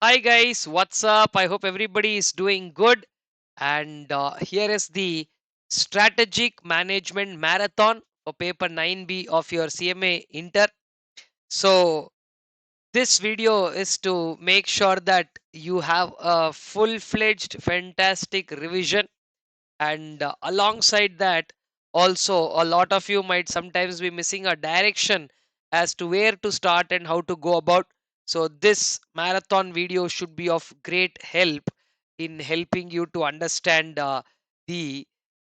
Hi guys, what's up? I hope everybody is doing good. And here is the Strategic Management Marathon for paper 9B of your CMA Inter. So, this video is to make sure that you have a full-fledged fantastic revision, and alongside that also a lot of you might sometimes be missing a direction as to where to start and how to go about. So this marathon video should be of great help in helping you to understand the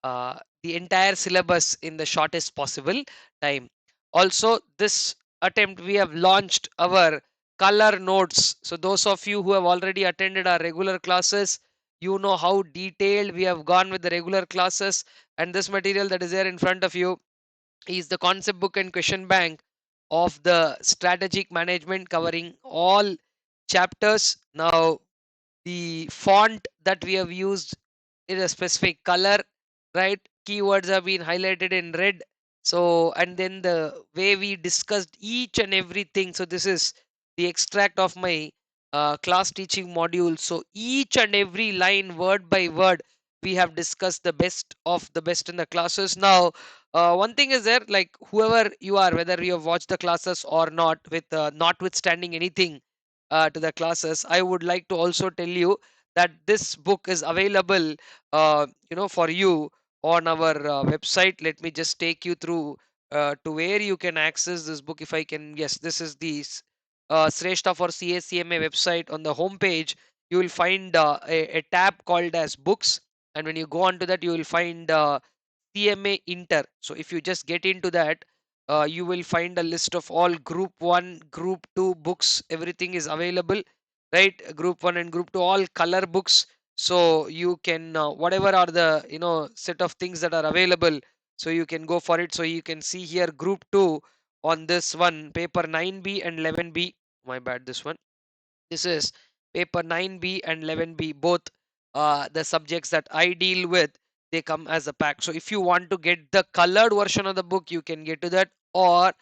the entire syllabus in the shortest possible time. Also, this attempt we have launched our color notes. So those of you who have already attended our regular classes, you know how detailed we have gone with the regular classes, and this material that is there in front of you is the concept book and question bank of the strategic management covering all chapters. Now the font that we have used is a specific color, right? Keywords have been highlighted in red. So, and then the way we discussed each and everything. So this is the extract of my class teaching module. So each and every line, word by word, we have discussed the best of the best in the classes. Now one thing is there, like whoever you are, whether you have watched the classes or not, with notwithstanding anything to the classes, I would like to also tell you that this book is available for you on our website. Let me just take you through to where you can access this book. If I can, yes, this is the Sreshta for CACMA website. On the home page you will find a tab called as books, and when you go on to that you will find CMA Inter. So if you just get into that, you will find a list of all group 1, group 2 books. Everything is available, right? Group 1 and group 2, all color books. So you can whatever are the set of things that are available, so you can go for it. So you can see here group 2 on this one, paper 9B and 11B. My bad, this one. This is paper 9B and 11B, both the subjects that I deal with, they come as a pack. So if you want to get the colored version of the book, you can get to that. Or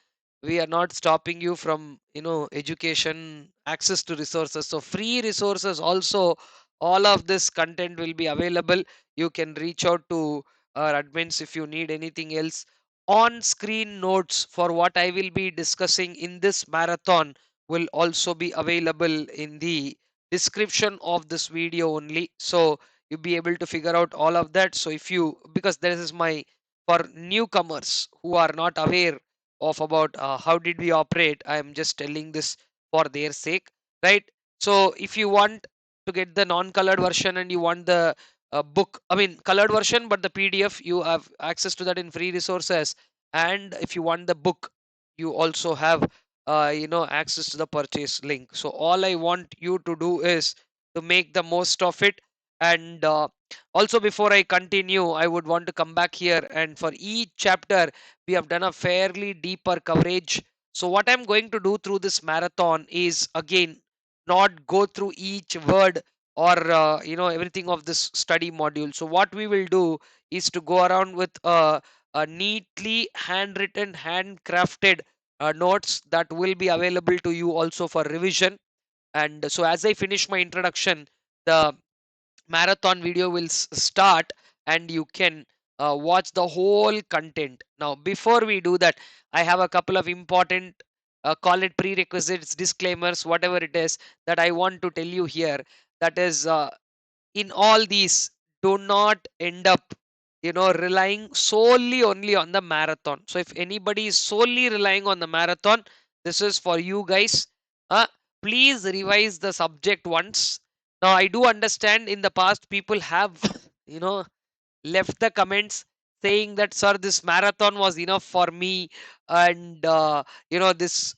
we are not stopping you from education, access to resources. So free resources also, all of this content will be available. You can reach out to our admins if you need anything else. On screen notes for what I will be discussing in this marathon will also be available in the description of this video only, so you'll be able to figure out all of that. So if you, because this is my, for newcomers who are not aware of about how did we operate, I am just telling this for their sake, right? So if you want to get the non-colored version and you want the book, I mean colored version but the PDF, you have access to that in free resources. And if you want the book, you also have access to the purchase link. So all I want you to do is to make the most of it. And also, before I continue, I would want to come back here, and for each chapter we have done a fairly deeper coverage. So what I'm going to do through this marathon is, again, not go through each word or everything of this study module. So what we will do is to go around with a neatly handwritten, handcrafted notes that will be available to you also for revision. And so as I finish my introduction, the marathon video will start, and you can watch the whole content. Now before we do that, I have a couple of important call it prerequisites, disclaimers, whatever it is, that I want to tell you here. That is, in all these, do not end up relying solely only on the marathon. So if anybody is solely relying on the marathon, this is for you guys. uh, Please revise the subject once. Now I do understand in the past people have you know left the comments saying that, sir, this marathon was enough for me, and this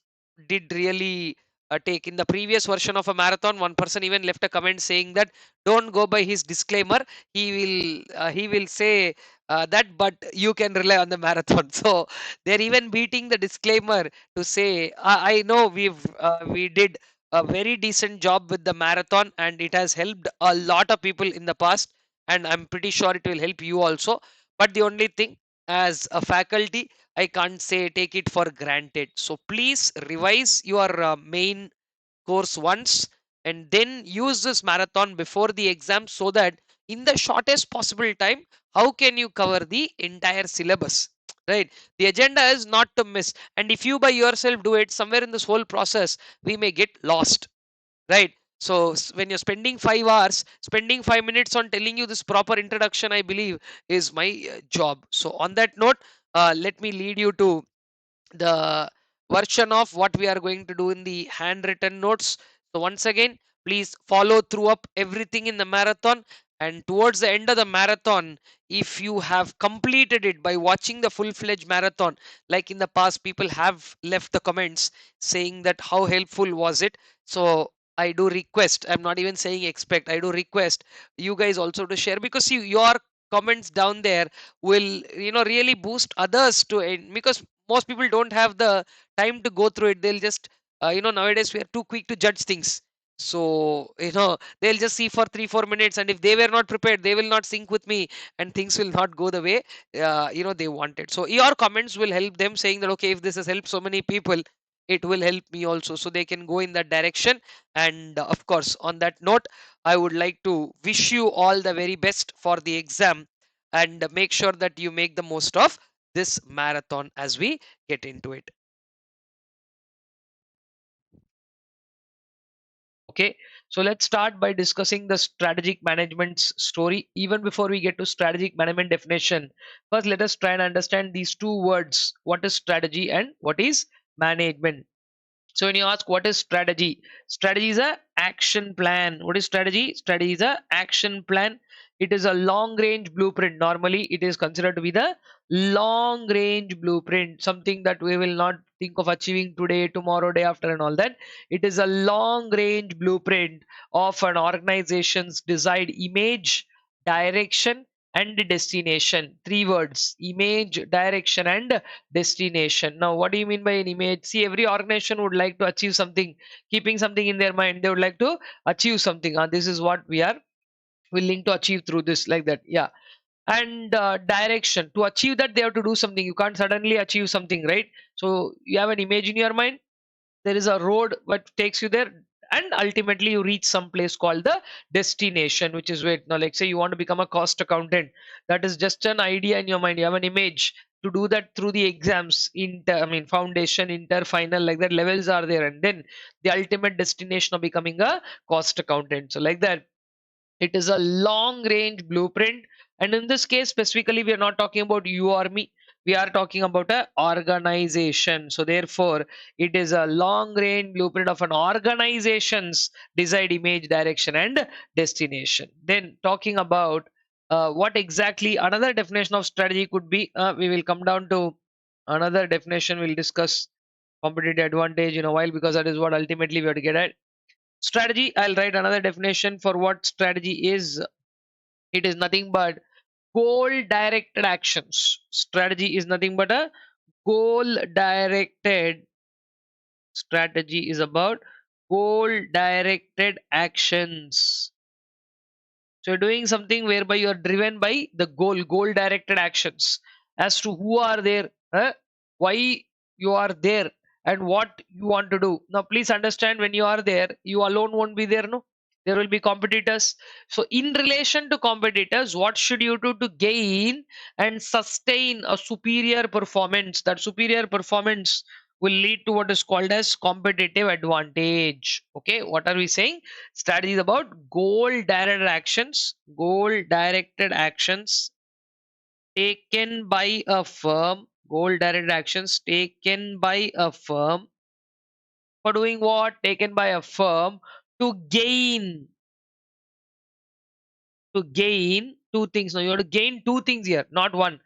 did really take. In the previous version of a marathon, one person even left a comment saying that don't go by his disclaimer, he will say that, but you can rely on the marathon. So they're even beating the disclaimer to say, I know we did a very decent job with the marathon, and it has helped a lot of people in the past, and I'm pretty sure it will help you also. But the only thing, as a faculty, I can't say take it for granted. So please revise your main course once, and then use this marathon before the exam, so that in the shortest possible time, how can you cover the entire syllabus, right? The agenda is not to miss, and if you by yourself do it, somewhere in this whole process we may get lost, right? So when you're spending 5 hours, spending 5 minutes on telling you this proper introduction, I believe, is my job. So on that note, let me lead you to the version of what we are going to do in the handwritten notes. So once again, please follow through up everything in the marathon, and towards the end of the marathon, if you have completed it by watching the full-fledged marathon, like in the past people have left the comments saying that how helpful was it. So I do request, I'm not even saying expect, I do request you guys also to share, because see, your comments down there will really boost others to because most people don't have the time to go through it. They'll just nowadays we are too quick to judge things. So they'll just see for 3-4 minutes, and if they were not prepared, they will not sync with me, and things will not go the way they wanted. So your comments will help them, saying that okay, if this has helped so many people, it will help me also, so they can go in that direction. And of course, on that note, I would like to wish you all the very best for the exam, and make sure that you make the most of this marathon as we get into it. Okay, so let's start by discussing the strategic management's story. Even before we get to strategic management definition, first let us try and understand these two words: what is strategy and what is management. So when you ask what is strategy, strategy is a action plan. What is strategy? Strategy is a action plan. It is a long range blueprint. Normally it is considered to be the long range blueprint, something that we will not think of achieving today, tomorrow, day after, and all that. It is a long range blueprint of an organization's desired image, direction, and destination. Three words: image, direction, and destination. Now what do you mean by an image? See, every organization would like to achieve something, keeping something in their mind. They would like to achieve something. This is what we are willing to achieve through this, like that. Yeah. And direction, to achieve that they have to do something. You can't suddenly achieve something, right? So you have an image in your mind, there is a road what takes you there, and ultimately you reach some place called the destination, which is where, now like say you want to become a cost accountant, that is just an idea in your mind. You have an image. To do that through the exams, foundation, inter, final, like that, levels are there, and then the ultimate destination of becoming a cost accountant. So like that, it is a long range blueprint. And in this case specifically, we are not talking about you or me. We are talking about a organization. So therefore, it is a long range blueprint of an organization's desired image, direction, and destination. Then talking about what exactly another definition of strategy could be, we will come down to another definition. We'll discuss competitive advantage in a while, because that is what ultimately we have to get at. Strategy, I'll write another definition for what strategy is. It is nothing but goal directed actions. Strategy is nothing but a goal directed. Strategy is about goal directed actions. So you're doing something whereby you are driven by the goal directed actions, as to who are there, why you are there, and what you want to do. Now, please understand, when you are there, you alone won't be there, no? There will be competitors. So, in relation to competitors, what should you do to gain and sustain a superior performance? That superior performance will lead to what is called as competitive advantage. Okay, what are we saying? Strategy is about goal directed actions taken by a firm, goal directed actions taken by a firm, for doing what? Taken by a firm to gain two things. Now you have to gain two things here, not one.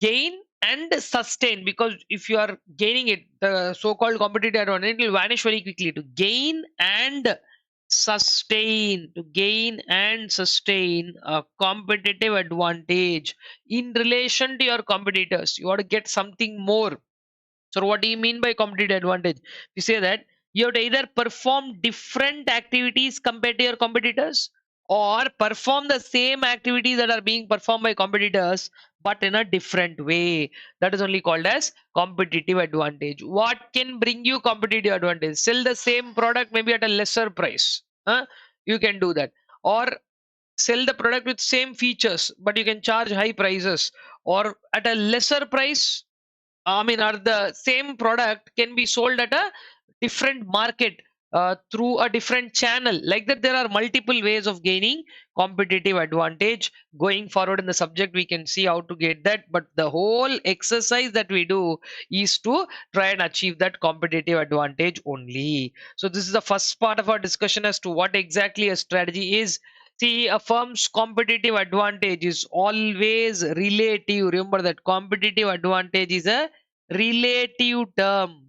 Gain and sustain, because if you are gaining it, the so-called competitive advantage, it will vanish very quickly. To gain and sustain a competitive advantage in relation to your competitors. You want to get something more. So what do you mean by competitive advantage? You say that you have to either perform different activities compared to your competitors, or perform the same activities that are being performed by competitors but in a different way. That is only called as competitive advantage. What can bring you competitive advantage? Sell the same product maybe at a lesser price. You can do that. Or sell the product with same features but you can charge high prices, or at a lesser price. I mean, or the same product can be sold at a different market through a different channel. Like that, there are multiple ways of gaining competitive advantage. Going forward in the subject, we can see how to get that. But the whole exercise that we do is to try and achieve that competitive advantage only. So, this is the first part of our discussion as to what exactly a strategy is. See, a firm's competitive advantage is always relative. Remember that competitive advantage is a relative term.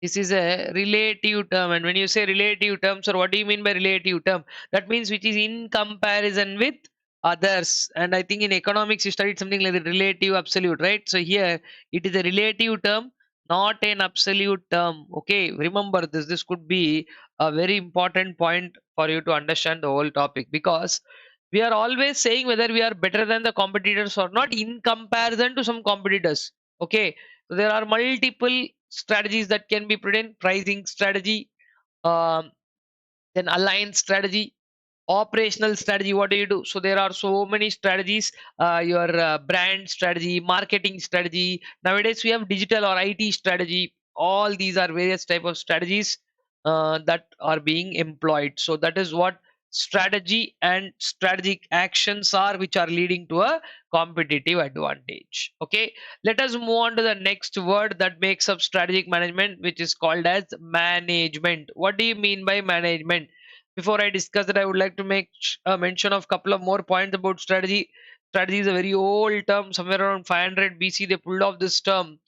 This is a relative term. And when you say relative term, sir, what do you mean by relative term? That means which is in comparison with others. And I think in economics you studied something like the relative absolute, right? So here it is a relative term, not an absolute term. Okay, remember this. This could be a very important point for you to understand the whole topic, because we are always saying whether we are better than the competitors or not in comparison to some competitors. Okay, so there are multiple strategies that can be put in: pricing strategy, um, then alliance strategy, operational strategy. What do you do? So there are so many strategies. Your brand strategy, marketing strategy. Nowadays we have digital or IT strategy. All these are various type of strategies that are being employed. So that is what strategy and strategic actions are, which are leading to a competitive advantage. Okay, let us move on to the next word that makes up strategic management, which is called as management. What do you mean by management? Before I discuss that, I would like to make a mention of couple of more points about strategy. Strategy is a very old term. Somewhere around 500 BC, they pulled off this term,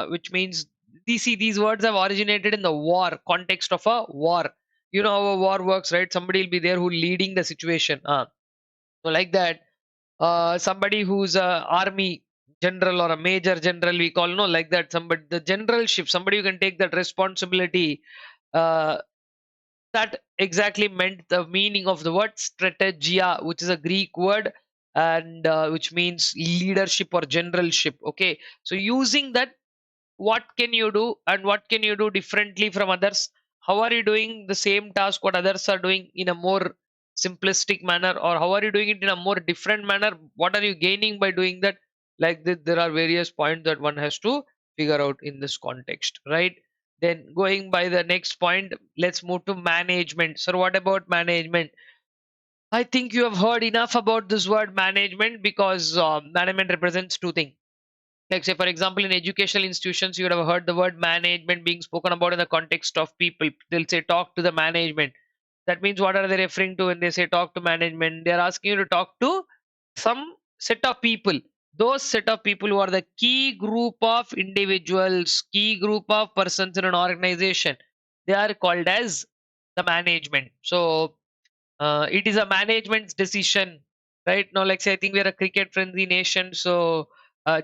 which means these words have originated in the war context of a war. You know how a war works, right? Somebody will be there who leading the situation. So like that, somebody who's a army general or a major general, we call, no, like that. Somebody, the generalship, somebody who can take that responsibility. Uh, that exactly meant the meaning of the word strategia, which is a Greek word, and which means leadership or generalship. Okay, so using that, what can you do and what can you do differently from others? How are you doing the same task what others are doing in a more simplistic manner, or how are you doing it in a more different manner? What are you gaining by doing that? Like this, there are various points that one has to figure out in this context, right? Then going by the next point, let's move to management. So what about management? I think you have heard enough about this word management, because management represents two things. Like, say, for example, in educational institutions, you would have heard the word management being spoken about in the context of people. They'll say, talk to the management. That means, what are they referring to when they say talk to management? They're asking you to talk to some set of people. Those set of people who are the key group of individuals, key group of persons in an organization. They are called as the management. So, it is a management's decision, right? Now, like, say, I think we are a cricket friendly nation, so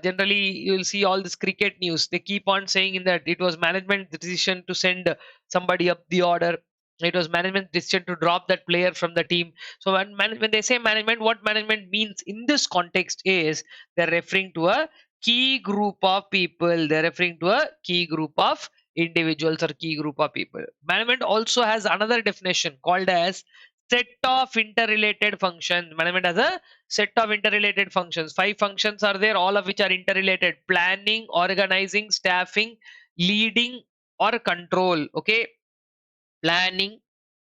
generally you'll see all this cricket news. They keep on saying in that it was management's decision to send somebody up the order. It was management's decision to drop that player from the team. So when they say management, what management means in this context is they're referring to a key group of people. They're referring to a key group of individuals or key group of people. Management also has another definition called as set of interrelated functions. Management has a set of interrelated functions. 5 functions are there, all of which are interrelated: planning, organizing, staffing, leading, or control. Okay, planning,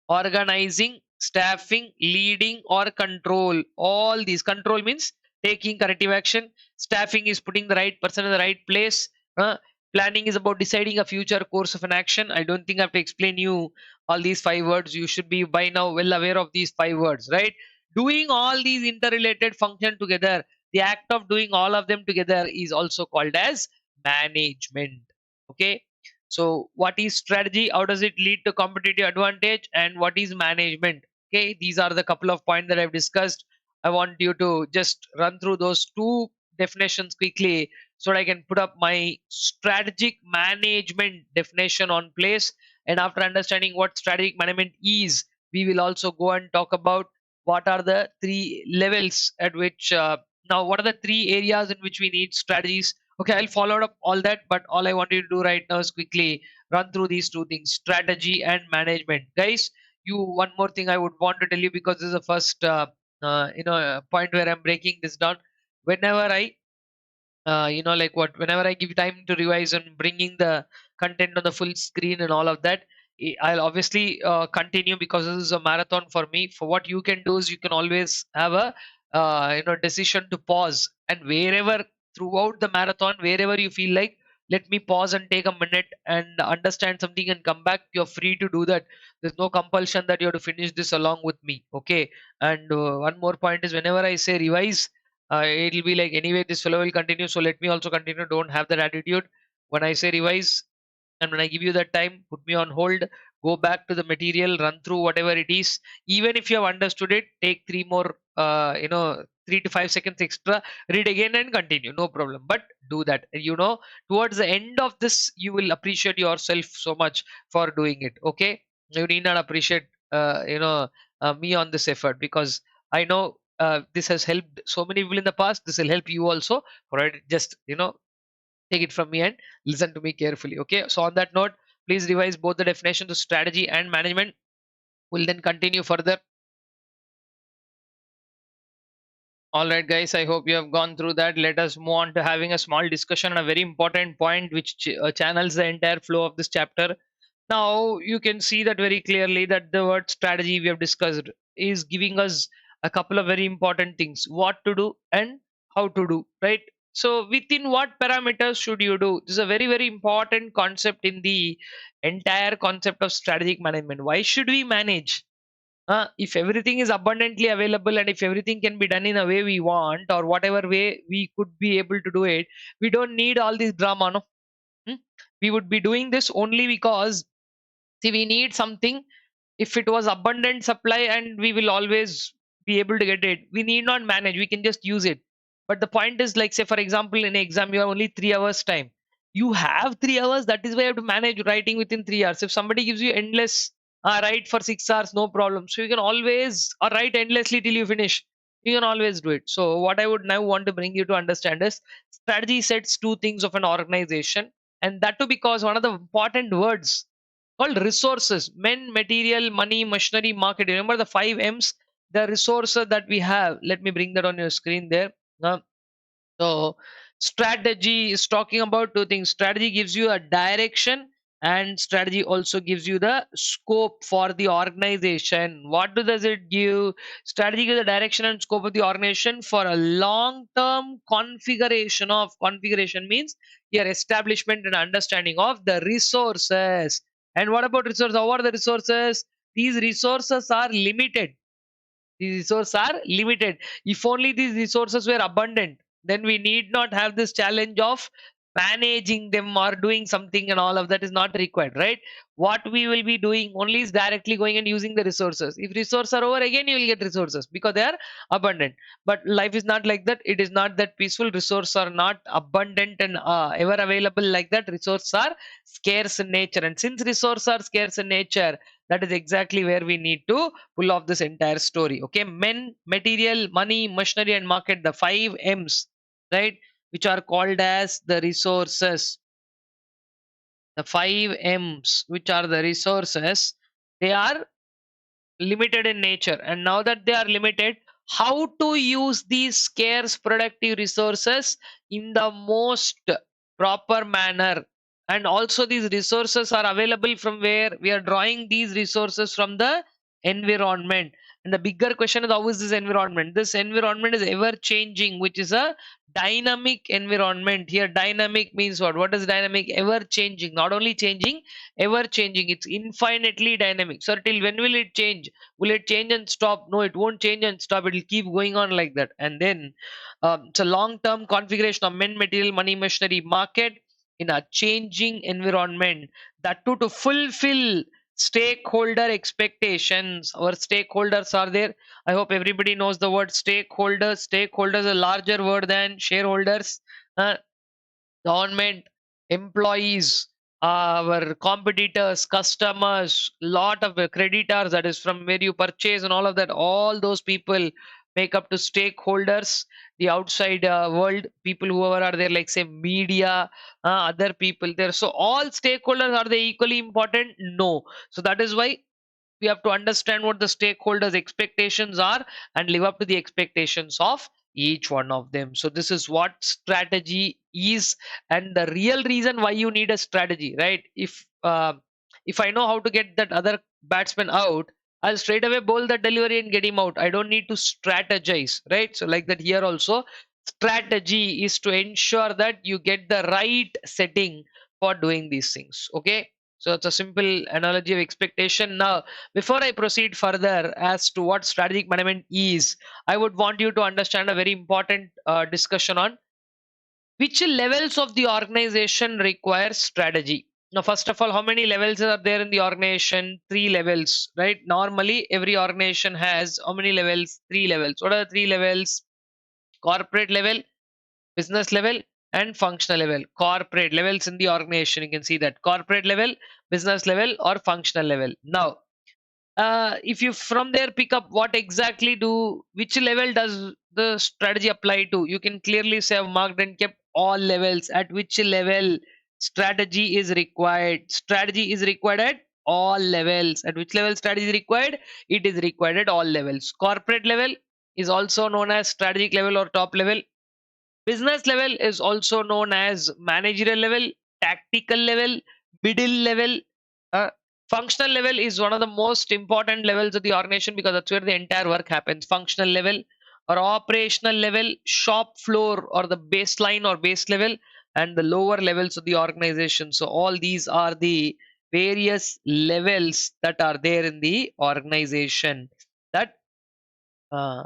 organizing, staffing, leading, or control. All these, control means taking corrective action. Staffing is putting the right person in the right place. Uh, Planning is about deciding a future course of an action. I don't think I have to explain you all these 5 words. You should be by now well aware of these 5 words, right? Doing all these interrelated function together, the act of doing all of them together is also called as management. Okay, so what is strategy? How does it lead to competitive advantage? And what is management? Okay, these are the couple of points that I've discussed. I want you to just run through those two definitions quickly so that I can put up my strategic management definition on place. And after understanding what strategic management is, We will also go and talk about what are the three levels at which now what are the three areas in which we need strategies. Okay, I'll follow up all that, but all I want you to do right now is quickly run through these two things: strategy and management. Guys, you one more thing I would want to tell you, because this is the first point where I'm breaking this down. Whenever I like what whenever I give time to revise and bringing the content on the full screen and all of that, I'll obviously continue, because this is a marathon for me. For what you can do is you can always have a decision to pause, and wherever throughout the marathon, wherever you feel like, let me pause and take a minute and understand something and come back, you're free to do that. There's no compulsion that you have to finish this along with me. Okay. And one more point is, whenever I say revise, it'll be like, anyway this fellow will continue, so let me also continue. Don't have that attitude. When I say revise, and when I give you that time, put me on hold, go back to the material, run through whatever it is. Even if you have understood it, take 3 to 5 seconds extra, read again and continue, no problem. But do that, towards the end of this, you will appreciate yourself so much for doing it. Okay, you need not appreciate me on this effort, because I know this has helped so many people in the past. This will help you also. All right, just take it from me and listen to me carefully. Okay, so on that note, please revise both the definitions of strategy and management. We'll then continue further. All right, guys, I hope you have gone through that. Let us move on to having a small discussion on a very important point which channels the entire flow of this chapter. Now, you can see that very clearly that the word strategy we have discussed is giving us a couple of very important things: what to do and how to do, right? So, within what parameters should you do? This is a very, very important concept in the entire concept of strategic management. Why should we manage? If everything is abundantly available, and if everything can be done in a way we want, or whatever way we could be able to do it, we don't need all this drama, no? Hmm? We would be doing this only because, see, we need something. If it was abundant supply and we will always be able to get it, we need not manage, we can just use it. But the point is, like, say for example, in an exam you have only 3 hours time. You have 3 hours, that is why you have to manage writing within 3 hours. If somebody gives you endless, write for 6 hours, no problem, so you can always write endlessly till you finish. You can always do it. So what I would now want to bring you to understand is, strategy sets two things of an organization, and that too because one of the important words called resources: men, material, money, machinery, market. Remember the 5 M's, the resources that we have. Let me bring that on your screen there. Uh, so, strategy is talking about two things. Strategy gives you a direction, and strategy also gives you the scope for the organization. What does it give? Strategy gives the direction and scope of the organization for a long term configuration. Of configuration means your establishment and understanding of the resources. And what about resources? How are the resources? These resources are limited. These resources are limited. If only these resources were abundant, then we need not have this challenge of managing them or doing something, and all of that is not required, right? What we will be doing only is directly going and using the resources. If resources are over, again you will get resources because they are abundant. But life is not like that. It is not that peaceful. Resources are not abundant and ever available like that. Resources are scarce in nature, and since resources are scarce in nature, that is exactly where we need to pull off this entire story. Okay, men, material, money, machinery, and market, the 5 M's, right, which are called as the resources. The 5 M's, which are the resources, they are limited in nature. And now that they are limited, how to use these scarce productive resources in the most proper manner. And also, these resources are available from where? We are drawing these resources from the environment. And the bigger question is, how is this environment? This environment is ever changing, which is a dynamic environment. Here, dynamic means what? What is dynamic? Ever changing. Not only changing, ever changing. It's infinitely dynamic. So till when will it change? Will it change and stop? No, it won't change and stop. It will keep going on like that. And then it's a long term configuration of men, material, money, machinery, market in a changing environment. That too, to fulfill stakeholder expectations. Our stakeholders are there. I hope everybody knows the word stakeholders. Stakeholders is a larger word than shareholders. Uh, Government, employees, our competitors, customers, lot of creditors, that is from where you purchase and all of that, all those people make up to stakeholders, the outside world, people whoever are there, like say media, other people there. So all stakeholders, are they equally important? No. So that is why we have to understand what the stakeholders expectations are and live up to the expectations of each one of them. So this is what strategy is, and the real reason why you need a strategy, right? If I know how to get that other batsman out, I'll straight away bowl that delivery and get him out. I don't need to strategize, right? So like that here also, strategy is to ensure that you get the right setting for doing these things. Okay, so it's a simple analogy of expectation. Now, before I proceed further as to what strategic management is, I would want you to understand a very important discussion on which levels of the organization require strategy. Now, first of all, how many levels are there in the organization? Three levels, right? Normally, every organization has how many levels? Three levels. What are the three levels? Corporate level, business level, and functional level. Corporate levels in the organization, you can see that corporate level, business level, or functional level. Now, if you from there pick up what exactly do, which level does the strategy apply to, you can clearly say I've marked and kept all levels. At which level strategy is required? Strategy is required at all levels. At which level strategy is required? It is required at all levels. Corporate level is also known as strategic level or top level. Business level is also known as managerial level, tactical level, middle level. Uh, Functional level is one of the most important levels of the organization because that's where the entire work happens. Functional level or operational level, shop floor or the baseline or base level, and the lower levels of the organization. So, all these are the various levels that are there in the organization that uh,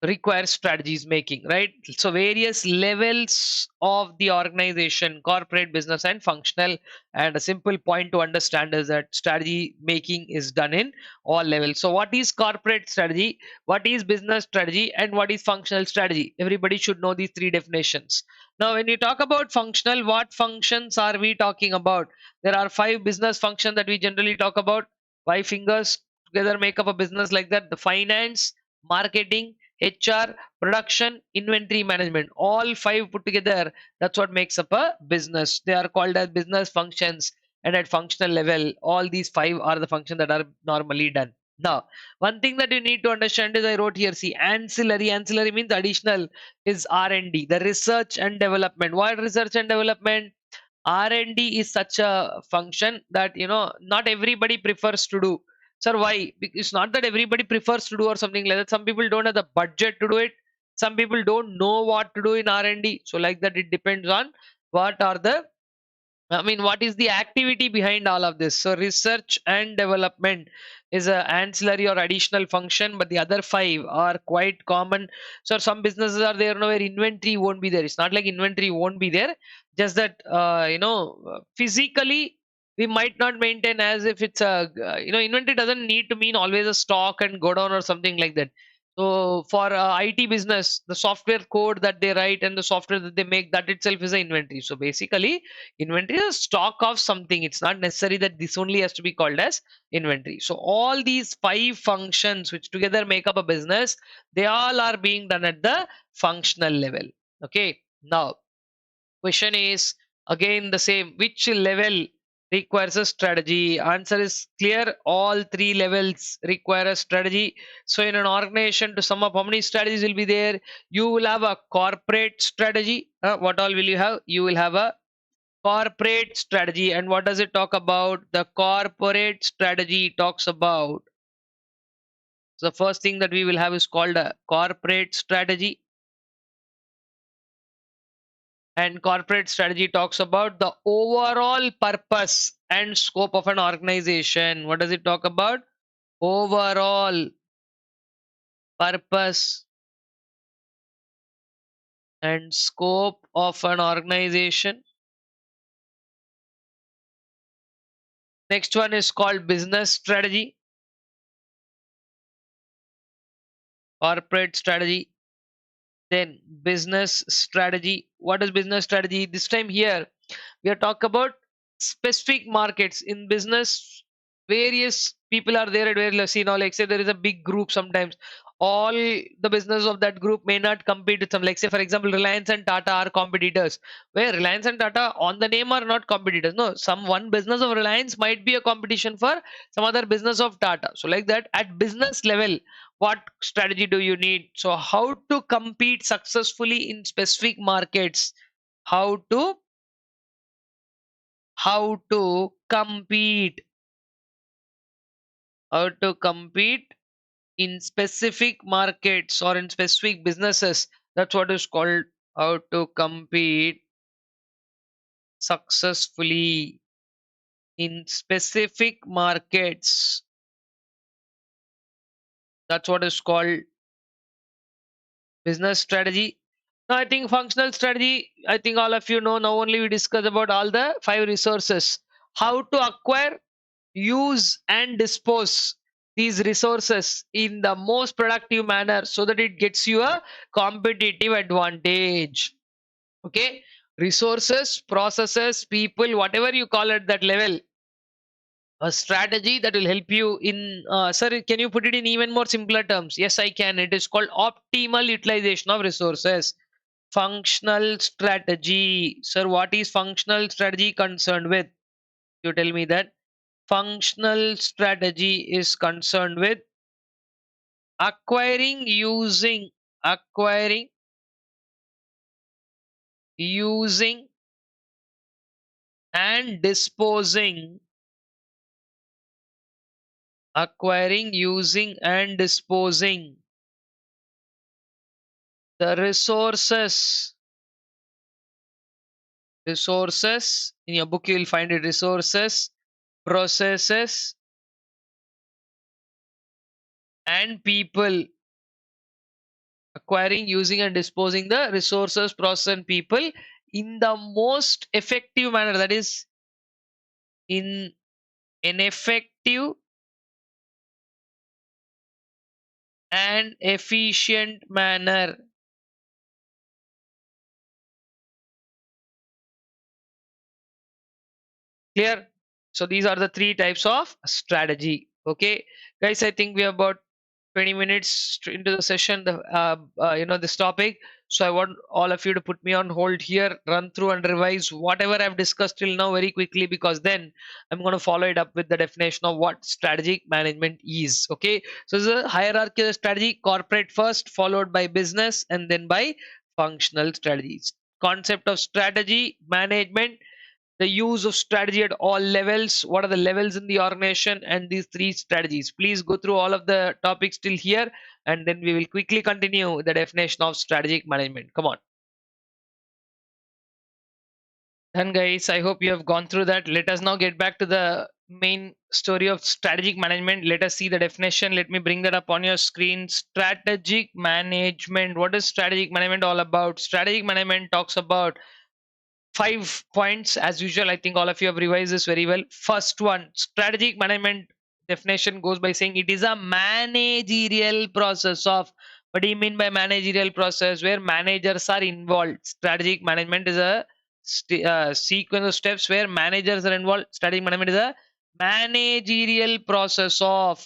requires strategies making, right? So various levels of the organization, corporate, business, and functional. And a simple point to understand is that strategy making is done in all levels. So what is corporate strategy, what is business strategy, and what is functional strategy? Everybody should know these three definitions. Now when you talk about functional, what functions are we talking about? There are five business functions that we generally talk about. Five fingers together make up a business, like that: the finance, marketing, HR, production, inventory management. All five put together, that's what makes up a business. They are called as business functions. And at functional level, all these five are the functions that are normally done. Now, one thing that you need to understand is I wrote here, see, ancillary. Ancillary means additional, is R&D, the research and development. What research and development? R&D is such a function that not everybody prefers to do. Sir, why? It's not that everybody prefers to do or something like that. Some people don't have the budget to do it. Some people don't know what to do in R&D. So like that, it depends on what are the what is the activity behind all of this? So, research and development is a ancillary or additional function, but the other five are quite common. So, some businesses are there where inventory won't be there. It's not like inventory won't be there, just that physically we might not maintain as if it's a inventory doesn't need to mean always a stock and go down or something like that. So for IT business, the software code that they write and the software that they make, that itself is an inventory. So basically, inventory is a stock of something. It's not necessary that this only has to be called as inventory. So all these five functions which together make up a business, they all are being done at the functional level. Okay. Now question is again the same: which level requires a strategy? Answer is clear: all three levels require a strategy. So in an organization, to sum up, how many strategies will be there? You will have a corporate strategy. What all will you have? You will have a corporate strategy. And what does it talk about? The corporate strategy talks about, so the first thing that we will have is called a corporate strategy. And corporate strategy talks about the overall purpose and scope of an organization. What does it talk about? Overall purpose and scope of an organization. Next one is called business strategy, corporate strategy, then business strategy. What is business strategy? This time here we are talking about specific markets in business. Various people are there at various, like say there is a big group. Sometimes all the business of that group may not compete with some, like say for example Reliance and Tata are competitors, where Reliance and Tata on the name are not competitors. No, some one business of Reliance might be a competition for some other business of Tata. So like that, at business level, what strategy do you need? So how to compete successfully in specific markets, how to how to compete how to compete in specific markets or in specific businesses. That's what is called how to compete successfully in specific markets. That's what is called business strategy. Now, I think functional strategy, I think all of you know. Now only we discuss about all the 5 resources. How to acquire, use and dispose these resources in the most productive manner so that it gets you a competitive advantage. Okay, resources, processes, people, whatever you call at that level, a strategy that will help you in sir, can you put it in even more simpler terms? Yes, I can. It is called optimal utilization of resources. Functional strategy, sir, what is functional strategy concerned with? You tell me that. Functional strategy is concerned with acquiring, using and disposing, acquiring, using and disposing the resources. In your book you will find it: resources, processes and people. Acquiring, using and disposing the resources, process and people in the most effective manner, that is in an effective and efficient manner. Clear? So these are the 3 types of strategy. Okay, guys, I think we are about 20 minutes into the session, this topic. So I want all of you to put me on hold here, run through and revise whatever I've discussed till now very quickly, because then I'm going to follow it up with the definition of what strategic management is. Okay, so there's a hierarchy of strategy: corporate first, followed by business, and then by functional strategies. Concept of strategy management: the use of strategy at all levels, what are the levels in the organization, and these 3 strategies. Please go through all of the topics till here, and then we will quickly continue the definition of strategic management. Come on. Done, guys. I hope you have gone through that. Let us now get back to the main story of strategic management. Let us see the definition. Let me bring that up on your screen. Strategic management. What is strategic management all about? Strategic management talks about 5 points as usual. I think all of you have revised this very well. First one, strategic management definition goes by saying it is a managerial process of, what do you mean by managerial process? Where managers are involved. Strategic management is a sequence of steps where managers are involved. Strategic management is a managerial process of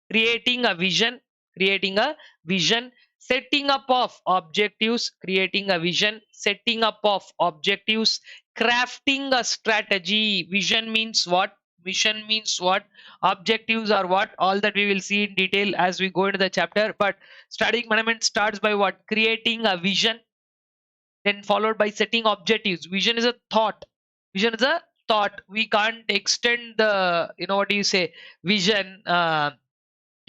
creating a vision, creating a vision setting up of objectives, creating a vision, setting up of objectives, crafting a strategy. Vision means what? Mission means what? Objectives are what? All that we will see in detail as we go into the chapter. But strategic management starts by what? Creating a vision, then followed by setting objectives. Vision is a thought. Vision is a thought. We can't extend the, what do you say, vision.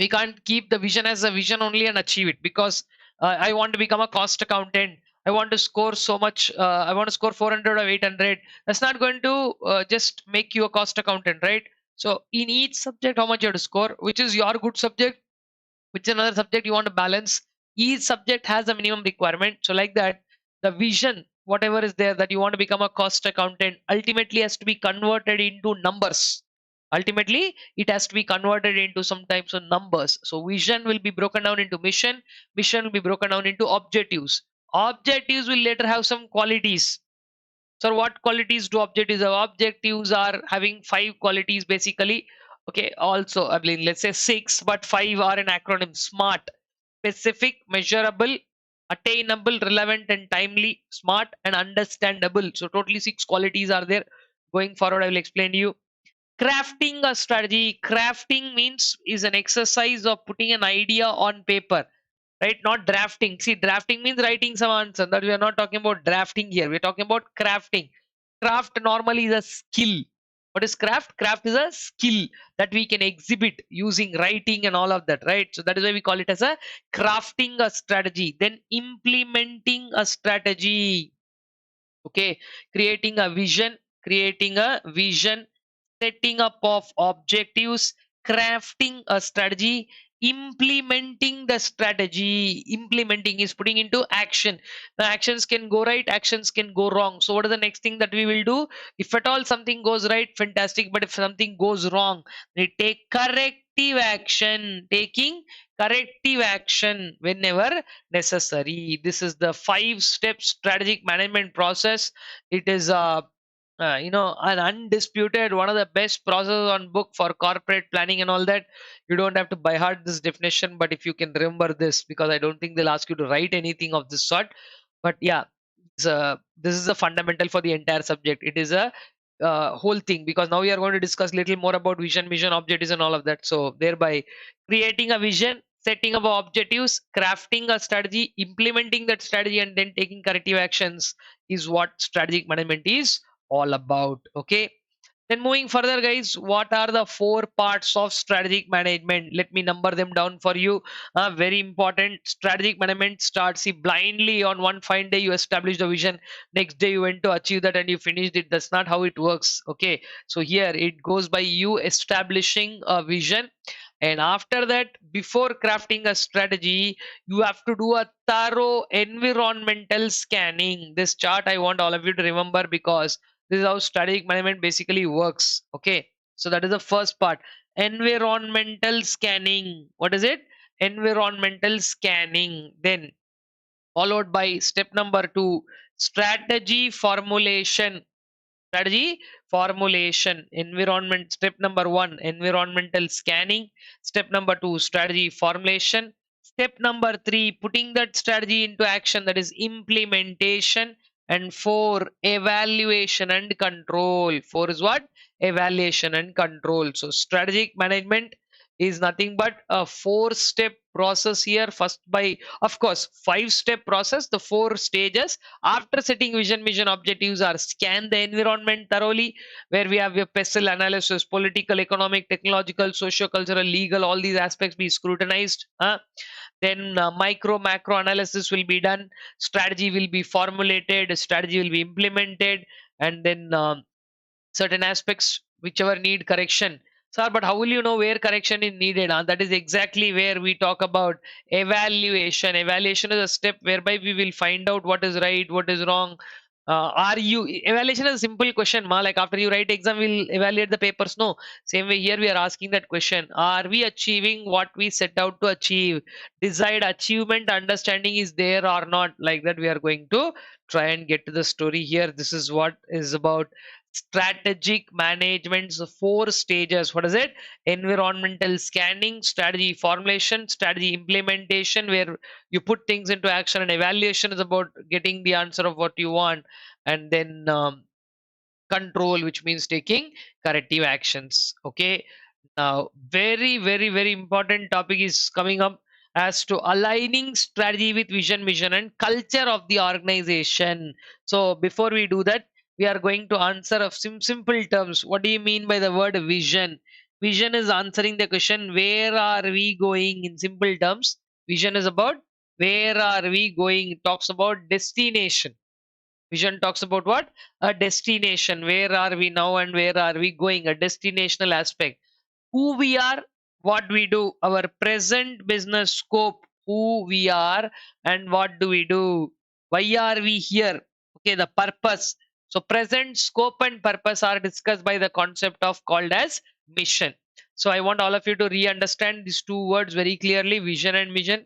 We can't keep the vision as a vision only and achieve it, because I want to become a cost accountant. I want to score so much. I want to score 400 or 800. That's not going to just make you a cost accountant, right? So in each subject, how much you have to score, which is your good subject, which is another subject you want to balance. Each subject has a minimum requirement. So like that, the vision, whatever is there, that you want to become a cost accountant, ultimately has to be converted into numbers. Ultimately it has to be converted into some types of numbers. So vision will be broken down into mission, mission will be broken down into objectives, objectives will later have some qualities. So what qualities do objectives have? Objectives are having 5 qualities basically. Okay, also I mean let's say 6, but 5 are an acronym: SMART, specific, measurable, attainable, relevant and timely, smart and understandable. So totally 6 qualities are there. Going forward, I will explain to you. Crafting a strategy. Crafting means is an exercise of putting an idea on paper, right? Not drafting. See, drafting means writing some answer. That we are not talking about drafting here. We're talking about crafting. Craft normally is a skill. What is craft? Craft is a skill that we can exhibit using writing and all of that, right? So that is why we call it as a crafting a strategy. Then implementing a strategy. Okay, creating a vision, setting up of objectives, crafting a strategy, implementing the strategy. Implementing is putting into action. The actions can go right, actions can go wrong. So what is the next thing that we will do? If at all something goes right, fantastic, but if something goes wrong, we take corrective action. Taking corrective action whenever necessary. This is the 5 step strategic management process. It is an undisputed one of the best processes on book for corporate planning and all that. You don't have to by heart this definition, but if you can remember this, because I don't think they'll ask you to write anything of this sort. But yeah, this is a fundamental for the entire subject. It is a whole thing, because now we are going to discuss little more about vision, mission, objectives and all of that. So thereby creating a vision, setting up objectives, crafting a strategy, implementing that strategy, and then taking corrective actions is what strategic management is all about. Okay, then moving further, guys, what are the 4 parts of strategic management? Let me number them down for you. Very important. Strategic management starts, see, blindly on one fine day you establish the vision, next day you went to achieve that and you finished it. That's not how it works. Okay, so here it goes by you establishing a vision, and after that, before crafting a strategy, you have to do a thorough environmental scanning. This chart I want all of you to remember, because this is how strategic management basically works. Okay, so that is the first part. Environmental scanning. What is it? Environmental scanning. Then followed by step number 2, strategy formulation. Strategy formulation. Environment. Step number 1, environmental scanning. Step number 2, strategy formulation. Step number 3, putting that strategy into action, that is implementation. And 4, evaluation and control. 4 is what? Evaluation and control. So strategic management is nothing but a 4-step process here. First, by of course 5-step process, the 4 stages. After setting vision, mission, objectives are scan the environment thoroughly, where we have your pestle analysis, political, economic, technological, socio-cultural, legal, all these aspects be scrutinized. Then micro, macro analysis will be done. Strategy will be formulated. Strategy will be implemented, and then certain aspects whichever need correction. Sir, but how will you know where correction is needed? That is exactly where we talk about evaluation. Evaluation is a step whereby we will find out what is right, what is wrong. Are you Evaluation is a simple question, ma, like after you write exam we'll evaluate the papers? No, same way here we are asking that question: are we achieving what we set out to achieve? Desired achievement understanding is there or not? Like that we are going to try and get to the story here. This is what is about strategic management's 4 stages. What is it? Environmental scanning, strategy formulation, strategy implementation, where you put things into action, and evaluation is about getting the answer of what you want, and then control, which means taking corrective actions. Okay, now very important topic is coming up as to aligning strategy with vision, mission and culture of the organization. So before we do that, we are going to answer of simple terms. What do you mean by the word vision? Vision is answering the question, where are we going? In simple terms, vision is about where are we going. It talks about destination. Vision talks about what? A destination. Where are we now and where are we going? A destinational aspect. Who we are, what we do, our present business scope, who we are and what do we do, why are we here? Okay, the purpose. So present scope and purpose are discussed by the concept of called as mission. So I want all of you to re-understand these 2 words very clearly, vision and mission.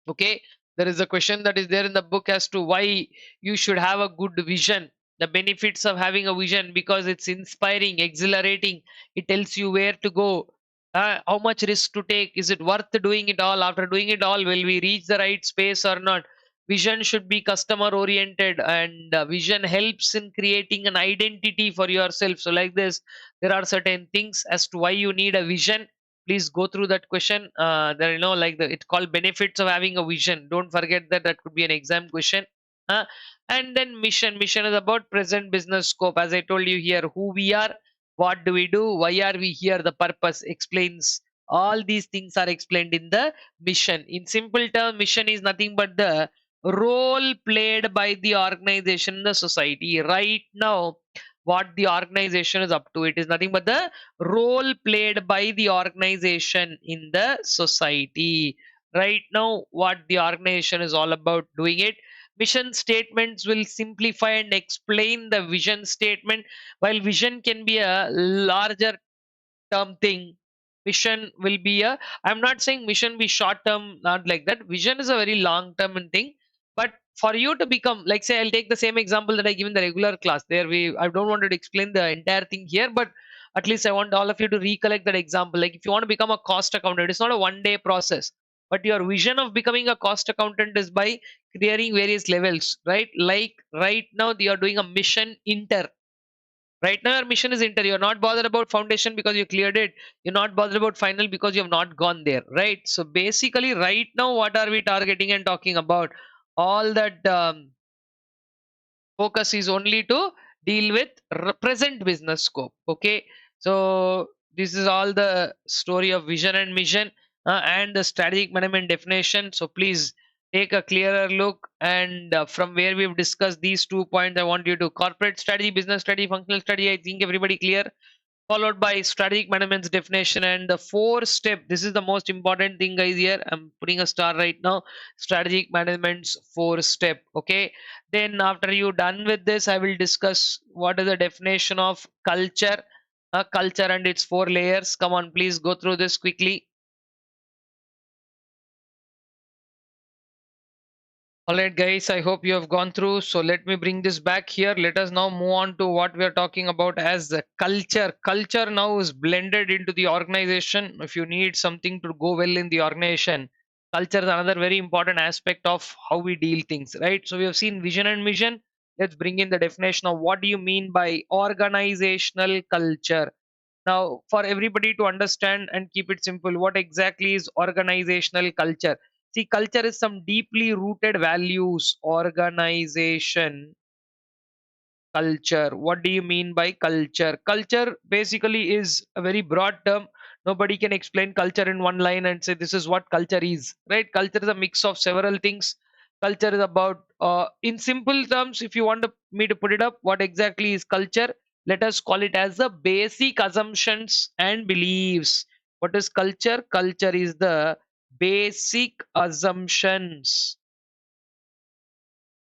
Okay, there is a question that is there in the book as to why you should have a good vision. the benefits of having a vision, because it's inspiring, exhilarating. It tells you where to go, how much risk to take. Is it worth doing it all? After doing it all, will we reach the right space or not? Vision should be customer oriented, and vision helps in creating an identity for yourself. So like this, there are certain things as to why you need a vision. Please go through that question. There, like it's called benefits of having a vision. Don't forget that. That could be an exam question. uh, and then mission is about present business scope. As I told you here, who we are, what do we do, why are we here, the purpose explains. All these things are explained in the mission. In simple term, mission is nothing but the role played by the organization in the society right now. What the organization is up to, it is nothing but the role played by the organization in the society right now. What the organization is all about doing it. Mission statements will simplify and explain the vision statement. While vision can be a larger term thing, mission will be a, I'm not saying mission be short term, not like that. Vision is a very long term thing. But for you to become, like, say, I'll take the same example that I give in the regular class. There we, I don't want to explain the entire thing here, but at least I want all of you to recollect that example. Like, if you want to become a cost accountant, it's not a one day process, but your vision of becoming a cost accountant is by clearing various levels, right? Like right now you are doing a mission inter. Right now, your mission is inter. You're not bothered about foundation because you cleared it. You're not bothered about final because you have not gone there. Right. So basically, right now, what are we targeting and talking about? All that focus is only to deal with present business scope. Okay. So this is all the story of vision and mission, and the strategic management definition. So please take a clearer look, and from where we've discussed these 2 points, I want you to corporate strategy, business strategy, functional strategy. I think everybody clear, followed by strategic management's definition and the 4 step. This is the most important thing, guys. Here I'm putting a star right now. Strategic management's 4 step. Okay, then after you done with this, I will discuss what is the definition of culture, culture and its 4 layers. Come on, please go through this quickly. All right, guys, I hope you have gone through. So let me bring this back here. Let us now move on to what we are talking about as the culture. Culture now is blended into the organization. If you need something to go well in the organization, culture is another very important aspect of how we deal things, right? So we have seen vision and mission. Let's bring in the definition of what do you mean by organizational culture. Now, for everybody to understand and keep it simple, what exactly is organizational culture? See, culture is some deeply rooted values. Organization culture. What do you mean by culture? Culture basically is a very broad term. Nobody can explain culture in one line and say this is what culture is, right? Culture is a mix of several things. Culture is about, in simple terms, if you want me to put it up, what exactly is culture? Let us call it as the basic assumptions and beliefs. What is culture? Culture is the basic assumptions.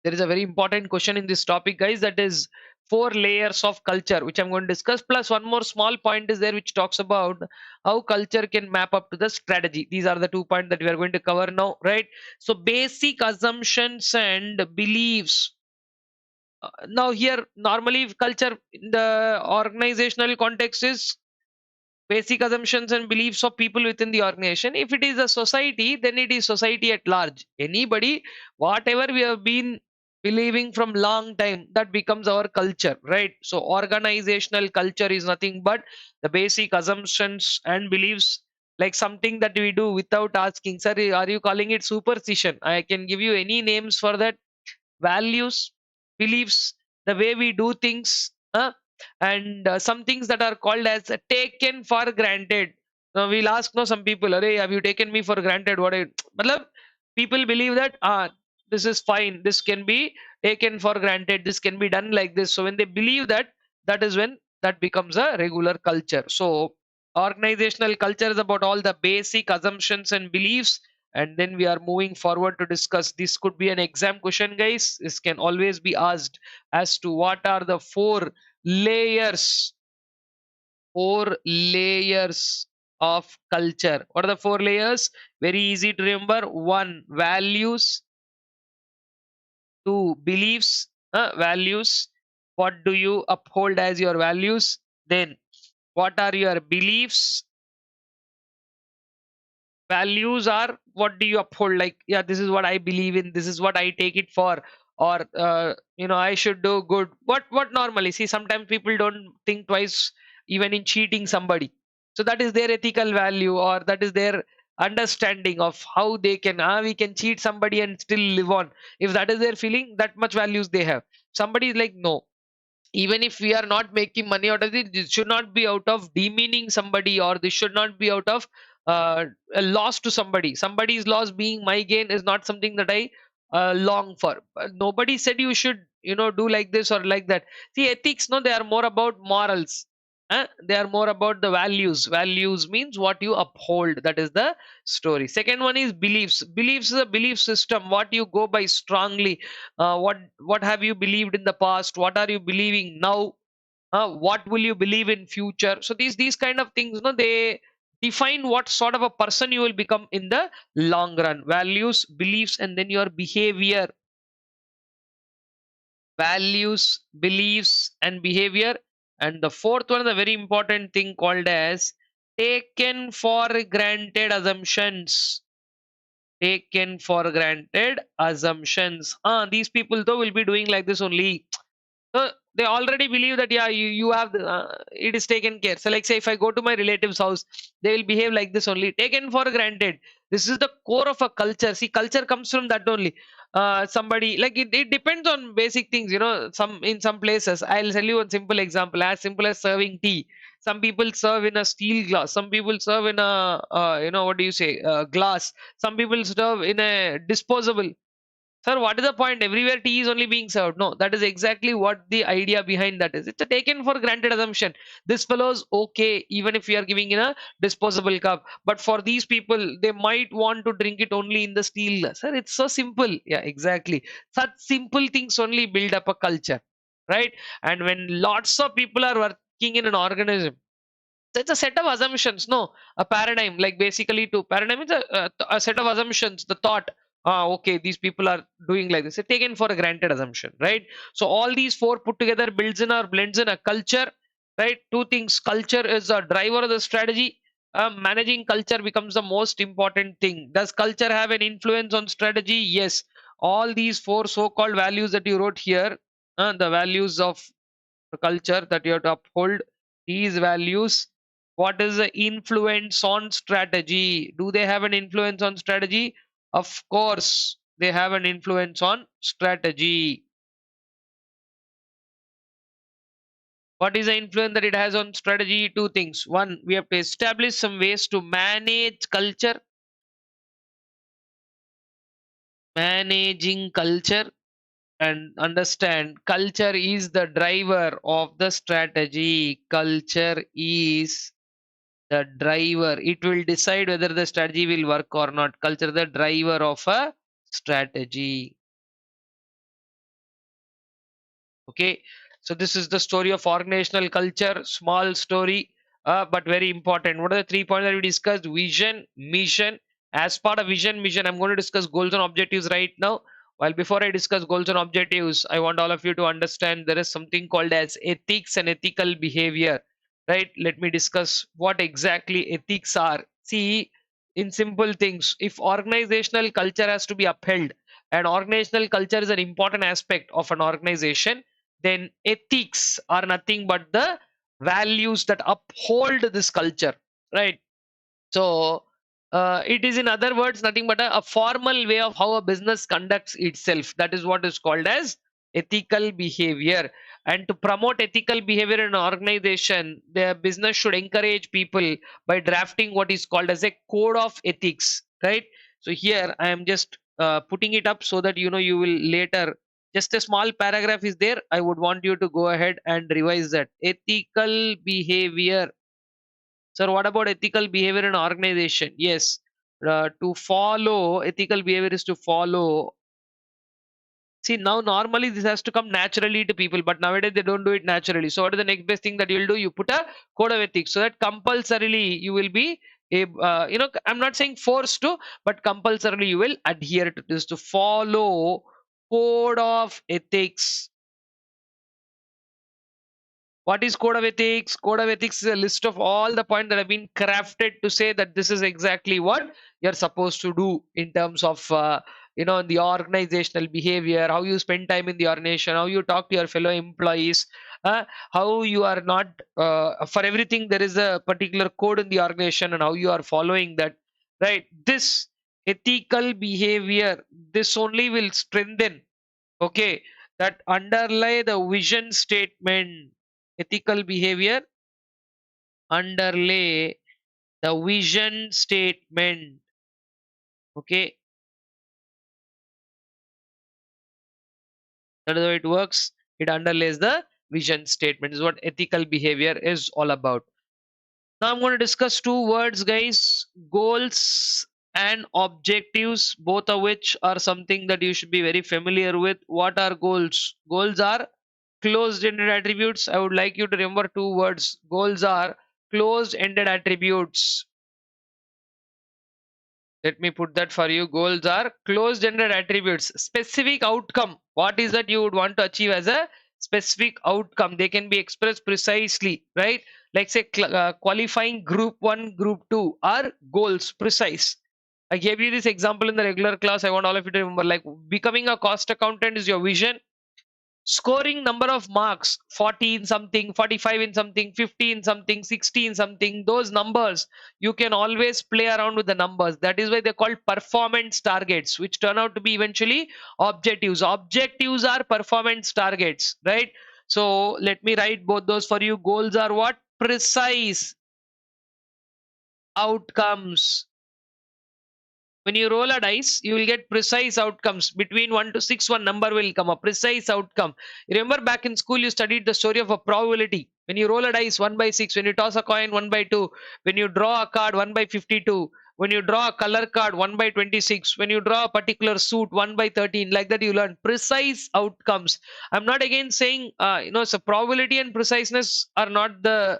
There is a very important question in this topic, guys, that is 4 layers of culture, which I'm going to discuss, plus one more small point is there which talks about how culture can map up to the strategy. These are the 2 points that we are going to cover now, right? So basic assumptions and beliefs. Now here, normally culture in the organizational context is basic assumptions and beliefs of people within the organization. If it is a society, then it is society at large. Anybody, whatever we have been believing from long time, that becomes our culture, right? So organizational culture is nothing but the basic assumptions and beliefs, like something that we do without asking, sir, are you calling it superstition? I can give you any names for that. Values, beliefs, the way we do things, and some things that are called as taken for granted. Now we'll ask, no, some people, Arey, have you taken me for granted? What I, matlab, people believe that this is fine, this can be taken for granted, this can be done like this. So when they believe that, that is when that becomes a regular culture. So organizational culture is about all the basic assumptions and beliefs, and then we are moving forward to discuss. This could be an exam question, guys. This can always be asked as to what are the layers 4 layers of culture. What are the 4 layers? Very easy to remember. 1, values. 2, beliefs, values. What do you uphold as your values? Then what are your beliefs? Values are what do you uphold, like, yeah, this is what I believe in, this is what I take it for, or I should do good. What normally, see, sometimes people don't think twice even in cheating somebody. So that is their ethical value, or that is their understanding of how they can, we can cheat somebody and still live on. If that is their feeling, that much values they have. Somebody is like, no, even if we are not making money out of it, this should not be out of demeaning somebody, or this should not be out of a loss to somebody. Somebody's loss being my gain is not something that I long for. Nobody said you should do like this or like that. See, ethics, no, they are more about morals. They are more about the values. Values means what you uphold. That is the story. Second one is beliefs. Beliefs is a belief system, what you go by strongly. What have you believed in the past? What are you believing now? What will you believe in future? So these kind of things, they define what sort of a person you will become in the long run. Values, beliefs, and then your behavior. Values, beliefs, and behavior. And the fourth one, the very important thing called as taken for granted assumptions. Taken for granted assumptions. These people though will be doing like this only. So they already believe that, yeah, you have it is taken care. So like, say if I go to my relative's house, they will behave like this only, taken for granted. This is the core of a culture. See, culture comes from that only. Somebody like, it depends on basic things, some in some places. I'll tell you one simple example, as simple as serving tea. Some people serve in a steel glass, some people serve in a what do you say, glass. Some people serve in a disposable. Sir, what is the point? Everywhere tea is only being served. No, that is exactly what the idea behind that is. It's a taken for granted assumption. This fellow's okay, even if we are giving in a disposable cup. But for these people, they might want to drink it only in the steel glass. Sir, it's so simple. Yeah, exactly. Such simple things only build up a culture, right? And when lots of people are working in an organism, so it's a set of assumptions, no, a paradigm. Like basically, to paradigm is a set of assumptions. The thought, okay, these people are doing like this. It's taken for a granted assumption, right? So all these four put together builds in or blends in a culture, right? Two things: culture is a driver of the strategy. Managing culture becomes the most important thing. Does culture have an influence on strategy? Yes. All these four so-called values that you wrote here, the values of the culture that you have to uphold, these values. What is the influence on strategy? Do they have an influence on strategy? Of course they have an influence on strategy. What is the influence that it has on strategy? Two things: one, we have to establish some ways to manage culture. Managing culture, and understand, culture is the driver of the strategy. Culture is the driver. It will decide whether the strategy will work or not. Culture, the driver of a strategy. Okay, so this is the story of organizational culture. Small story, but very important. What are the 3 points that we discussed? Vision, mission. As part of vision, mission, I'm going to discuss goals and objectives right now. While before I discuss goals and objectives, I want all of you to understand there is something called as ethics and ethical behavior, right? Let me discuss what exactly ethics are. See, in simple things, if organizational culture has to be upheld, and organizational culture is an important aspect of an organization, then ethics are nothing but the values that uphold this culture, right? So it is, in other words, nothing but a formal way of how a business conducts itself. That is what is called as ethical behavior. And to promote ethical behavior in an organization, the business should encourage people by drafting what is called as a code of ethics, right? So here I am just putting it up so that you will later, just a small paragraph is there. I would want you to go ahead and revise that. Ethical behavior. Sir, what about ethical behavior in organization? Yes, to follow ethical behavior is to follow. See, now normally this has to come naturally to people, but nowadays they don't do it naturally. So what is the next best thing that you'll do? You put a code of ethics so that compulsorily you will be, I'm not saying forced to, but compulsorily you will adhere to this, to follow code of ethics. What is code of ethics? Code of ethics is a list of all the points that have been crafted to say that this is exactly what you're supposed to do in terms of the organizational behavior, how you spend time in the organization, how you talk to your fellow employees, uh, how you are not for everything there is a particular code in the organization and how you are following that, right? This ethical behavior, this only will strengthen, okay, that underlie the vision statement. Ethical behavior underlay the vision statement, okay. That is how it works. It underlays the vision statement, is what ethical behavior is all about. Now I'm going to discuss two words, guys: goals and objectives, both of which are something that you should be very familiar with. What are goals? Goals are closed-ended attributes. I would like you to remember two words. Goals are closed-ended attributes. Let me put that for you. Goals are closed-ended attributes. Specific outcome. What is that you would want to achieve as a specific outcome? They can be expressed precisely, right? Like say qualifying group 1, group 2 are goals, precise. I gave you this example in the regular class. I want all of you to remember, like becoming a cost accountant is your vision. Scoring number of marks, 40 in something, 45 in something, 50 in something, 60 in something, those numbers, you can always play around with the numbers. That is why they're called performance targets, which turn out to be eventually objectives. Objectives are performance targets, right? So let me write both those for you. Goals are what? Precise outcomes. When you roll a dice, you will get precise outcomes. Between 1 to 6, one number will come, a precise outcome. Remember back in school, you studied the story of a probability. When you roll a dice, 1 by 6, when you toss a coin, 1 by 2, when you draw a card, 1 by 52, when you draw a color card, 1 by 26, when you draw a particular suit, 1 by 13, like that you learn precise outcomes. I'm not again saying, so probability and preciseness are not the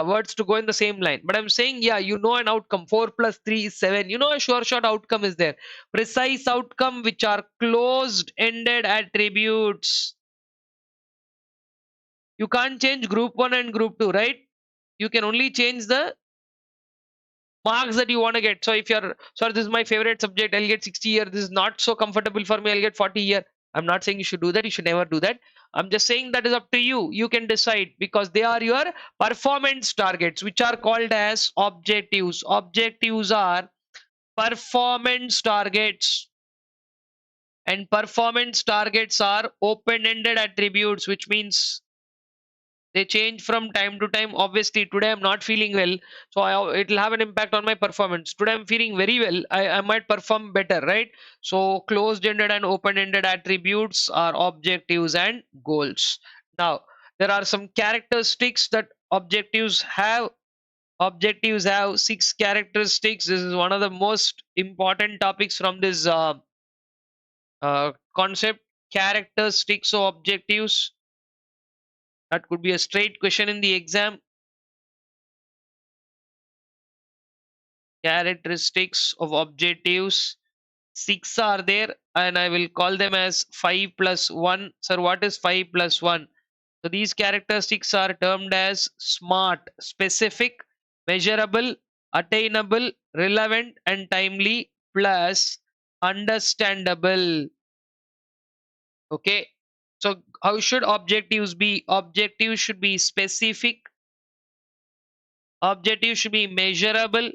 words to go in the same line. But I'm saying, yeah, you know an outcome. 4 plus 3 is 7. You know a sure shot outcome is there. Precise outcome, which are closed-ended attributes. You can't change group 1 and group 2, right? You can only change the marks that you want to get. So if you're, sorry, this is my favorite subject, I'll get 60 here. This is not so comfortable for me, I'll get 40 here. I'm not saying you should do that. You should never do that. I'm just saying that is up to you. You can decide, because they are your performance targets, which are called as objectives. Objectives are performance targets. And performance targets are open-ended attributes, which means they change from time to time. Obviously today I'm not feeling well, so it will have an impact on my performance. Today I'm feeling very well, I might perform better, right? So closed-ended and open-ended attributes are objectives and goals. Now there are some characteristics that objectives have. Objectives have 6 characteristics. This is one of the most important topics from this concept. Characteristics of objectives. That could be a straight question in the exam. Characteristics of objectives, 6 are there, and I will call them as 5 plus 1. Sir, what is 5 plus 1? So these characteristics are termed as SMART: specific, measurable, attainable, relevant and timely, plus understandable. Okay, so how should objectives be? Objectives should be specific, objectives should be measurable.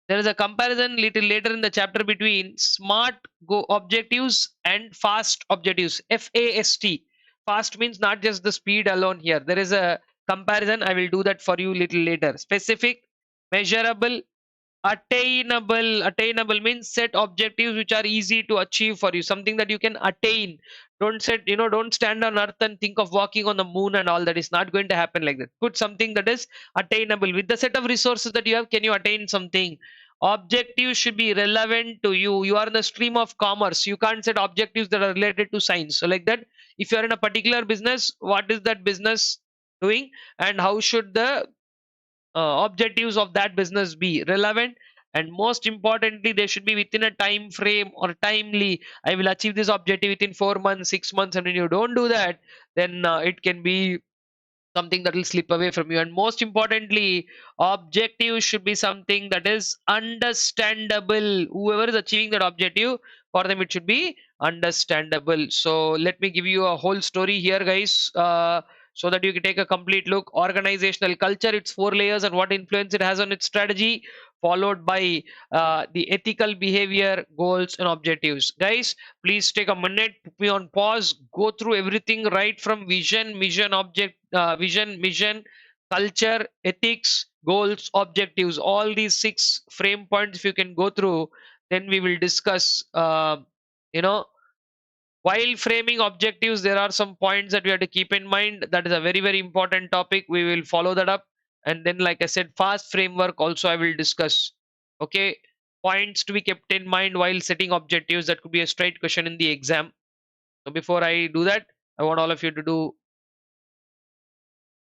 There is a comparison little later in the chapter between smart go objectives and fast objectives. FAST. Fast means not just the speed alone here. There is a comparison. I will do that for you little later. Specific, measurable, attainable. Attainable means set objectives which are easy to achieve for you, something that you can attain. Don't set, don't stand on earth and think of walking on the moon and all. That is not going to happen like that. Put something that is attainable. With the set of resources that you have, can you attain something? Objectives should be relevant to you. You are in the stream of commerce. You can't set objectives that are related to science. So like that, if you are in a particular business, what is that business doing, and how should the objectives of that business be relevant? and most importantly they should be within a time frame or timely. I will achieve this objective within 4 months, 6 months, and when you don't do that, then it can be something that will slip away from you. And most importantly, objective should be something that is understandable. Whoever is achieving that objective, for them it should be understandable. So let me give you a whole story here, guys, so that you can take a complete look. Organizational culture, its 4 layers and what influence it has on its strategy, followed by the ethical behavior, goals and objectives. Guys, please take a minute, put me on pause, go through everything right from vision, mission, culture, ethics, goals, objectives. All these 6 frame points, if you can go through, then we will discuss. You know, while framing objectives, there are some points that we have to keep in mind. That is a very, very important topic. We will follow that up. And then, like I said, fast framework also I will discuss. Okay. Points to be kept in mind while setting objectives. That could be a straight question in the exam. So before I do that, I want all of you to do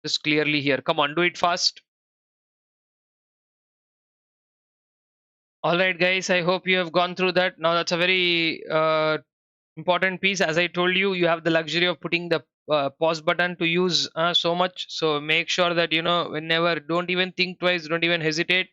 this clearly here. Come on, do it fast. All right, guys. I hope you have gone through that. Now that's a very important piece. As I told you, you have the luxury of putting the pause button to use so much. So make sure that whenever, don't even think twice, don't even hesitate.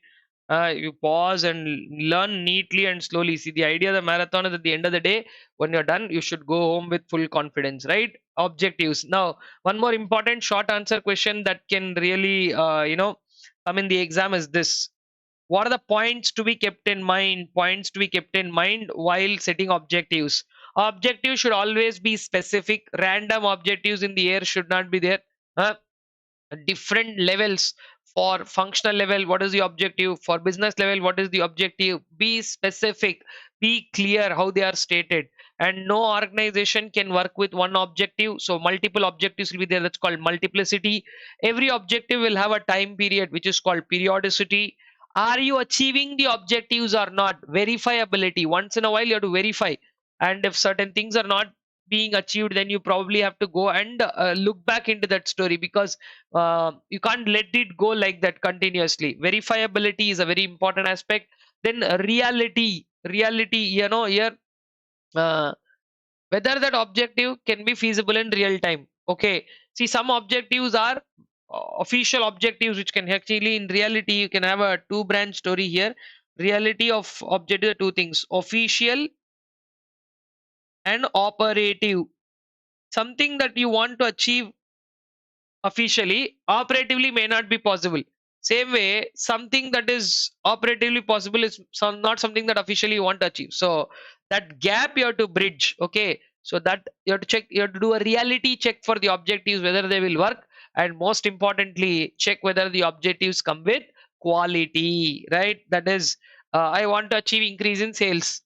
You pause and learn neatly and slowly. See, the idea of the marathon is at the end of the day, when you're done, you should go home with full confidence, right? Objectives. Now, one more important short answer question that can really, come in the exam is this: what are the points to be kept in mind? Points to be kept in mind while setting objectives. Objectives should always be specific. Random objectives in the air should not be there. Huh? Different levels. For functional level, what is the objective? For business level, what is the objective? Be specific, be clear how they are stated. And no organization can work with one objective, so multiple objectives will be there. That's called multiplicity. Every objective will have a time period, which is called periodicity. Are you achieving the objectives or not? Verifiability. Once in a while you have to verify, and if certain things are not being achieved, then you probably have to go and look back into that story, because you can't let it go like that continuously. Verifiability is a very important aspect. Then reality, here, uh, whether that objective can be feasible in real time. Okay, see, some objectives are official objectives, which can actually, in reality, you can have a two branch story here. Reality of objective are two things: official and operative. Something that you want to achieve officially, operatively may not be possible. Same way, something that is operatively possible is not something that officially you want to achieve. So that gap you have to bridge. Okay, so that you have to check, you have to do a reality check for the objectives, whether they will work, and most importantly, check whether the objectives come with quality, right? That is, I want to achieve increase in sales.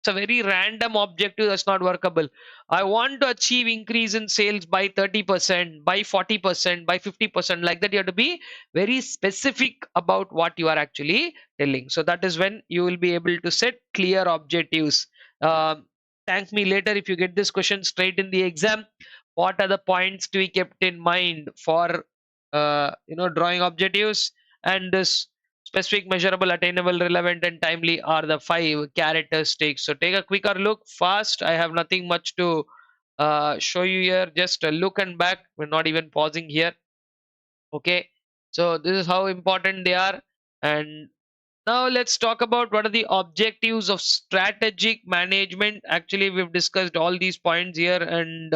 It's a very random objective that's not workable. I want to achieve increase in sales by 30%, by 40%, by 50%. Like that, you have to be very specific about what you are actually telling. So that is when you will be able to set clear objectives. Um, Thank me later if you get this question straight in the exam. What are the points to be kept in mind for drawing objectives? And this specific, measurable, attainable, relevant, and timely are the 5 characteristics. So take a quicker look fast. I have nothing much to show you here. Just a look and back. We're not even pausing here. Okay. So this is how important they are. And now let's talk about what are the objectives of strategic management. Actually, we've discussed all these points here, and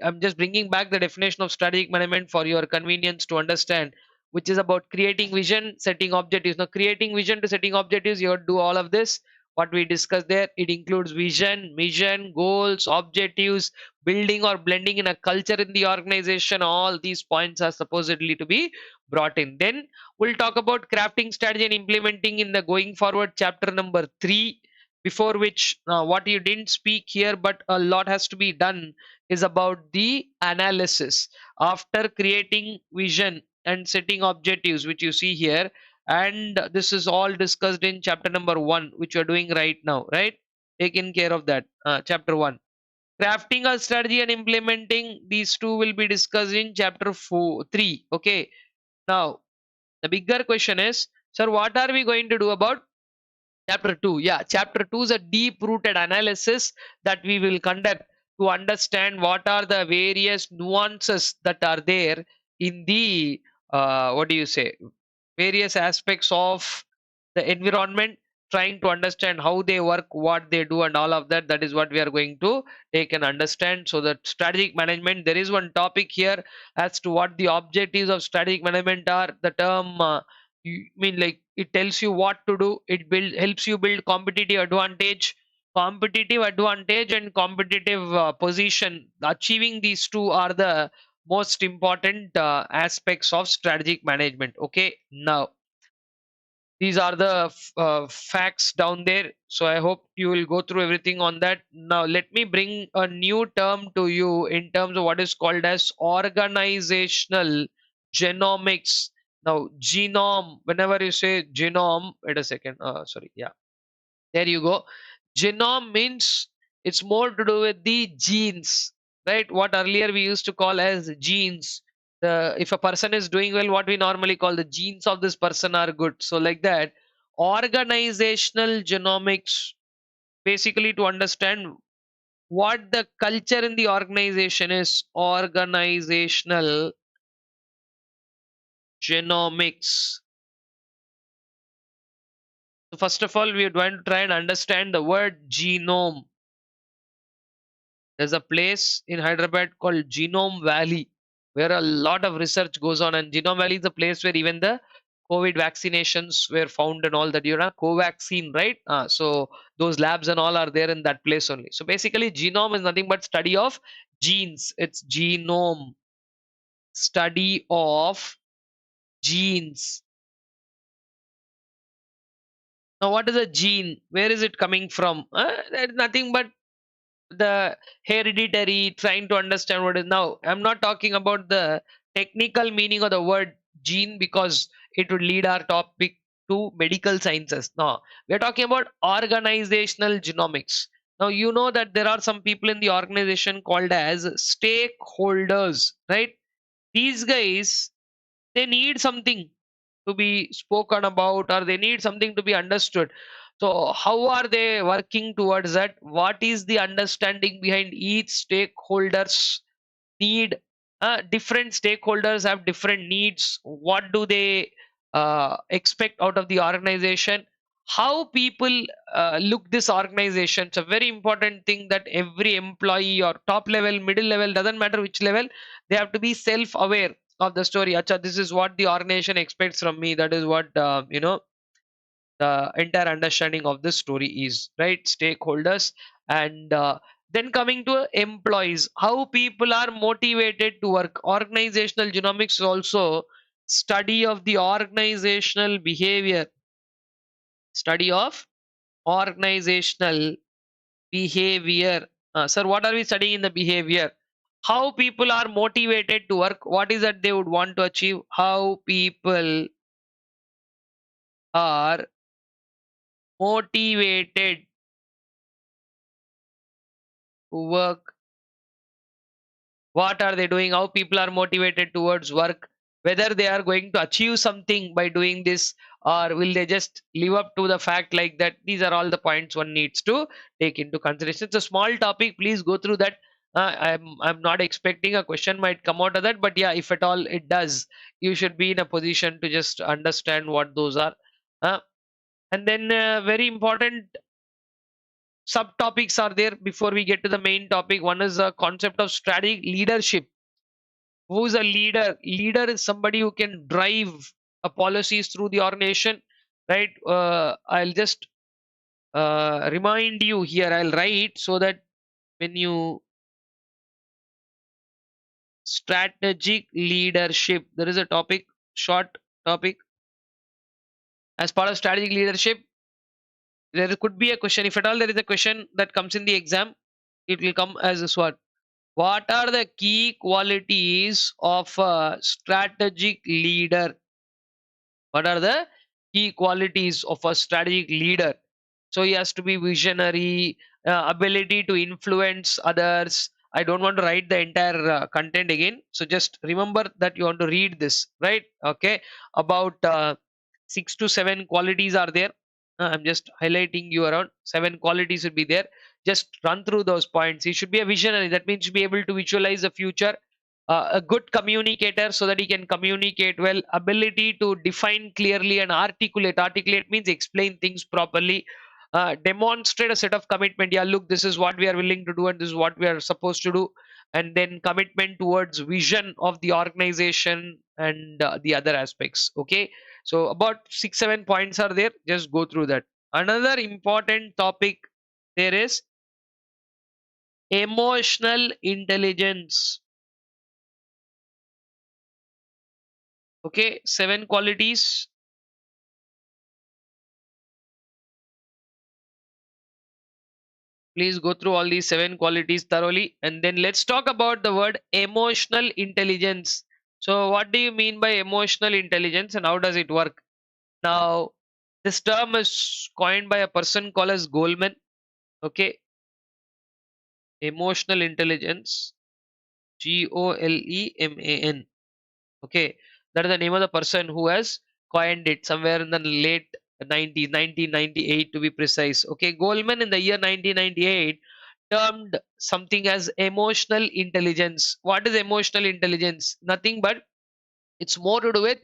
I'm just bringing back the definition of strategic management for your convenience to understand, which is about creating vision, setting objectives. Now, creating vision to setting objectives, you have to do all of this. What we discussed there, it includes vision, mission, goals, objectives, building or blending in a culture in the organization. All these points are supposedly to be brought in. Then we'll talk about crafting strategy and implementing in the going forward chapter number 3. Before which, what you didn't speak here, but a lot has to be done, is about the analysis. After creating vision and setting objectives, which you see here, and this is all discussed in chapter number 1, which you're doing right now, right? Taking care of that, chapter 1. Crafting a strategy and implementing, these two will be discussed in chapter 3. Okay, now the bigger question is, Sir, what are we going to do about chapter 2? Yeah, chapter 2 is a deep rooted analysis that we will conduct to understand what are the various nuances that are there in the what do you say, various aspects of the environment, trying to understand how they work, what they do, and all of that. That is what we are going to take and understand. So that strategic management, there is one topic here as to what the objectives of strategic management are. The term you mean like it tells you what to do, it helps you build competitive advantage and competitive position. Achieving these two are the most important aspects of strategic management. Okay, now these are the facts down there, so I hope you will go through everything on that. Now let me bring a new term to you in terms of what is called as organizational genomics. Now genome, whenever you say genome, wait a second, sorry, yeah, there you go. Genome means it's more to do with the genes, right? What earlier we used to call as genes. If a person is doing well, what we normally call the genes of this person are good. So, like that, organizational genomics, basically to understand what the culture in the organization is. Organizational genomics. So first of all, we are going to try and understand the word genome. There's a place in Hyderabad called Genome Valley where a lot of research goes on, and Genome Valley is a place where even the COVID vaccinations were found and all that. You know, Covaxin, right? So those labs and all are there in that place only. So basically, genome is nothing but study of genes. It's genome, study of genes. Now, what is a gene? Where is it coming from? It's nothing but the hereditary, trying to understand what is. Now I'm not talking about the technical meaning of the word gene because it would lead our topic to medical sciences. No, we're talking about organizational genomics. Now you know that there are some people in the organization called as stakeholders, right? These guys, they need something to be spoken about, or they need something to be understood. So how are they working towards that? What is the understanding behind each stakeholders need? Different stakeholders have different needs. What do they expect out of the organization? How people look this organization? It's a very important thing that every employee or top level, middle level, doesn't matter which level, they have to be self aware of the story. Acha, this is what the organization expects from me. That is what the entire understanding of this story is, right? Stakeholders. And then coming to employees, how people are motivated to work. Organizational genomics is also study of the organizational behavior. Study of organizational behavior. Sir, what are we studying in the behavior? How people are motivated to work. What is that they would want to achieve? How people are motivated to work. What are they doing? How people are motivated towards work? Whether they are going to achieve something by doing this, or will they just live up to the fact like that? These are all the points one needs to take into consideration. It's a small topic. Please go through that. I'm not expecting a question might come out of that, but yeah, if at all it does, you should be in a position to just understand what those are. Uh, and then very important subtopics are there before we get to the main topic. One is the concept of strategic leadership. Who's a leader? Leader is somebody who can drive policies through the organization, right? I'll just remind you here. I'll write so that when you strategic leadership, there is a topic, short topic. As part of strategic leadership, there could be a question. If at all there is a question that comes in the exam, it will come as this one. What are the key qualities of a strategic leader? What are the key qualities of a strategic leader? So he has to be visionary, ability to influence others. I don't want to write the entire content again. So just remember that you want to read this, right? Okay. About 6 to 7 qualities are there. I'm just highlighting you around 7 qualities would be there. Just run through those points. He should be a visionary. That means to be able to visualize the future. A good communicator so that he can communicate well. Ability to define clearly and articulate. Articulate means explain things properly. Demonstrate a set of commitment. Yeah, look, this is what we are willing to do and this is what we are supposed to do. And then commitment towards vision of the organization and the other aspects. Okay, so about 6 7 points are there. Just go through that. Another important topic there is emotional intelligence. Okay, 7 qualities. Please go through all these 7 qualities thoroughly, and then let's talk about the word emotional intelligence. So what do you mean by emotional intelligence and how does it work? Now, this term is coined by a person called as Goldman. Okay, emotional intelligence, Goleman. Okay, that is the name of the person who has coined it somewhere in the late 90s, 1998 to be precise. Okay, Goldman in the year 1998 termed something as emotional intelligence. What is emotional intelligence? Nothing but it's more to do with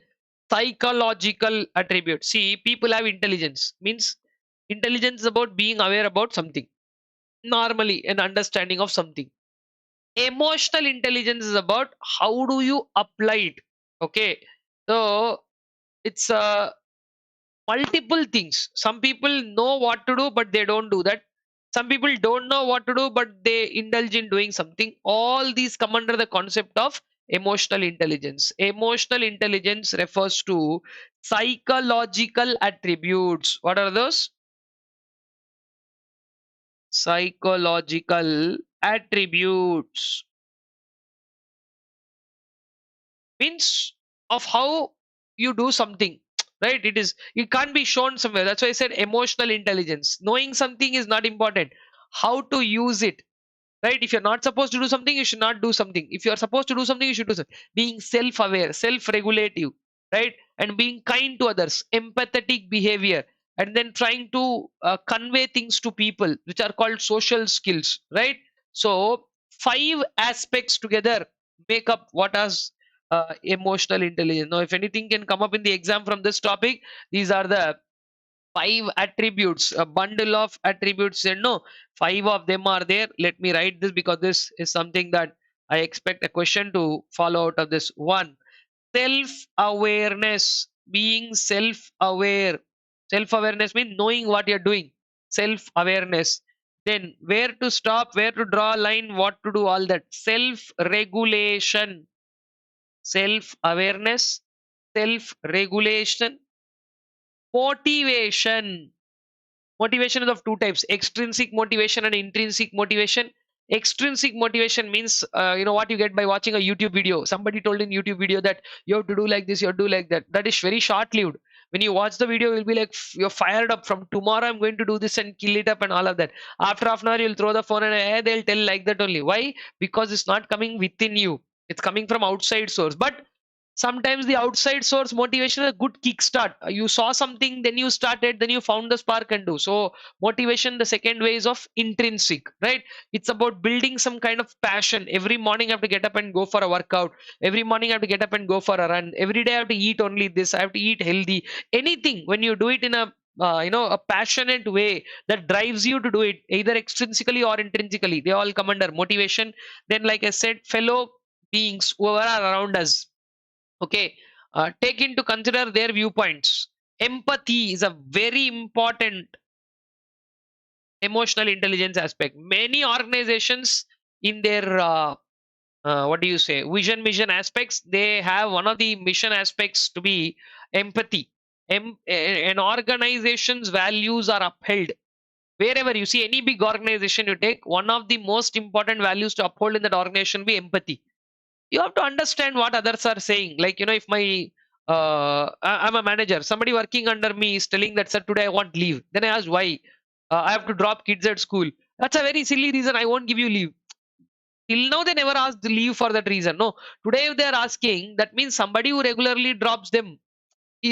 psychological attributes. See, people have intelligence, means intelligence is about being aware about something, normally an understanding of something. Emotional intelligence is about how do you apply it. Okay, so it's multiple things. Some people know what to do but they don't do that. Some people don't know what to do but they indulge in doing something. All these come under the concept of emotional intelligence. Emotional intelligence refers to psychological attributes. What are those? Psychological attributes means of how you do something, right? It can't be shown somewhere. That's why I said emotional intelligence. Knowing something is not important, how to use it, right? If you're not supposed to do something, you should not do something. If you're supposed to do something, you should do something. Being self-aware, self-regulative, right? And being kind to others, empathetic behavior, and then trying to convey things to people, which are called social skills, right? So 5 aspects together make up what is emotional intelligence. Now if anything can come up in the exam from this topic, these are the 5 attributes, a bundle of attributes. And no, 5 of them are there. Let me write this because this is something that I expect a question to follow out of this. One, self awareness. Being self aware. Self awareness means knowing what you're doing. Self awareness. Then where to stop, where to draw a line, what to do, all that. Self regulation. Self awareness, self regulation, motivation. Motivation is of two types: extrinsic motivation and intrinsic motivation. Extrinsic motivation means what you get by watching a YouTube video. Somebody told in YouTube video that you have to do like this, you have to do like that. That is very short lived. When you watch the video, you'll be like, you're fired up from tomorrow I'm going to do this and kill it up and all of that. After half an hour you'll throw the phone and they'll tell like that only. Why? Because it's not coming within you, it's coming from outside source. But sometimes the outside source motivation is a good kickstart. You saw something, then you started, then you found the spark and do. So motivation, the second way is of intrinsic, right? It's about building some kind of passion. Every morning I have to get up and go for a workout. Every morning I have to get up and go for a run. Every day I have to eat only this. I have to eat healthy. Anything, when you do it in a a passionate way that drives you to do it, either extrinsically or intrinsically, they all come under motivation. Then, like I said, fellow beings who are around us, okay, take into consider their viewpoints. Empathy is a very important emotional intelligence aspect. Many organizations in their what do you say, vision mission aspects, they have one of the mission aspects to be empathy. An organization's values are upheld. Wherever you see any big organization you take, one of the most important values to uphold in that organization be empathy. You have to understand what others are saying. Like, if my I'm a manager, somebody working under me is telling that, sir, today I want leave. Then I ask why. I have to drop kids at school. That's a very silly reason. I won't give you leave. Till now they never asked leave for that reason. No, today if they are asking, that means somebody who regularly drops them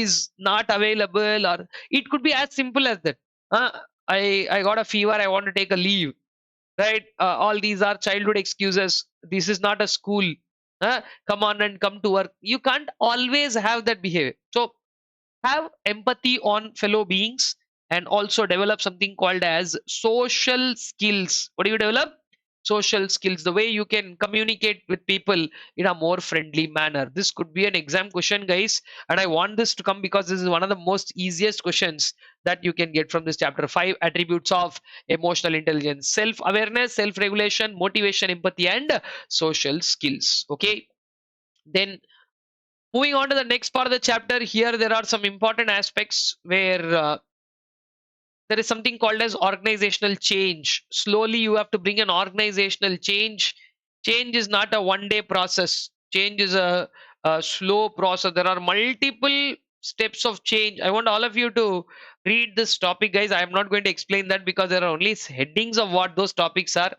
is not available, or it could be as simple as that. uh, I got a fever, I want to take a leave, right? All these are childhood excuses. This is not a school. Come on and come to work. You can't always have that behavior. So have empathy on fellow beings, and also develop something called as social skills. What do you develop? Social skills, the way you can communicate with people in a more friendly manner. This could be an exam question, guys, and I want this to come because this is one of the most easiest questions that you can get from this chapter. 5 attributes of emotional intelligence: self awareness, self regulation, motivation, empathy, and social skills. Okay, then moving on to the next part of the chapter, here there are some important aspects where there is something called as organizational change. Slowly you have to bring an organizational change. Change is not a one day process. Change is a slow process. There are multiple steps of change. I want all of you to read this topic, guys. I am not going to explain that because there are only headings of what those topics are.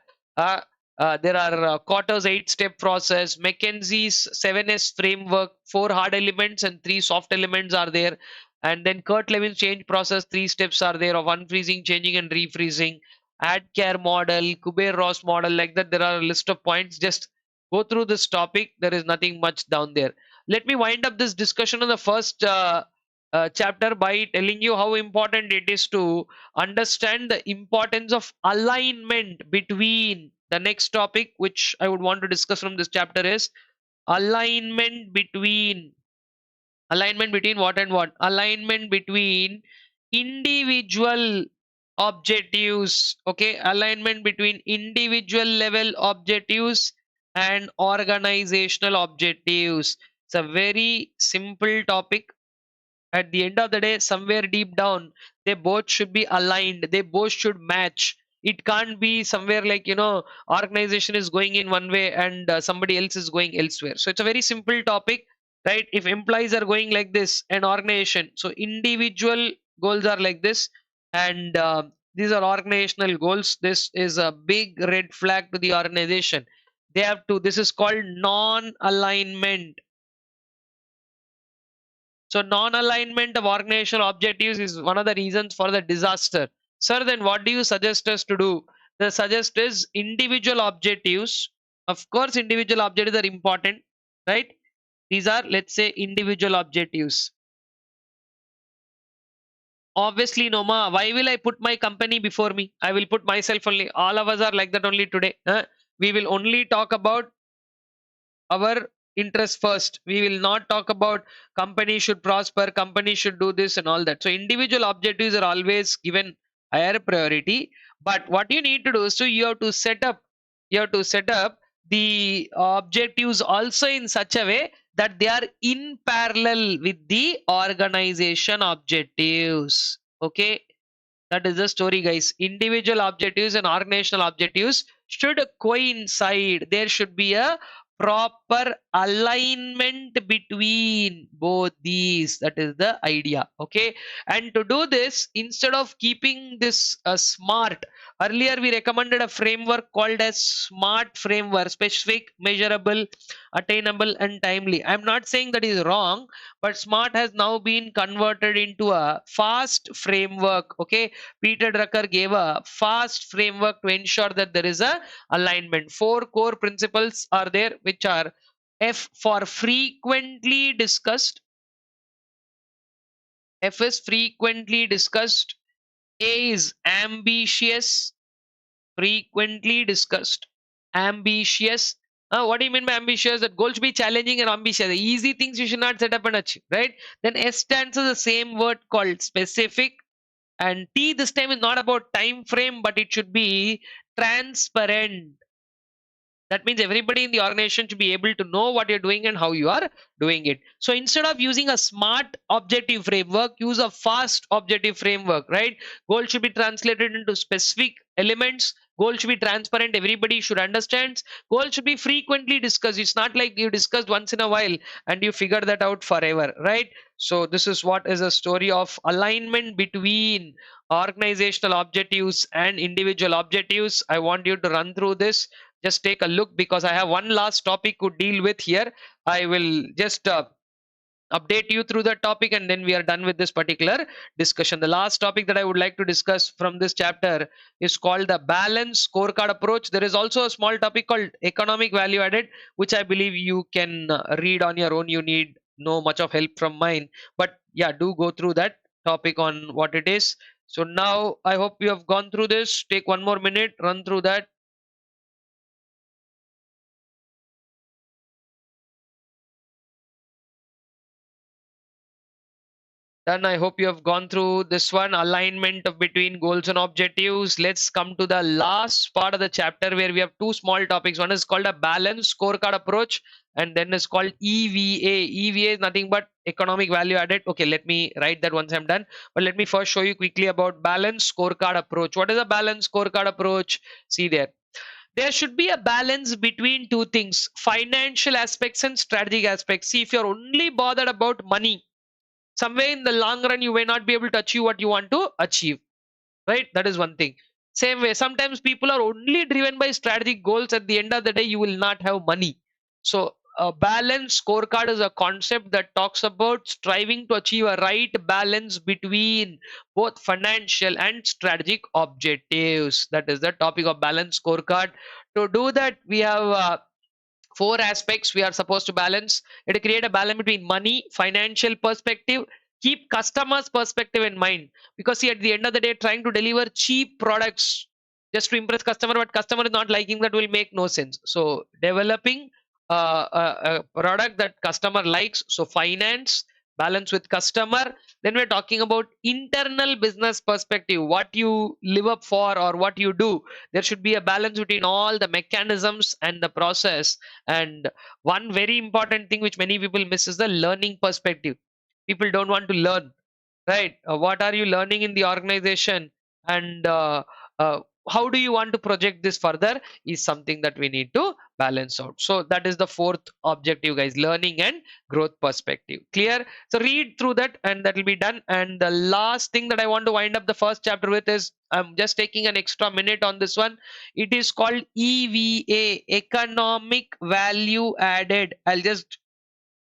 uh, there are Quarter's 8-step process, McKinsey's 7S framework, 4 hard elements and 3 soft elements are there. And then Kurt Levin's change process, 3 steps are there of unfreezing, changing, and refreezing. Ad care model, Kubler-Ross model, like that. There are a list of points. Just go through this topic. There is nothing much down there. Let me wind up this discussion on the first chapter by telling you how important it is to understand the importance of alignment between the next topic, which I would want to discuss from this chapter, is alignment between what and what? Alignment between individual objectives. Okay, alignment between individual level objectives and organizational objectives. It's a very simple topic. At the end of the day, somewhere deep down, they both should be aligned, they both should match. It can't be somewhere like, organization is going in one way and somebody else is going elsewhere. So it's a very simple topic, right? If employees are going like this, an organization, so individual goals are like this, and these are organizational goals. This is a big red flag to the organization. They have to, this is called non alignment. So non-alignment of organizational objectives is one of the reasons for the disaster. Sir, then what do you suggest us to do? The suggest is individual objectives. Of course, individual objectives are important, right? These are, let's say, individual objectives. Obviously, Noma, why will I put my company before me? I will put myself only. All of us are like that only today. We will only talk about our interest first. We will not talk about company should prosper, company should do this and all that. So individual objectives are always given higher priority. But what you need to do is, so you have to set up the objectives also in such a way that they are in parallel with the organization objectives. Okay, that is the story, guys. Individual objectives and organizational objectives should coincide. There should be a proper alignment between both these. That is the idea. Okay. And to do this, instead of keeping this smart, earlier we recommended a framework called as SMART framework: specific, measurable, attainable, and timely. I'm not saying that is wrong, but SMART has now been converted into a FAST framework. Okay, Peter Drucker gave a FAST framework to ensure that there is a alignment. 4 core principles are there, which are: F for frequently discussed. F is frequently discussed. A is ambitious. Frequently discussed. Ambitious. What do you mean by ambitious? That goal should be challenging and ambitious. The easy things you should not set up and achieve, right? Then S stands for the same word called specific. And T this time is not about time frame, but it should be transparent. That means everybody in the organization should be able to know what you're doing and how you are doing it. So instead of using a SMART objective framework, use a FAST objective framework, right? Goal should be translated into specific elements. Goal should be transparent. Everybody should understand. Goal should be frequently discussed. It's not like you discussed once in a while and you figure that out forever, right? So this is what is a story of alignment between organizational objectives and individual objectives. I want you to run through this. Just take a look, because I have one last topic to deal with here. I will just update you through the topic, and then we are done with this particular discussion. The last topic that I would like to discuss from this chapter is called the balance scorecard approach. There is also a small topic called economic value added, which I believe you can read on your own. You need no much of help from mine, but yeah, do go through that topic on what it is. So now I hope you have gone through this. Take one more minute, run through that. Then I hope you have gone through this one, alignment of between goals and objectives. Let's come to the last part of the chapter where we have two small topics. One is called a balanced scorecard approach, and then is called EVA. EVA is nothing but economic value added. Okay, let me write that once I'm done. But let me first show you quickly about balanced scorecard approach. What is a balanced scorecard approach? See there. There should be a balance between two things, financial aspects and strategic aspects. See, if you're only bothered about money, somewhere in the long run you may not be able to achieve what you want to achieve, right? That is one thing. Same way, sometimes people are only driven by strategic goals. At the end of the day, you will not have money. So a balanced scorecard is a concept that talks about striving to achieve a right balance between both financial and strategic objectives. That is the topic of balanced scorecard. To do that, we have four aspects we are supposed to balance. It create a balance between money, financial perspective, keep customers perspective in mind, because see, at the end of the day, trying to deliver cheap products just to impress customer, but customer is not liking, that will make no sense. So developing a product that customer likes, so finance balance with customer. Then we're talking about internal business perspective, what you live up for or what you do. There should be a balance between all the mechanisms and the process. And one very important thing which many people miss is the learning perspective. People don't want to learn, right? What are you learning in the organization, and uh, how do you want to project this further is something that we need to balance out. So that is the fourth objective, guys, learning and growth perspective. Clear? So read through that and that will be done. And the last thing that I want to wind up the first chapter with is, I'm just taking an extra minute on this one. It is called EVA, economic value added. I'll just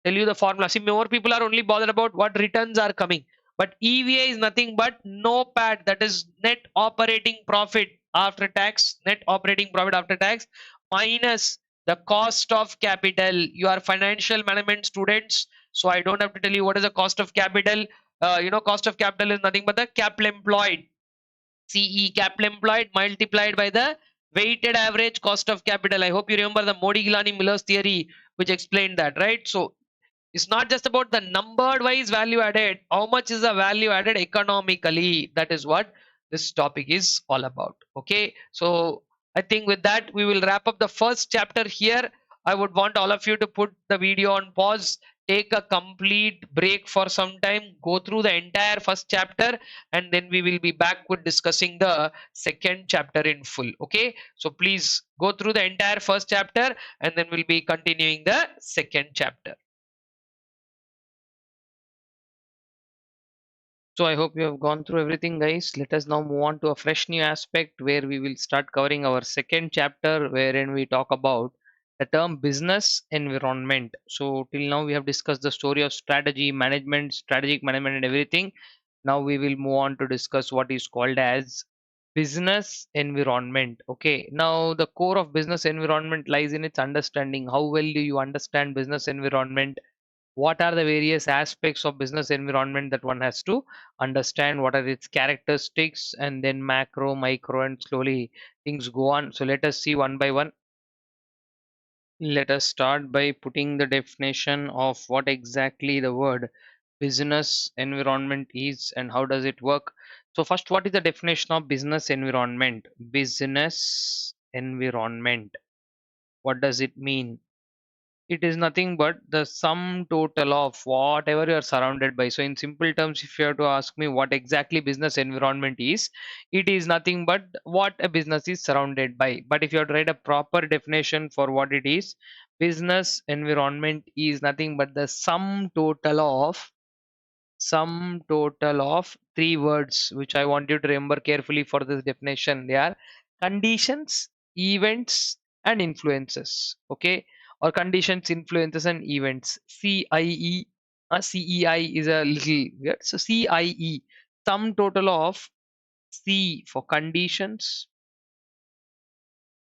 tell you the formula. See, more people are only bothered about what returns are coming. But EVA is nothing but NOPAT, that is net operating profit after tax, net operating profit after tax, minus the cost of capital. You are financial management students, so I don't have to tell you what is the cost of capital. Cost of capital is nothing but the capital employed. CE, capital employed multiplied by the weighted average cost of capital. I hope you remember the Modigliani Miller's theory, which explained that, right? So it's not just about the numbered wise value added. How much is the value added economically? That is what this topic is all about. Okay. So I think with that, we will wrap up the first chapter here. I would want all of you to put the video on pause, take a complete break for some time, go through the entire first chapter, and then we will be back with discussing the second chapter in full. Okay. So please go through the entire first chapter, and then we'll be continuing the second chapter. So I hope you have gone through everything, guys. Let us now move on to a fresh new aspect where we will start covering our second chapter, wherein we talk about the term business environment. So till now we have discussed the story of strategy, management, strategic management and everything. Now we will move on to discuss what is called as business environment. Okay. Now the core of business environment lies in its understanding. How well do you understand business environment? What are the various aspects of business environment that one has to understand? What are its characteristics? And then macro, micro, and slowly things go on. So let us see one by one. Let us start by putting the definition of what exactly the word business environment is and how does it work. So first, what is the definition of business environment? Business environment, what does it mean? It is nothing but the sum total of whatever you are surrounded by. So in simple terms, if you have to ask me what exactly business environment is, it is nothing but what a business is surrounded by. But if you have to write a proper definition for what it is, business environment is nothing but the sum total of three words, which I want you to remember carefully for this definition. They are conditions, events, and influences. Okay, or conditions, influences, and events. CIE. CEI is a little weird. So CIE, sum total of C for conditions.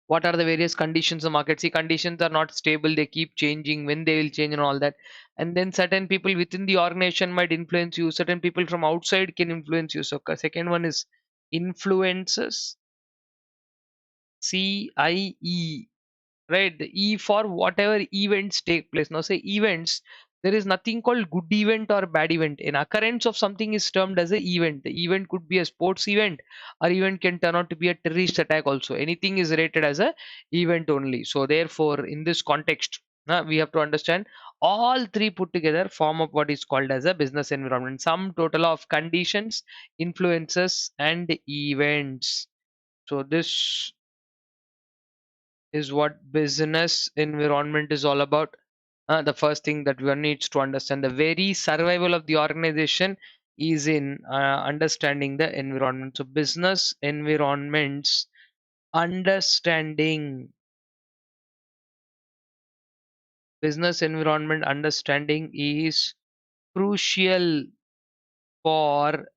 What are the various conditions of the market? See, conditions are not stable, they keep changing, when they will change and all that. And then certain people within the organization might influence you, certain people from outside can influence you. So second one is influences, CIE, right? The E for whatever events take place. Now say events, there is nothing called good event or bad event. An occurrence of something is termed as an event. The event could be a sports event, or event can turn out to be a terrorist attack also. Anything is rated as a event only. So therefore in this context, we have to understand all three put together form up what is called as a business environment. Sum total of conditions, influences and events. So this is what business environment is all about. The first thing that one needs to understand, the very survival of the organization is in understanding the environment. So business environments understanding, business environment understanding is crucial for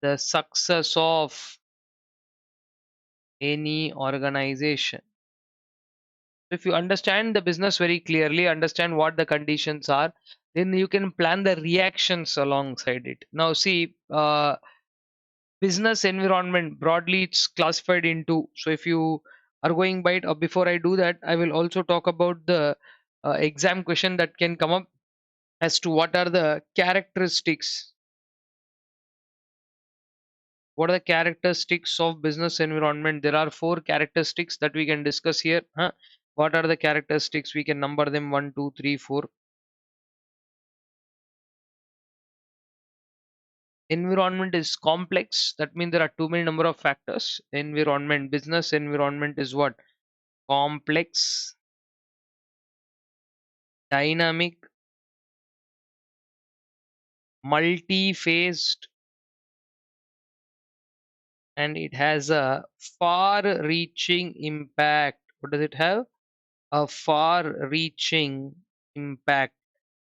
the success of any organization. If you understand the business very clearly, understand what the conditions are, then you can plan the reactions alongside it. Now see, business environment broadly it's classified into, so if you are going by it, or before I do that, I will also talk about the exam question that can come up as to what are the characteristics, what are the characteristics of business environment. There are four characteristics that we can discuss here. What are the characteristics? We can number them: one, two, three, four. Environment is complex, that means there are too many number of factors. Environment, business environment is what? Complex, dynamic, multi-phased, and it has a far reaching impact. What does it have? A far reaching impact.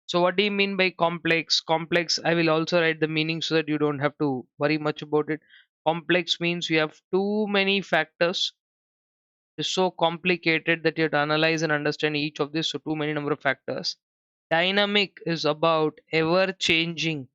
So what do you mean by complex? Complex, I will also write the meaning so that you don't have to worry much about it. Complex means you have too many factors. It's so complicated that you have to analyze and understand each of this, so too many number of factors. Dynamic is about ever changing.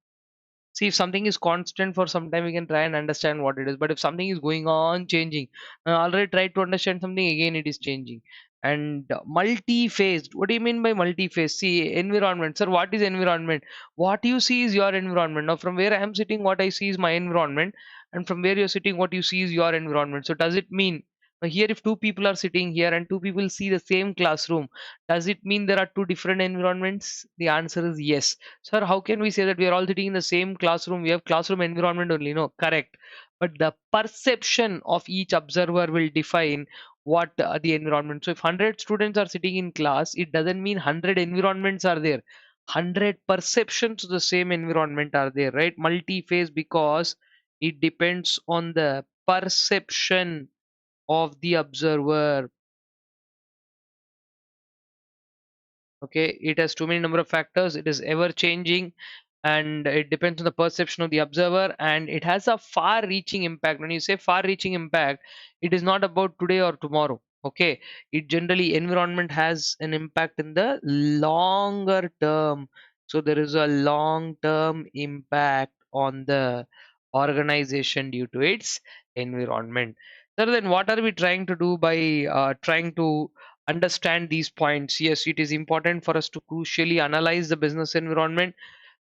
See, if something is constant for some time, we can try and understand what it is. But if something is going on changing, I already tried to understand something, again it is changing. And multi-phased. What do you mean by multi-phased? See, environment. Sir, what is environment? What you see is your environment. Now, from where I am sitting, what I see is my environment. And from where you're sitting, what you see is your environment. So, does it mean here, if two people are sitting here and two people see the same classroom, does it mean there are two different environments? The answer is yes. Sir, how can we say that we are all sitting in the same classroom? We have classroom environment only. No, correct. But the perception of each observer will define what the environment. So if 100 students are sitting in class, it doesn't mean 100 environments are there. 100 perceptions of the same environment are there, right? Multi-phase, because it depends on the perception of the observer. Okay, it has too many number of factors, it is ever changing, and it depends on the perception of the observer, and it has a far reaching impact. When you say far reaching impact, it is not about today or tomorrow. Okay, it generally, environment has an impact in the longer term. So there is a long term impact on the organization due to its environment. So then what are we trying to do by trying to understand these points? Yes, it is important for us to crucially analyze the business environment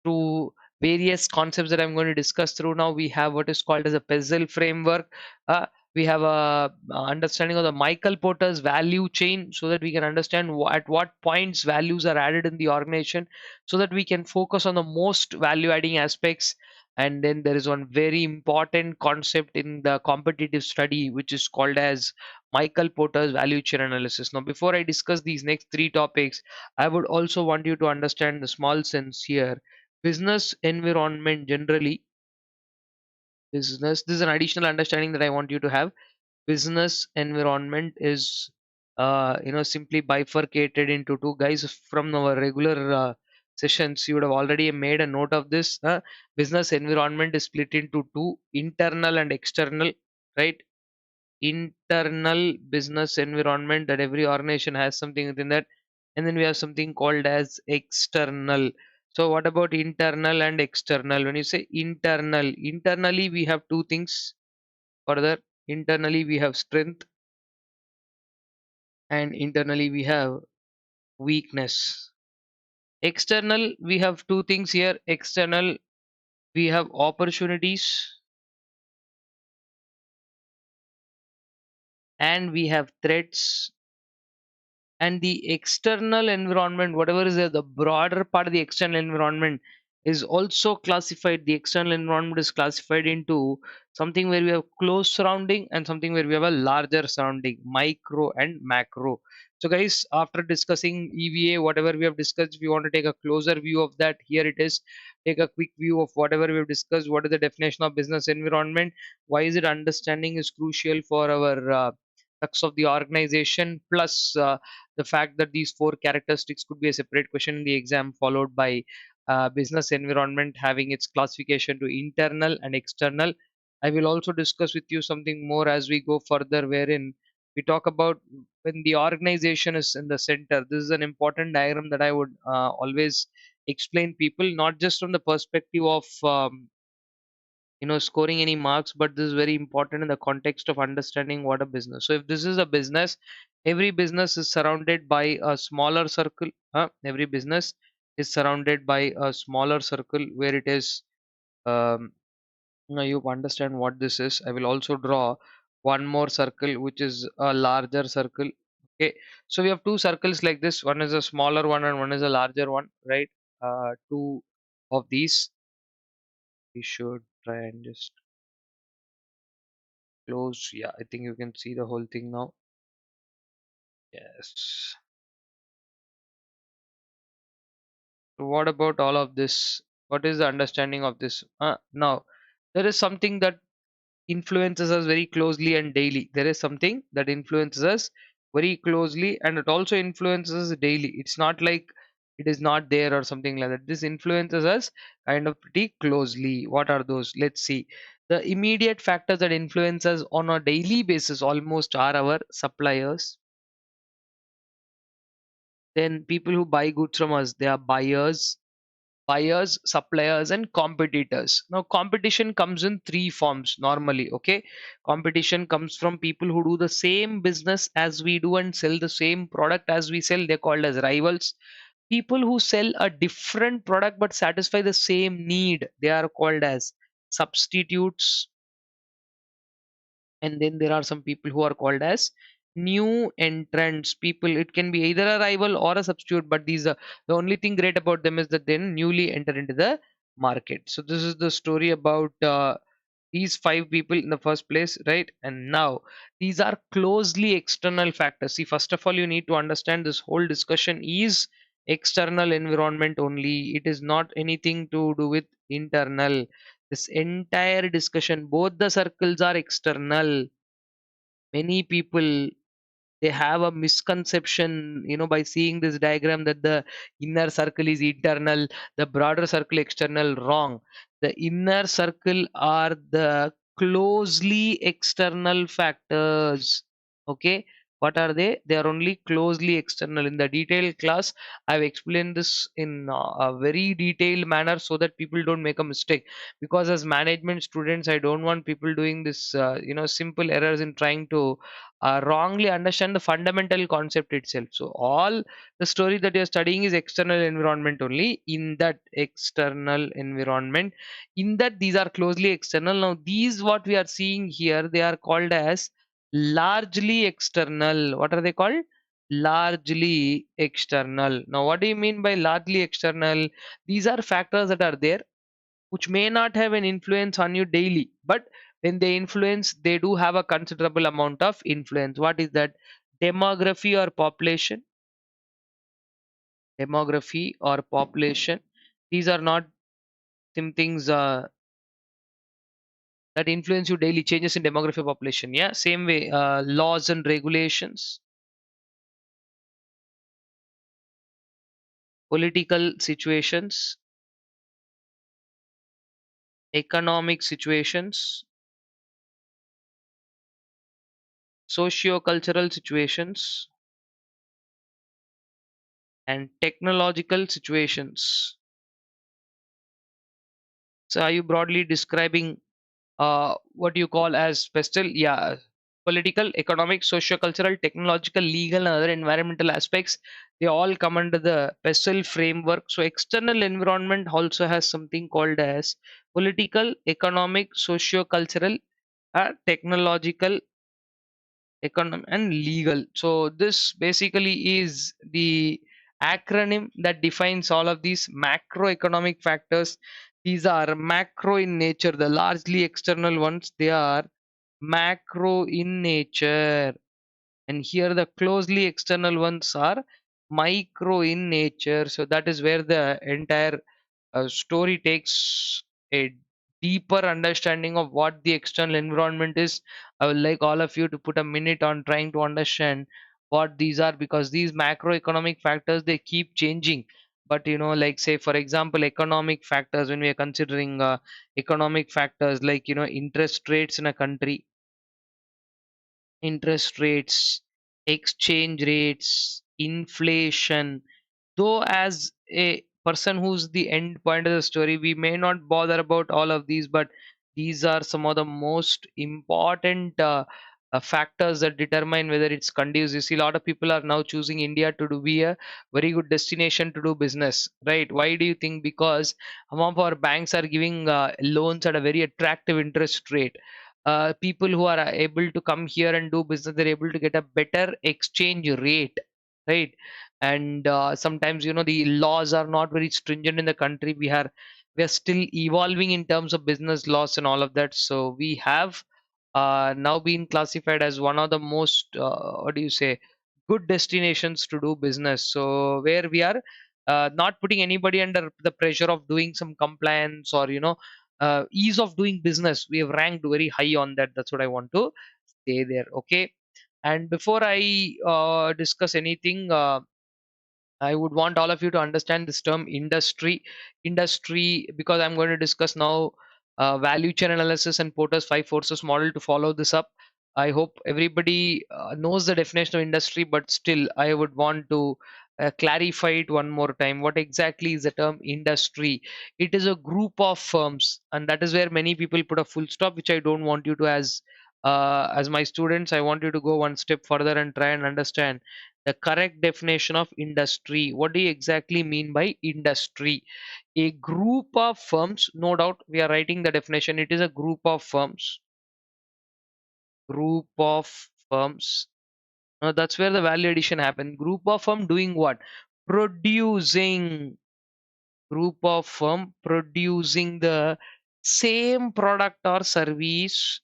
through various concepts that I'm going to discuss through now. We have what is called as a PESEL framework. Uh, we have a understanding of the Michael Porter's value chain, so that we can understand at what points values are added in the organization, so that we can focus on the most value adding aspects. And then there is one very important concept in the competitive study, which is called as Michael Porter's value chain analysis. Now, before I discuss these next three topics, I would also want you to understand the small sense here. Business environment generally, business, this is an additional understanding that I want you to have. Business environment is simply bifurcated into two. Guys, from our regular sessions, you would have already made a note of this. Business environment is split into two: internal and external, right? Internal business environment, that every organization has something within that, and then we have something called as external. So what about internal and external? When you say internal, internally we have two things further. Internally we have strength, and internally we have weakness. External, we have two things here. External, we have opportunities and we have threats. And the external environment, whatever is there, the broader part of the external environment is also classified. The external environment is classified into something where we have close surrounding and something where we have a larger surrounding, micro and macro. So guys, after discussing EVA, whatever we have discussed, if you want to take a closer view of that, here it is. Take a quick view of whatever we have discussed. What is the definition of business environment? Why is it understanding is crucial for our success of the organization? Plus the fact that these four characteristics could be a separate question in the exam, followed by business environment having its classification to internal and external. I will also discuss with you something more as we go further, wherein we talk about when the organization is in the center. This is an important diagram that I would always explain people, not just from the perspective of scoring any marks, but this is very important in the context of understanding what a business. So if this is a business, every business is surrounded by a smaller circle. Every business is surrounded by a smaller circle where it is. Now you understand what this is. I will also draw one more circle which is a larger circle. Okay, so we have two circles like this. One is a smaller one and one is a larger one, right? Two of these. We should try and just close. Yeah, I think you can see the whole thing now. Yes. So what about all of this? What is the understanding of this? Now, there is something that influences us very closely and daily. There is something that influences us very closely and it also influences us daily. It's not like it is not there or something like that. This influences us kind of pretty closely. What are those? Let's see. The immediate factors that influence us on a daily basis almost are our suppliers. Then people who buy goods from us, they are buyers, suppliers, and competitors. Now, competition comes in three forms normally. Okay, competition comes from people who do the same business as we do and sell the same product as we sell. They're called as rivals. People who sell a different product but satisfy the same need, they are called as substitutes. And then there are some people who are called as new entrants. People, it can be either a rival or a substitute, but these are the only thing great about them is that they newly enter into the market. So this is the story about these five people in the first place, right? And now these are closely external factors. See, first of all, you need to understand this whole discussion is external environment only. It is not anything to do with internal. This entire discussion, both the circles are external. Many people, they have a misconception, by seeing this diagram, that the inner circle is internal, the broader circle external. Wrong. The inner circle are the closely external factors. Okay, what are they? They are only closely external. In the detailed class, I've explained this in a very detailed manner so that people don't make a mistake, because as management students, I don't want people doing this simple errors in trying to wrongly understand the fundamental concept itself. So all the story that you're studying is external environment only. In that external environment, in that these are closely external. Now these what we are seeing here, they are called as largely external. What are they called? Largely external. Now what do you mean by largely external? These are factors that are there which may not have an influence on you daily, but when they influence, they do have a considerable amount of influence. What is that? Demography or population. Demography or population. These are not some things that influence you daily. Changes in demography or population. Yeah, same way. Laws and regulations. political situations, economic situations, socio-cultural situations, and technological situations. So are you broadly describing what you call as special? Yeah, political, economic, socio-cultural, technological, legal, and other environmental aspects. They all come under the PESTEL framework. So external environment also has something called as political, economic, socio-cultural, technological, economic, and legal. So this basically is the acronym that defines all of these macroeconomic factors. These are macro in nature, the largely external ones, they are macro in nature, and here the closely external ones are micro in nature. So that is where the entire story takes a deeper understanding of what the external environment is. I would like all of you to put a minute on trying to understand what these are, because these macroeconomic factors, they keep changing. But like, say for example, economic factors, when we are considering economic factors like interest rates in a country, interest rates, exchange rates, inflation. Though, as a person who's the end point of the story, we may not bother about all of these, but these are some of the most important factors that determine whether it's conducive. You see, a lot of people are now choosing India to be a very good destination to do business, right? Why do you think? Because some of our banks are giving loans at a very attractive interest rate. People who are able to come here and do business, they're able to get a better exchange rate, right? And sometimes the laws are not very stringent in the country. We are still evolving in terms of business laws and all of that. So we have now been classified as one of the most what do you say, good destinations to do business. So where we are not putting anybody under the pressure of doing some compliance, or ease of doing business. We have ranked very high on that. That's what I want to say there. Okay. And before I discuss anything, I would want all of you to understand this term industry. Industry, because I'm going to discuss now value chain analysis and Porter's five forces model to follow this up. I hope everybody knows the definition of industry, but still, I would want to clarify it one more time. What exactly is the term industry? It is a group of firms, and that is where many people put a full stop, which I don't want you to. As my students, I want you to go one step further and try and understand the correct definition of industry. What do you exactly mean by industry? A group of firms, no doubt we are writing the definition. It is a group of firms. Group of firms. Now that's where the value addition happens. Group of firm doing what? Producing. Group of firm producing the same product or service.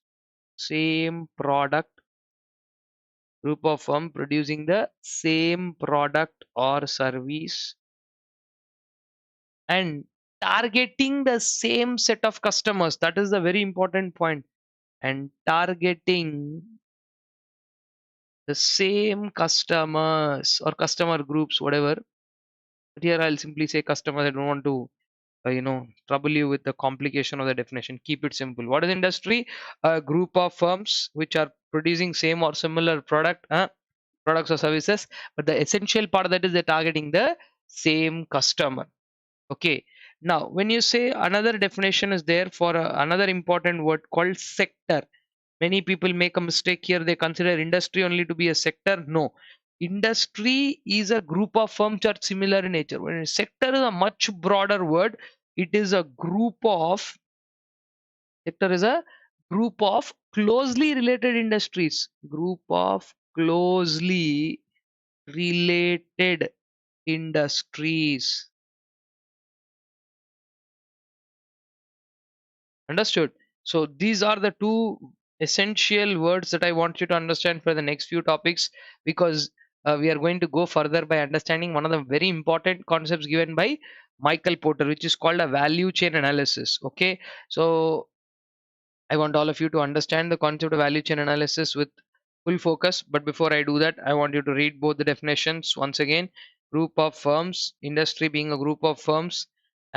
Same product. Group of firm producing the same product or service, and targeting the same set of customers. That is the very important point. And targeting the same customers or customer groups, whatever. But here I'll simply say customers. I don't want to trouble you with the complication of the definition. Keep it simple. What is industry? A group of firms which are producing same or similar products or services, but the essential part of that is they're targeting the same customer. Okay. Now, when you say, another definition is there for another important word called sector. Many people make a mistake here. They consider industry only to be a sector. No. Industry is a group of firms that are similar in nature. When a sector is a much broader word, it is a group of, sector is a group of closely related industries. Group of closely related industries. Understood? So these are the two essential words that I want you to understand for the next few topics, because we are going to go further by understanding one of the very important concepts given by Michael Porter, which is called a value chain analysis. Okay. So I want all of you to understand the concept of value chain analysis with full focus. But before I do that, I want you to read both the definitions once again. group of firms, industry being a group of firms,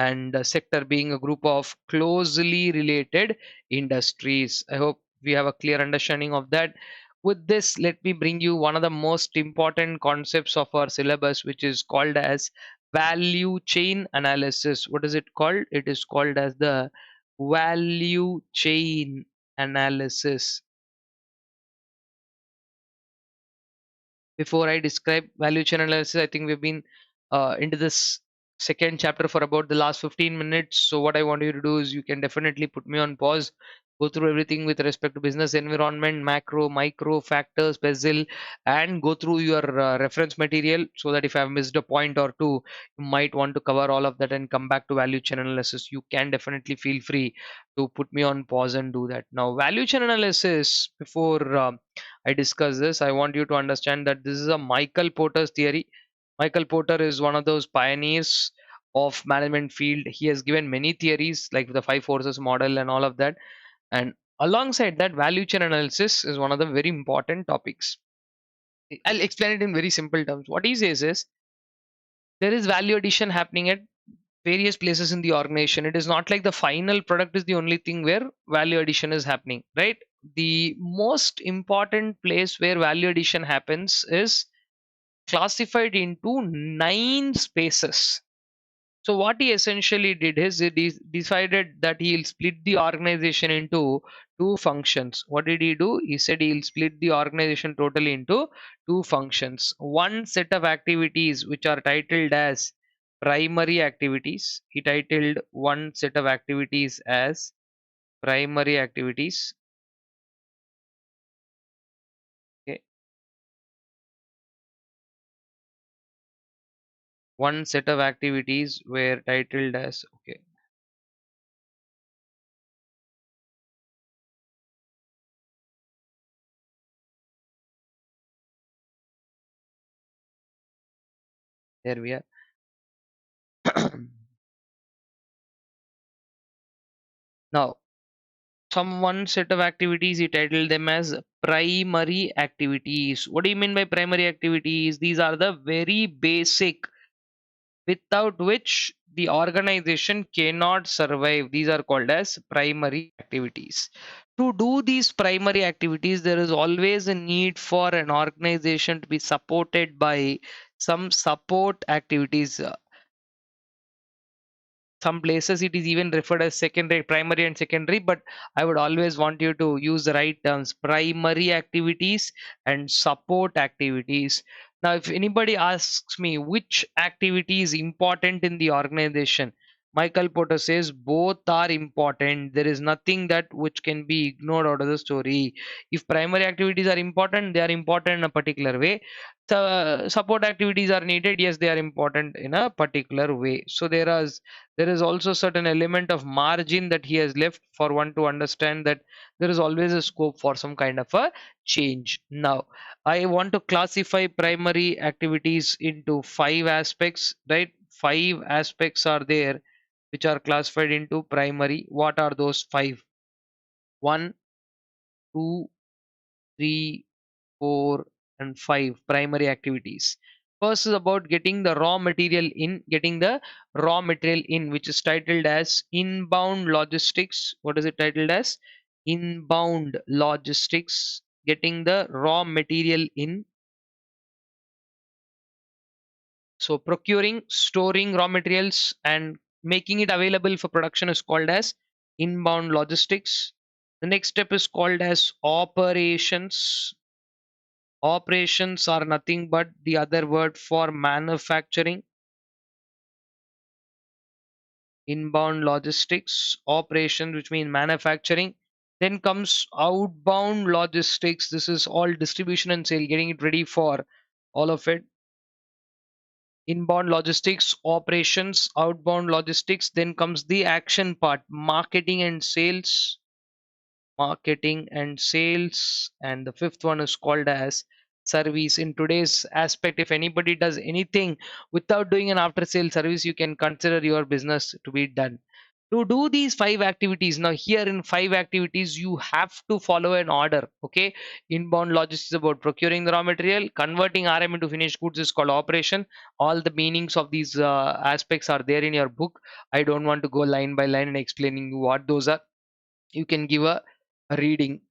and sector being a group of closely related industries. I hope we have a clear understanding of that. With this, let me bring you one of the most important concepts of our syllabus, which is called as value chain analysis. What is it called? It is called as the value chain analysis. Before I describe value chain analysis, I think we've been into this second chapter for about the last 15 minutes. So, what I want you to do is you can definitely put me on pause, go through everything with respect to business environment, macro, micro factors, bezel, and go through your reference material so that if I've missed a point or two, you might want to cover all of that and come back to value chain analysis. You can definitely feel free to put me on pause and do that. Now, value chain analysis, before I discuss this, I want you to understand that this is a Michael Porter's theory. Michael Porter is one of those pioneers of management field. He has given many theories like the five forces model and all of that. And alongside that, value chain analysis is one of the very important topics. I'll explain it in very simple terms. What he says is there is value addition happening at various places in the organization. It is not like the final product is the only thing where value addition is happening, right? The most important place where value addition happens is classified into 9 spaces. So what he essentially did is he decided that he'll split the organization into two functions. What did he do? He said he'll split the organization totally into two functions. One set of activities which are titled as primary activities. He titled one set of activities as primary activities. Okay. One set of activities were titled as, okay, there we are. Now, some one set of activities he titled them as primary activities. What do you mean by primary activities? These are the very basic without which the organization cannot survive. These are called as primary activities. To do these primary activities, there is always a need for an organization to be supported by some support activities. Some places it is even referred as secondary, primary and secondary, but I would always want you to use the right terms: primary activities and support activities. Now if anybody asks me which activity is important in the organization, Michael Porter says both are important. There is nothing that which can be ignored out of the story. If primary activities are important, they are important in a particular way. Support activities are needed, yes, they are important in a particular way. So there is also certain element of margin that he has left for one to understand that there is always a scope for some kind of a change. Now I want to classify primary activities into 5 aspects, right? 5 aspects are there which are classified into primary. What are those 5? 1, 2, 3, 4, and 5 primary activities. First is about getting the raw material in, which is titled as inbound logistics. What is it titled as? Inbound logistics. Getting the raw material in. So procuring, storing raw materials and making it available for production is called as inbound logistics. The next step is called as operations. Operations are nothing but the other word for manufacturing. Inbound logistics, operations, which means manufacturing. Then comes outbound logistics. This is all distribution and sale, getting it ready for all of it. Inbound logistics, operations, outbound logistics. Then comes the action part, marketing and sales. Marketing and sales. And the fifth one is called as service. In today's aspect, if anybody does anything without doing an after sale service, you can consider your business to be done. To do these five activities, now here in five activities you have to follow an order. Okay, inbound logistics is about procuring the raw material, converting RM into finished goods is called operation. All the meanings of these aspects are there in your book. I don't want to go line by line and explaining you what those are. You can give a reading.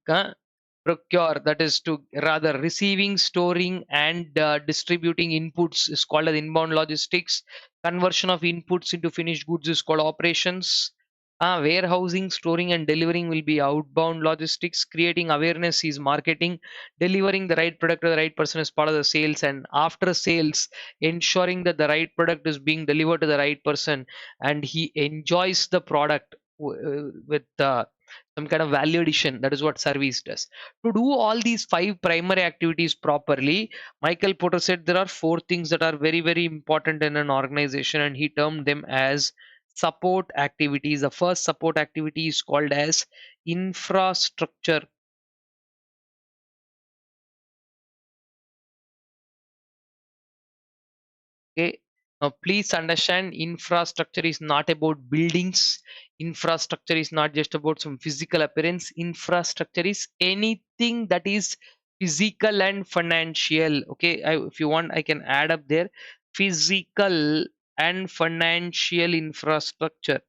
Procure, that is to rather receiving, storing and distributing inputs is called as inbound logistics. Conversion of inputs into finished goods is called operations. Warehousing, storing and delivering will be outbound logistics. Creating awareness is marketing. Delivering the right product to the right person is part of the sales. And after sales, ensuring that the right product is being delivered to the right person and he enjoys the product with some kind of value addition. That is what service does. To do all these five primary activities properly, Michael Porter said there are four things that are very, very important in an organization, and he termed them as support activities. The first support activity is called as infrastructure. Okay. Now, please understand infrastructure is not about buildings. Infrastructure is not just about some physical appearance. Infrastructure is anything that is physical and financial. Okay. If you want, I can add up there physical and financial infrastructure.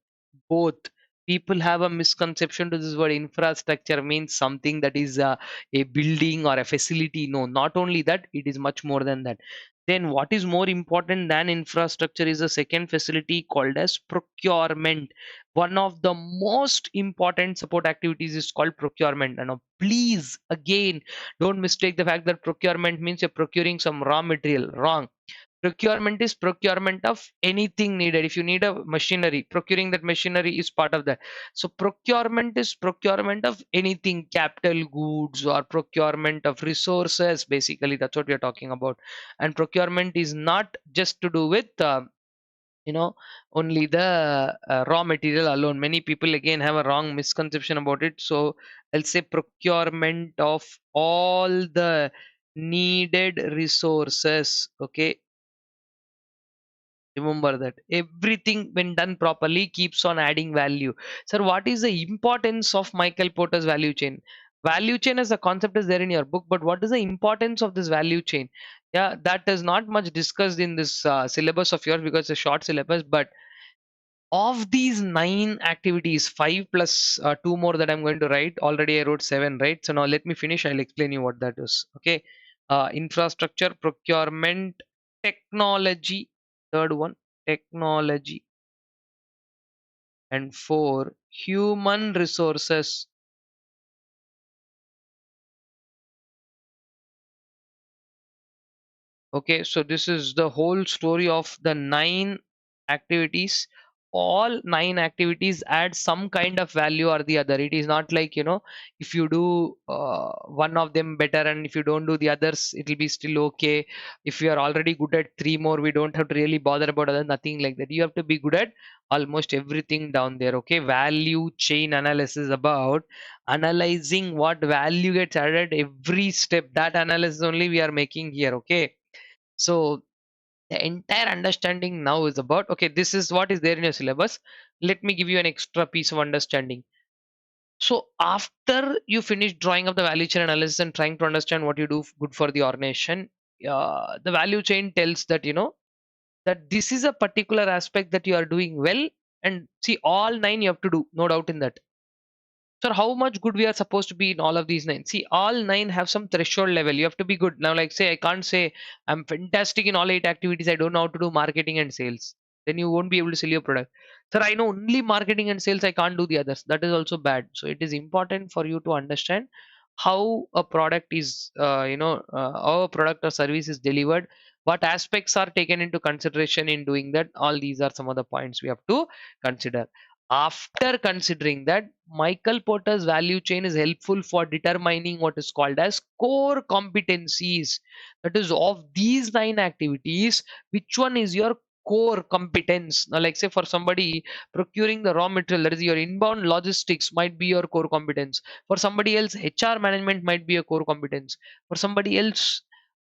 Both. People have a misconception to this word. Infrastructure means something that is a building or a facility. No, not only that, it is much more than that. Then what is more important than infrastructure is a second facility called as procurement. One of the most important support activities is called procurement. And now please again don't mistake the fact that procurement means you're procuring some raw material. Wrong. Procurement is procurement of anything needed. If you need a machinery, procuring that machinery is part of that. So procurement is procurement of anything, capital goods or procurement of resources. Basically that's what we are talking about. And procurement is not just to do with you know only the raw material alone. Many people again have a wrong misconception about it. So I'll say procurement of all the needed resources. Okay, remember that everything when done properly keeps on adding value. Sir, what is the importance of Michael Porter's value chain? Value chain as a concept is there in your book, but what is the importance of this value chain? Yeah, that is not much discussed in this syllabus of yours because it's a short syllabus. But of these nine activities, five plus two more that I'm going to write, already I wrote seven, right? So now let me finish. I'll explain you what that is. Okay. Infrastructure, procurement, technology, third one, technology, and four, human resources. Okay, so this is the whole story of the nine activities. All nine activities add some kind of value or the other. It is not like, if you do one of them better and if you don't do the others, it will be still okay. If you are already good at three more, we don't have to really bother about other, nothing like that. You have to be good at almost everything down there. Okay, value chain analysis about analyzing what value gets added every step. That analysis only we are making here. Okay, so the entire understanding now is about, okay, this is what is there in your syllabus. Let me give you an extra piece of understanding. So after you finish drawing up the value chain analysis and trying to understand what you do good for the organization, the value chain tells that that this is a particular aspect that you are doing well, and see all nine you have to do, no doubt in that. So how much good we are supposed to be in all of these nine? See, all nine have some threshold level. You have to be good. Now, like say, I can't say I'm fantastic in all eight activities. I don't know how to do marketing and sales. Then you won't be able to sell your product. Sir, I know only marketing and sales. I can't do the others. That is also bad. So it is important for you to understand how a product is, how a product or service is delivered. What aspects are taken into consideration in doing that? All these are some of the points we have to consider. After considering that, Michael Porter's value chain is helpful for determining what is called as core competencies. That is, of these nine activities, which one is your core competence? Now, like say for somebody, procuring the raw material, that is your inbound logistics, might be your core competence. For somebody else, HR management might be a core competence. For somebody else,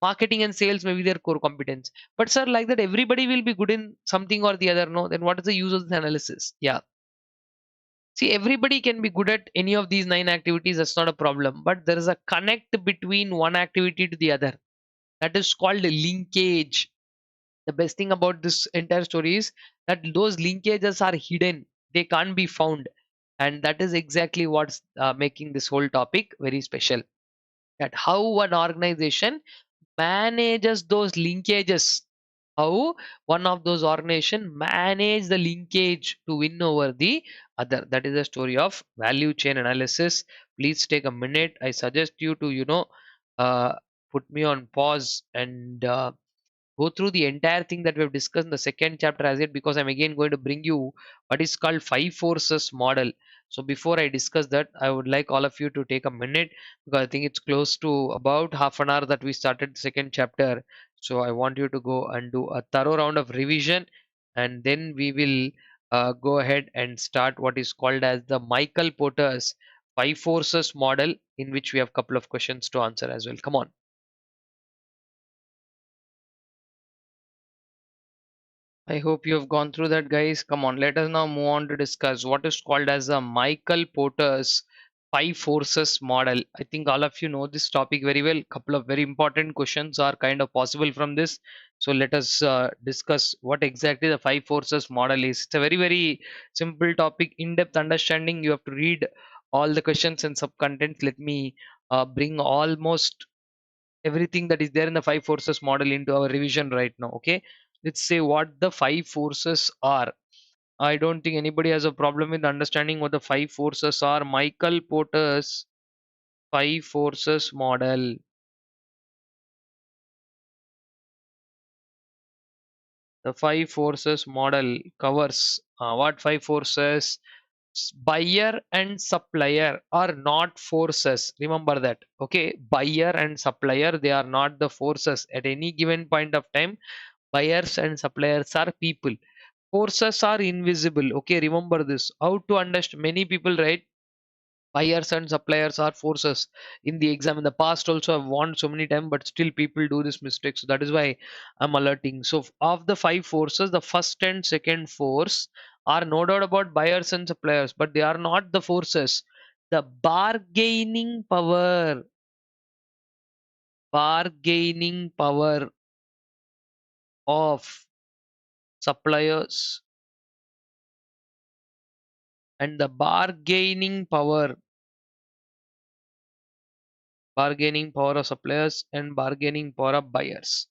marketing and sales may be their core competence. But sir, like that, everybody will be good in something or the other. No, then what is the use of this analysis? Yeah. See, everybody can be good at any of these 9 activities, that's not a problem, but there is a connect between one activity to the other, that is called linkage. The best thing about this entire story is that those linkages are hidden, they can't be found, and that is exactly what's making this whole topic very special, that how an organization manages those linkages, how one of those organization manage the linkage to win over the other. That is the story of value chain analysis. Please take a minute, I suggest you to uh, put me on pause and go through the entire thing that we have discussed in the second chapter as yet, because I'm again going to bring you what is called five forces model. So before I discuss that, I would like all of you to take a minute, because I think it's close to about half an hour that we started the second chapter. So I want you to go and do a thorough round of revision, and then we will go ahead and start what is called as the Michael Porter's five forces model, in which we have a couple of questions to answer as well. Come on. I hope you have gone through that, guys. Come on, let us now move on to discuss what is called as the Michael Porter's five forces model. I think all of you know this topic very well. Couple of very important questions are kind of possible from this. So let us discuss what exactly the five forces model is. It's a very, very simple topic, in-depth understanding. You have to read all the questions and sub-contents. Let me bring almost everything that is there in the five forces model into our revision right now. Okay, let's say what the five forces are. I don't think anybody has a problem with understanding what the five forces are. Michael Porter's five forces model. The five forces model covers what five forces? Buyer and supplier are not forces, remember that. Okay, buyer and supplier, they are not the forces at any given point of time. Buyers and suppliers are people. Forces are invisible. Okay, remember this. How to understand? Many people write buyers and suppliers are forces in the exam. In the past, also I've warned so many times, but still people do this mistake. So that is why I'm alerting. So of the five forces, the first and second force are no doubt about buyers and suppliers, but they are not the forces. The bargaining power of suppliers, and the bargaining power of suppliers and bargaining power of buyers.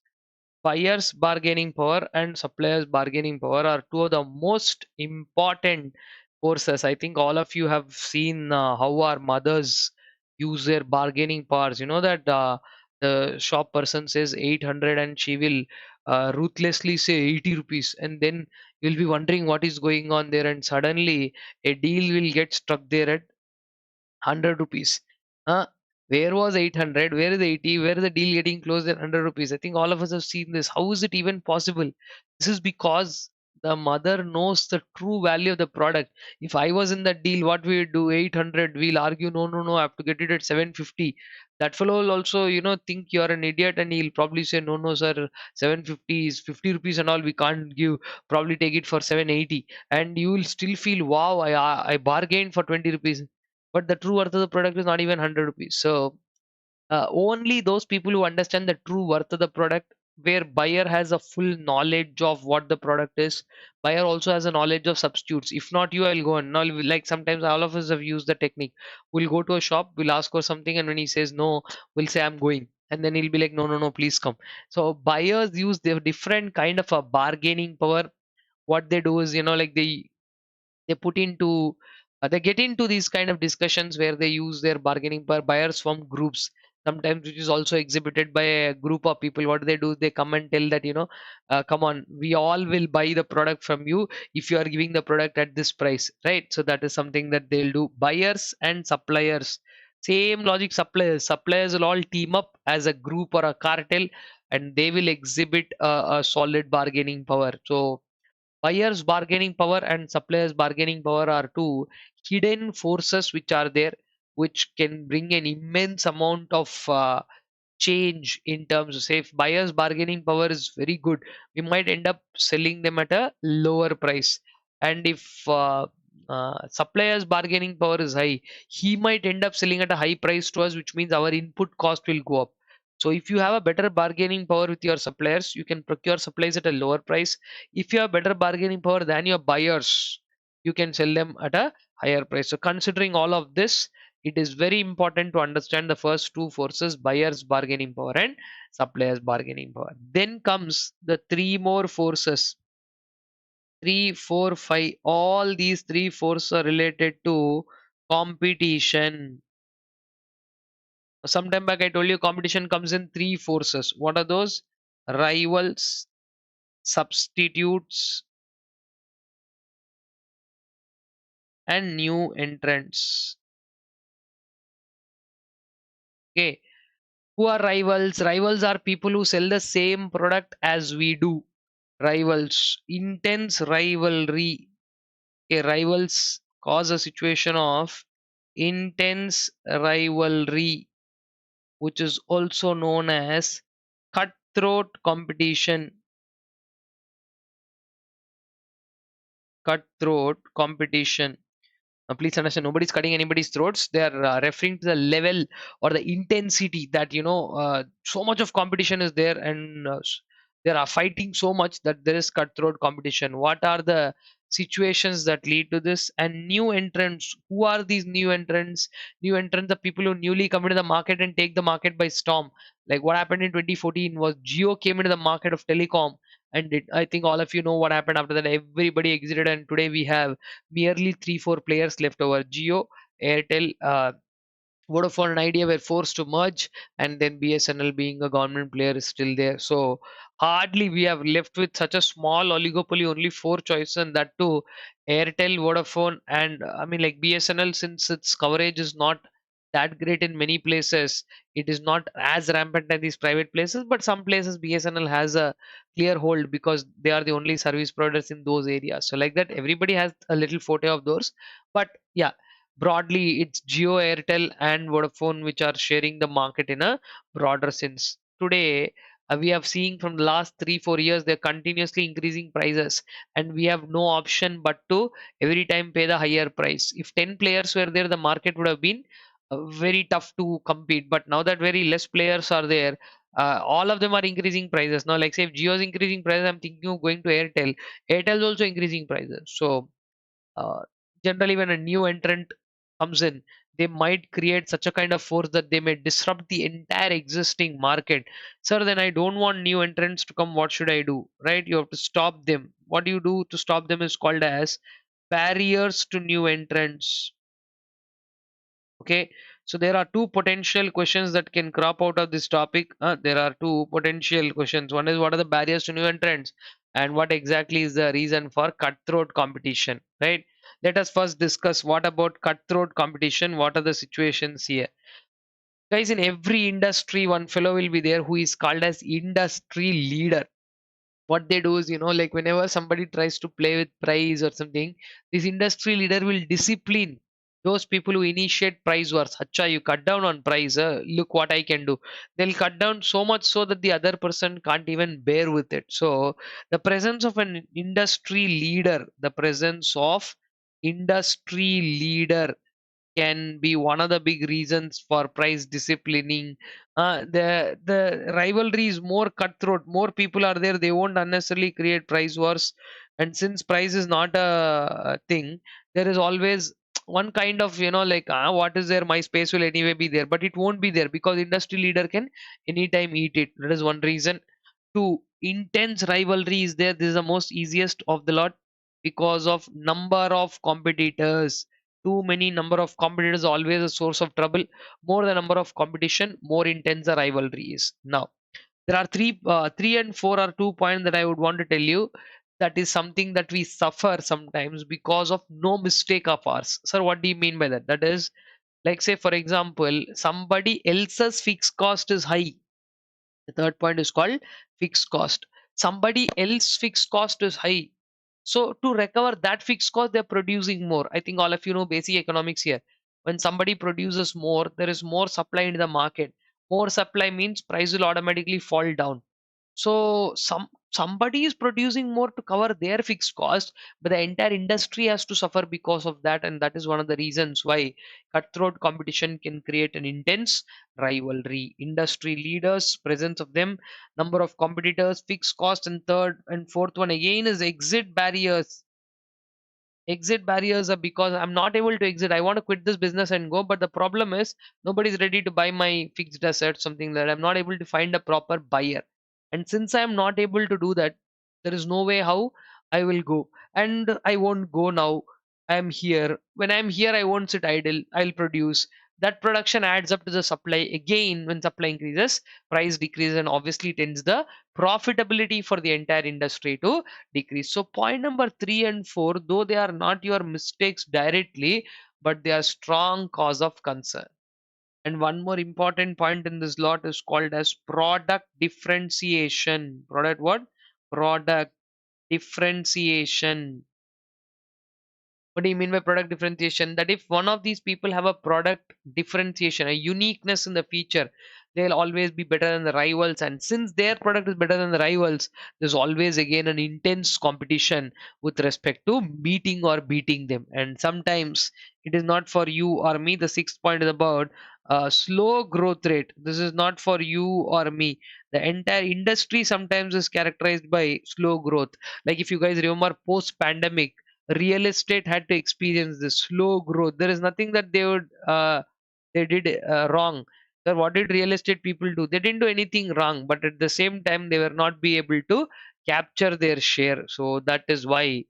Buyers bargaining power and suppliers bargaining power are two of the most important forces. I think all of you have seen how our mothers use their bargaining powers. You know that the shop person says 800 and she will ruthlessly say 80 rupees, and then you'll be wondering what is going on there, and suddenly a deal will get struck there at 100 rupees. Huh? Where was 800? Where is 80? Where is the deal getting closed at 100 rupees? I think all of us have seen this. How is it even possible? This is because the mother knows the true value of the product. If I was in that deal, what we would do? 800. We'll argue, no, no, no, I have to get it at 750. That fellow will also, think you're an idiot, and he'll probably say, no, no, sir, 750 is 50 rupees and all. We can't give. Probably take it for 780. And you will still feel, wow, I bargained for 20 rupees, but the true worth of the product is not even 100 rupees. So only those people who understand the true worth of the product, where buyer has a full knowledge of what the product is, buyer also has a knowledge of substitutes. If not you, I'll go on now. Like sometimes all of us have used the technique. We'll go to a shop, we'll ask for something, and when he says no, we'll say I'm going, and then he'll be like, no, no, no, please come. So buyers use their different kind of a bargaining power. What they do is, like they put into they get into these kind of discussions where they use their bargaining power. Buyers form groups sometimes, which is also exhibited by a group of people. What they do, they come and tell that, come on, we all will buy the product from you if you are giving the product at this price, right? So that is something that they'll do. Buyers and suppliers, same logic. Suppliers will all team up as a group or a cartel, and they will exhibit a solid bargaining power. So buyers bargaining power and suppliers bargaining power are two hidden forces which are there, which can bring an immense amount of change in terms of, say, if buyers bargaining power is very good, we might end up selling them at a lower price. And if supplier's bargaining power is high, he might end up selling at a high price to us, which means our input cost will go up. So if you have a better bargaining power with your suppliers, you can procure supplies at a lower price. If you have better bargaining power than your buyers, you can sell them at a higher price. So considering all of this, it is very important to understand the first two forces: buyer's bargaining power and supplier's bargaining power. Then comes the three more forces: 3, 4, 5. All these three forces are related to competition. Some time back I told you competition comes in three forces. What are those? Rivals, substitutes, and new entrants. Okay. Who are rivals? Rivals are people who sell the same product as we do. Rivals. Intense rivalry. Okay, rivals cause a situation of intense rivalry, which is also known as cutthroat competition. Cutthroat competition. Please understand, nobody's cutting anybody's throats. They are referring to the level or the intensity that so much of competition is there, and they are fighting so much that there is cutthroat competition. What are the situations that lead to this? And new entrants. Who are these new entrants? New entrants are people who newly come into the market and take the market by storm. Like what happened in 2014 was Geo came into the market of telecom, and I think all of you know what happened after that. Everybody exited, and today we have merely 3 4 players left over: Geo, Airtel, Vodafone and Idea were forced to merge, and then BSNL, being a government player, is still there. So hardly we have left with such a small oligopoly, only four choices, and that too Airtel, Vodafone, and I mean, like BSNL, since its coverage is not that great in many places, it is not as rampant as these private places. But some places BSNL has a clear hold because they are the only service providers in those areas. So like that, everybody has a little forte of those. But yeah, broadly it's Geo, Airtel and Vodafone which are sharing the market in a broader sense. Today we have seen from the last 3 4 years they're continuously increasing prices, and we have no option but to every time pay the higher price. If 10 players were there, the market would have been very tough to compete. But now that very less players are there, all of them are increasing prices. Now like say if Geo is increasing prices, I'm thinking of going to Airtel. Airtel is also increasing prices. So uh, generally when a new entrant comes in, they might create such a kind of force that they may disrupt the entire existing market. Sir, then I don't want new entrants to come. What should I do? Right? You have to stop them. What do you do to stop them is called as barriers to new entrants. Okay, so there are two potential questions that can crop out of this topic. There are two potential questions. One is, what are the barriers to new entrants, and what exactly is the reason for cutthroat competition? Right. Let us first discuss what about cutthroat competition. What are the situations here? Guys, in every industry, one fellow will be there who is called as industry leader. What they do is, like whenever somebody tries to play with price or something, this industry leader will discipline those people who initiate price wars. Hacha, you cut down on price, look what I can do. They'll cut down so much so that the other person can't even bear with it. So the presence of an industry leader, the presence of industry leader can be one of the big reasons for price disciplining. The rivalry is more cutthroat. More people are there. They won't unnecessarily create price wars. And since price is not a thing, there is always one kind of like what is there? My space will anyway be there, but it won't be there because industry leader can anytime eat it. That is one reason. Two, intense rivalry is there. This is the most easiest of the lot because of number of competitors. Too many number of competitors is always a source of trouble. More the number of competition, more intense the rivalry is. Now there are three and four are 2 points that I would want to tell you. That is something that we suffer sometimes because of no mistake of ours. Sir, what do you mean by that? That is, like say for example, somebody else's fixed cost is high. The third point is called fixed cost. Somebody else fixed cost is high. So to recover that fixed cost, they're producing more. I think all of you know basic economics here. When somebody produces more, there is more supply in the market. More supply means price will automatically fall down. So somebody is producing more to cover their fixed cost, but the entire industry has to suffer because of that, and that is one of the reasons why cutthroat competition can create an intense rivalry. Industry leaders, presence of them, number of competitors, fixed cost, and third and fourth one again is exit barriers. Exit barriers are because I'm not able to exit. I want to quit this business and go, but the problem is nobody's ready to buy my fixed asset, something that I'm not able to find a proper buyer. And since I'm not able to do that, there is no way how I will go. And I won't go now. I'm here. When I'm here, I won't sit idle. I'll produce. That production adds up to the supply. Again, when supply increases, price decreases, and obviously tends the profitability for the entire industry to decrease. So point number 3 and 4, though they are not your mistakes directly, but they are strong cause of concern. And one more important point in this lot is called as product differentiation. Product what? Product differentiation. What do you mean by product differentiation? That if one of these people have a product differentiation, a uniqueness in the feature, they'll always be better than the rivals. And since their product is better than the rivals, there's always again an intense competition with respect to meeting or beating them. And sometimes it is not for you or me. The sixth point is about slow growth rate. This is not for you or me. The entire industry sometimes is characterized by slow growth. Like if you guys remember post pandemic, real estate had to experience this slow growth. There is nothing that they did wrong. So what did real estate people do? They didn't do anything wrong, but at the same time they were not be able to capture their share. So that is why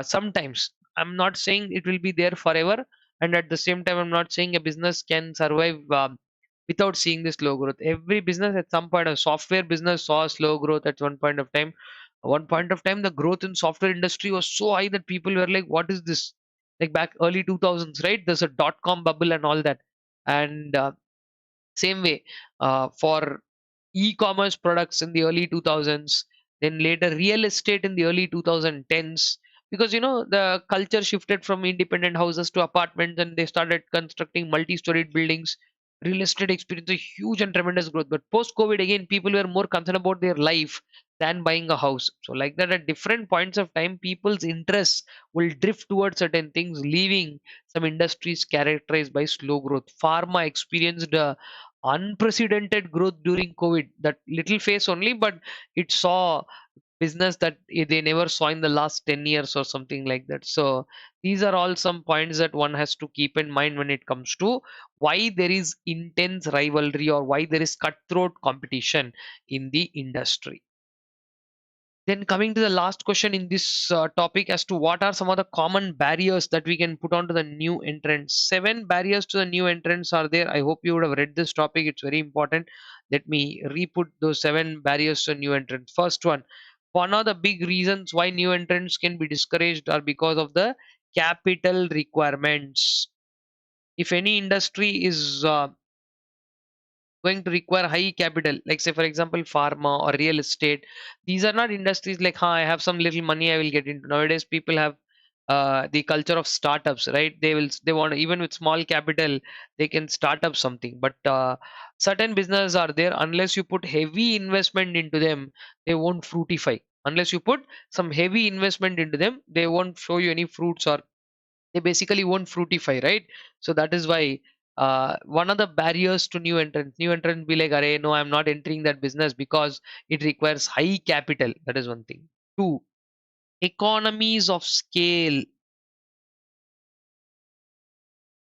sometimes I'm not saying it will be there forever, and at the same time I'm not saying a business can survive without seeing this slow growth. Every business at some point, a software business saw slow growth at one point of time. One point of time the growth in software industry was so high that people were like, what is this? Like back early 2000s, right? There's a dot-com bubble and all that. And same way for e-commerce products in the early 2000s, then later real estate in the early 2010s, because the culture shifted from independent houses to apartments and they started constructing multi-storied buildings. Real estate experienced a huge and tremendous growth, but post COVID again people were more concerned about their life than buying a house. So like that, at different points of time people's interests will drift towards certain things, leaving some industries characterized by slow growth. Pharma experienced unprecedented growth during COVID. That little phase only, but it saw business that they never saw in the last 10 years or something like that. So these are all some points that one has to keep in mind when it comes to why there is intense rivalry or why there is cutthroat competition in the industry. Then coming to the last question in this topic, as to what are some of the common barriers that we can put onto the new entrants. 7 barriers to the new entrants are there. I hope you would have read this topic. It's very important. Let me re-put those 7 barriers to new entrants. First one of the big reasons why new entrants can be discouraged are because of the capital requirements. If any industry is going to require high capital, like say for example pharma or real estate, these are not industries like, I have some little money I will get into. Nowadays people have the culture of startups, right? They want, even with small capital they can start up something, but certain businesses are there, unless you put heavy investment into them they won't fruitify. Unless you put some heavy investment into them, they won't show you any fruits, or they basically won't fruitify, right? So that is why one of the barriers to new entrants be like, Array, no, I'm not entering that business because it requires high capital. That is one thing. Two, economies of scale.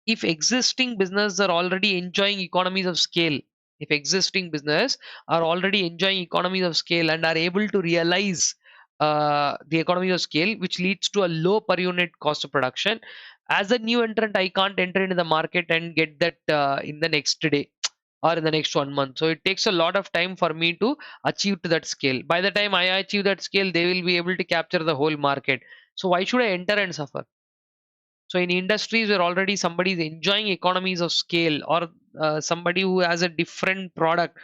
If existing business are already enjoying economies of scale, if existing business are already enjoying economies of scale and are able to realize the economies of scale, which leads to a low per unit cost of production, as a new entrant I can't enter into the market and get that in the next day or in the next 1 month. So it takes a lot of time for me to achieve to that scale. By the time I achieve that scale, they will be able to capture the whole market. So why should I enter and suffer? So in industries where already somebody is enjoying economies of scale, or somebody who has a different product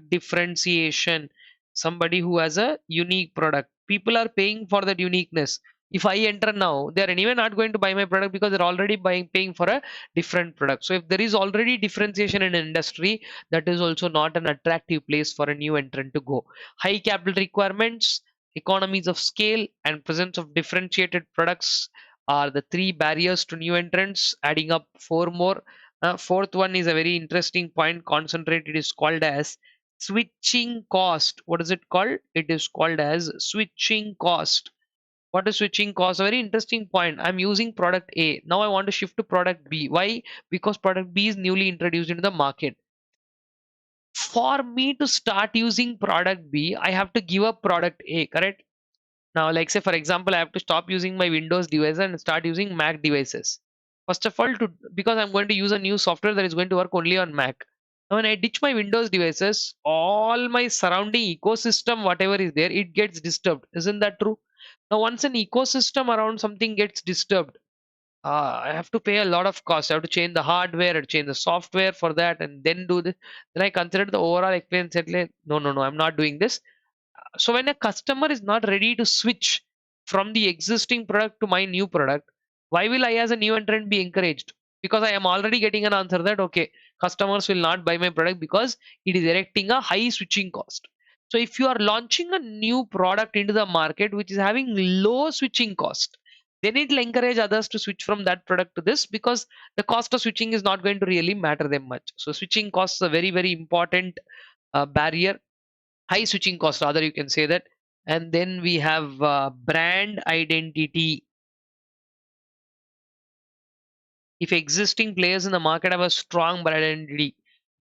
differentiation, somebody who has a unique product, people are paying for that uniqueness. If I enter now, they are anyway not going to buy my product because they're already paying for a different product. So if there is already differentiation in an industry, that is also not an attractive place for a new entrant to go. High capital requirements, economies of scale, and presence of differentiated products are the three barriers to new entrants, adding up four more. Fourth one is a very interesting point. Concentrated is called as switching cost. What is it called? It is called as switching cost. What is switching cost? A very interesting point. I'm using product A. Now I want to shift to product B. Why? Because product B is newly introduced into the market. For me to start using product B, I have to give up product A, correct? Now, like say for example, I have to stop using my Windows devices and start using Mac devices. First of all, to because I'm going to use a new software that is going to work only on Mac. Now, when I ditch my Windows devices, all my surrounding ecosystem, whatever is there, it gets disturbed. Isn't that true? Now, once an ecosystem around something gets disturbed, I have to pay a lot of cost. I have to change the hardware, and change the software for that, and then do this. Then I consider the overall experience. And like, no, no, no, I'm not doing this. So when a customer is not ready to switch from the existing product to my new product, why will I as a new entrant be encouraged? Because I am already getting an answer that okay, customers will not buy my product because it is erecting a high switching cost. So if you are launching a new product into the market which is having low switching cost, then it will encourage others to switch from that product to this because the cost of switching is not going to really matter them much. So switching costs is a very very important barrier, high switching cost rather you can say that. And then we have brand identity. If existing players in the market have a strong brand identity,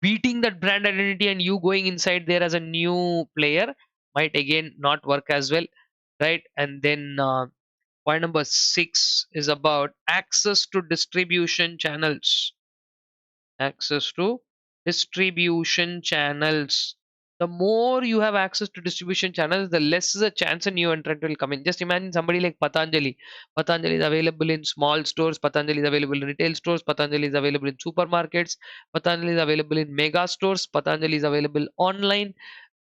beating that brand identity and you going inside there as a new player might again not work as well, right? And then point number 6 is about access to distribution channels. Access to distribution channels. The more you have access to distribution channels, the less is a chance a new entrant will come in. Just imagine somebody like Patanjali. Patanjali is available in small stores, Patanjali is available in retail stores, Patanjali is available in supermarkets, Patanjali is available in mega stores, Patanjali is available online.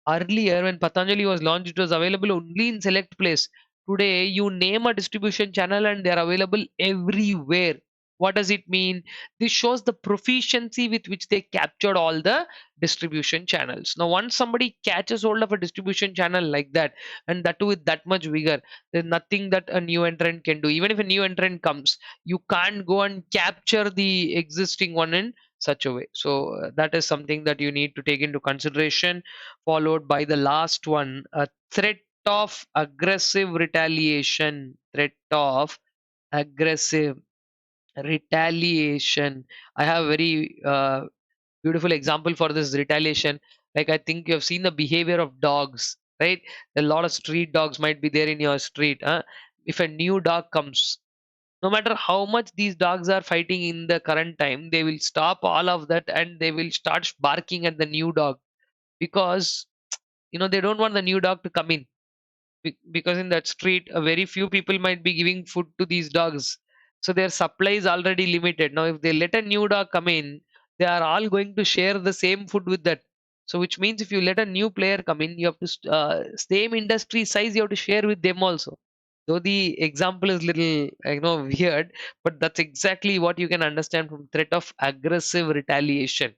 Earlier, when Patanjali was launched, it was available only in select place. Today, you name a distribution channel and they are available everywhere. What does it mean? This shows the proficiency with which they captured all the distribution channels. Now, once somebody catches hold of a distribution channel like that, and that too with that much vigor, there's nothing that a new entrant can do. Even if a new entrant comes, you can't go and capture the existing one in such a way. So, that is something that you need to take into consideration. Followed by the last one, a threat of aggressive retaliation. Threat of aggressive retaliation. I have a very beautiful example for this retaliation. Like I think you have seen the behavior of dogs, right? A lot of street dogs might be there in your street. If a new dog comes, no matter how much these dogs are fighting in the current time, they will stop all of that and they will start barking at the new dog because they don't want the new dog to come in because in that street a very few people might be giving food to these dogs, so their supply is already limited. Now if they let a new dog come in, they are all going to share the same food with that. So which means if you let a new player come in, you have to same industry size, you have to share with them also. Though the example is little weird, but that's exactly what you can understand from threat of aggressive retaliation.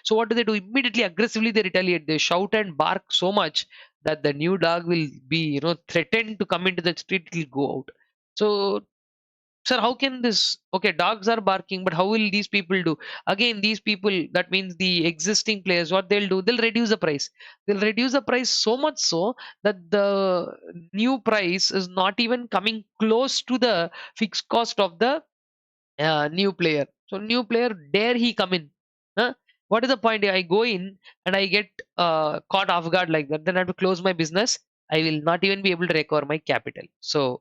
So what do? Immediately aggressively they retaliate. They shout and bark so much that the new dog will be threatened to come into the street. It will go out. So sir, how can this? Okay, dogs are barking, but how will these people do? Again, these people, that means the existing players, what they'll do, they'll reduce the price. They'll reduce the price so much so that the new price is not even coming close to the fixed cost of the new player. So new player, dare he come in? Huh? What is the point? I go in and I get caught off guard like that. Then I have to close my business. I will not even be able to recover my capital. So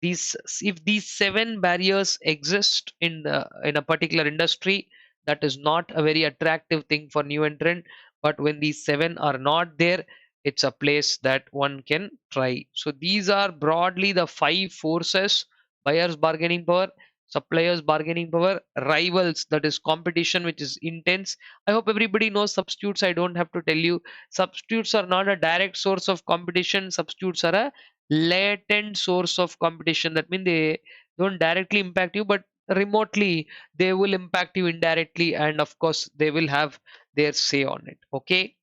these, if these 7 barriers exist in a particular industry, that is not a very attractive thing for new entrant. But when these 7 are not there, it's a place that one can try. So these are broadly the 5 forces: buyers bargaining power, suppliers bargaining power, rivals, that is competition which is intense. I hope everybody knows substitutes. I don't have to tell you, substitutes are not a direct source of competition. Substitutes are a latent source of competition. That means they don't directly impact you, but remotely they will impact you indirectly, and of course they will have their say on it. Okay,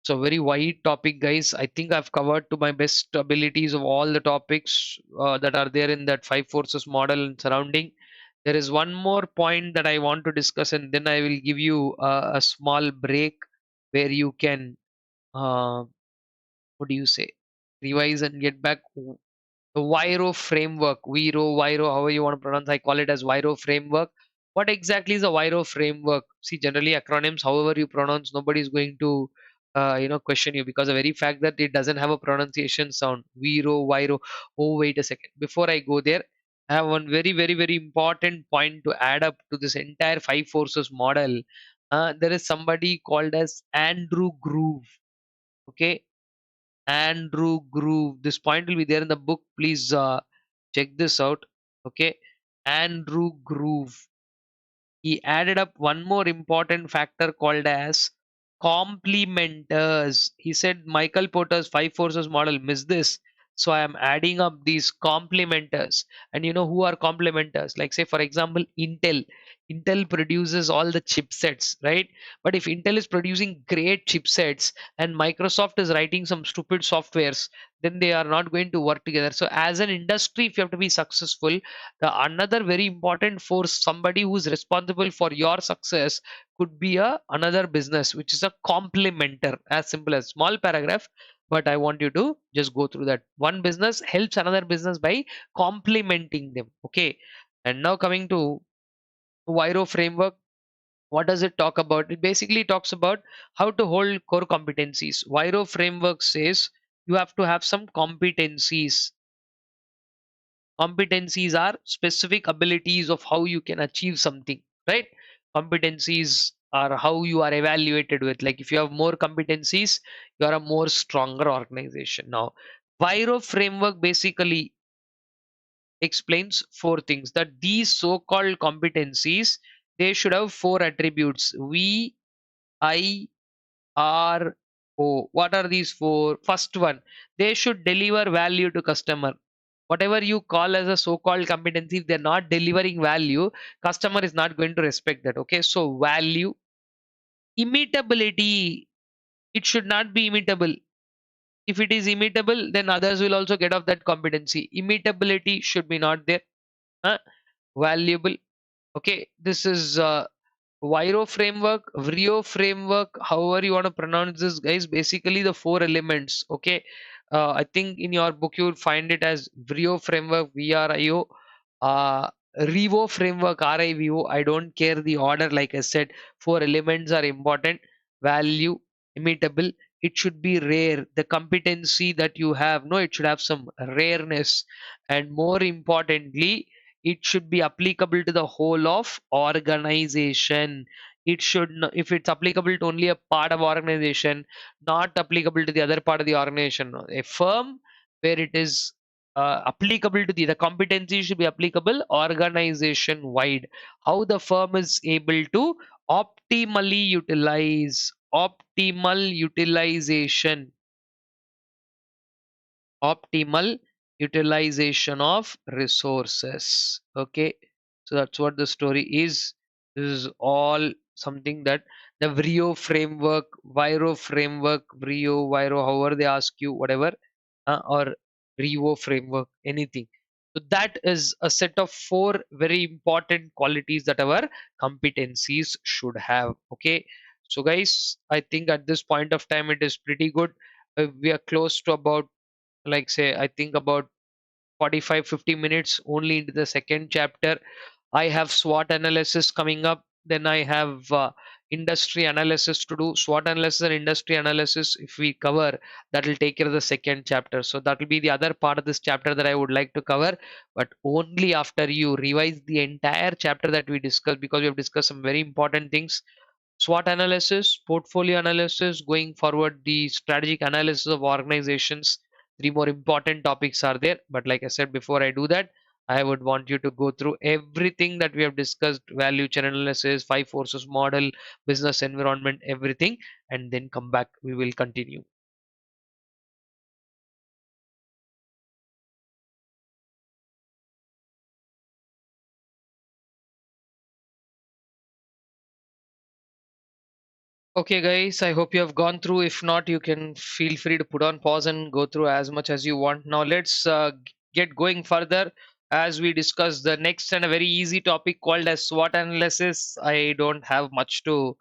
so very wide topic, guys. I think I've covered to my best abilities of all the topics that are there in that five forces model and surrounding. There is one more point that I want to discuss, and then I will give you a small break where you can, uh, what do you say, revise and get back. The Viro framework, Viro, however you want to pronounce, I call it as Viro framework. What exactly is a Viro framework? See, generally acronyms, however you pronounce, nobody is going to, question you, because the very fact that it doesn't have a pronunciation sound. Viro. Oh, wait a second. Before I go there, I have one very, very, very important point to add up to this entire five forces model. There is somebody called as Andrew Groove. Okay, Andrew Groove. This point will be there in the book. Please check this out. Okay, Andrew Groove. He added up one more important factor called as complementers. He said Michael Porter's five forces model missed this. So I am adding up these complementers. And you know who are complementers? Like, say, for example, Intel. Intel produces all the chipsets, right? But if Intel is producing great chipsets and Microsoft is writing some stupid softwares, then they are not going to work together. So, as an industry, if you have to be successful, the another very important force, somebody who's responsible for your success, could be another business which is a complementer. As simple as small paragraph, but I want you to just go through that. One business helps another business by complementing them. Okay, and now coming to Viro framework. What does it talk about? It basically talks about how to hold core competencies. Viro framework says you have to have some competencies. Competencies are specific abilities of how you can achieve something, right? Competencies are how you are evaluated with. Like, if you have more competencies, you are a more stronger organization. Now, Viro framework basically explains four things, that these so-called competencies, they should have four attributes: VIRO. What are these four? First one, they should deliver value to customer. Whatever you call as a so-called competency, if they're not delivering value, customer is not going to respect that. Okay, so value. Imitability, it should not be imitable. If it is imitable, then others will also get off that competency. Imitability should be not there. Huh? Valuable. Okay, this is Viro framework, Vrio framework, however you want to pronounce this, guys. Basically, the four elements. Okay, I think in your book you will find it as Vrio framework, VRIO, uh, Revo framework, RIVO. I don't care the order. Like I said, four elements are important. Value, immutable. It should be rare. The competency that you have, no, it should have some rareness, and more importantly, it should be applicable to the whole of organization. It should if it's applicable to only a part of organization, not applicable to the other part of the organization. A firm where it is applicable to the competency should be applicable organization wide. How the firm is able to optimally utilize, optimal utilization, optimal utilization of resources. Okay, so that's what the story is. This is all something that the Vrio framework, Viro framework, Vrio, Viro, however they ask you, whatever, or Revo framework, anything. So that is a set of four very important qualities that our competencies should have. Okay, so guys, I think at this point of time it is pretty good. We are close to about, like, say, I think about 45-50 minutes only into the second chapter. I have SWOT analysis coming up, then I have industry analysis to do. SWOT analysis and industry analysis, if we cover, that will take care of the second chapter. So that will be the other part of this chapter that I would like to cover, but only after you revise the entire chapter that we discussed, because we have discussed some very important things. SWOT analysis, portfolio analysis, going forward, the strategic analysis of organizations. Three more important topics are there. But like I said, before I do that, I would want you to go through everything that we have discussed: value chain analysis, five forces model, business environment, everything, and then come back. We will continue. Okay, guys, I hope you have gone through. If not, you can feel free to put on pause and go through as much as you want. Now, let's get going further as we discuss the next and a very easy topic called as SWOT analysis. I don't have much to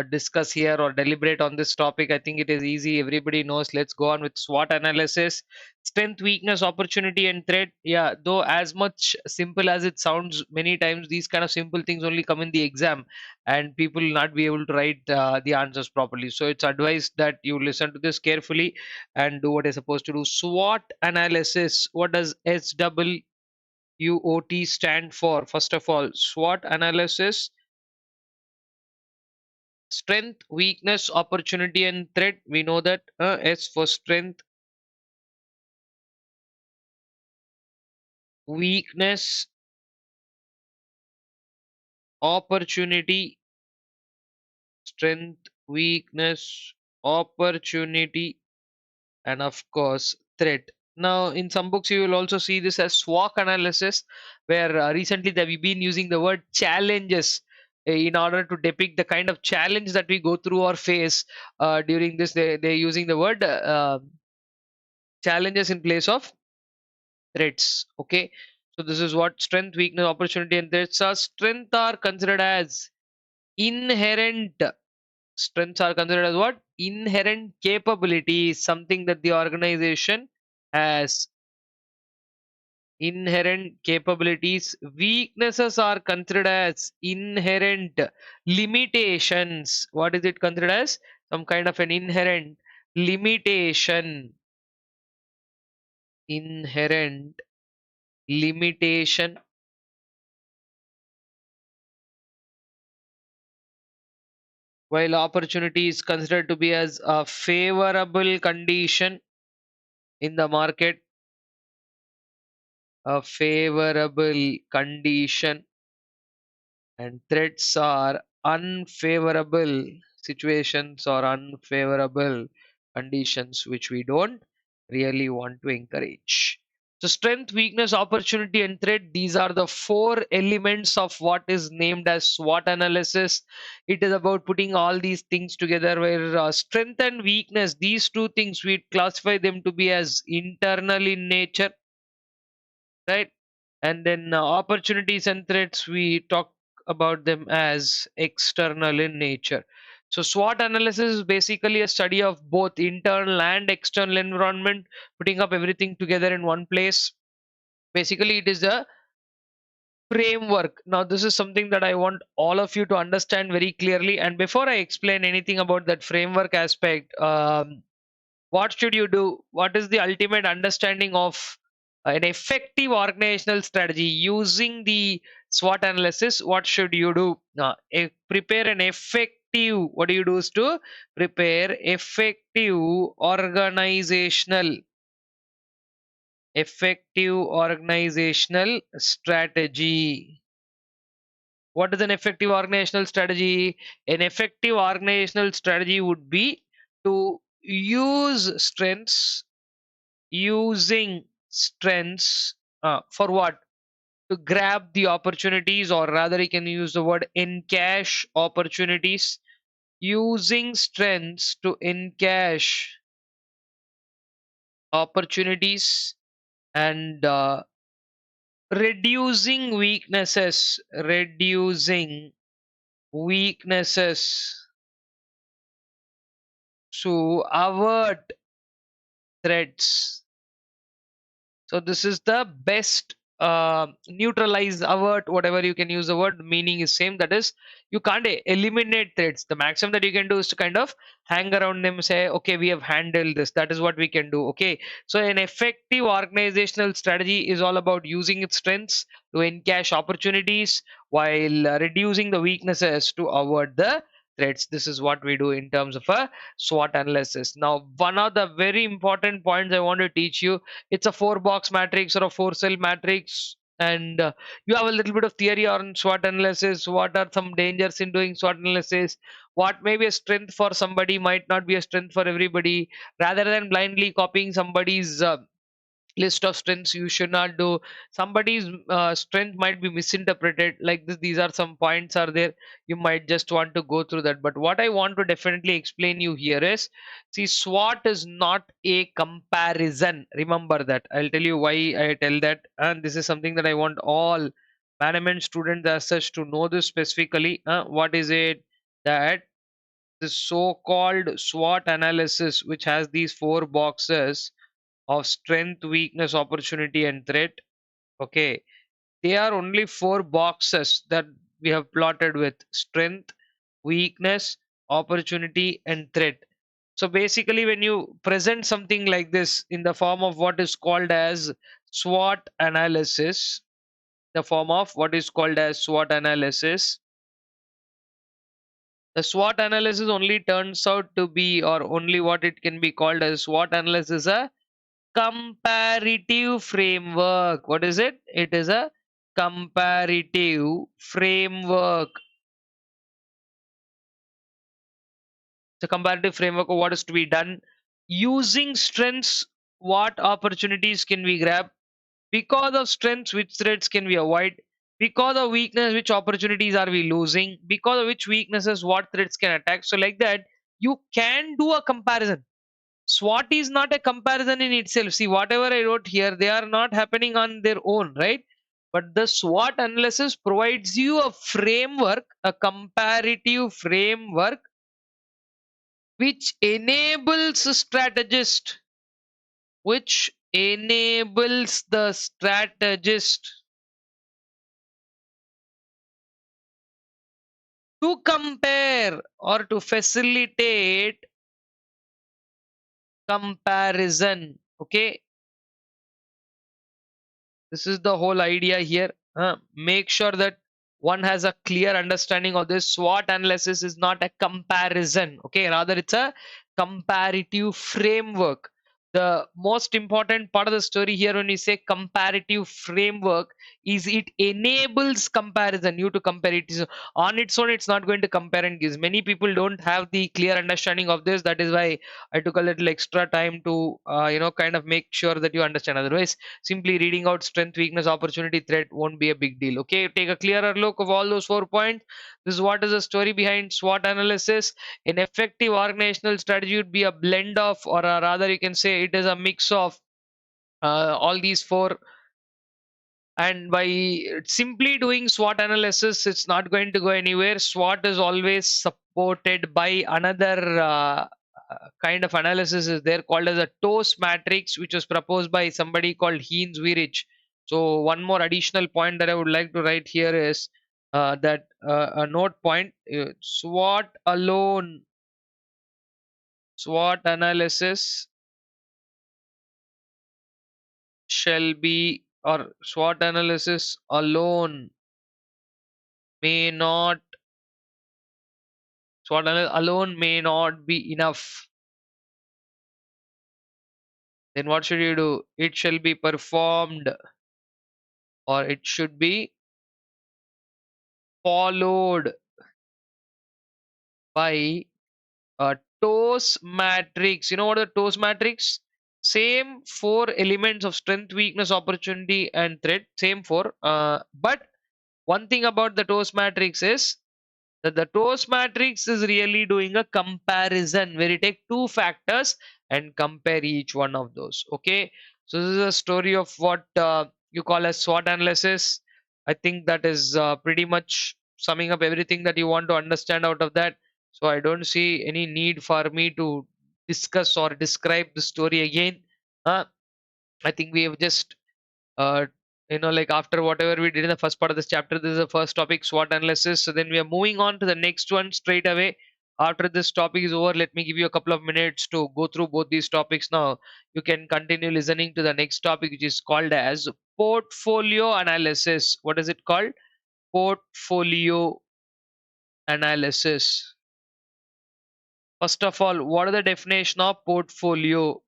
discuss here or deliberate on this topic. I think it is easy. Everybody knows. Let's go on with SWOT analysis. Strength, weakness, opportunity, and threat. Yeah, though as much simple as it sounds, many times these kind of simple things only come in the exam and people will not be able to write the answers properly. So it's advised that you listen to this carefully and do what you're supposed to do. SWOT analysis. What does SWOT stand for? First of all, SWOT analysis: strength, weakness, opportunity, and threat. We know that S for strength, weakness, opportunity, strength, weakness, opportunity, and of course threat. Now in some books you will also see this as SWOT analysis, where recently they've been using the word challenges in order to depict the kind of challenge that we go through or face. During this they're using the word challenges in place of threats. Okay, so this is what strength, weakness, opportunity, and threats are. Inherent Strengths are considered as what? Inherent capabilities, something that the organization has. Inherent capabilities. Weaknesses are considered as inherent limitations. What is it considered as? Some kind of an inherent limitation. Inherent limitation. While opportunity is considered to be as a favorable condition in the market. A favorable condition, and threats are unfavorable situations or unfavorable conditions which we don't really want to encourage. So strength, weakness, opportunity, and threat, these are the four elements of what is named as SWOT analysis. It is about putting all these things together, where strength and weakness, these two things, we classify them to be as internal in nature, right? And then opportunities and threats, we talk about them as external in nature. So SWOT analysis is basically a study of both internal and external environment, putting up everything together in one place. Basically it is a framework. Now this is something that I want all of you to understand very clearly, and before I explain anything about that framework aspect, what should you do? What is the ultimate understanding of an effective organizational strategy using the SWOT analysis? What should you do? Prepare an effective. What do you do is to prepare effective organizational strategy. What is an effective organizational strategy? An effective organizational strategy would be to use strengths using strengths for what? To grab the opportunities, or rather you can use the word encash opportunities. Using strengths to encash opportunities, and reducing weaknesses to avert threats. So this is the best neutralize, avert, whatever you can use the word, meaning is same. That is, you can't eliminate threats. The maximum that you can do is to kind of hang around them, say, okay, we have handled this. That is what we can do. Okay. So an effective organizational strategy is all about using its strengths to encash opportunities while reducing the weaknesses to avoid the threats. This is what we do in terms of a SWOT analysis. Now, one of the very important points I want to teach you, it's a 4-box matrix or a 4-cell matrix, and you have a little bit of theory on SWOT analysis. What are some dangers in doing SWOT analysis? What may be a strength for somebody might not be a strength for everybody. Rather than blindly copying somebody's list of strengths you should not do. Somebody's strength might be misinterpreted like this. These are some points are there, you might just want to go through that. But what I want to definitely explain you here is, see, SWOT is not a comparison. Remember that. I'll tell you why I tell that, and this is something that I want all management students as such to know this specifically. What is it? That the so-called SWOT analysis, which has these four boxes of strength, weakness, opportunity, and threat. Okay, they are only four boxes that we have plotted with strength, weakness, opportunity, and threat. So basically, when you present something like this in the form of what is called as SWOT analysis, the form of what is called as SWOT analysis, the SWOT analysis only turns out to be, or only what it can be called as SWOT analysis, a comparative framework. What is it? It is a comparative framework. It's a comparative framework of what is to be done using strengths. What opportunities can we grab? Because of strengths, which threats can we avoid? Because of weakness, which opportunities are we losing? Because of which weaknesses, what threats can attack? So, like that, you can do a comparison. SWOT is not a comparison in itself. See, whatever I wrote here, they are not happening on their own, right? But the SWOT analysis provides you a framework, a comparative framework, which enables a strategist, which enables the strategist to compare or to facilitate comparison. Okay, this is the whole idea here. Make sure that one has a clear understanding of this. SWOT analysis is not a comparison. Okay, rather it's a comparative framework. The most important part of the story here when we say comparative framework is it enables comparison, you to compare it. On its own it's not going to compare and gives. Many people don't have the clear understanding of this. That is why I took a little extra time to kind of make sure that you understand. Otherwise, simply reading out strength, weakness, opportunity, threat won't be a big deal. Okay, take a clearer look of all those 4 points. This is what is the story behind SWOT analysis. An effective organizational strategy would be a blend of, or rather you can say it is a mix of all these four. And by simply doing SWOT analysis, it's not going to go anywhere. SWOT is always supported by another kind of analysis is there called as a TOS matrix, which was proposed by somebody called Heinz Wirich. So one more additional point that I would like to write here is that a note point: SWOT alone, SWOT analysis shall be, or SWOT analysis alone may not, SWOT alone may not be enough. Then what should you do? It shall be performed, or it should be followed by a TOS matrix. You know what a TOS matrix? Same four elements of strength, weakness, opportunity, and threat. Same four. But one thing about the TOS matrix is that the TOS matrix is really doing a comparison where you take two factors and compare each one of those. Okay, so this is a story of what you call as SWOT analysis. I think that is pretty much summing up everything that you want to understand out of that. So I don't see any need for me to discuss or describe the story again. uh, I think we have just uh, like after whatever we did in the first part of this chapter, this is the first topic, SWOT analysis. So then we are moving on to the next one straight away. After this topic is over, let me give you a couple of minutes to go through both these topics. Now you can continue listening to the next topic, which is called as portfolio analysis. What is it called? Portfolio analysis. First of all, what is the definition of portfolio?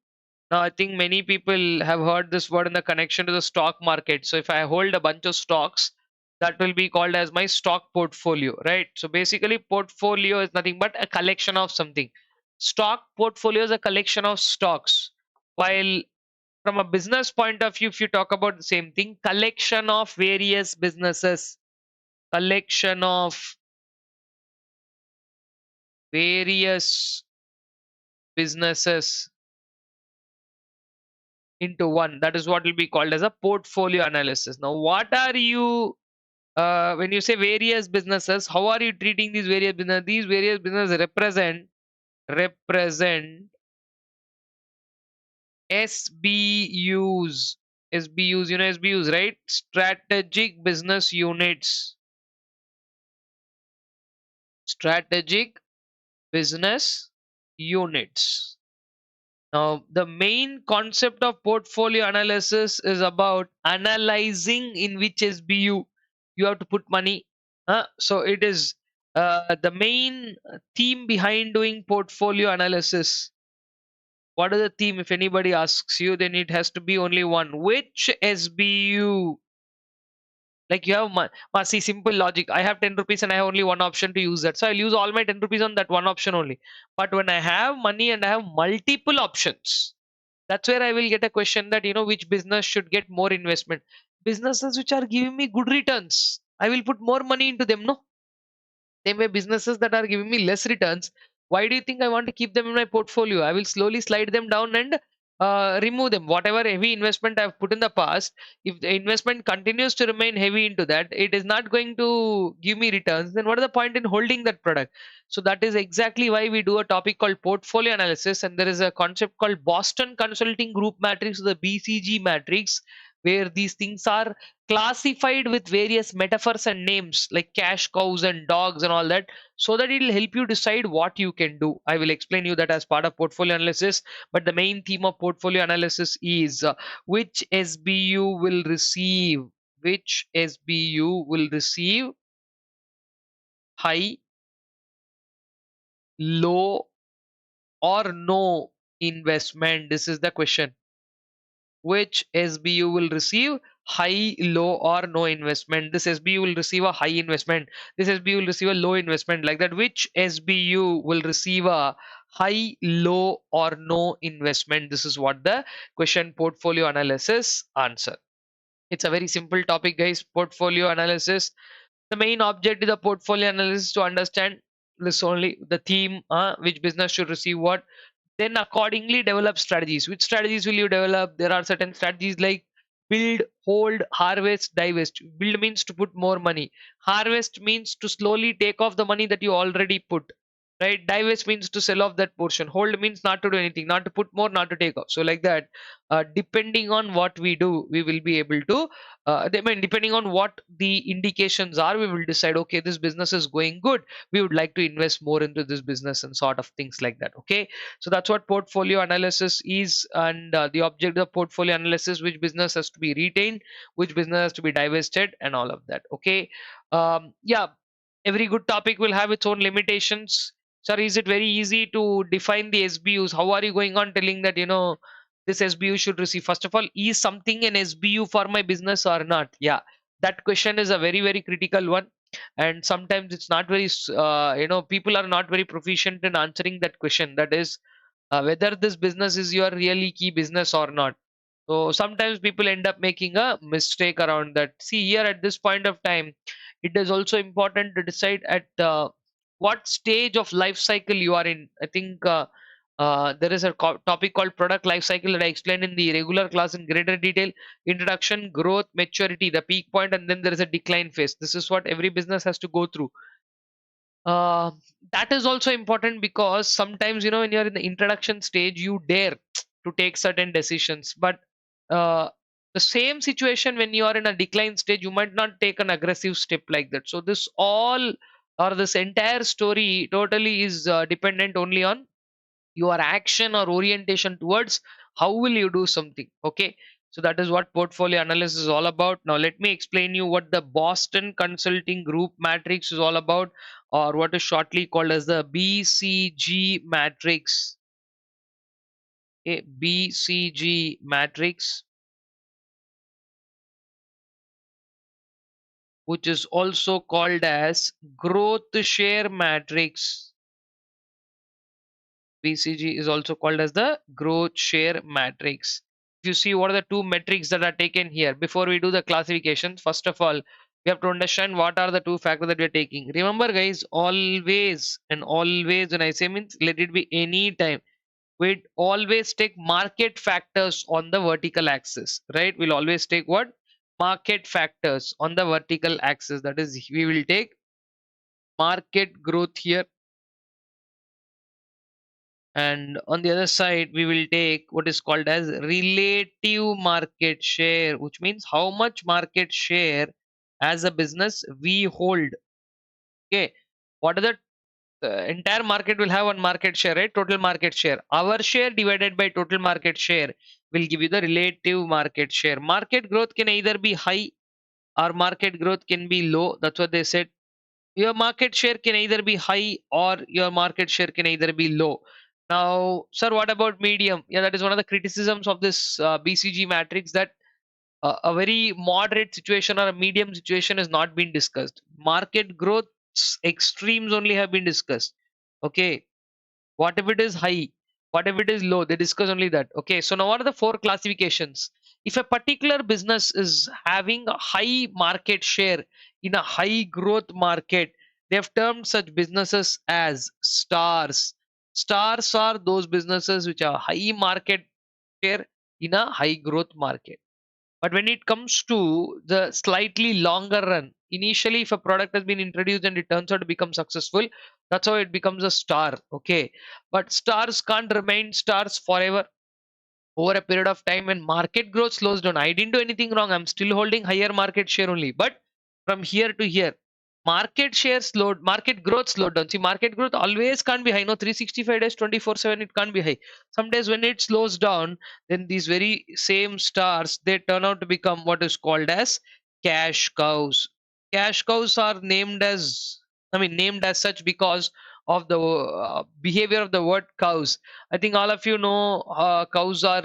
Now, I think many people have heard this word in the connection to the stock market. So, if I hold a bunch of stocks, that will be called as my stock portfolio, right? So, basically, portfolio is nothing but a collection of something. Stock portfolio is a collection of stocks, while from a business point of view, if you talk about the same thing, collection of various businesses, collection of various businesses into one. That is what will be called as a portfolio analysis. Now, what are you when you say various businesses? How are you treating these various businesses? These various businesses represent SBUs. SBUs, you know SBUs, right? Strategic business units. Strategic business units. Now, the main concept of portfolio analysis is about analyzing in which SBU you have to put money. So, it is the main theme behind doing portfolio analysis. What is the theme? If anybody asks you, then it has to be only one. Which SBU? Like you have see, simple logic. I have 10 rupees and I have only one option to use that. So I'll use all my 10 rupees on that one option only. But when I have money and I have multiple options, that's where I will get a question that, which business should get more investment. Businesses which are giving me good returns, I will put more money into them. No, same way, businesses that are giving me less returns, why do you think I want to keep them in my portfolio? I will slowly slide them down and remove them. Whatever heavy investment I've put in the past, if the investment continues to remain heavy into that, it is not going to give me returns. Then what is the point in holding that product? So that is exactly why we do a topic called portfolio analysis, and there is a concept called Boston Consulting Group Matrix, the BCG matrix, where these things are classified with various metaphors and names like cash cows and dogs and all that, so that it will help you decide what you can do. I will explain you that as part of portfolio analysis, but the main theme of portfolio analysis is which SBU will receive, which SBU will receive high, low, or no investment. This is the question. Which SBU will receive high, low, or no investment? This SBU will receive a high investment. This SBU will receive a low investment, like that. Which SBU will receive a high, low, or no investment? This is what the question portfolio analysis answer. It's a very simple topic, guys. Portfolio analysis. The main objective of the portfolio analysis is to understand this only, the theme, which business should receive what, then accordingly develop strategies. Which strategies will you develop? There are certain strategies like build, hold, harvest, divest. Build means to put more money. Harvest means to slowly take off the money that you already put. Right? Divest means to sell off that portion. Hold means not to do anything, not to put more, not to take off. So like that, depending on what we do, we will be able to. I mean, depending on what the indications are, we will decide. Okay, this business is going good. We would like to invest more into this business and sort of things like that. Okay, so that's what portfolio analysis is, and the object of portfolio analysis: which business has to be retained, which business has to be divested, and all of that. Okay, yeah, every good topic will have its own limitations. Sir, is it very easy to define the SBUs? How are you going on telling that this SBU should receive? First of all, is something an SBU for my business or not? Yeah, that question is a very very critical one, and sometimes it's not very people are not very proficient in answering that question. That is, whether this business is your really key business or not. So sometimes people end up making a mistake around that. See, here at this point of time, it is also important to decide at what stage of life cycle you are in. I think there is a topic called product life cycle that I explained in the regular class in greater detail. Introduction, growth, maturity, the peak point, and then there is a decline phase. This is what every business has to go through. uh, that is also important because sometimes when you're in the introduction stage, you dare to take certain decisions, but uh, the same situation when you are in a decline stage, you might not take an aggressive step like that. So this all, or this entire story totally is dependent only on your action or orientation towards how will you do something. Okay, so that is what portfolio analysis is all about. Now let me explain you what the Boston Consulting Group matrix is all about, or what is shortly called as the BCG matrix. Okay, BCG matrix, which is also called as growth share matrix. BCG is also called as the growth share matrix. you see what are the two metrics that are taken here before we do the classification, first of all, we have to understand what are the two factors that we are taking. Remember, guys, always and always, when I say means, let it be any time, we'd always take market factors on the vertical axis, right? We'll always take what? Market factors on the vertical axis. That is, we will take market growth here, and on the other side we will take what is called as relative market share, which means how much market share as a business we hold. Okay, what are the entire market will have one market share, right? Total market share, our share divided by total market share will give you the relative market share. Market growth can either be high or market growth can be low. That's what they said. Your market share can either be high or your market share can either be low. Now, sir, what about medium? Yeah, that is one of the criticisms of this BCG matrix, that a very moderate situation or a medium situation has not been discussed. Market growth extremes only have been discussed. Okay, what if it is high, what if it is low, they discuss only that. Okay, so now what are the four classifications? If a particular business is having a high market share in a high growth market, they have termed such businesses as stars. Stars are those businesses which are high market share in a high growth market. But when it comes to the slightly longer run, initially, if a product has been introduced and it turns out to become successful, that's how it becomes a star. Okay. But stars can't remain stars forever. Over a period of time, when market growth slows down, I didn't do anything wrong. I'm still holding higher market share only. But from here to here, market growth slowed down. See, market growth always can't be high. No, 365 days, 24/7, it can't be high. Some days when it slows down, then these very same stars, they turn out to become what is called as cash cows. Cash cows are named as such because of the behavior of the word cows. I think all of you know cows are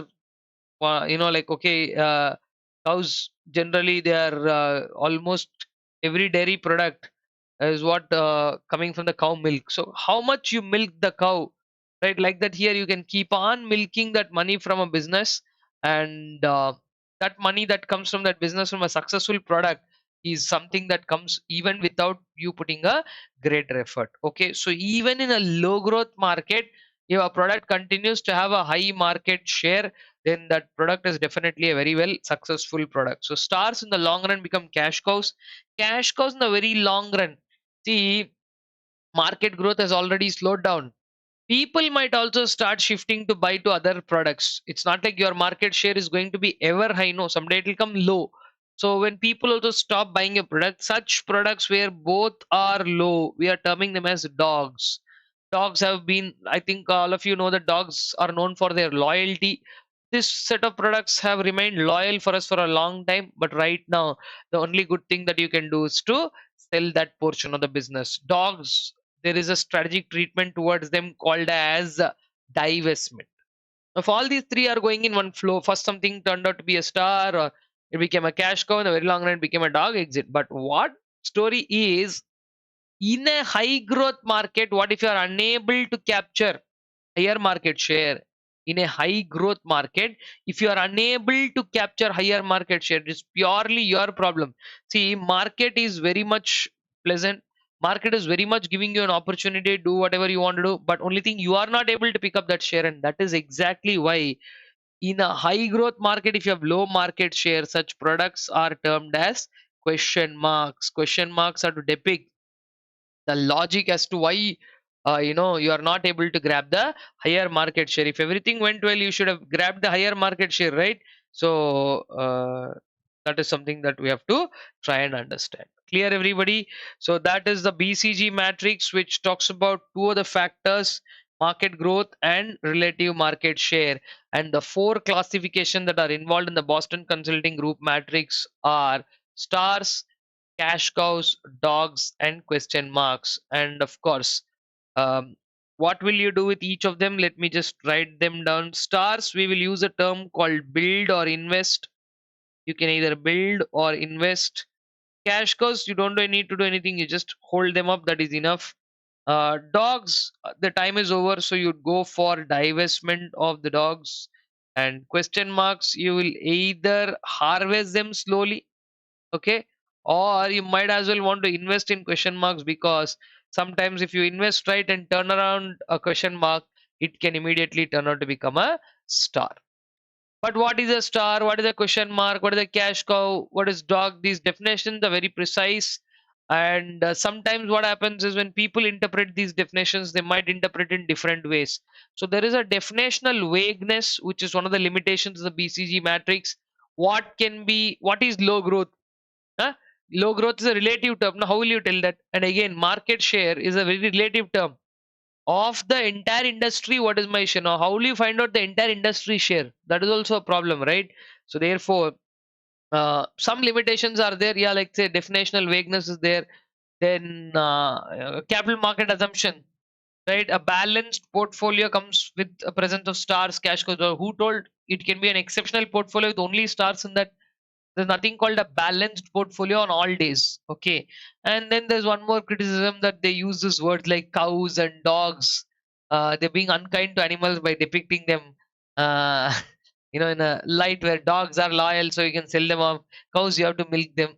like, okay, cows generally they are almost every dairy product is what coming from the cow milk. So how much you milk the cow, right? Like that, here you can keep on milking that money from a business, and that money that comes from that business from a successful product is something that comes even without you putting a greater effort. Okay, so even in a low growth market, if a product continues to have a high market share, then that product is definitely a very well successful product. So stars in the long run become cash cows. Cash cows in the very long run. See, market growth has already slowed down. People might also start shifting to buy to other products. It's not like your market share is going to be ever high. No, someday it will come low. So when people also stop buying a product, such products where both are low, we are terming them as dogs. Dogs have been, I think all of you know that dogs are known for their loyalty. This set of products have remained loyal for us for a long time, but right now the only good thing that you can do is to sell that portion of the business. Dogs, there is a strategic treatment towards them called as divestment. If all these three are going in one flow, first something turned out to be a star, or it became a cash cow, in the very long run it became a dog, exit. But what story is, in a high growth market, what if you are unable to capture higher market share? In a high growth market, if you are unable to capture higher market share, it's purely your problem. See, market is very much pleasant. Market is very much giving you an opportunity to do whatever you want to do, but only thing, you are not able to pick up that share. And that is exactly why in a high growth market, if you have low market share, such products are termed as question marks. Question marks are to depict the logic as to why you are not able to grab the higher market share. If everything went well, you should have grabbed the higher market share, right? So that is something that we have to try and understand. Clear, everybody? So that is the BCG matrix, which talks about two of the factors: market growth and relative market share. And the four classification that are involved in the Boston Consulting Group matrix are stars, cash cows, dogs, and question marks. And of course, um, what will you do with each of them? Let me just write them down. Stars, we will use a term called build or invest. You can either build or invest. Cash cows, you don't need to do anything, you just hold them up, that is enough. Dogs, the time is over, so you'd go for divestment of the dogs. And question marks, you will either harvest them slowly, okay, or you might as well want to invest in question marks, because sometimes if you invest right and turn around a question mark, it can immediately turn out to become a star. But what is a star? What is a question mark? What is a cash cow? What is dog? These definitions are very precise. And sometimes what happens is when people interpret these definitions, they might interpret in different ways. So there is a definitional vagueness, which is one of the limitations of the BCG matrix. What is low growth? Huh? Low growth is a relative term. Now, how will you tell that? And again, market share is a very relative term of the entire industry. What is my share? Now, how will you find out the entire industry share? That is also a problem, right? So therefore, some limitations are there. Yeah, like say definitional vagueness is there. Then capital market assumption, right? A balanced portfolio comes with a presence of stars, cash cows. Who told it can be an exceptional portfolio with only stars in that? There's nothing called a balanced portfolio on all days. Okay. And then there's one more criticism that they use this words like cows and dogs. They're being unkind to animals by depicting them, uh, in a light where dogs are loyal, so you can sell them off. Cows, you have to milk them.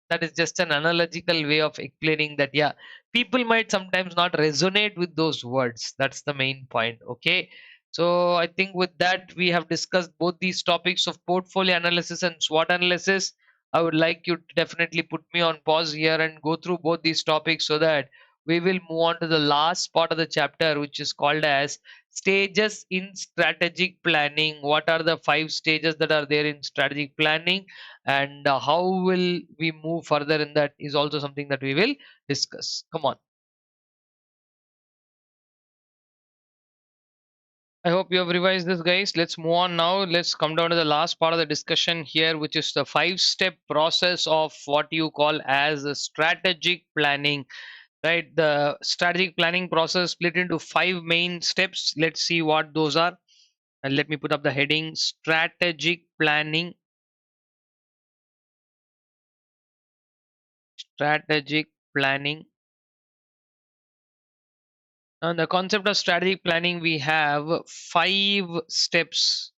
That is just an analogical way of explaining that, yeah, people might sometimes not resonate with those words. That's the main point. Okay. So I think with that we have discussed both these topics of portfolio analysis and SWOT analysis. I would like you to definitely put me on pause here and go through both these topics so that we will move on to the last part of the chapter, which is called as stages in strategic planning. What are the 5 stages that are there in strategic planning, and how will we move further in that is also something that we will discuss. Come on. I hope you have revised this, guys. Let's move on now. Let's come down to the last part of the discussion here, which is the 5 step process of what you call as a strategic planning. Right? The strategic planning process split into 5 main steps. Let's see what those are. And let me put up the heading: strategic planning. Strategic planning. And the concept of strategic planning, we have 5 steps.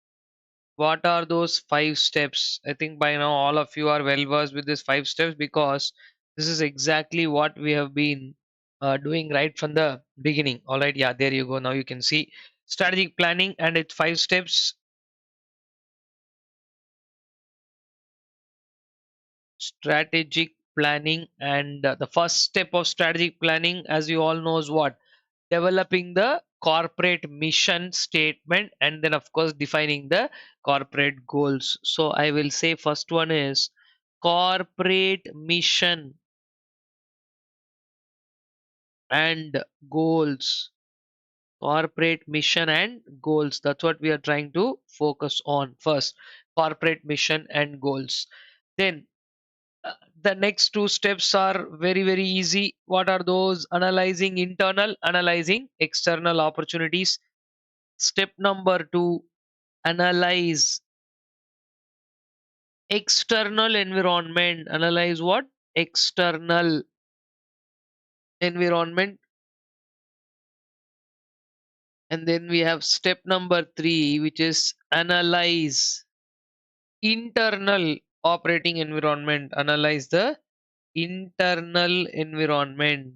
What are those 5 steps? I think by now all of you are well versed with these 5 steps, because this is exactly what we have been doing right from the beginning. All right, yeah, there you go. Now you can see strategic planning and its 5 steps. Strategic planning, and the first step of strategic planning, as you all know, is what? Developing the corporate mission statement, and then of course defining the corporate goals. So I will say first one is corporate mission and goals. Corporate mission and goals, that's what we are trying to focus on first. Corporate mission and goals. Then the next 2 steps are very very easy. What are those? Analyzing internal, analyzing external opportunities. Step number 2, analyze external environment. Analyze what? External environment. And then we have step number 3, which is analyze internal operating environment. Analyze the internal environment.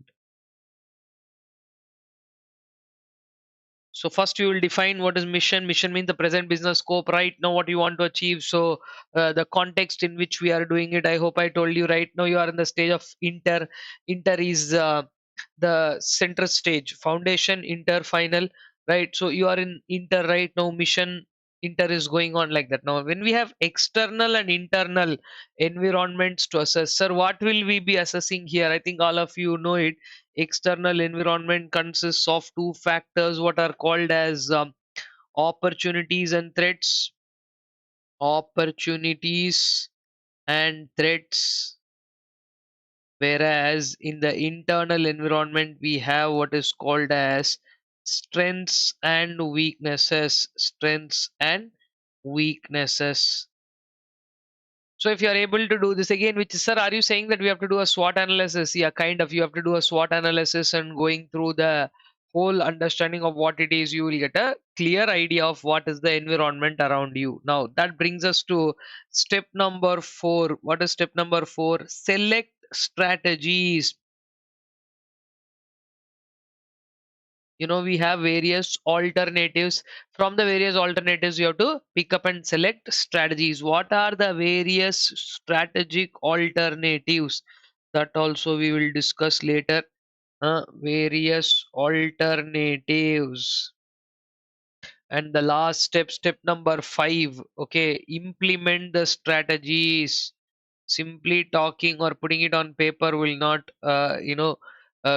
So first we will define what is mission. Mission means the present business scope right now, what you want to achieve. So the context in which we are doing it. I hope I told you right now you are in the stage of inter. Inter is the center stage. Foundation, inter, final. Right. So you are in inter right now. Mission, inter is going on like that. Now when we have external and internal environments to assess, sir, what will we be assessing here? I think all of you know it. External environment consists of 2 factors, what are called as opportunities and threats. Opportunities and threats. Whereas in the internal environment, we have what is called as strengths and weaknesses. Strengths and weaknesses. So if you are able to do this again, which is, sir, are you saying that we have to do a SWOT analysis? Yeah, kind of. You have to do a SWOT analysis and going through the whole understanding of what it is, you will get a clear idea of what is the environment around you. Now that brings us to step number 4. What is step number 4? Select strategies. We have various alternatives. From the various alternatives, you have to pick up and select strategies. What are the various strategic alternatives? That also we will discuss later. Various alternatives. And the last step, step number 5, okay, implement the strategies. Simply talking or putting it on paper will not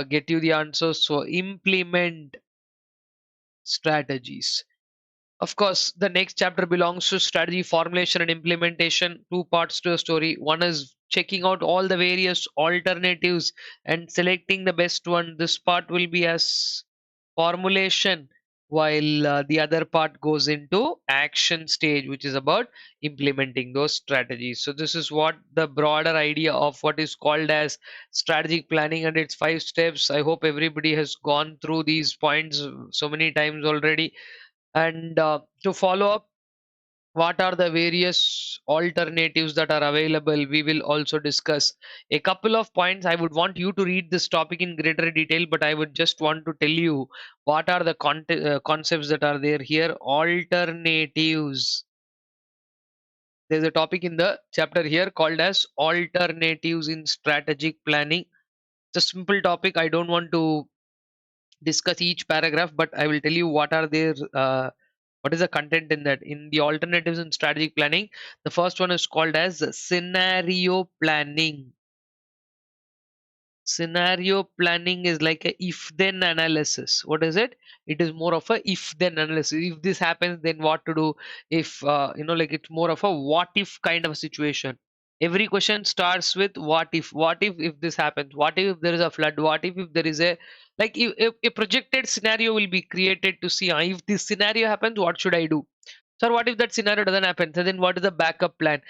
get you the answers. So implement strategies. Of course, the next chapter belongs to strategy formulation and implementation. Two parts to a story. One is checking out all the various alternatives and selecting the best one. This part will be as formulation, while the other part goes into action stage, which is about implementing those strategies. So, this is what the broader idea of what is called as strategic planning and its 5 steps. I hope everybody has gone through these points so many times already. And to follow up, what are the various alternatives that are available? We will also discuss a couple of points. I would want you to read this topic in greater detail, but I would just want to tell you what are the concepts that are there here. Alternatives. There's a topic in the chapter here called as alternatives in strategic planning. It's a simple topic. I don't want to discuss each paragraph, but I will tell you what are their what is the content in that. In the alternatives in strategic planning, the first one is called as scenario planning. Scenario planning is like a if then analysis. What is it? It is more of a if then analysis. If this happens, then what to do? If like it's more of a what if kind of a situation. Every question starts with what if. What if this happens? What if there is a flood? What if there is a, like, if a projected scenario will be created to see, if this scenario happens, what should I do? Sir, what if that scenario doesn't happen? So then what is the backup plan?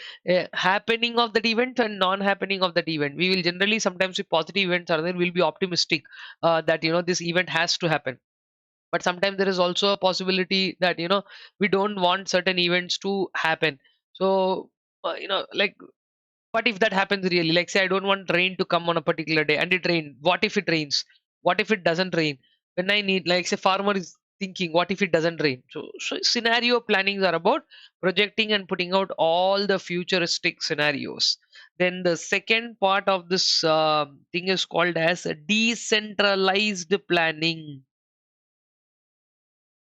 Happening of that event and non-happening of that event. We will generally, sometimes if positive events are there, we'll be optimistic that this event has to happen. But sometimes there is also a possibility that we don't want certain events to happen. So like, what if that happens really? Like, say I don't want rain to come on a particular day and it rained. What if it rains? What if it doesn't rain? When I need, like, say farmer is thinking, what if it doesn't rain? So scenario plannings are about projecting and putting out all the futuristic scenarios. Then the second part of this thing is called as decentralized planning.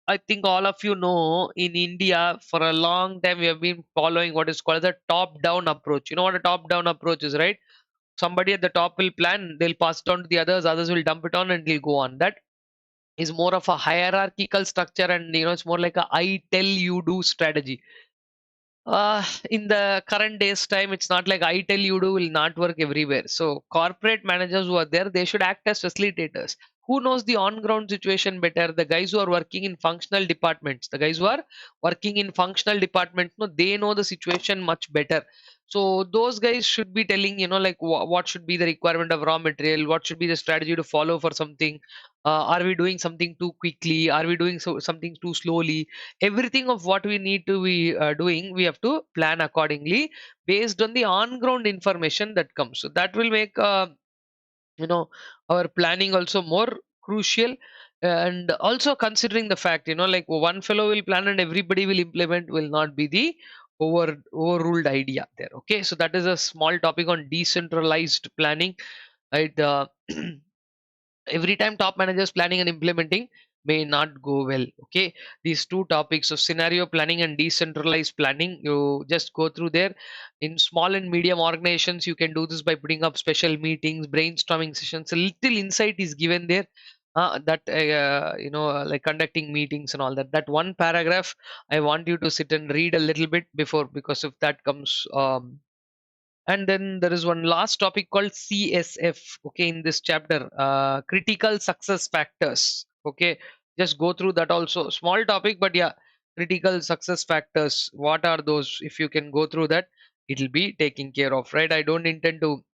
I think all of you know, in India for a long time we have been following what is called the top down approach. You know what a top down approach is, right? Somebody at the top will plan, they'll pass it on to the others will dump it on and they'll go on. That is more of a hierarchical structure, and it's more like a I tell you do strategy. In the current days time, it's not like I tell you do will not work everywhere. So corporate managers who are there, they should act as facilitators. Who knows the on ground situation better? The guys who are working in functional departments. The guys who are working in functional departments, no, they know the situation much better. So those guys should be telling, like what should be the requirement of raw material, what should be the strategy to follow for something. Are we doing something too quickly? Are we doing something too slowly? Everything of what we need to be doing, we have to plan accordingly based on the on ground information that comes. So that will make you know our planning also more crucial. And also considering the fact, like one fellow will plan and everybody will implement will not be the overruled idea there. Okay, so that is a small topic on decentralized planning, right? Every time top managers planning and implementing may not go well. Okay, these two topics of scenario planning and decentralized planning, you just go through there. In small and medium organizations, you can do this by putting up special meetings, brainstorming sessions. A little insight is given there, that like conducting meetings and all that. That one paragraph I want you to sit and read a little bit before, because if that comes, and then there is one last topic called CSF. Okay, in this chapter, critical success factors. Okay, just go through that also. Small topic, but yeah, critical success factors. What are those? If you can go through that, it'll be taken care of, right? I don't intend to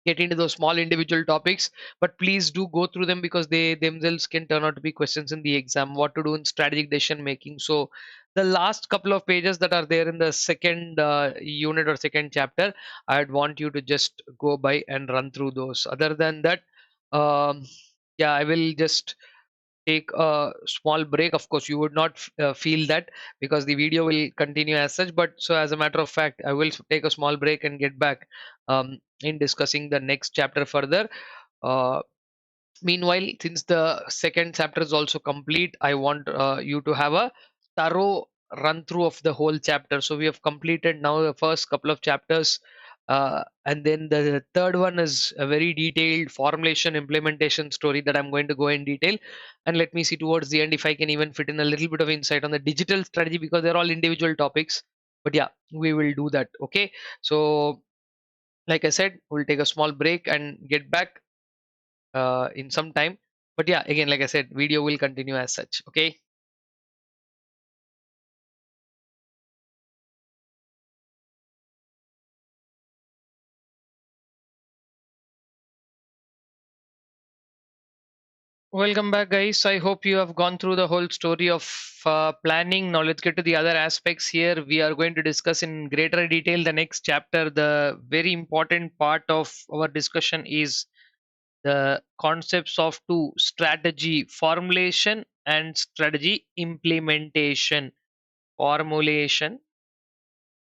get into those small individual topics, but please do go through them because they themselves can turn out to be questions in the exam. What to do in strategic decision making. So the last couple of pages that are there in the second unit or second chapter, I'd want you to just go by and run through those. Other than that, um, yeah, I will just take a small break. Of course, you would not feel that because the video will continue as such. But so, as a matter of fact, I will take a small break and get back in discussing the next chapter further. Uh, Meanwhile, since the second chapter is also complete, I want you to have a thorough run through of the whole chapter. So we have completed now the first couple of chapters, and then the third one is a very detailed formulation implementation story that I'm going to go in detail. And let me see towards the end if I can even fit in a little bit of insight on the digital strategy because they're all individual topics. But yeah, we will do that. Okay. So, like I said, we'll take a small break and get back in some time. But yeah, again, like I said, video will continue as such. Okay. Welcome back, guys. I hope you have gone through the whole story of planning. Now, let's get to the other aspects here. We are going to discuss in greater detail the next chapter. The very important part of our discussion is the concepts of two: strategy formulation and strategy implementation. Formulation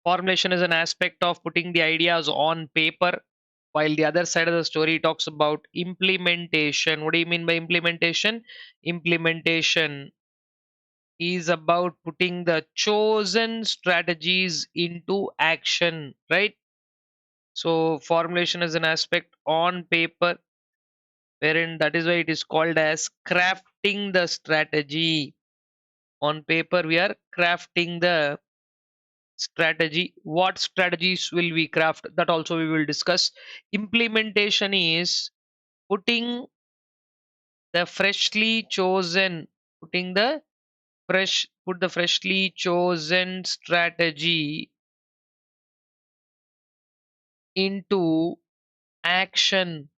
Formulation is an aspect of putting the ideas on paper, while the other side of the story talks about implementation. What do you mean by implementation? Implementation is about putting the chosen strategies into action, right? So, formulation is an aspect on paper, wherein that is why it is called as crafting the strategy. On paper, we are crafting the strategy. What strategies will we craft? That also we will discuss. Implementation is putting the freshly chosen, putting the put the freshly chosen strategy into action.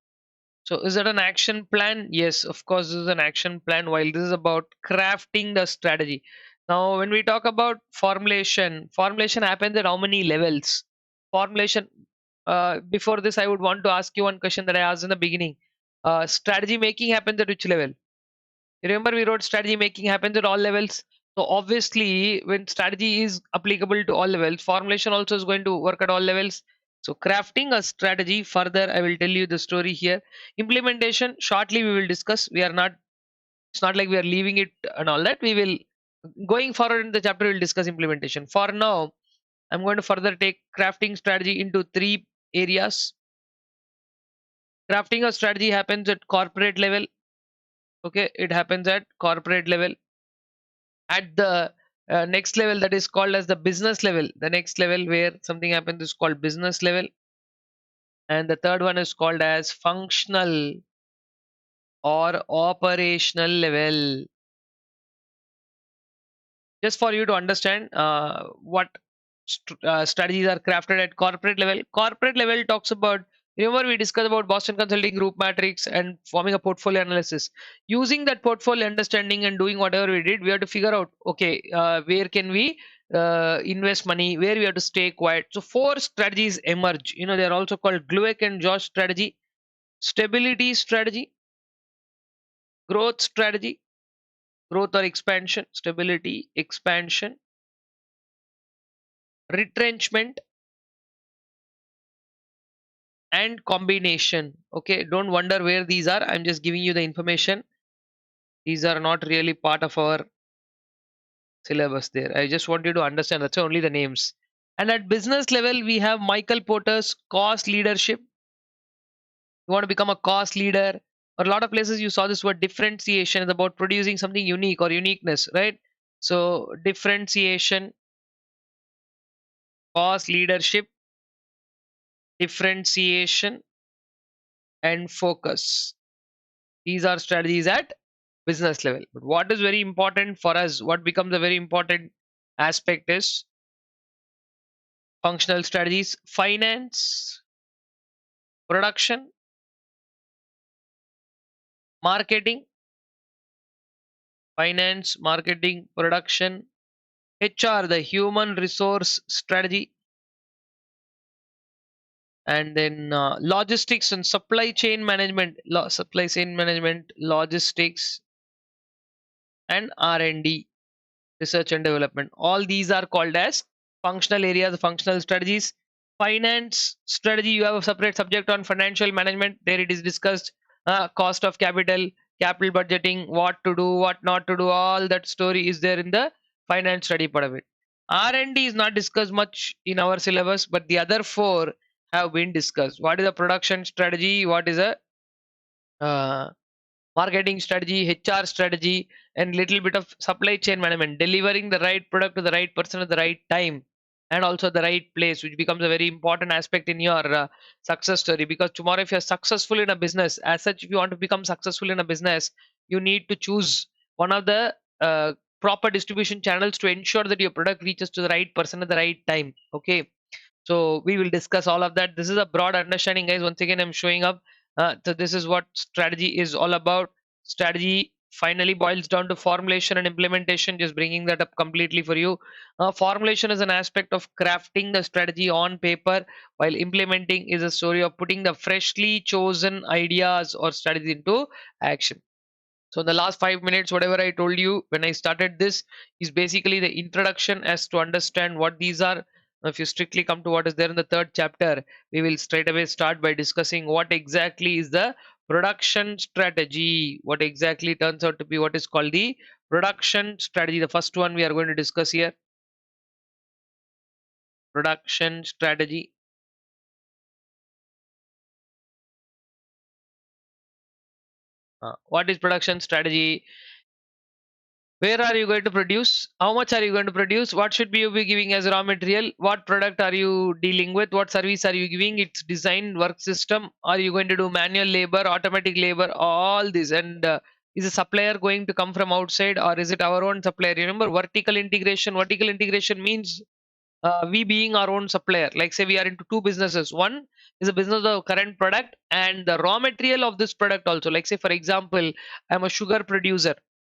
So is that an action plan? Yes, of course, this is an action plan, while this is about crafting the strategy. Now, when we talk about formulation happens at how many levels? Formulation, before this, I would want to ask you one question that I asked in the beginning. Strategy making happens at which level? Remember, we wrote strategy making happens at all levels. So obviously, when strategy is applicable to all levels, formulation also is going to work at all levels. So crafting a strategy further, I will tell you the story here. Implementation, shortly we will discuss. We are not. It's not like we are leaving it and all that. We will going forward in the chapter. We'll discuss implementation. For now, I'm going to further take crafting strategy into three areas. Crafting a strategy happens at corporate level. Okay, it happens at corporate level. At the next level, that is called as the business level. The next level where something happens is called business level, and the third one is called as functional or operational level. Just for you to understand what strategies are crafted at corporate level. Corporate level talks about, remember we discussed about Boston Consulting Group matrix and forming a portfolio analysis. Using that portfolio understanding and doing whatever we did, we have to figure out, okay, where can we invest money, where we have to stay quiet. So four strategies emerge. They are also called Glueck and Josh strategy: stability strategy, growth strategy, growth or expansion, stability, expansion, retrenchment, and combination. Okay, don't wonder where these are. I'm just giving you the information. These are not really part of our syllabus there. I just want you to understand that's only the names. And at business level, we have Michael Porter's cost leadership. You want to become a cost leader. Or a lot of places you saw this word differentiation is about producing something unique or uniqueness, right? So differentiation, cost leadership, differentiation, and focus. These are strategies at business level. But what is very important for us, what becomes a very important aspect is functional strategies, finance, production, marketing, finance, marketing, production, HR, the human resource strategy, and then logistics and supply chain management, supply chain management, logistics, and R&D, research and development. All these are called as functional areas, functional strategies. Finance strategy, you have a separate subject on financial management. There it is discussed, cost of capital, capital budgeting, what to do, what not to do. All that story is there in the finance study part of it. R&D is not discussed much in our syllabus, but the other four have been discussed. What is a production strategy? What is a uh, marketing strategy, HR strategy, and little bit of supply chain management, delivering the right product to the right person at the right time, and also the right place, which becomes a very important aspect in your success story. Because tomorrow, if you're successful in a business, as such, if you want to become successful in a business, you need to choose one of the proper distribution channels to ensure that your product reaches to the right person at the right time. Okay, so we will discuss all of that. This is a broad understanding, guys. Once again, I'm showing up. So this is what strategy is all about. Strategy finally boils down to formulation and implementation. Just bringing that up completely for you. Formulation is an aspect of crafting the strategy on paper, while implementing is a story of putting the freshly chosen ideas or strategy into action. So in the last 5 minutes, whatever I told you when I started this is basically the introduction as to understand what these are. Now, if you strictly come to what is there in the third chapter, we will straight away start by discussing what exactly is the production strategy. What exactly turns out to be what is called the production strategy. The first one we are going to discuss here. Production strategy. What is production strategy? Where are you going to produce? How much are you going to produce? What should you be giving as raw material? What product are you dealing with? What service are you giving? Its design, work system. Are you going to do manual labor, automatic labor? All this. And is a supplier going to come from outside, or is it our own supplier? Remember vertical integration. Vertical integration means we being our own supplier. Like say we are into two businesses. One is a business of current product and the raw material of this product also. Like say for example, I am a sugar producer.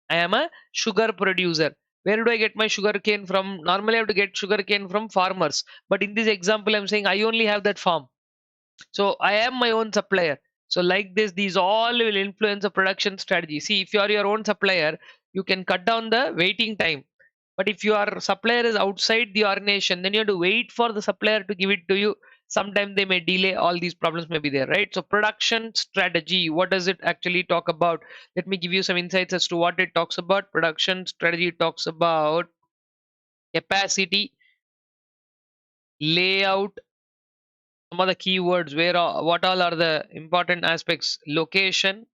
I am a sugar producer. Where do I get my sugar cane from? Normally I have to get sugar cane from farmers, but in this example I'm saying I only have that farm, so I am my own supplier. So like this, these all will influence the production strategy. See, if you are your own supplier, you can cut down the waiting time. But if your supplier is outside the organization, then you have to wait for the supplier to give it to you. Sometimes they may delay. All these problems may be there, right? So production strategy, what does it actually talk about? Let me give you some insights as to what it talks about. Production strategy talks about capacity, layout, some of the keywords, where what all are the important aspects: location,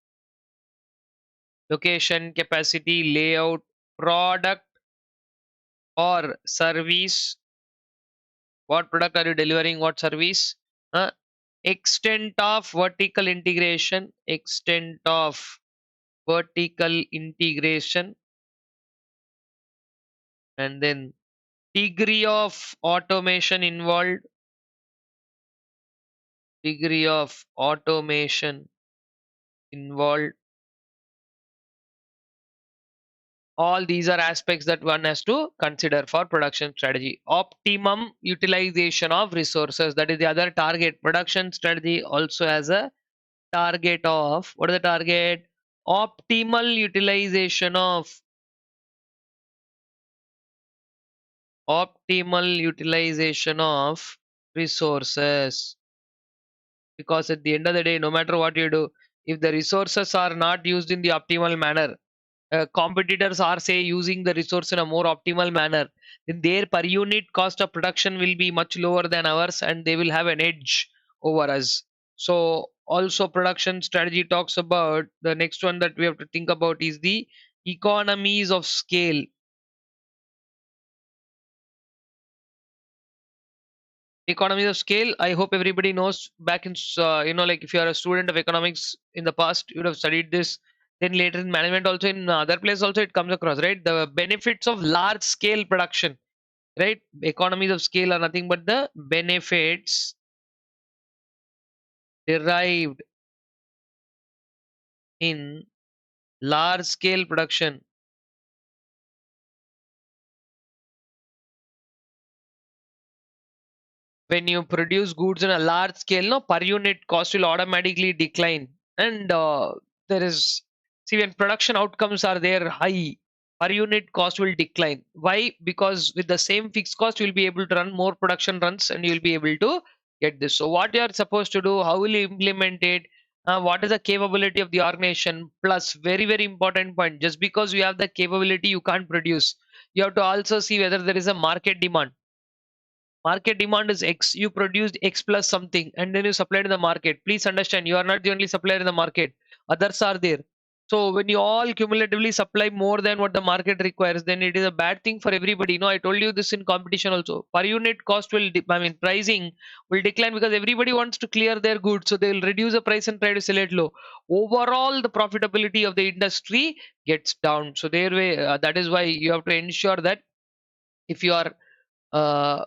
capacity, layout, product or service. What product are you delivering? What service? uh, Extent of vertical integration, and then degree of automation involved, degree of automation involved. All these are aspects that one has to consider for production strategy. Optimum utilization of resources, that is the other target. Production strategy also has a target of, what is the target? Optimal utilization of resources. Because at the end of the day, no matter what you do, if the resources are not used in the optimal manner, competitors are say using the resource in a more optimal manner, then their per unit cost of production will be much lower than ours and they will have an edge over us. So also production strategy talks about, the next one that we have to think about is the economies of scale. Economies of scale, I hope everybody knows. Back in like if you are a student of economics in the past, you would have studied this. Then later in management also, in other places also it comes across, right? The benefits of large scale production, right? Economies of scale are nothing but the benefits derived in large scale production. When you produce goods on a large scale, no, per unit cost will automatically decline. And there is, see, when production outcomes are there high, per unit cost will decline. Why? Because with the same fixed cost, you'll be able to run more production runs and you'll be able to get this. So, what you are supposed to do, how will you implement it? What is the capability of the organization? Plus, very, very important point, just because you have the capability, you can't produce. You have to also see whether there is a market demand. Market demand is X. You produced X plus something and then you supplied in the market. Please understand, you are not the only supplier in the market. Others are there. So when you all cumulatively supply more than what the market requires, then it is a bad thing for everybody. No, I told you this in competition also. Per unit cost will, I mean, pricing will decline because everybody wants to clear their goods. So they will reduce the price and try to sell it low. Overall, the profitability of the industry gets down. So there way, that is why you have to ensure that if you are uh,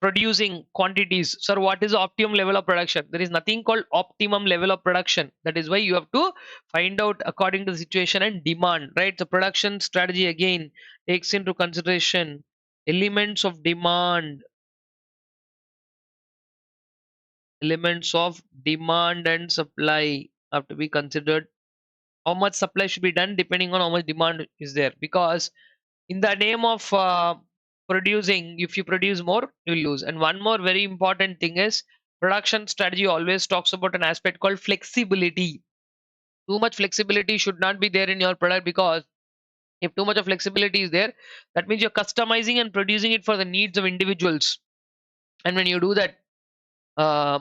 producing quantities, sir, what is the optimum level of production? There is nothing called optimum level of production. That is why you have to find out according to the situation and demand, right? The production strategy again takes into consideration elements of demand, elements of demand and supply have to be considered. How much supply should be done depending on how much demand is there, because in the name of producing, if you produce more you lose. And one more very important thing is, production strategy always talks about an aspect called flexibility. Too much flexibility should not be there in your product, because if too much of flexibility is there, that means you're customizing and producing it for the needs of individuals. And when you do that, uh,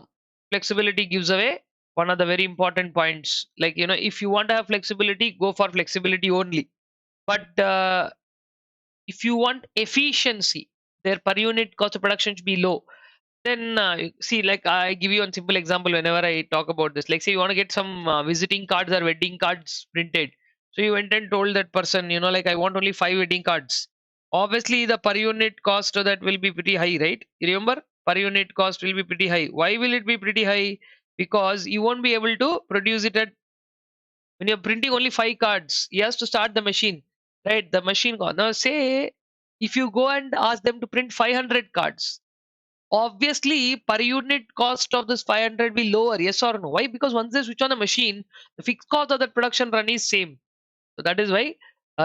flexibility gives away one of the very important points. Like, if you want to have flexibility, go for flexibility only. But if you want efficiency, their per unit cost of production should be low. Then see, like I give you one simple example whenever I talk about this. Like, say you want to get some visiting cards or wedding cards printed. So you went and told that person, like, I want only 5 wedding cards. Obviously, the per unit cost of that will be pretty high, right? You remember, per unit cost will be pretty high. Why will it be pretty high? Because you won't be able to produce it at, when you're printing only 5 cards, he has to start the machine, right? The machine now say, if you go and ask them to print 500 cards, obviously per unit cost of this 500 will be lower, yes or no? Why? Because once they switch on the machine, the fixed cost of that production run is same. So that is why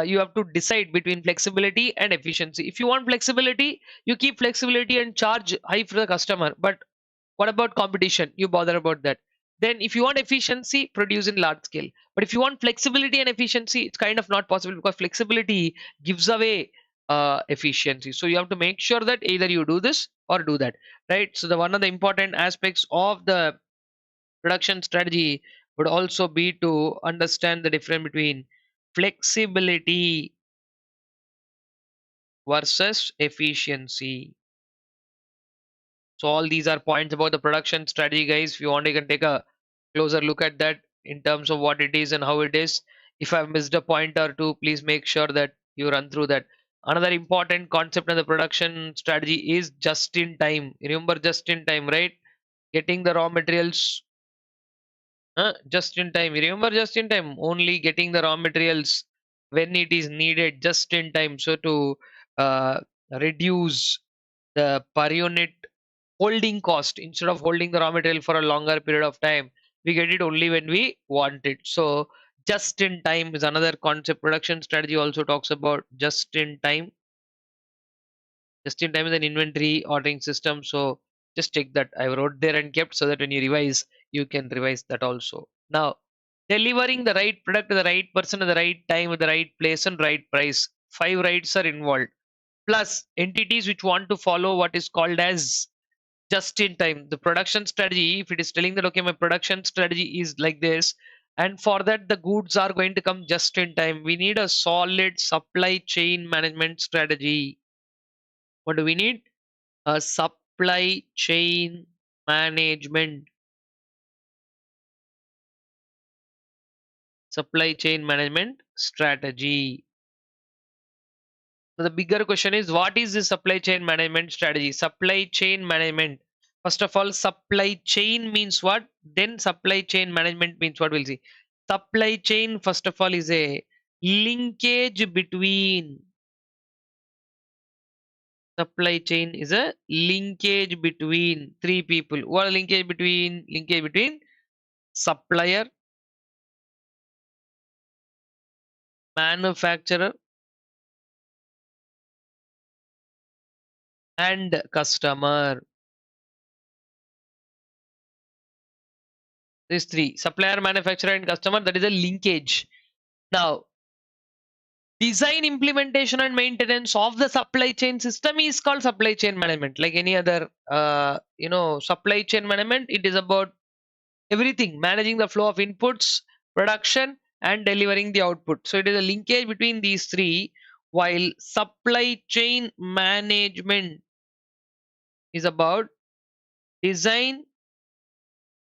you have to decide between flexibility and efficiency. If you want flexibility, you keep flexibility and charge high for the customer. But what about competition? You bother about that. Then if you want efficiency, produce in large scale. But if you want flexibility and efficiency, it's kind of not possible, because flexibility gives away efficiency. So you have to make sure that either you do this or do that, right? So the one of the important aspects of the production strategy would also be to understand the difference between flexibility versus efficiency. So all these are points about the production strategy, guys. If you want, you can take a closer look at that in terms of what it is and how it is. If I've missed a point or two, please make sure that you run through that. Another important concept in the production strategy is just in time. Remember, just in time, right? Getting the raw materials just in time. Remember, just in time, only getting the raw materials when it is needed, just in time. So to uh, reduce the per unit holding cost, instead of holding the raw material for a longer period of time, we get it only when we want it. So just in time is another concept. Production strategy also talks about just in time. Just in time is an inventory ordering system. So just check that I wrote there and kept, so that when you revise, you can revise that also. Now, delivering the right product to the right person at the right time at the right place and right price. 5 rights are involved. Plus entities which want to follow what is called as just in time. The production strategy, if it is telling that, okay, my production strategy is like this, and for that the goods are going to come just in time, we need a solid supply chain management strategy. What do we need? A supply chain management. Supply chain management strategy. So the bigger question is, what is the supply chain management strategy? Supply chain management. First of all, supply chain means what? Then supply chain management means what? We'll see. Supply chain, first of all, is a linkage between supply chain is a linkage between three people. What linkage between? Linkage between supplier, manufacturer, and customer. These three: supplier, manufacturer, and customer. That is a linkage. Now, design, implementation, and maintenance of the supply chain system is called supply chain management. Like any other, supply chain management, it is about everything, managing the flow of inputs, production, and delivering the output. So it is a linkage between these three, while supply chain management is about design,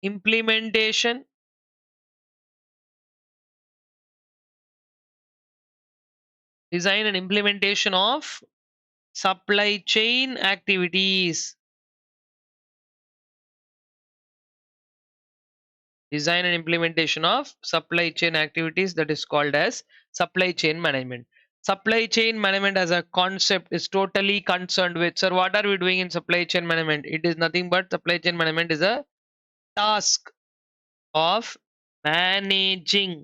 implementation, design and implementation of supply chain activities. Design and implementation of supply chain activities, that is called as supply chain management. Supply chain management as a concept is totally concerned with, sir, what are we doing in supply chain management? It is nothing but supply chain management is a task of managing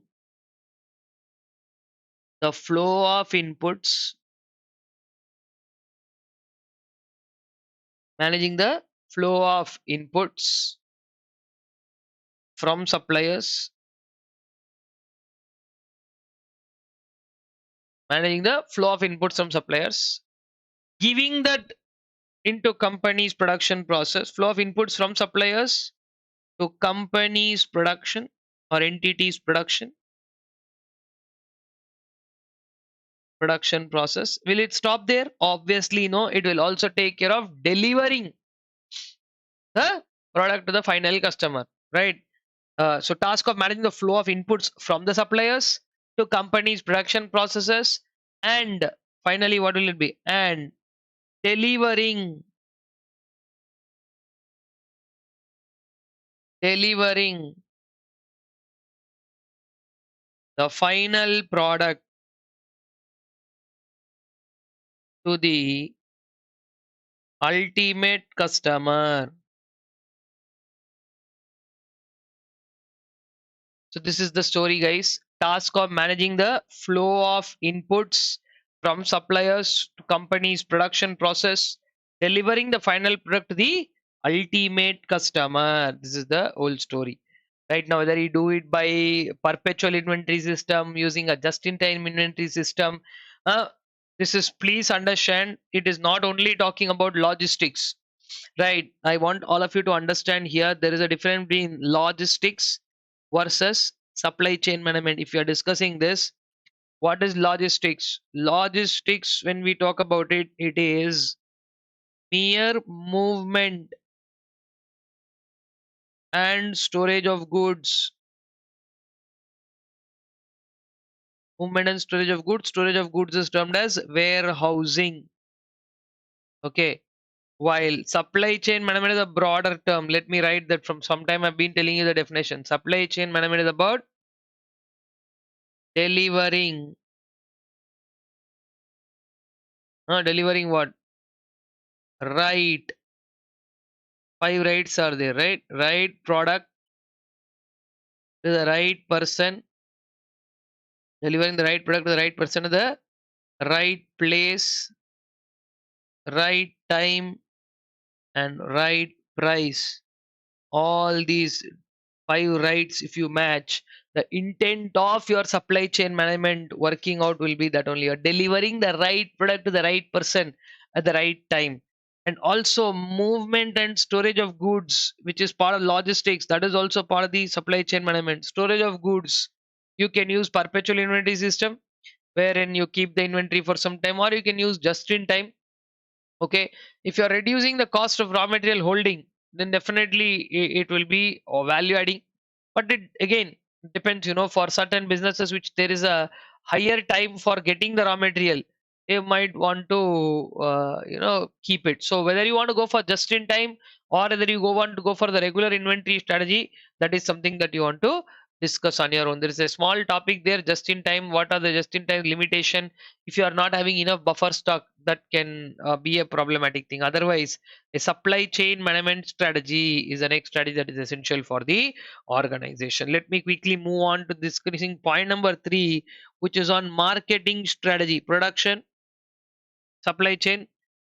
the flow of inputs, managing the flow of inputs from suppliers, managing the flow of inputs from suppliers, giving that into company's production process, flow of inputs from suppliers to company's production or entity's production process. Will it stop there? Obviously no, it will also take care of delivering the product to the final customer, right? So task of managing the flow of inputs from the suppliers to company's production processes, and finally what will it be? And delivering the final product to the ultimate customer. So this is the story, guys. Task of managing the flow of inputs from suppliers to company's production process, delivering the final product to the ultimate customer. This is the whole story. Right now, whether you do it by perpetual inventory system, using a just-in-time inventory system, uh, this is, please understand, it is not only talking about logistics. Right. I want all of you to understand here there is a difference between logistics versus supply chain management. If you are discussing this, what is logistics? Logistics, when we talk about it, it is mere movement and storage of goods. Movement and storage of goods. Storage of goods is termed as warehousing. Okay. While supply chain management is a broader term, let me write that from some time I've been telling you the definition. Supply chain management is about delivering. Delivering what? Right. 5 rights are there, right? Right product to the right person. Delivering the right product to the right person at the right place, right time, and right price. All these 5 rights, if you match, the intent of your supply chain management working out will be that only you're delivering the right product to the right person at the right time. And also movement and storage of goods, which is part of logistics, that is also part of the supply chain management. Storage of goods, you can use perpetual inventory system wherein you keep the inventory for some time, or you can use just in time. Okay, if you are reducing the cost of raw material holding, then definitely it will be value adding. But it again depends, for certain businesses which there is a higher time for getting the raw material, they might want to keep it. So whether you want to go for just in time or whether you want to go for the regular inventory strategy, that is something that you want to discuss on your own. There is a small topic there, just in time. What are the just in time limitation? If you are not having enough buffer stock, that can be a problematic thing. Otherwise, a supply chain management strategy is the next strategy that is essential for the organization. Let me quickly move on to discussing point number 3, which is on marketing strategy. Production, supply chain,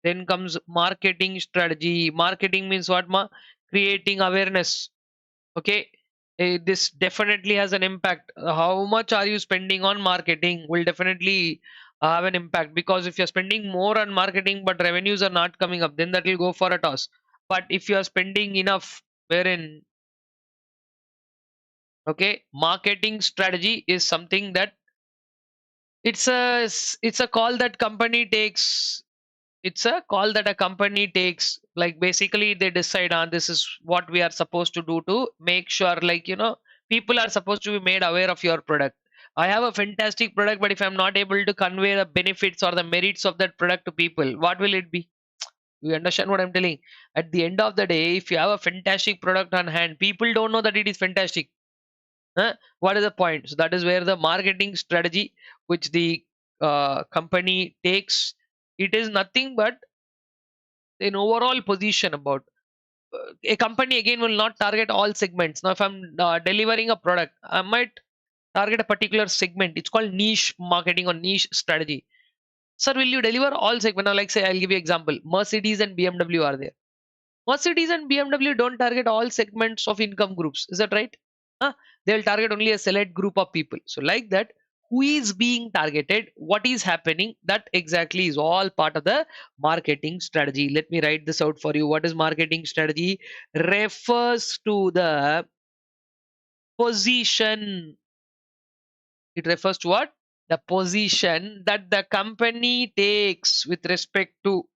then comes marketing strategy. Marketing means what, ma? Creating awareness. Okay. This definitely has an impact. How much are you spending on marketing will definitely have an impact, because if you're spending more on marketing but revenues are not coming up, then that will go for a toss. But if you are spending enough, wherein, okay, marketing strategy is something that it's a call that company takes. It's a call that a company takes. Like basically they decide on this is what we are supposed to do to make sure, like, people are supposed to be made aware of your product. I have a fantastic product, but if I'm not able to convey the benefits or the merits of that product to people, what will it be? You understand what I'm telling? At the end of the day, if you have a fantastic product on hand, people don't know that it is fantastic. Huh? What is the point? So that is where the marketing strategy which the company takes, it is nothing but an overall position about a company again will not target all segments. Now if I'm delivering a product, I might target a particular segment. It's called niche marketing or niche strategy. Sir, will you deliver all segment? Now like say I'll give you example, Mercedes and BMW are there. Mercedes and BMW don't target all segments of income groups. Is that right? Huh? They'll target only a select group of people. So, like that, who is being targeted, what is happening, that exactly is all part of the marketing strategy. Let me write this out for you. What is marketing strategy? Refers to the position. It refers to what? The position that the company takes with respect to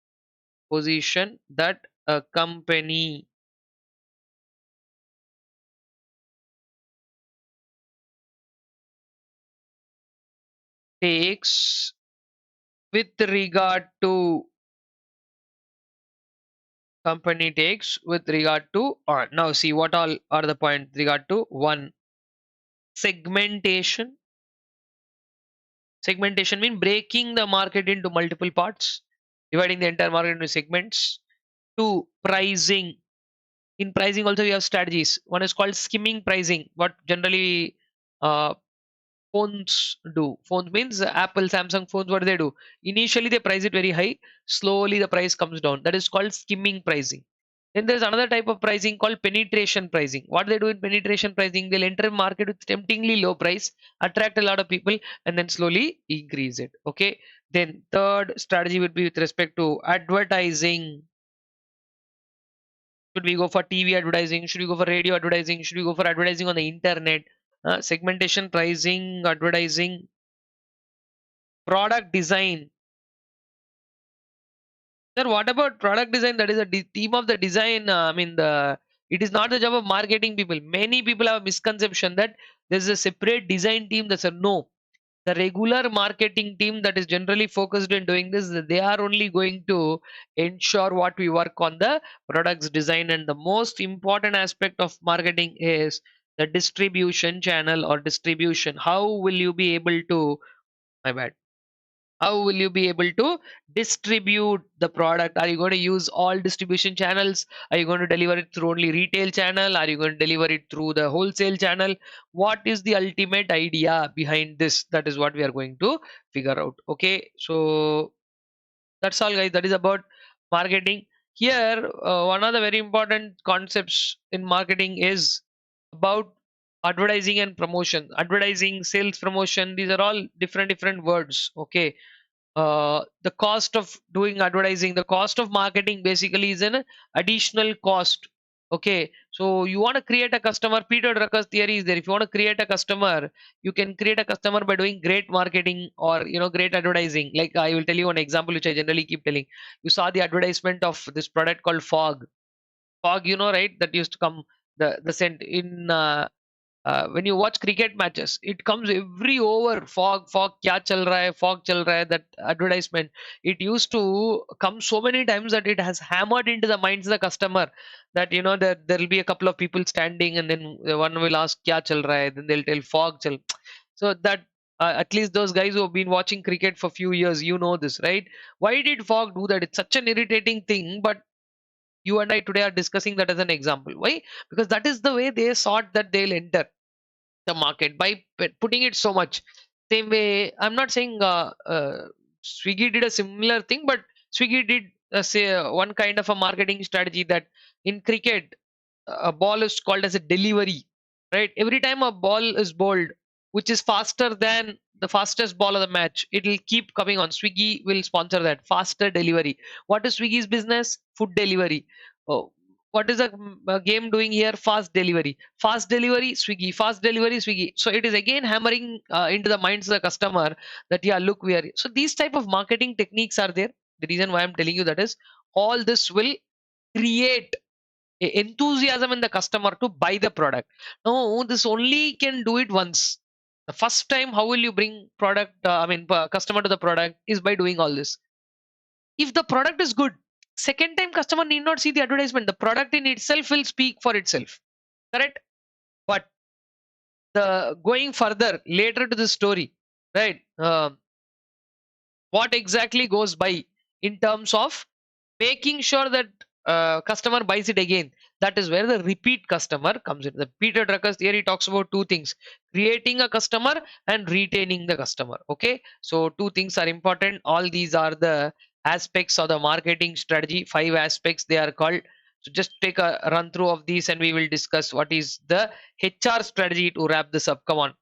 position that a company takes with regard to now see what all are the point regard to. One, segmentation. Segmentation mean breaking the market into multiple parts, dividing the entire market into segments. Two, pricing. In pricing also we have strategies. One is called skimming pricing, what generally uh, phones do. Phones means Apple, Samsung phones, what do they do? Initially they price it very high, slowly the price comes down. That is called skimming pricing. Then there's another type of pricing called penetration pricing. What they do in penetration pricing, they'll enter a market with temptingly low price, attract a lot of people, and then slowly increase it. Okay. Then third strategy would be with respect to advertising. Should we go for TV advertising? Should we go for radio advertising? Should we go for advertising on the internet? Segmentation, pricing, advertising, product design. Sir, what about product design? That is a team of the design. It is not the job of marketing people. Many people have a misconception that there's a separate design team. That's a no. The regular marketing team that is generally focused in doing this, they are only going to ensure what we work on the products design. And the most important aspect of marketing is the distribution channel or distribution. How will you be able to, my bad, how will you be able to distribute the product? Are you going to use all distribution channels? Are you going to deliver it through only retail channel? Are you going to deliver it through the wholesale channel? What is the ultimate idea behind this? That is what we are going to figure out. Okay, so that's all guys, that is about marketing. Here one of the very important concepts in marketing is about advertising and promotion. Advertising, sales, promotion, these are all different words. Okay. The cost of doing advertising, the cost of marketing basically is an additional cost. Okay, so you want to create a customer. Peter Drucker's theory is there. If you want to create a customer, you can create a customer by doing great marketing or great advertising. Like I will tell you one example which I generally keep telling. You saw the advertisement of this product called Fog. Fog, right? That used to come, the scent in when you watch cricket matches, it comes every over. Fog kya chal raha hai, fog chal raha hai, that advertisement, it used to come so many times that it has hammered into the minds of the customer, that that there will be a couple of people standing, and then one will ask kya chal raha hai, then they'll tell fog chal. So that, at least those guys who have been watching cricket for few years, this, right? Why did fog do that? It's such an irritating thing, but you and I today are discussing that as an example. Why? Because that is the way they thought that they'll enter the market, by putting it so much. Same way, I'm not saying Swiggy did a similar thing, but Swiggy did, say, one kind of a marketing strategy, that in cricket, a ball is called as a delivery, right? Every time a ball is bowled, which is faster than the fastest ball of the match, it will keep coming on. Swiggy will sponsor that faster delivery. What is Swiggy's business? Food delivery. Oh, what is a game doing here? Fast delivery. Fast delivery, Swiggy. Fast delivery, Swiggy. So it is again hammering into the minds of the customer that, yeah, look, we are. So these type of marketing techniques are there. The reason why I'm telling you that is, all this will create enthusiasm in the customer to buy the product. No, this only can do it once. The first time, how will you bring product? Customer to the product is by doing all this. If the product is good, second time customer need not see the advertisement. The product in itself will speak for itself. Correct? But the going further later to the story, right? What exactly goes by in terms of making sure that customer buys it again, that is where the repeat customer comes in. The Peter Drucker's theory talks about two things: creating a customer and retaining the customer. Okay, so two things are important. All these are the aspects of the marketing strategy. 5 aspects they are called. So just take a run through of these, and we will discuss what is the HR strategy to wrap this up. Come on.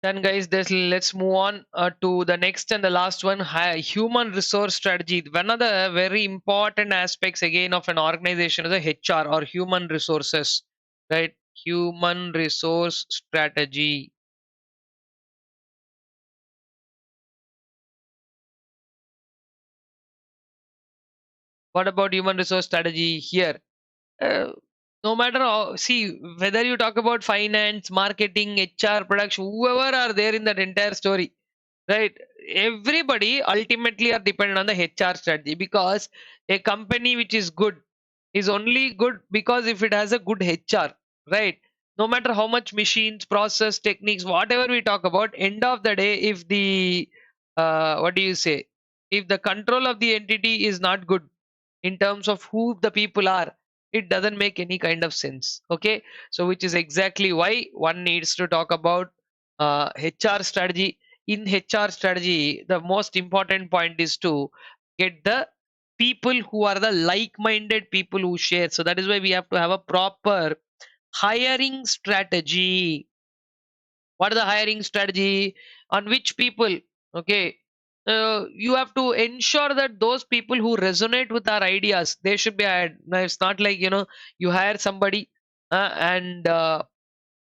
Then, guys, let's move on to the next and the last one: human resource strategy. One of the very important aspects again of an organization is a HR, or human resources, right? Human resource strategy. What about human resource strategy here? Uh, no matter how, see, whether you talk about finance, marketing, HR, production, whoever are there in that entire story, right? Everybody ultimately are dependent on the HR strategy, because a company which is good is only good because if it has a good HR, right? No matter how much machines, process, techniques, whatever we talk about, end of the day, if the what do you say? If the control of the entity is not good in terms of who the people are, it doesn't make any kind of sense. Okay, so which is exactly why one needs to talk about HR strategy. In HR strategy, the most important point is to get the people who are the like-minded people who share. So that is why we have to have a proper hiring strategy. What is the hiring strategy? On which people? Okay, you have to ensure that those people who resonate with our ideas, they should be hired. Now it's not like, you hire somebody, and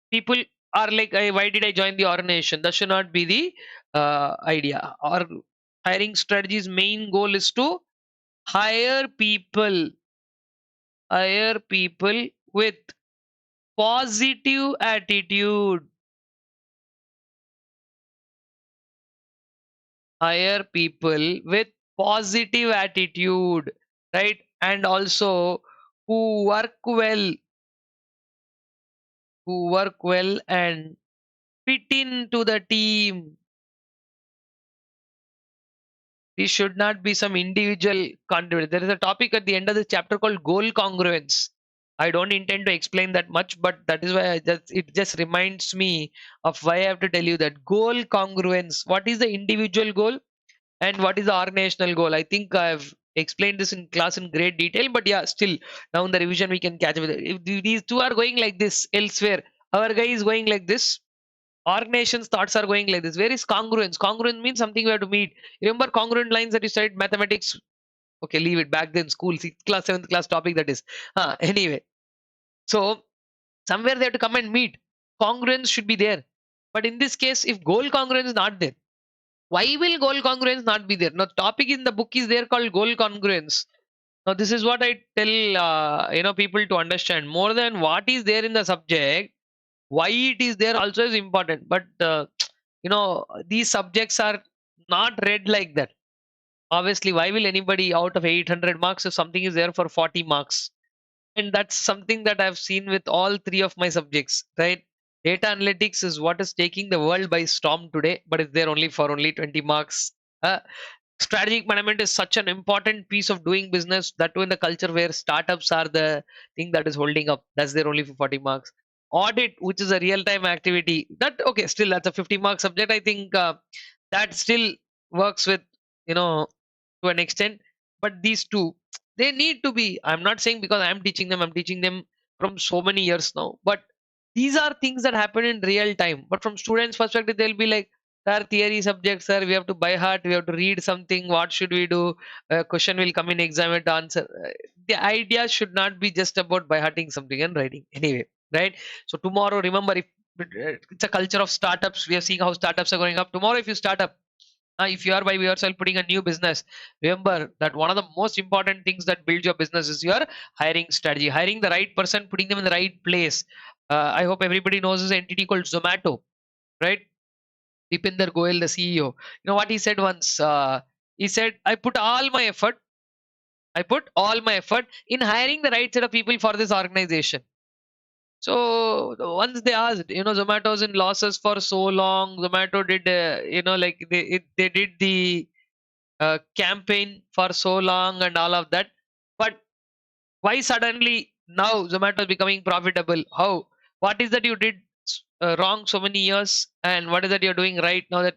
people are like, why did I join the organization? That should not be the idea. Or hiring strategies main goal is to hire people hire people with positive attitude. Hire people with positive attitude, right? And also who work well, and fit into the team. This should not be some individual contributor. There is a topic at the end of the chapter called goal congruence. I don't intend to explain that much, but that is why it just reminds me of why I have to tell you that goal congruence. What is the individual goal and what is the organizational goal? I think I've explained this in class in great detail, but yeah, still now in the revision we can catch up with it. If these two are going like this elsewhere, our guy is going like this, organization's thoughts are going like this. Where is congruence? Congruence means something we have to meet. Remember congruent lines that you studied mathematics? Okay, leave it back then. School, 6th class, 7th class topic that is. Anyway, so somewhere they have to come and meet. Congruence should be there. But in this case, if goal congruence is not there, why will goal congruence not be there? Now, topic in the book is there called goal congruence. Now, this is what I tell people to understand. More than what is there in the subject, why it is there also is important. But these subjects are not read like that. Obviously, why will anybody out of 800 marks if something is there for 40 marks? And that's something that I've seen with all three of my subjects, right? Data analytics is what is taking the world by storm today, but it's there only for only 20 marks. Uh, Strategic management is such an important piece of doing business, that too in the culture where startups are the thing that is holding up. That's there only for 40 marks. Audit, which is a real-time activity, that okay, still that's a 50-mark subject. I think that still works with, you know, to an extent. But these two, they need to be. I'm not saying because I'm teaching them from so many years now. But these are things that happen in real time. But from students' perspective, they'll be like, sir, theory subject, sir, we have to by heart, we have to read something. What should we do? A question will come in exam and answer. The idea should not be just about by hearting something and writing. Anyway, right? So tomorrow, remember, if it's a culture of startups, we are seeing how startups are going up. Tomorrow, if you start up, if you are by yourself putting a new business, remember that one of the most important things that builds your business is your hiring strategy. Hiring the right person, putting them in the right place. I hope everybody knows this entity called Zomato, right? Dipinder Goyal, the CEO. You know what he said once? He said, I put all my effort in hiring the right set of people for this organization. So once they asked, Zomato's in losses for so long. Zomato did, like they did the campaign for so long and all of that. But why suddenly now Zomato is becoming profitable? How? What is that you did wrong so many years, and what is that you're doing right now? That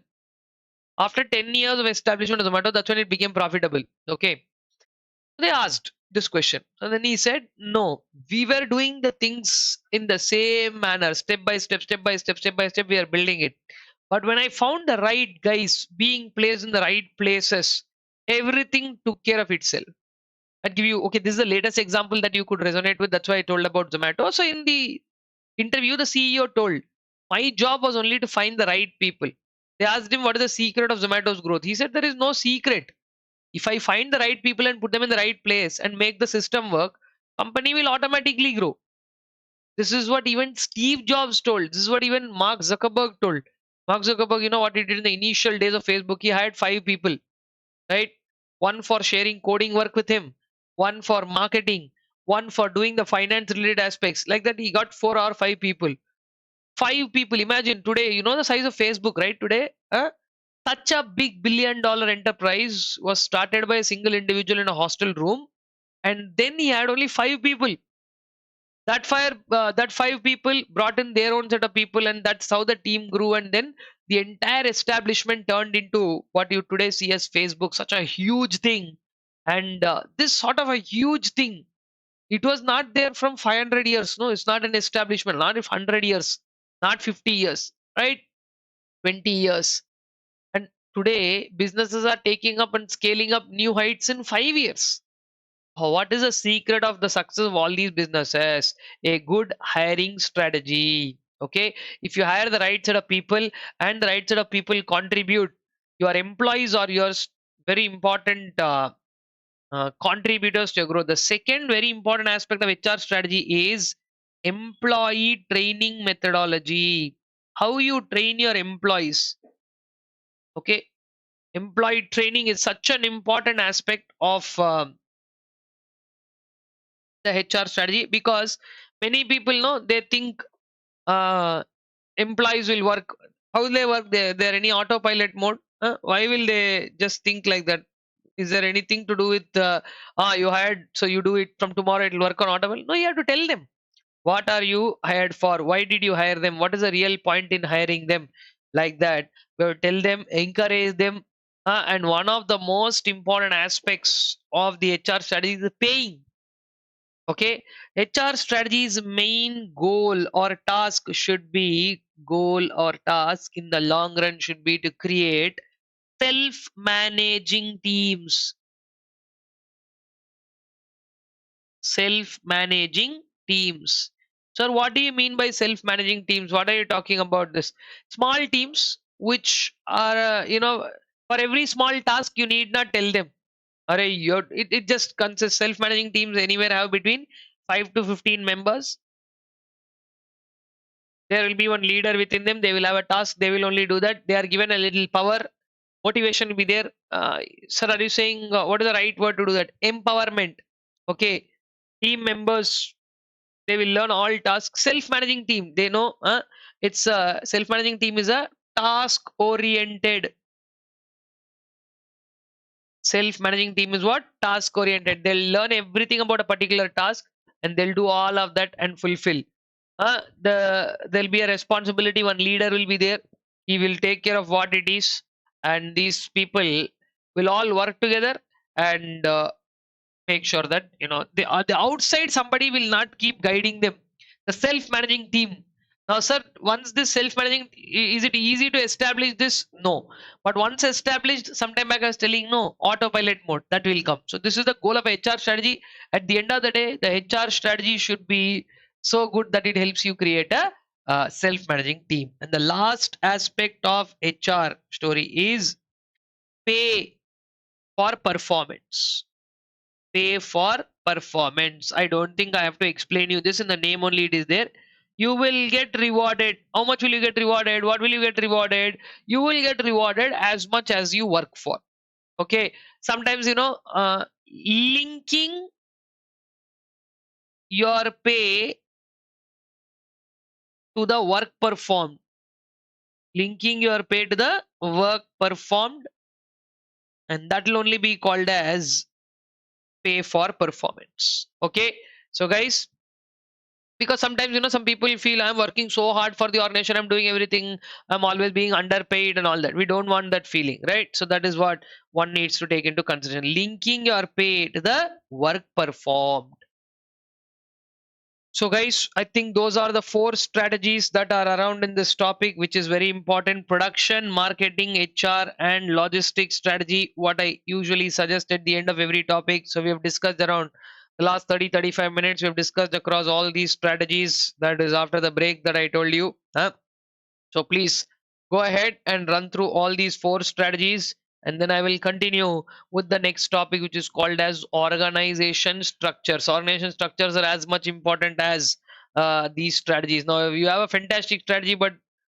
after 10 years of establishment of Zomato, that's when it became profitable. Okay. They asked this question. And then he said, no, we were doing the things in the same manner, step by step, step by step, step by step, we are building it. But when I found the right guys being placed in the right places, everything took care of itself. I'd give you, okay, this is the latest example that you could resonate with. That's why I told about Zomato. So in the interview, the CEO told, my job was only to find the right people. They asked him, what is the secret of Zomato's growth? He said, there is no secret. If I find the right people and put them in the right place and make the system work, company will automatically grow. This is what even Steve Jobs told. This is what even Mark Zuckerberg told. Mark Zuckerberg, you know what he did in the initial days of Facebook? He hired 5 people, right? One for sharing coding work with him, one for marketing, one for doing the finance related aspects. Like that, he got 4 or 5 people. 5 people. Imagine today, you know the size of Facebook, right? Today, such a big billion-dollar enterprise was started by a single individual in a hostel room, and then he had only 5 people. That 5 people brought in their own set of people, and that's how the team grew. And then the entire establishment turned into what you today see as Facebook, such a huge thing. And this sort of a huge thing, it was not there from 500 years. No, it's not an establishment. Not if 100 years, not 50 years, right? 20 years. And today, businesses are taking up and scaling up new heights in 5 years. What is the secret of the success of all these businesses? A good hiring strategy. Okay. If you hire the right set of people and the right set of people contribute, your employees are your very important contributors to your growth. The second very important aspect of HR strategy is employee training methodology. How you train your employees. Okay. Employee training is such an important aspect of the HR strategy, because many people know, they think employees will work. How will they work? There any autopilot mode? Why will they just think like that? Is there anything to do with you hired, so you do it from tomorrow? It will work on autopilot. No, you have to tell them what are you hired for. Why did you hire them? What is the real point in hiring them? Like that, we have to tell them, encourage them. And one of the most important aspects of the HR strategy is the paying. Okay, HR strategy's main goal or task in the long run should be to create self-managing teams. Self-managing teams. Sir, what do you mean by self-managing teams? What are you talking about? This small teams, which are for every small task you need not tell them. It just consists self-managing teams anywhere have between 5 to 15 members. There will be one leader within them. They will have a task. They will only do that. They are given a little power. Motivation will be there. Sir, are you saying what is the right word to do that? Empowerment. Okay. Team members, they will learn all tasks. Self-managing team, they know it's a self-managing team is a task-oriented. Self-managing team is what? Task-oriented. They'll learn everything about a particular task and they'll do all of that and fulfill. There'll be a responsibility. One leader will be there. He will take care of what it is, and these people will all work together and make sure that the outside somebody will not keep guiding them. The self-managing team. Now, sir, once this self-managing, is it easy to establish this? No. But once established, sometime back I was telling no, autopilot mode that will come. So this is the goal of HR strategy. At the end of the day, the HR strategy should be so good that it helps you create a self-managing team. And the last aspect of HR story is pay for performance. Pay for performance. I don't think I have to explain you this. In the name only it is there. You will get rewarded. How much will you get rewarded? What will you get rewarded? You will get rewarded as much as you work for. Okay. Sometimes linking your pay to the work performed. Linking your pay to the work performed, and that will only be called as pay for performance. Okay. So guys, because sometimes some people feel I'm working so hard for the organization, I'm doing everything, I'm always being underpaid and all that. We don't want that feeling, right? So that is what one needs to take into consideration. Linking your pay to the work performed. So guys, I think those are the 4 strategies that are around in this topic, which is very important: production, marketing, HR, and logistics strategy. What I usually suggest at the end of every topic. So we have discussed around the last 30-35 minutes. We have discussed across all these strategies. That is after the break that I told you. So please go ahead and run through all these 4 strategies, and then I will continue with the next topic, which is called as organization structures. Organization structures are as much important as these strategies. Now, if you have a fantastic strategy, but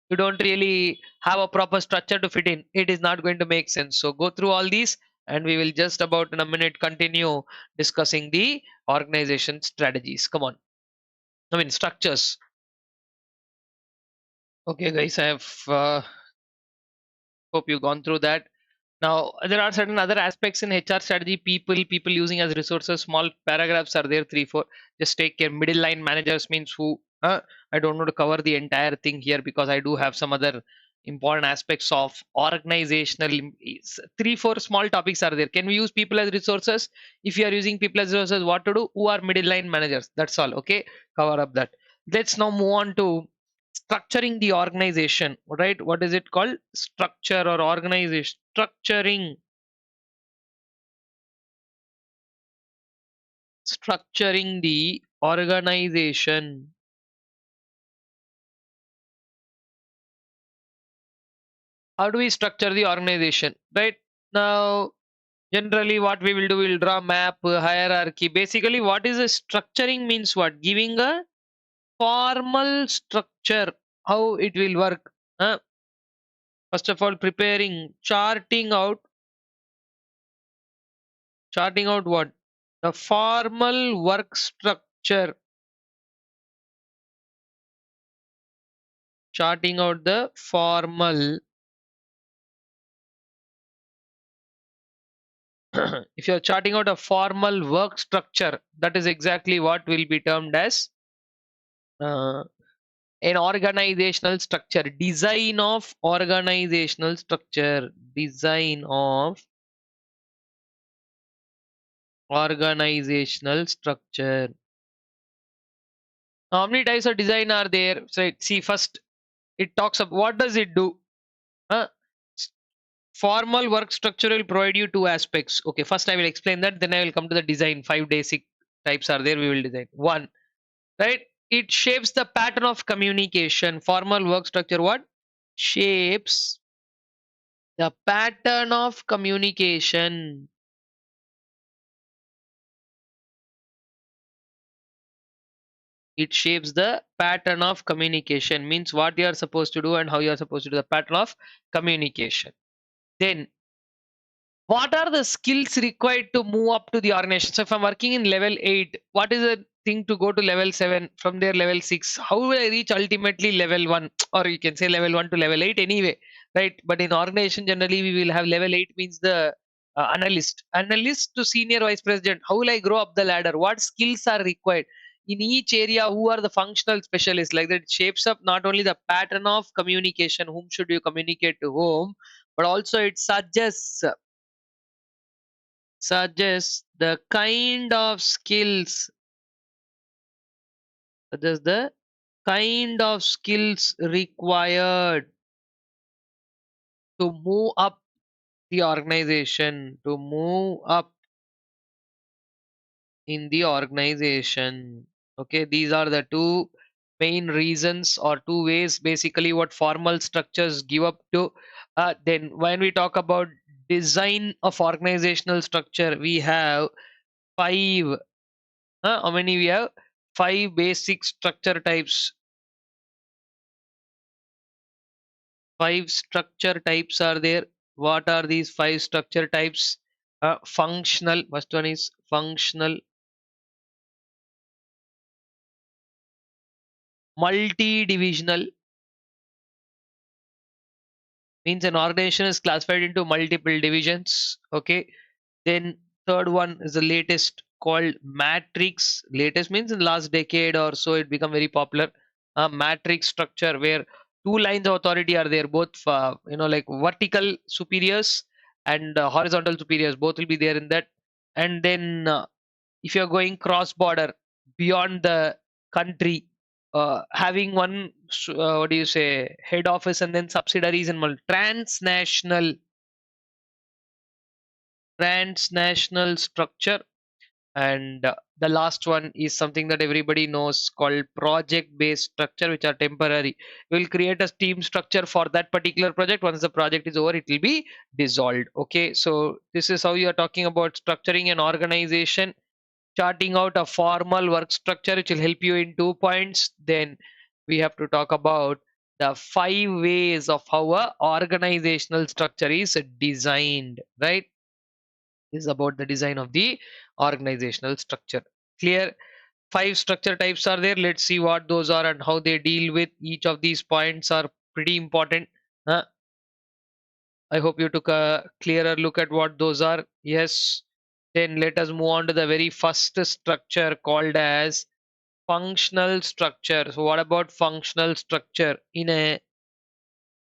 you don't really have a proper structure to fit in, it is not going to make sense. So go through all these, and we will just about in a minute continue discussing the organization strategies. Come on. I mean, structures. Okay, guys, I have hope you've gone through that. Now, there are certain other aspects in HR strategy. People using as resources. Small paragraphs are there, 3, 4. Just take care. Middle line managers means who. I don't want to cover the entire thing here because I do have some other important aspects of organizational. 3, 4 small topics are there. Can we use people as resources? If you are using people as resources, what to do? Who are middle line managers? That's all. Okay, cover up that. Let's now move on to structuring the organization, right? What is it called? Structure or organization. Structuring the organization. How do we structure the organization? Right now, generally what we will do, we'll draw map, hierarchy. Basically, what is a structuring means what? Giving a formal structure, how it will work. First of all, preparing, charting out what? The formal work structure. Charting out the formal. If you're charting out a formal work structure, that is exactly what will be termed as uh, an organizational structure. Design of organizational structure. Design of organizational structure. How many types of design are there? So see, first it talks about what does it do. Uh, Formal work structure will provide you 2 aspects. Okay, first I will explain that, then I will come to the design. 5 basic types are there. We will design. 1, right? It shapes the pattern of communication. Formal work structure what? Shapes the pattern of communication. It shapes the pattern of communication, means what you are supposed to do and how you are supposed to do the pattern of communication. Then what are the skills required to move up to the organization? So if I'm working in level 8, what is the thing to go to level 7, from there level 6? How will I reach ultimately level 1? Or you can say level 1 to level 8 anyway, right? But in organization generally we will have level 8 means the analyst to senior vice president. How will I grow up the ladder? What skills are required in each area? Who are the functional specialists? Like that, it shapes up not only the pattern of communication, whom should you communicate to whom, but also it suggests the kind of skills, suggests the kind of skills required to move up the organization, to move up in the organization. Okay, these are the two main reasons or two ways basically what formal structures give up to. Then when we talk about design of organizational structure, we have five. How many we have? Five basic structure types. Five structure types are there. What are these five structure types? Functional. First one is functional. Multi-divisional means an organization is classified into multiple divisions. Okay. Then third one is the latest called matrix. Latest means in the last decade or so it become very popular. Matrix structure where two lines of authority are there, both like vertical superiors and horizontal superiors. Both will be there in that. And then if you're going cross border beyond the country, having one what do you say, head office and then subsidiaries and transnational structure. And the last one is something that everybody knows called project based structure, which are temporary. We'll create a team structure for that particular project. Once the project is over, it will be dissolved. Okay, so this is how you are talking about structuring an organization, charting out a formal work structure, which will help you in 2 points. Then we have to talk about the five ways of how a organizational structure is designed, right? Is about the design of the organizational structure. Clear? Five structure types are there. Let's see what those are and how they deal with each of these points are pretty important. I hope you took a clearer look at what those are. Yes. Then let us move on to the very first structure called as functional structure. So what about functional structure? In a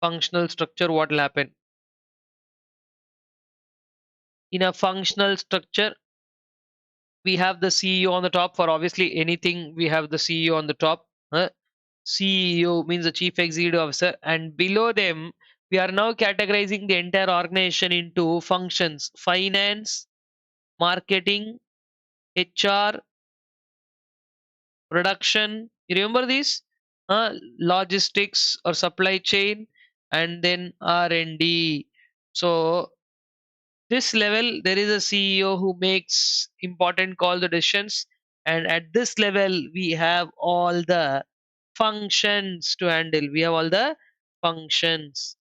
functional structure, what will happen? In a functional structure, we have the CEO on the top. For obviously anything, we have the CEO on the top. CEO means the chief executive officer, and below them, we are now categorizing the entire organization into functions: finance, marketing, HR, production. You remember these? Logistics or supply chain, and then R&D. So this level there is a CEO who makes important call the decisions, and at this level we have all the functions to handle. We have all the functions.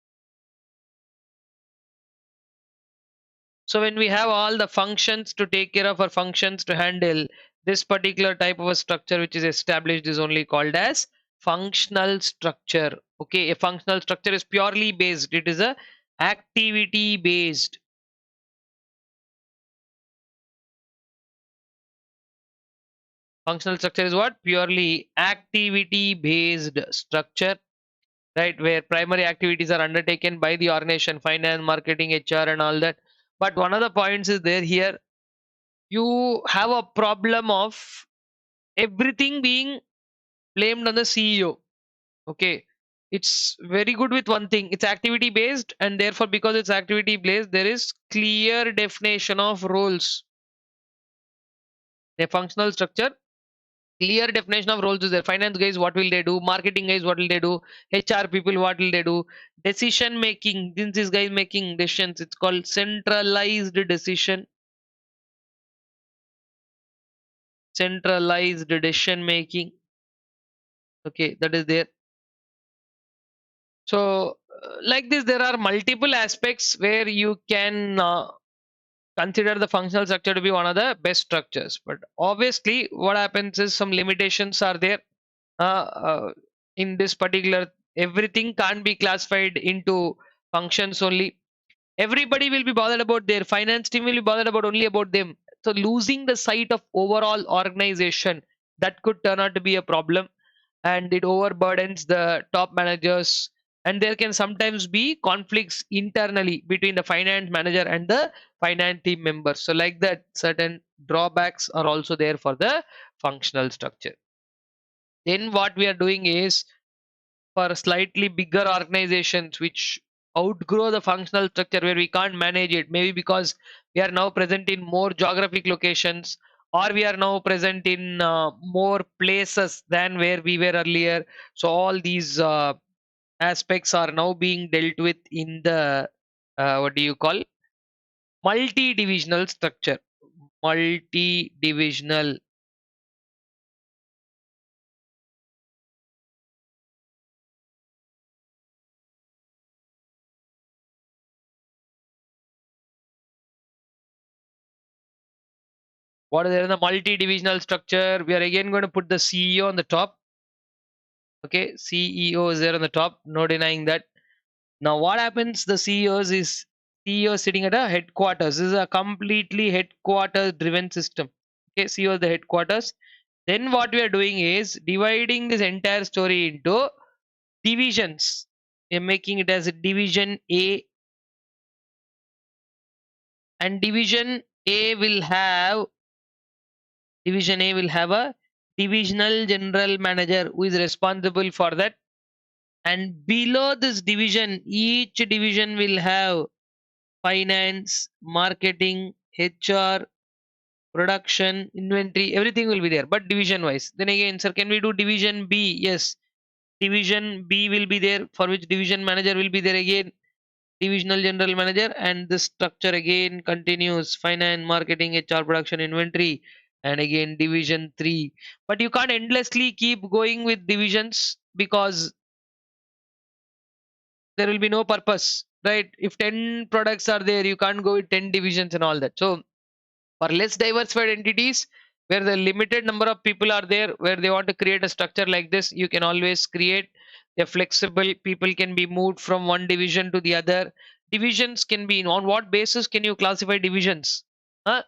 So when we have all the functions to take care of, or functions to handle, this particular type of a structure which is established is only called as functional structure. Okay, a functional structure is purely based, it is a activity based. Functional structure is what? Purely activity based structure, right? Where primary activities are undertaken by the organization, finance, marketing, HR, and all that. But one of the points is there here. You have a problem of everything being blamed on the CEO. Okay. It's very good with one thing. It's activity based, and therefore, because it's activity based, there is clear definition of roles. A functional structure, clear definition of roles is there. Finance guys, what will they do? Marketing guys, what will they do? HR people, what will they do? Decision making, since these guys making decisions, it's called centralized decision. Centralized decision making. Okay, that is there. So like this, there are multiple aspects where you can consider the functional structure to be one of the best structures. But obviously, what happens is some limitations are there. In this particular, everything can't be classified into functions only. Everybody will be bothered about their finance team will be bothered about only about them. So losing the sight of overall organization, that could turn out to be a problem, and it overburdens the top managers, and there can sometimes be conflicts internally between the finance manager and the finance team members. So like that, certain drawbacks are also there for the functional structure. Then what we are doing is, for slightly bigger organizations which outgrow the functional structure, where we can't manage it, maybe because we are now present in more geographic locations, or we are now present in more places than where we were earlier. So all these aspects are now being dealt with in the what do you call, multi-divisional structure. Multi-divisional. What is there in the multi-divisional structure? We are again going to put the CEO on the top. Okay, CEO is there on the top, no denying that. Now what happens, the CEOs is CEO sitting at a headquarters. This is a completely headquarters driven system. Okay, CEO is the headquarters. Then what we are doing is dividing this entire story into divisions. We are making it as a division A, and division A will have a divisional general manager who is responsible for that. And below this division, each division will have finance, marketing, HR, production, inventory, everything will be there, but division wise. Then again, sir, can we do division B? Yes, division B will be there, for which division manager will be there again, divisional general manager, and this structure again continues: finance, marketing, HR, production, inventory, and again division 3. But you can't endlessly keep going with divisions, because there will be no purpose, right? If 10 products are there, you can't go with 10 divisions and all that. So for less diversified entities, where the limited number of people are there, where they want to create a structure like this, you can always create a flexible, people can be moved from one division to the other. Divisions can be, on what basis can you classify divisions?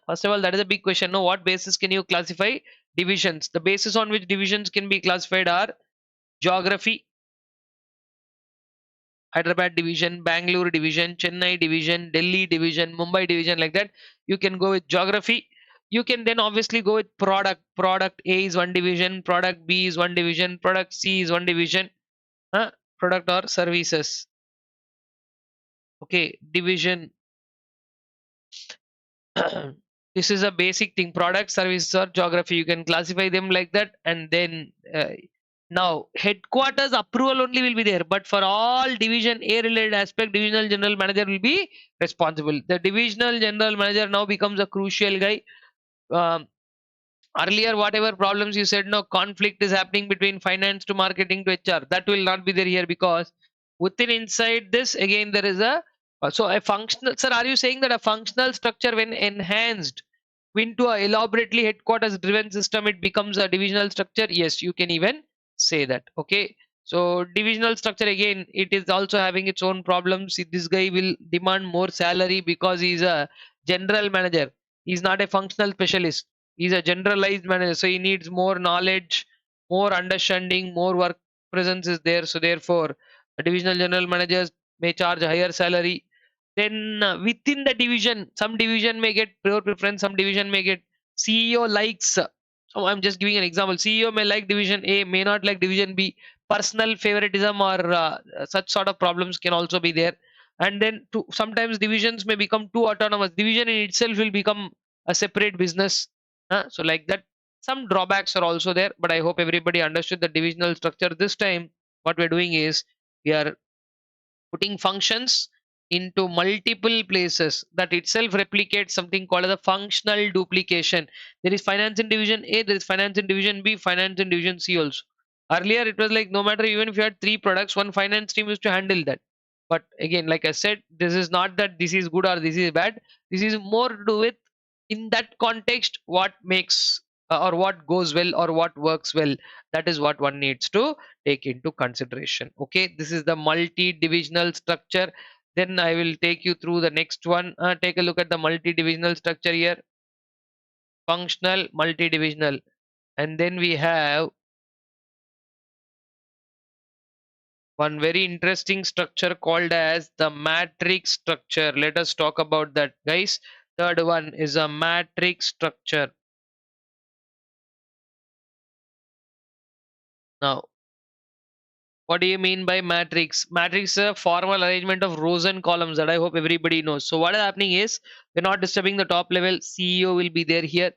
First of all, that is a big question. No, what basis can you classify divisions? The basis on which divisions can be classified are geography, Hyderabad division, Bangalore division, Chennai division, Delhi division, Mumbai division, like that. You can go with geography. You can then obviously go with product. Product A is one division, product B is one division, product C is one division. Product or services. Okay, division. This is a basic thing: product, services, or geography. You can classify them like that. And then now headquarters approval only will be there, but for all division A related aspect, divisional general manager will be responsible. The divisional general manager now becomes a crucial guy. um, Earlier, whatever problems you said, no conflict is happening between finance to marketing to HR, that will not be there here, because within inside this again there is a so a functional, sir, are you saying that a functional structure, when enhanced into a elaborately headquarters driven system, it becomes a divisional structure? Yes, you can even say that. Okay, so divisional structure, again, it is also having its own problems. This guy will demand more salary because he's a general manager, he's not a functional specialist, he's a generalized manager, so he needs more knowledge, more understanding, more work presence is there. So therefore, divisional general managers may charge a higher salary. Then within the division, some division may get pure preference, some division may get CEO likes. So I'm just giving an example. CEO may like division A, may not like division B. Personal favoritism or such sort of problems can also be there. And then sometimes divisions may become too autonomous. Division in itself will become a separate business. So like that, some drawbacks are also there. But I hope everybody understood the divisional structure. This time, what we're doing is we are putting functions into multiple places, that itself replicates something called as a functional duplication. There is finance in division A, there is finance in division B, finance in division C also. Earlier, it was like no matter even if you had three products, one finance team used to handle that. But again, like I said, this is not that this is good or this is bad. This is more to do with in that context what makes or what goes well or what works well. That is what one needs to take into consideration. Okay, this is the multi-divisional structure. Then I will take you through the next one. Take a look at the multi-divisional structure here. Functional, multi-divisional, and then we have one very interesting structure called as the matrix structure. Let us talk about that, guys. Third one is a matrix structure. Now, what do you mean by matrix? Matrix is a formal arrangement of rows and columns that I hope everybody knows. So what is happening is we're not disturbing the top level. CEO will be there here,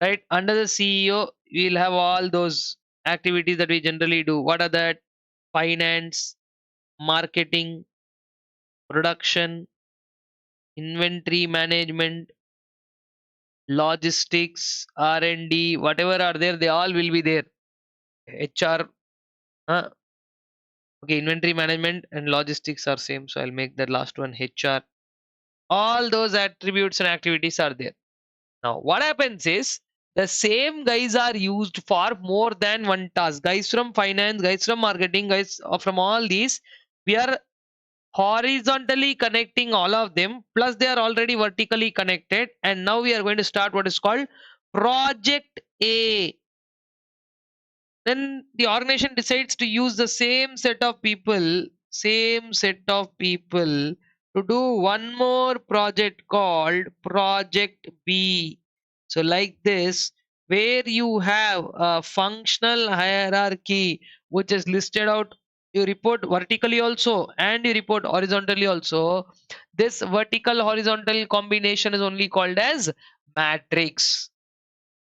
right? Under the CEO, we'll have all those activities that we generally do. What are that? Finance, marketing, production, inventory management, logistics, R&D, whatever are there, they all will be there. HR, okay, inventory management and logistics are same, so I'll make the last one HR. All those attributes and activities are there. Now, what happens is the same guys are used for more than one task. Guys from finance, guys from marketing, guys from all these, we are horizontally connecting all of them, plus they are already vertically connected. And now we are going to start what is called project A. Then the organization decides to use the same set of people to do one more project called project B. So like this, where you have a functional hierarchy which is listed out, you report vertically also and you report horizontally also. This vertical horizontal combination is only called as matrix,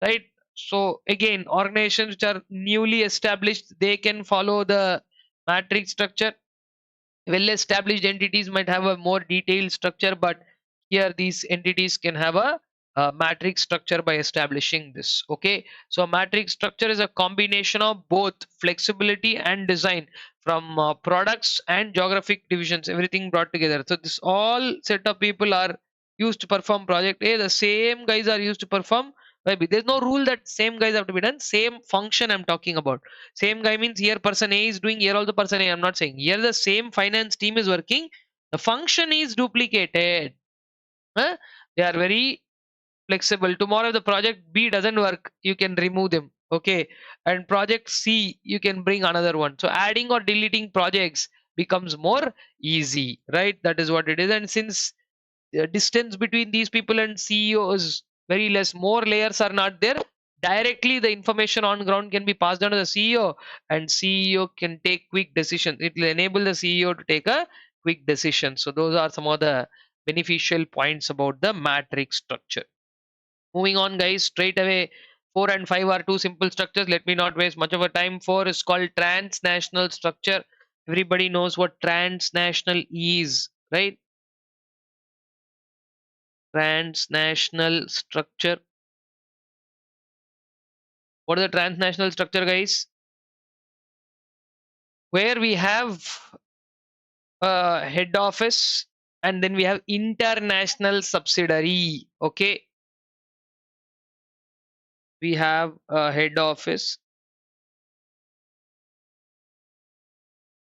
right? So again, organizations which are newly established, they can follow the matrix structure. Well established entities might have a more detailed structure, but here these entities can have a matrix structure by establishing this. Okay, so a matrix structure is a combination of both flexibility and design from products and geographic divisions, everything brought together. So this all set of people are used to perform project A. The same guys are used to perform by B. There's no rule that same guys have to be done. Same function I'm talking about. Same guy means here person A is doing, here also person A. I'm not saying here the same finance team is working. The function is duplicated. Huh? They are very flexible. Tomorrow, if the project B doesn't work, you can remove them. Okay. And project C, you can bring another one. So adding or deleting projects becomes more easy, right? That is what it is. And since the distance between these people and CEO is very less, more layers are not there. Directly, the information on ground can be passed on to the CEO, and CEO can take quick decisions. It will enable the CEO to take a quick decision. So, those are some of the beneficial points about the matrix structure. Moving on, guys, straight away. 4 and 5 are two simple structures. Let me not waste much of a time. 4 is called transnational structure. Everybody knows what transnational is, right? Transnational structure. What is the transnational structure, guys? Where we have a head office and then we have international subsidiary. Okay, we have a head office,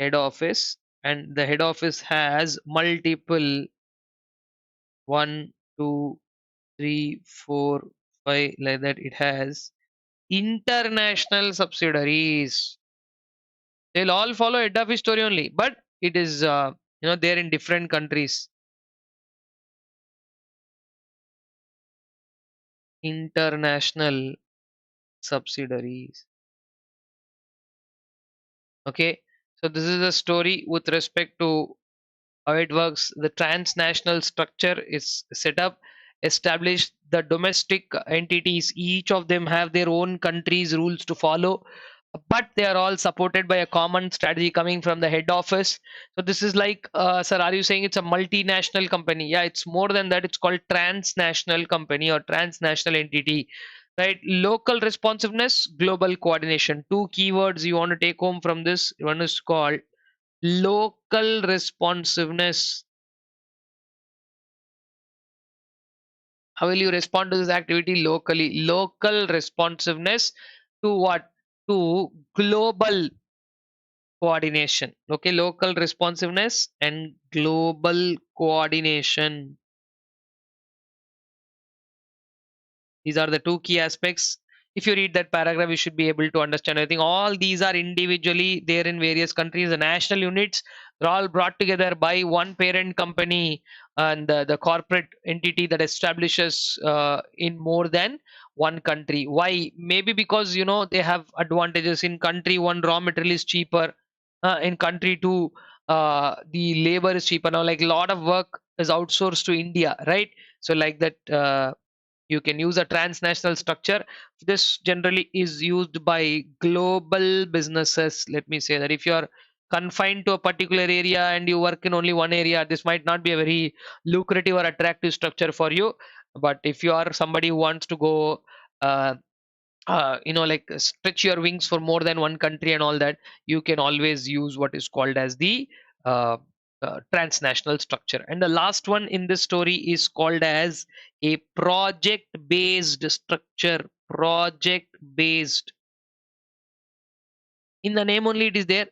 and the head office has multiple 1, 2, 3, 4, 5, like that. It has international subsidiaries. They'll all follow head office story only, but it is they're in different countries. International subsidiaries. Okay, so this is a story with respect to how it works. The transnational structure is set up, established. The domestic entities, each of them have their own country's rules to follow, but they are all supported by a common strategy coming from the head office. So this is like, sir, are you saying it's a multinational company? Yeah, it's more than that. It's called transnational company or transnational entity, right? Local responsiveness, global coordination. Two keywords you want to take home from this. One is called local responsiveness. How will you respond to this activity locally? Local responsiveness to what? To global coordination. Okay, local responsiveness and global coordination. These are the two key aspects. If you read that paragraph, you should be able to understand. I think all these are individually there in various countries. The national units are all brought together by one parent company and the corporate entity that establishes in more than one country. Why? Maybe because they have advantages. In country one, raw material is cheaper. In country two, the labor is cheaper. Now, like a lot of work is outsourced to India, right? So like that. You can use a transnational structure. This generally is used by global businesses. Let me say that if you are confined to a particular area and you work in only one area, this might not be a very lucrative or attractive structure for you. But if you are somebody who wants to go uh, like stretch your wings for more than one country and all that, you can always use what is called as the uh, transnational structure. And the last one in this story is called as a project based structure. Project based, in the name only it is there.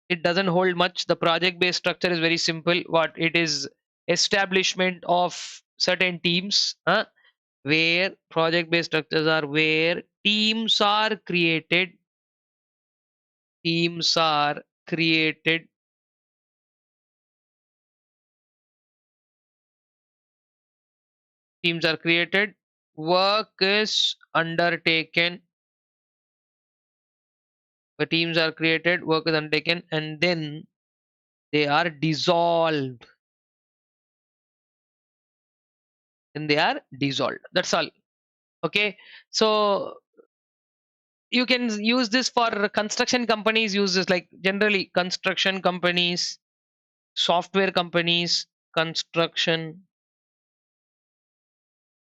It doesn't hold much. The project based structure is very simple. What it is: establishment of certain teams, where project based structures are where teams are created teams are created, work is undertaken. The teams are created, work is undertaken, and then they are dissolved. That's all. Okay. So you can use this for construction companies. Use this, like generally construction companies, software companies, construction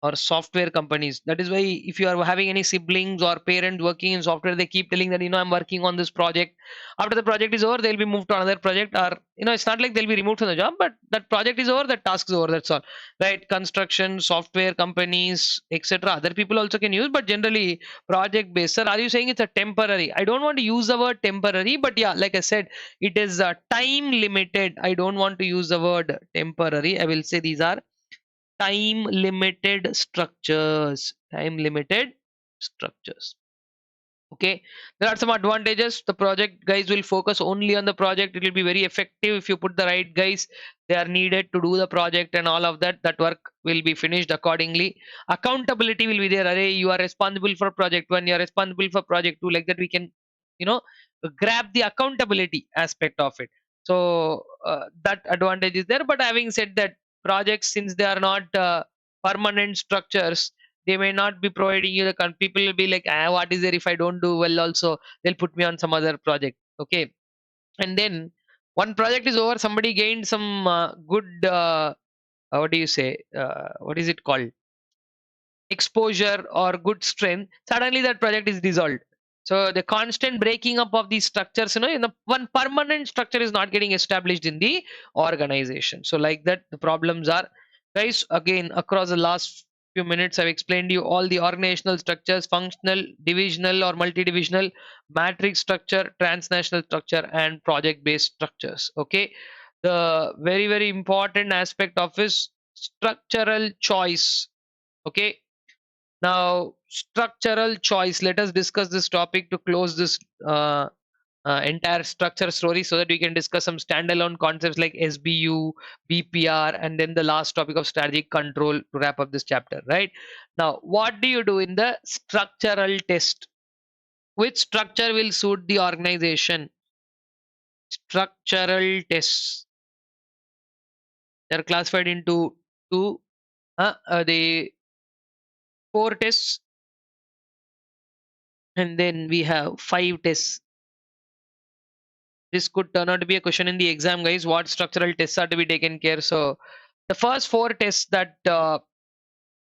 or software companies. That is why if you are having any siblings or parent working in software, they keep telling that I'm working on this project. After the project is over, they'll be moved to another project, or it's not like they'll be removed from the job, but that project is over, that task is over, that's all. Right? Construction, software companies, etc. Other people also can use, but generally project based. Sir, are you saying it's a temporary? I don't want to use the word temporary, but yeah, like I said, it is time limited. I don't want to use the word temporary. I will say these are time limited structures. Okay, there are some advantages. The project guys will focus only on the project. It will be very effective if you put the right guys. They are needed to do the project and all of that. That work will be finished accordingly. Accountability will be there. Array, you are responsible for project one, you are responsible for project two. Like that, we can, you know, grab the accountability aspect of it. So that advantage is there. But having said that, projects, since they are not permanent structures, they may not be providing you the people will be like, what is there if I don't do well also, they'll put me on some other project. Okay. And then one project is over, somebody gained some good what do you say, what is it called, exposure or good strength, suddenly that project is dissolved. So the constant breaking up of these structures, one permanent structure is not getting established in the organization. So like that, the problems are, guys, again, across the last few minutes I've explained you all the organizational structures: functional, divisional or multi-divisional, matrix structure, transnational structure, and project based structures. Okay. The very very important aspect of is structural choice. Okay. Now, structural choice. Let us discuss this topic to close this entire structure story, so that we can discuss some standalone concepts like SBU, BPR, and then the last topic of strategic control to wrap up this chapter. Right now, what do you do in the structural test? Which structure will suit the organization? Structural tests. They are classified into two. The four tests, and then we have five tests. This could turn out to be a question in the exam, guys. What structural tests are to be taken care? So the first four tests that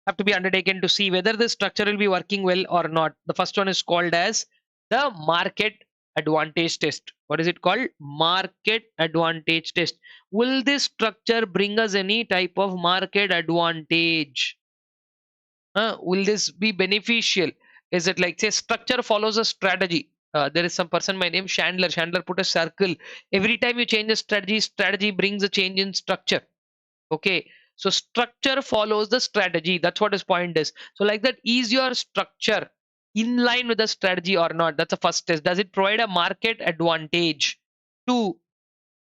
have to be undertaken to see whether the structure will be working well or not. The first one is called as the market advantage test. What is it called? Market advantage test. Will this structure bring us any type of market advantage? Will this be beneficial? Is it like, say, structure follows a strategy? There is some person by name Chandler. Chandler put a circle. Every time you change a strategy, strategy brings a change in structure. Okay, so structure follows the strategy. That's what his point is. So like that, is your structure in line with the strategy or not? That's the first test. Does it provide a market advantage? Two,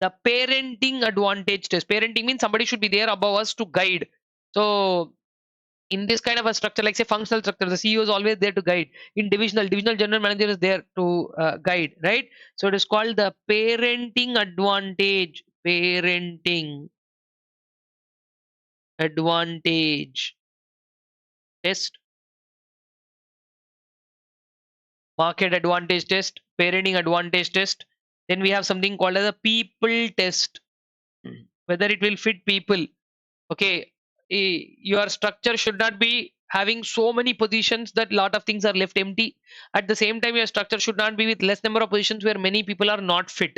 the parenting advantage test. Parenting means somebody should be there above us to guide. So in this kind of a structure, like say functional structure, the CEO is always there to guide. In divisional general manager is there to guide, right? So it is called the parenting advantage. Parenting advantage test, market advantage test, parenting advantage test. Then we have something called as a people test, whether it will fit people. Okay, your structure should not be having so many positions that lot of things are left empty. At the same time, your structure should not be with less number of positions where many people are not fit.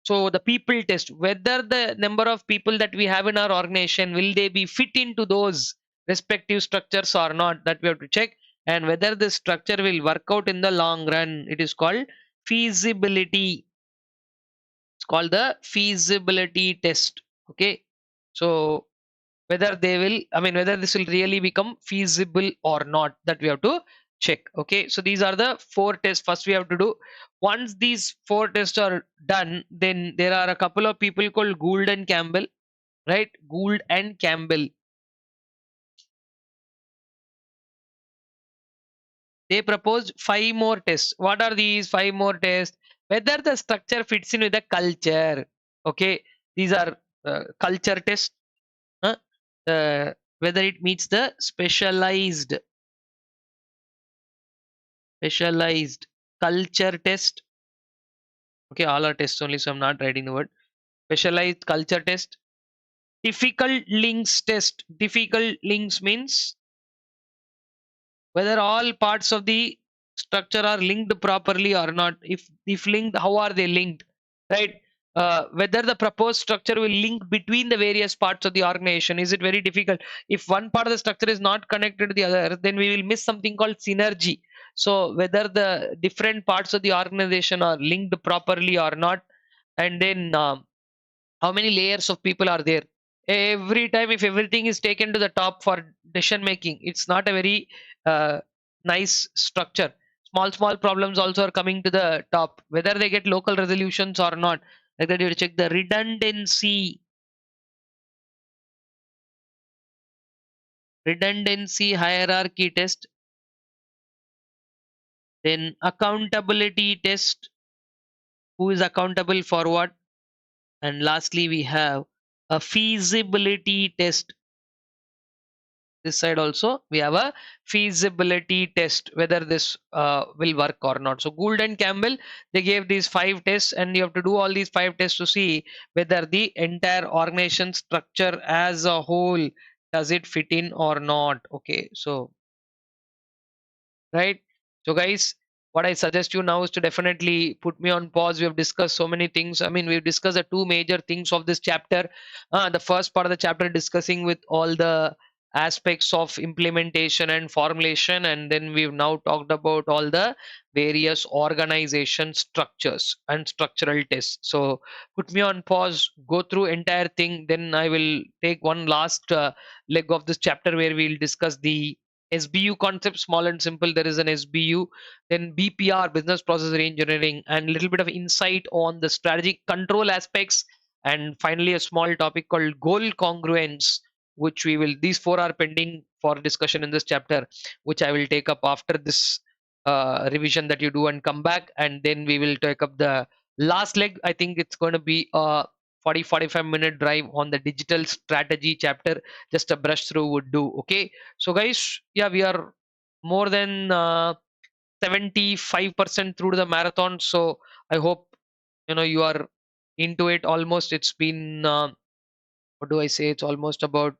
So the people test, whether the number of people that we have in our organization, will they be fit into those respective structures or not, that we have to check. And whether the structure will work out in the long run. It is called feasibility. It's called the feasibility test. Okay, so whether they will, I mean, whether this will really become feasible or not, that we have to check. Okay, so these are the four tests first we have to do. Once these four tests are done, then there are a couple of people called Gould and Campbell, right? Gould and Campbell, they proposed five more tests. What are these five more tests? Whether the structure fits in with the culture. Okay, these are culture tests. huh? Whether it meets the specialized culture test. Okay, all are tests only, so I'm not writing the word. Specialized culture test. Difficult links test. Difficult links means whether all parts of the structure are linked properly or not. If linked, how are they linked, right? Whether the proposed structure will link between the various parts of the organization. Is it very difficult? If one part of the structure is not connected to the other, then we will miss something called synergy. So whether the different parts of the organization are linked properly or not. And then how many layers of people are there? Every time, if everything is taken to the top for decision making, it's not a very uh, nice structure. Small problems also are coming to the top, whether they get local resolutions or not. Like that, you have to check the redundancy hierarchy test. Then accountability test, who is accountable for what. And lastly, we have a feasibility test. This side also we have a feasibility test, whether this will work or not. So Gould and Campbell, they gave these five tests, and you have to do all these five tests to see whether the entire organization structure as a whole, does it fit in or not. Okay, so right. So guys, what I suggest you now is to definitely put me on pause. We have discussed so many things. I mean, we've discussed the two major things of this chapter. The first part of the chapter discussing with all the aspects of implementation and formulation, and then we've now talked about all the various organization structures and structural tests. So put me on pause, go through entire thing, then I will take one last leg of this chapter where we'll discuss the SBU concept, small and simple. There is an SBU, then BPR, business process re-engineering, and a little bit of insight on the strategic control aspects, and finally a small topic called goal congruence, which we will. These four are pending for discussion in this chapter, which I will take up after this revision that you do and come back, and then we will take up the last leg. I think it's going to be a 40-45 minute drive on the digital strategy chapter. Just a brush through would do. Okay, so guys, yeah, we are more than 75% through the marathon. So I hope you are into it almost. It's been what do I say? It's almost about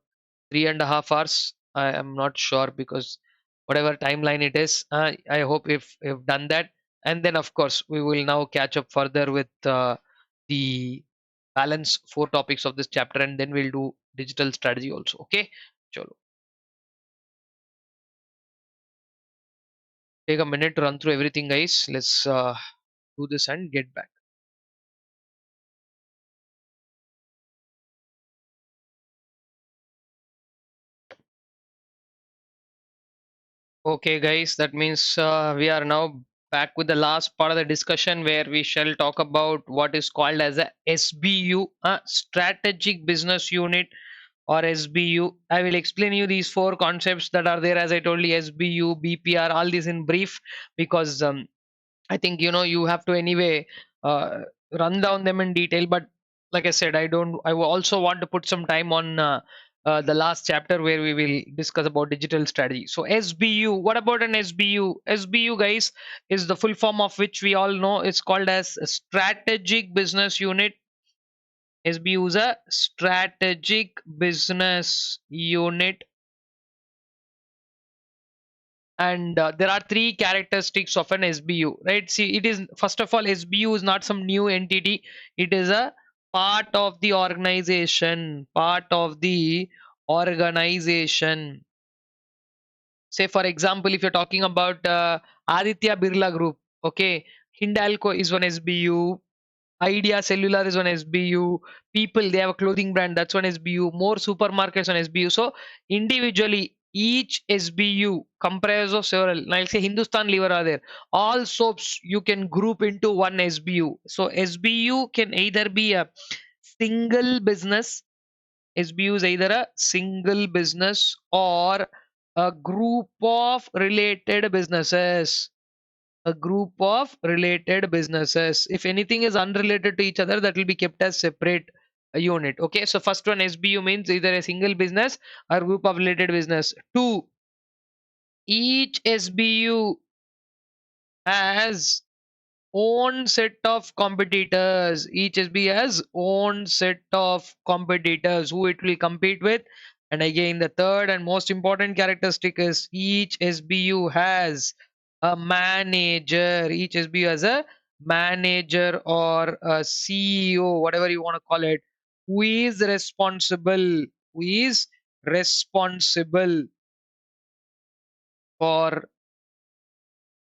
3.5 hours. I am not sure, because whatever timeline it is, I hope if you've done that. And then of course we will now catch up further with the balance 4 topics of this chapter, and then we'll do digital strategy also. Okay, chalo. Take a minute to run through everything, guys. Let's do this and get back. Okay, guys, that means we are now back with the last part of the discussion, where we shall talk about what is called as a SBU, a strategic business unit, or SBU. I will explain you these 4 concepts that are there, as I told you: SBU, BPR, all these in brief, because I think you have to anyway uh, run down them in detail. But like I said, I don't. I also want to put some time on the last chapter, where we will discuss about digital strategy. So SBU. What about an SBU? SBU, guys, is the full form of which we all know. It's called as a strategic business unit. SBU is a strategic business unit, and there are 3 characteristics of an SBU, right? See, it is, first of all, SBU is not some new entity. It is a part of the organization, part of the organization. Say for example, if you're talking about Aditya Birla Group, okay, Hindalco is one SBU, Idea Cellular is one SBU. People, they have a clothing brand, that's one SBU. More supermarkets on SBU. So individually, each SBU comprises of several. Now I'll say Hindustan Liver are there. All soaps you can group into one SBU. So SBU can either be a single business. SBU is either a single business or a group of related businesses. A group of related businesses. If anything is unrelated to each other, that will be kept as separate unit. Okay, so first one, SBU, means either a single business or group of related business. Two, each SBU has own set of competitors. Each SBU has own set of competitors who it will compete with. And again, the third and most important characteristic is each SBU has a manager. Each SBU has a manager or a CEO, whatever you want to call it, who is responsible, who is responsible for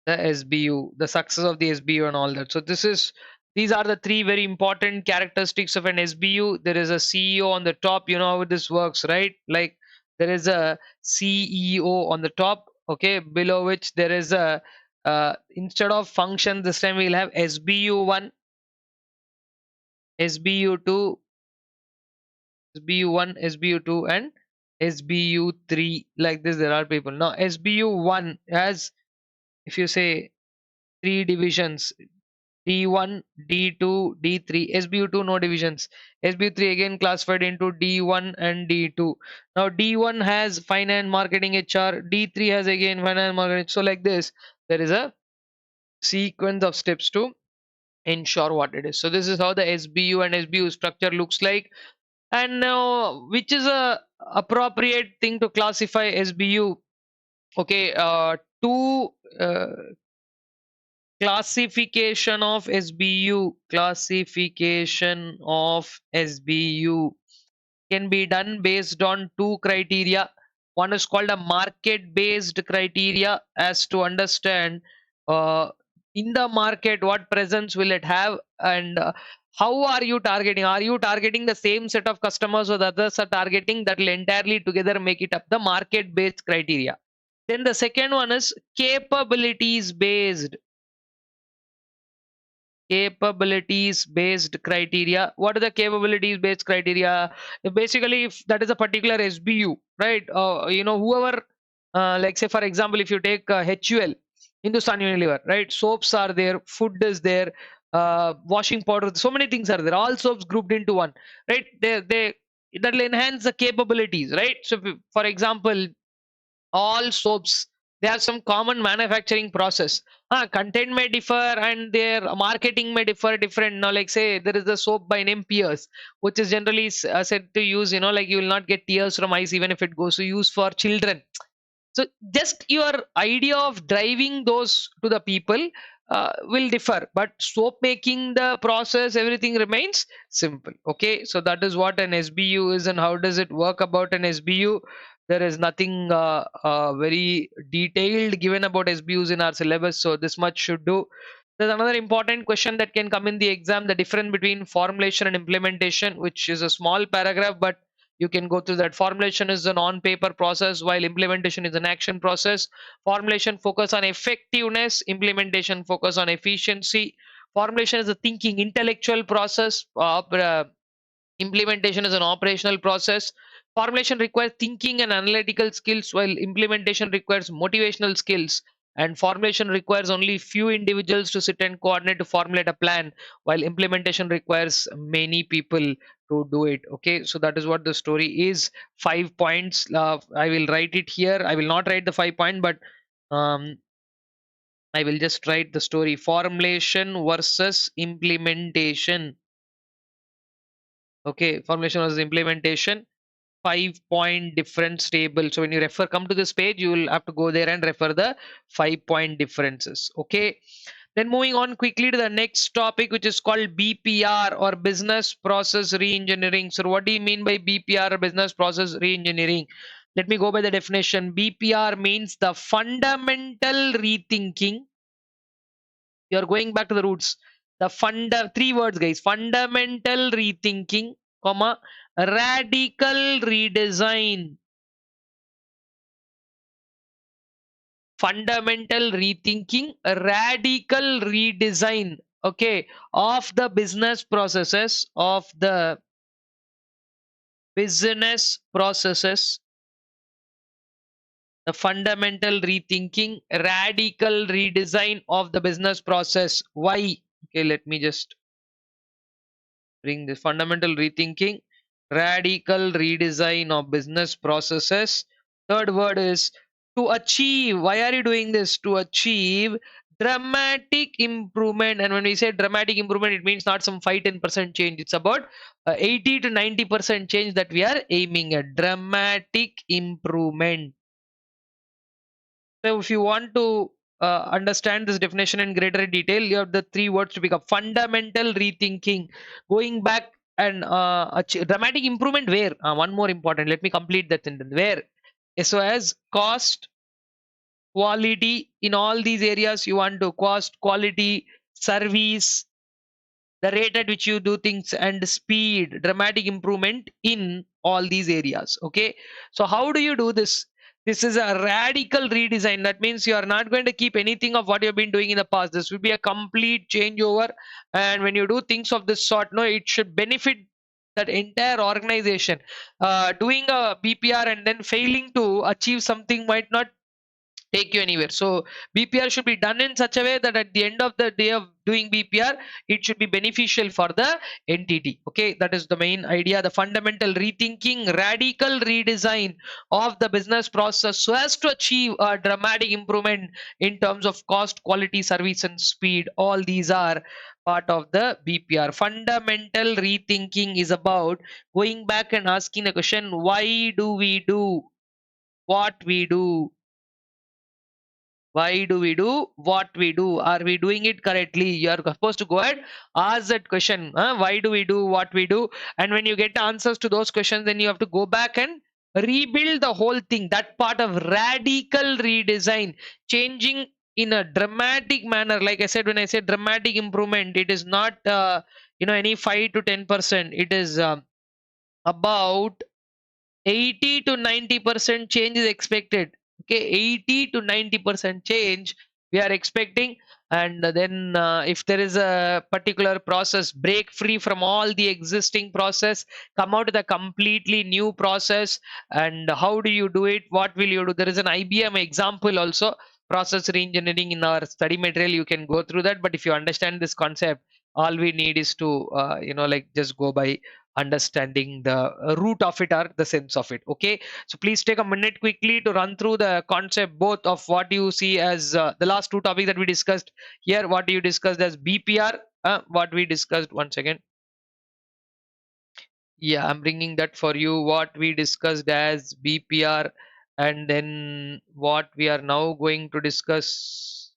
the SBU, the success of the SBU and all that. So these are the 3 very important characteristics of an SBU. There is a CEO on the top. You know how this works, right? Like, there is a CEO on the top, okay, below which there is a instead of function, this time we'll have SBU1, SBU2, SBU1, SBU2, and SBU3. Like this, there are people. Now SBU1 has, if you say, 3 divisions: D1, D2, D3. SBU2 no divisions. SBU3 again classified into D1 and D2. Now D1 has finance, marketing, HR. D3 has again finance, marketing. So like this, there is a sequence of steps to ensure what it is. So this is how the SBU and SBU structure looks like. And now, which is a appropriate thing to classify SBU? Okay, two classification of SBU. Classification of SBU can be done based on 2 criteria. One is called a market based criteria, as to understand uh, in the market what presence will it have, and how are you targeting. Are you targeting the same set of customers or the others are targeting? That will entirely together make it up the market based criteria. Then the second one is capabilities based. Capabilities based criteria. What are the capabilities based criteria? Basically, if that is a particular SBU, right? Whoever, like say for example, if you take HUL, Hindustan Unilever, right? Soaps are there, food is there, washing powder, so many things are there, all soaps grouped into one, right? They that will enhance the capabilities, right? So for example, all soaps, They have some common manufacturing process. Content may differ and their marketing may differ different. Now, like say there is a soap by name Peers, which is generally said to use, like you will not get tears from eyes even if it goes to use for children. So just your idea of driving those to the people will differ, but soap making the process, everything remains simple. Okay, so that is what an SBU is and how does it work about an SBU. There is nothing very detailed given about SBUs in our syllabus, so this much should do. There's another important question that can come in the exam: the difference between formulation and implementation, which is a small paragraph, but you can go through that. Formulation is an on paper process while implementation is an action process. Formulation focus on effectiveness, implementation focus on efficiency. Formulation is a thinking intellectual process, implementation is an operational process. Formulation requires thinking and analytical skills, while implementation requires motivational skills. And formulation requires only few individuals to sit and coordinate to formulate a plan, while implementation requires many people to do it. Okay, so that is what the story is. 5 points. I will write it here. I will not write the 5 point, but um, I will just write the story: formulation versus implementation. Okay, formulation versus implementation. 5 point difference table. So when you come to this page, you will have to go there and refer the 5 point differences. Okay. Then moving on quickly to the next topic, which is called BPR, or business process re-engineering. So what do you mean by BPR, or business process re-engineering? Let me go by the definition. BPR means the fundamental rethinking. You're going back to the roots. The three words, guys: fundamental rethinking, comma, radical redesign. Fundamental rethinking, radical redesign, okay, of the business processes, the fundamental rethinking, radical redesign of the business process. Why? Okay, let me just bring the fundamental rethinking, radical redesign of business processes. Third word is to achieve. Why are you doing this? To achieve dramatic improvement. And when we say dramatic improvement, it means not some 5-10% change. It's about 80 to 90% change that we are aiming at. Dramatic improvement. So if you want to understand this definition in greater detail, you have the three words to pick up: fundamental rethinking, going back and dramatic improvement. Where? One more important. Let me complete that sentence. Where? So as cost, quality, in all these areas, you want to cost, quality, service, the rate at which you do things, and speed, dramatic improvement in all these areas. Okay, so how do you do this? This is a radical redesign. That means you are not going to keep anything of what you've been doing in the past. This will be a complete changeover, and when you do things of this sort, no, it should benefit that entire organization. Doing a BPR and then failing to achieve something might not take you anywhere. So BPR should be done in such a way that at the end of the day of doing BPR, it should be beneficial for the entity. Okay, that is the main idea. The fundamental rethinking, radical redesign of the business process so as to achieve a dramatic improvement in terms of cost, quality, service, and speed. All these are part of the BPR. Fundamental rethinking is about going back and asking a question: why do we do what we do? Why do we do what we do? Are we doing it correctly? You are supposed to go ahead, ask that question. Why do we do what we do? And when you get answers to those questions, then you have to go back and rebuild the whole thing. That part of radical redesign, changing in a dramatic manner. Like I said, when I say dramatic improvement, it is not any 5 to 10%. It is about 80 to 90% change is expected. Okay, 80 to 90% change we are expecting. And then if there is a particular process, break free from all the existing process, come out with a completely new process. And how do you do it? What will you do? There is an IBM example also, process re-engineering, in our study material. You can go through that, but if you understand this concept, all we need is to like just go by understanding the root of it or the sense of it. Okay, so please take a minute quickly to run through the concept both of what you see as the last two topics that we discussed here. What you discussed as BPR, what we discussed, one second. Yeah, I'm bringing that for you. What we discussed as BPR, and then what we are now going to discuss.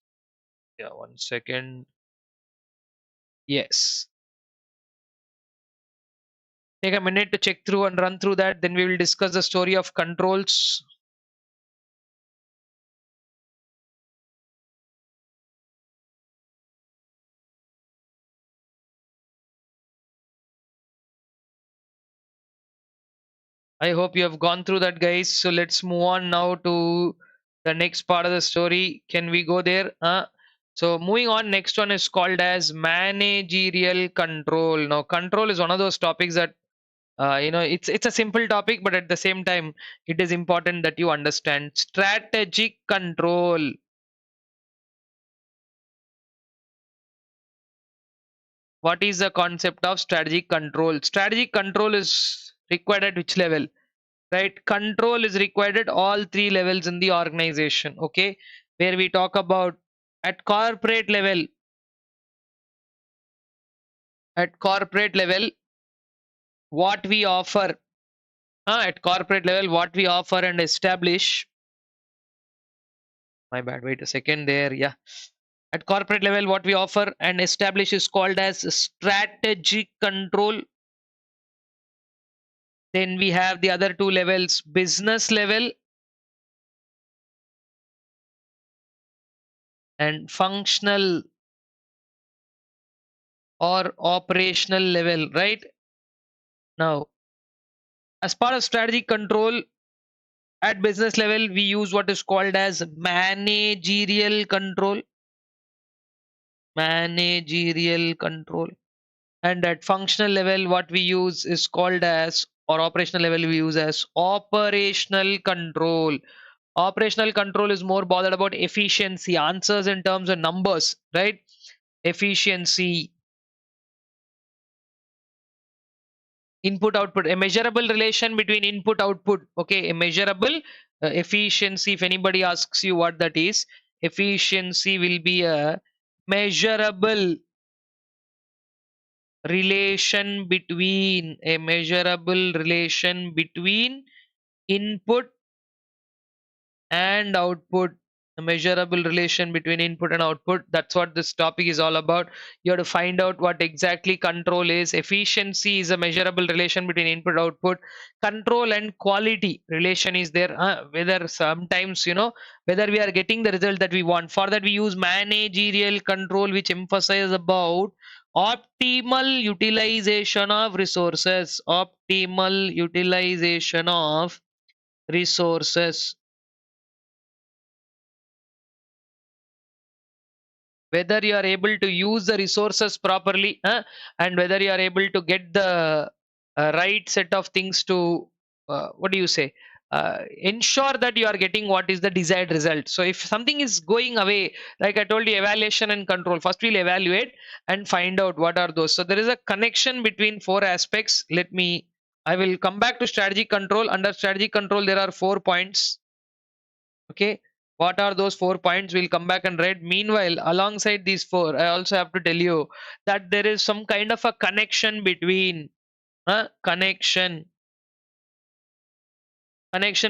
Yeah, one second. Yes. Take a minute to check through and run through that. Then we will discuss the story of controls. I hope you have gone through that, guys. So let's move on now to the next part of the story. Can we go there? So moving on, next one is called as managerial control. Now, control is one of those topics that it's a simple topic, but at the same time, it is important that you understand strategic control. What is the concept of strategic control? Strategic control is required at which level? Right, control is required at all three levels in the organization. Okay, where we talk about at corporate level. At corporate level, what we offer. At corporate level, what we offer and establish. My bad. Wait a second there. Yeah. At corporate level, what we offer and establish is called as strategic control. Then we have the other two levels, business level and functional or operational level, right? Now, as part of strategic control, at business level, we use what is called as managerial control. Managerial control. And at functional level, what we use is called as, or operational level, we use as operational control. Operational control is more bothered about efficiency, answers in terms of numbers, right? Efficiency, input output, a measurable relation between input output. Okay, a measurable efficiency. If anybody asks you what that is, efficiency will be a measurable relation between input and output. A measurable relation between input and output. That's what this topic is all about. You have to find out what exactly control is. Efficiency is a measurable relation between input output. Control and quality relation is there, whether sometimes whether we are getting the result that we want. For that we use managerial control, which emphasizes about optimal utilization of resources. Optimal utilization of resources. Whether you are able to use the resources properly, and whether you are able to get the right set of things to what do you say, ensure that you are getting what is the desired result. So if something is going away, like I told you, evaluation and control, first we'll evaluate and find out what are those. So there is a connection between four aspects. I will come back to strategic control. Under strategic control there are 4 points. Okay, what are those 4 points? We'll come back and read. Meanwhile, alongside these four, I also have to tell you that there is some kind of a connection between connection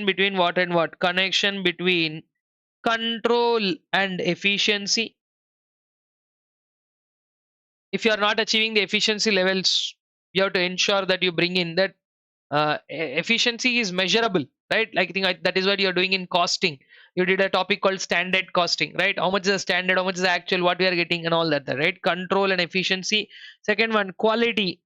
between what and what? Connection between control and efficiency. If you are not achieving the efficiency levels, you have to ensure that you bring in that efficiency is measurable, right? Like I think that is what you're doing in costing. You did a topic called standard costing, right? How much is the standard, how much is the actual, what we are getting, and all that, right? Control and efficiency. Second one, quality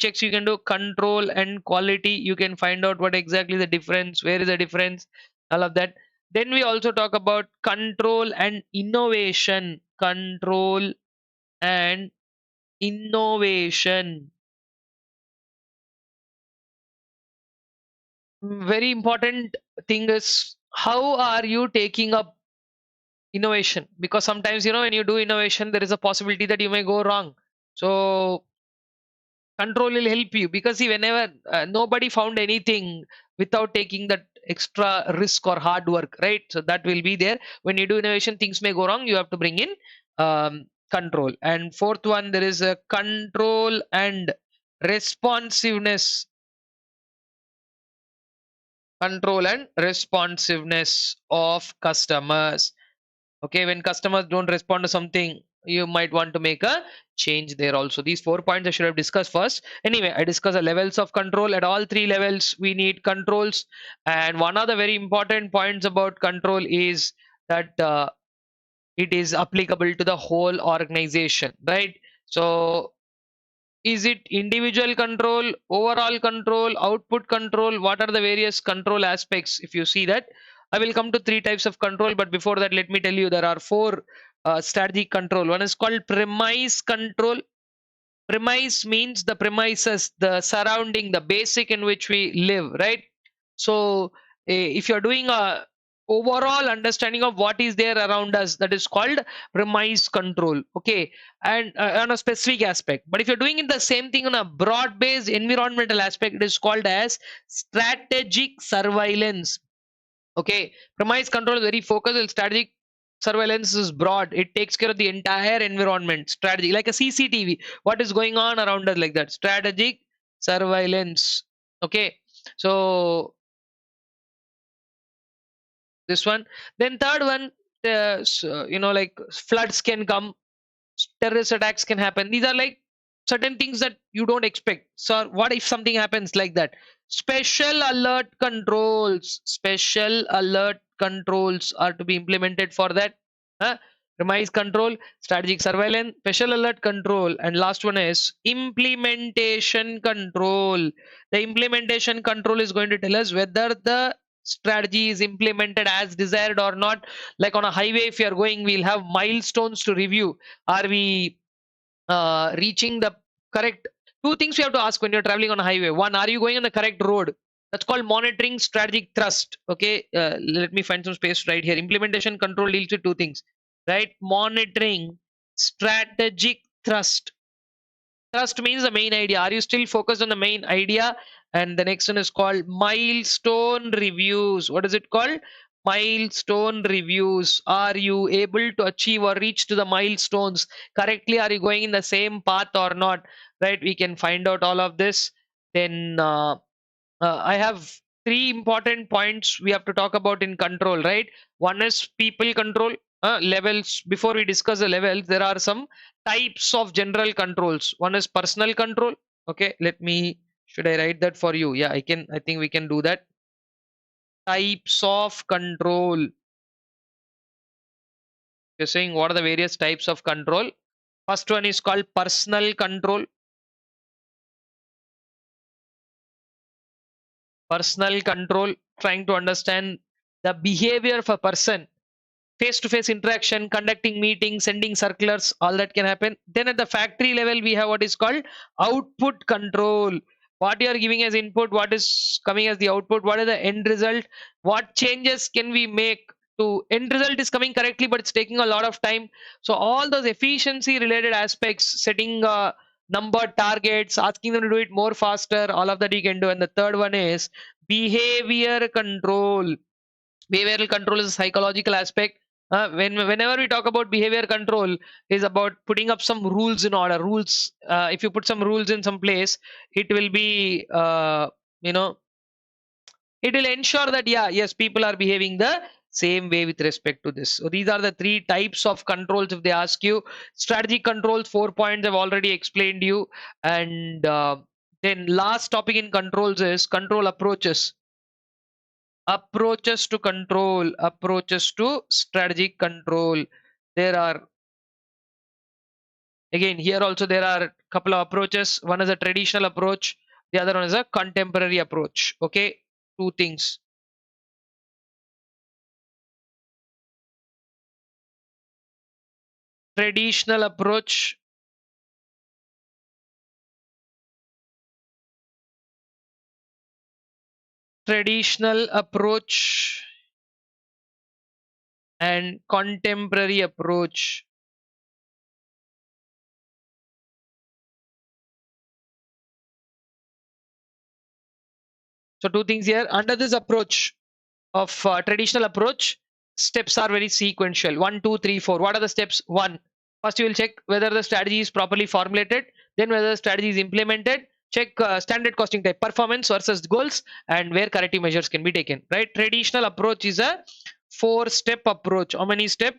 checks you can do. Control and quality, you can find out what exactly the difference, where is the difference, all of that. Then we also talk about control and innovation. Control and innovation. Very important thing is, how are you taking up innovation? Because sometimes when you do innovation, there is a possibility that you may go wrong. So Control will help you, because see, whenever nobody found anything without taking that extra risk or hard work, right? So that will be there. When you do innovation, things may go wrong, you have to bring in control. And fourth one, there is a control and responsiveness. Control and responsiveness of customers. Okay, when customers don't respond to something, you might want to make a change there also. These 4 points I should have discussed first. Anyway, I discussed the levels of control. At all three levels we need controls, and one of the very important points about control is that it is applicable to the whole organization, right? So is it individual control, overall control, output control? What are the various control aspects? If you see that, I will come to three types of control. But before that, let me tell you there are four strategic control. One is called premise control. Premise means the premises, the surrounding, the basic in which we live, right? So if you're doing a overall understanding of what is there around us, that is called premise control. Okay, and on a specific aspect. But if you're doing it the same thing on a broad based environmental aspect, it is called as strategic surveillance. Okay, premise control is very focused, and strategic surveillance is broad. It takes care of the entire environment strategy, like a CCTV. What is going on around us, like that. Strategic surveillance. Okay, so this one. Then third one, like floods can come, terrorist attacks can happen. These are like certain things that you don't expect. So what if something happens like that? Special alert controls. Special alert controls are to be implemented for that. Huh? Premise control, strategic surveillance, special alert control, and last one is implementation control. The implementation control is going to tell us whether the strategy is implemented as desired or not. Like on a highway, if you are going, we'll have milestones to review. Are we reaching the correct? Two things you have to ask when you're traveling on a highway. One, are you going on the correct road? That's called monitoring strategic thrust. Okay, let me find some space right here. Implementation control deals with two things, right? Monitoring strategic thrust. Trust means the main idea. Are you still focused on the main idea? And the next one is called milestone reviews. What is it called? Milestone reviews. Are you able to achieve or reach to the milestones correctly? Are you going in the same path or not? Right? We can find out all of this. Then I have three important points we have to talk about in control, right? One is people control levels. Before we discuss the levels, there are some types of general controls. One is personal control. Okay, let me, should I write that for you? Yeah, I can. I think we can do that. Types of control. You're saying what are the various types of control? First one is called personal control. Personal control, trying to understand the behavior of a person, face-to-face interaction, conducting meetings, sending circulars, all that can happen. Then at the factory level, we have what is called output control. What you are giving as input, what is coming as the output, what is the end result, what changes can we make to end result is coming correctly, but it's taking a lot of time. So all those efficiency related aspects, setting number targets, asking them to do it more faster, all of that you can do. And the third one is behavior control. Behavioral control is a psychological aspect. Whenever we talk about behavior control, is about putting up some rules in order. Rules. If you put some rules in some place, it will be you know it will ensure that, yeah, yes, people are behaving the same way with respect to this. So these are the three types of controls. If they ask you strategic controls, 4 points I've already explained you. And then last topic in controls is control approaches. Approaches to control, approaches to strategic control. There are, again, here also there are a couple of approaches. One is a traditional approach, the other one is a contemporary approach. Okay, two things. Traditional approach, traditional approach and contemporary approach. So two things here. Under this approach of traditional approach, steps are very sequential. 1, 2, 3, 4. What are the steps? One, first you will check whether the strategy is properly formulated, then whether the strategy is implemented. Check standard costing type, performance versus goals, and where corrective measures can be taken. Right? Traditional approach is a 4-step approach. How many steps?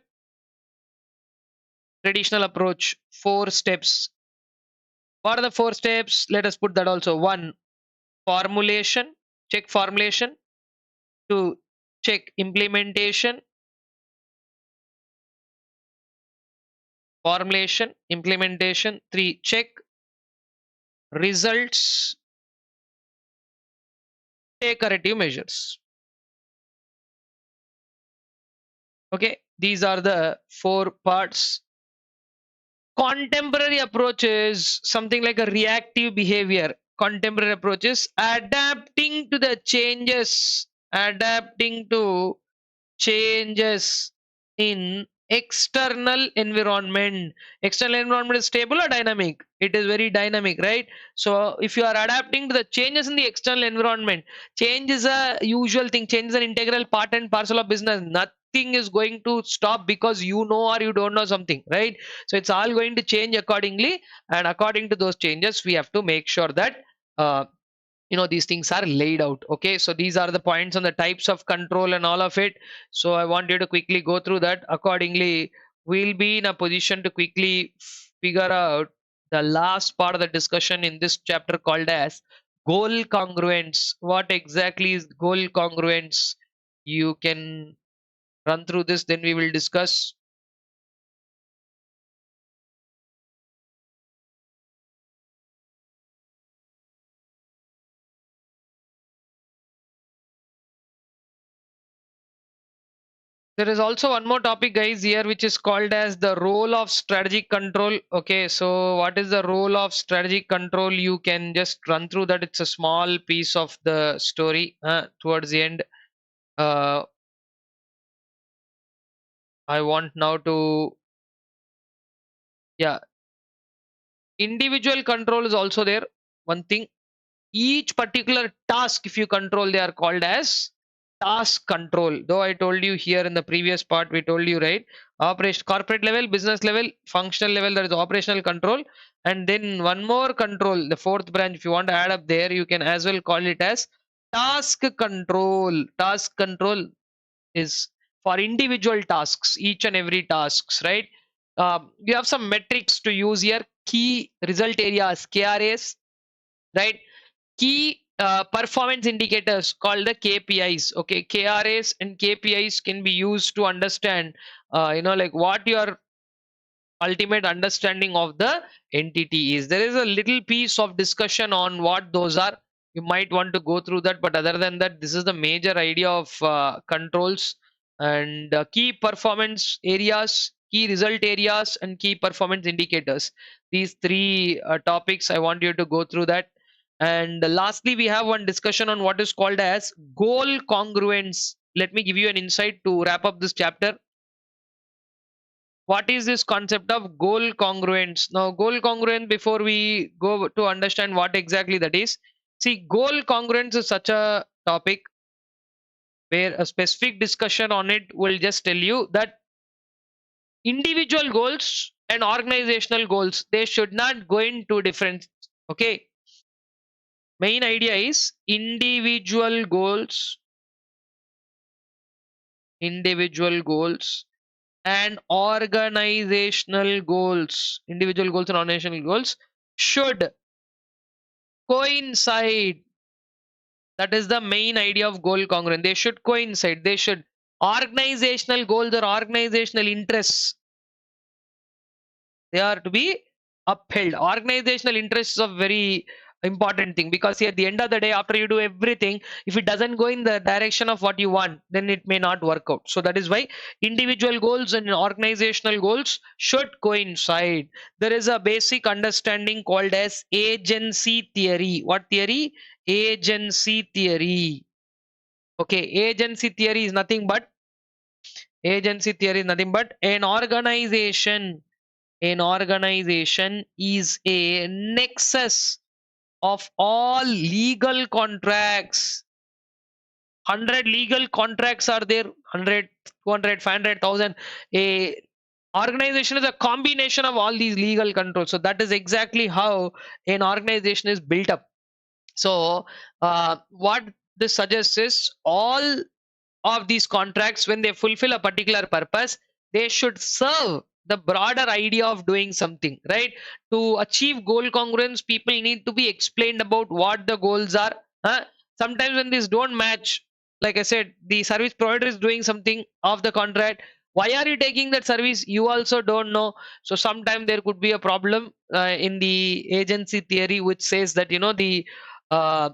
Traditional approach, 4 steps. What are the 4 steps? Let us put that also. 1, formulation. Check formulation. 2, check implementation. Formulation, implementation. 3, check results, take corrective measures. Okay, these are the 4 parts. Contemporary approach is something like a reactive behavior. Contemporary approach is adapting to the changes, adapting to changes in external environment. External environment is stable or dynamic? It is very dynamic, right? So if you are adapting to the changes in the external environment, change is a usual thing. Change is an integral part and parcel of business. Nothing is going to stop because you know or you don't know something, right? So it's all going to change accordingly, and according to those changes we have to make sure that these things are laid out. Okay, so these are the points on the types of control and all of it. So I want you to quickly go through that. Accordingly, we'll be in a position to quickly figure out the last part of the discussion in this chapter called as goal congruence. What exactly is goal congruence? You can run through this, then we will discuss. There is also one more topic, guys, here, which is called as the role of strategic control. Okay, so what is the role of strategic control? You can just run through that. It's a small piece of the story towards the end. I want now to, yeah, individual control is also there. One thing, each particular task, if you control, they are called as task control. Though I told you here in the previous part, we told you, right? Operation, corporate level, business level, functional level, that is operational control. And then one more control, the fourth branch, if you want to add up there, you can as well call it as task control. Task control is for individual tasks, each and every tasks, right? You have some metrics to use here. Key result areas, KRAs, right? Key performance indicators called the KPIs. Okay, KRAs and KPIs can be used to understand, like what your ultimate understanding of the entity is. There is a little piece of discussion on what those are. You might want to go through that, but other than that, this is the major idea of controls and key performance areas, key result areas, and key performance indicators. These 3 topics, I want you to go through that. And lastly, we have one discussion on what is called as goal congruence. Let me give you an insight to wrap up this chapter. What is this concept of goal congruence? Now, goal congruence, before we go to understand what exactly that is, see, goal congruence is such a topic where a specific discussion on it will just tell you that individual goals and organizational goals, they should not go into different. Okay, main idea is individual goals and organizational goals, individual goals and organizational goals should coincide. That is the main idea of goal congruent. They should coincide. They should, organizational goals or organizational interests, they are to be upheld. Organizational interests is a very important thing, because here at the end of the day, after you do everything, if it doesn't go in the direction of what you want, then it may not work out. So that is why individual goals and organizational goals should coincide. There is a basic understanding called as agency theory. What theory? Agency theory. Okay, agency theory is nothing but an organization is a nexus of all legal contracts. 100 legal contracts are there, 100, 200, 500,000. A organization is a combination of all these legal controls. So that is exactly how an organization is built up. So what this suggests is all of these contracts, when they fulfill a particular purpose, they should serve the broader idea of doing something, right? To achieve goal congruence, people need to be explained about what the goals are. huh? Sometimes when these don't match, like I said, the service provider is doing something of the contract. Why are you taking that service? You also don't know. So sometimes there could be a problem in the agency theory, which says that the uh,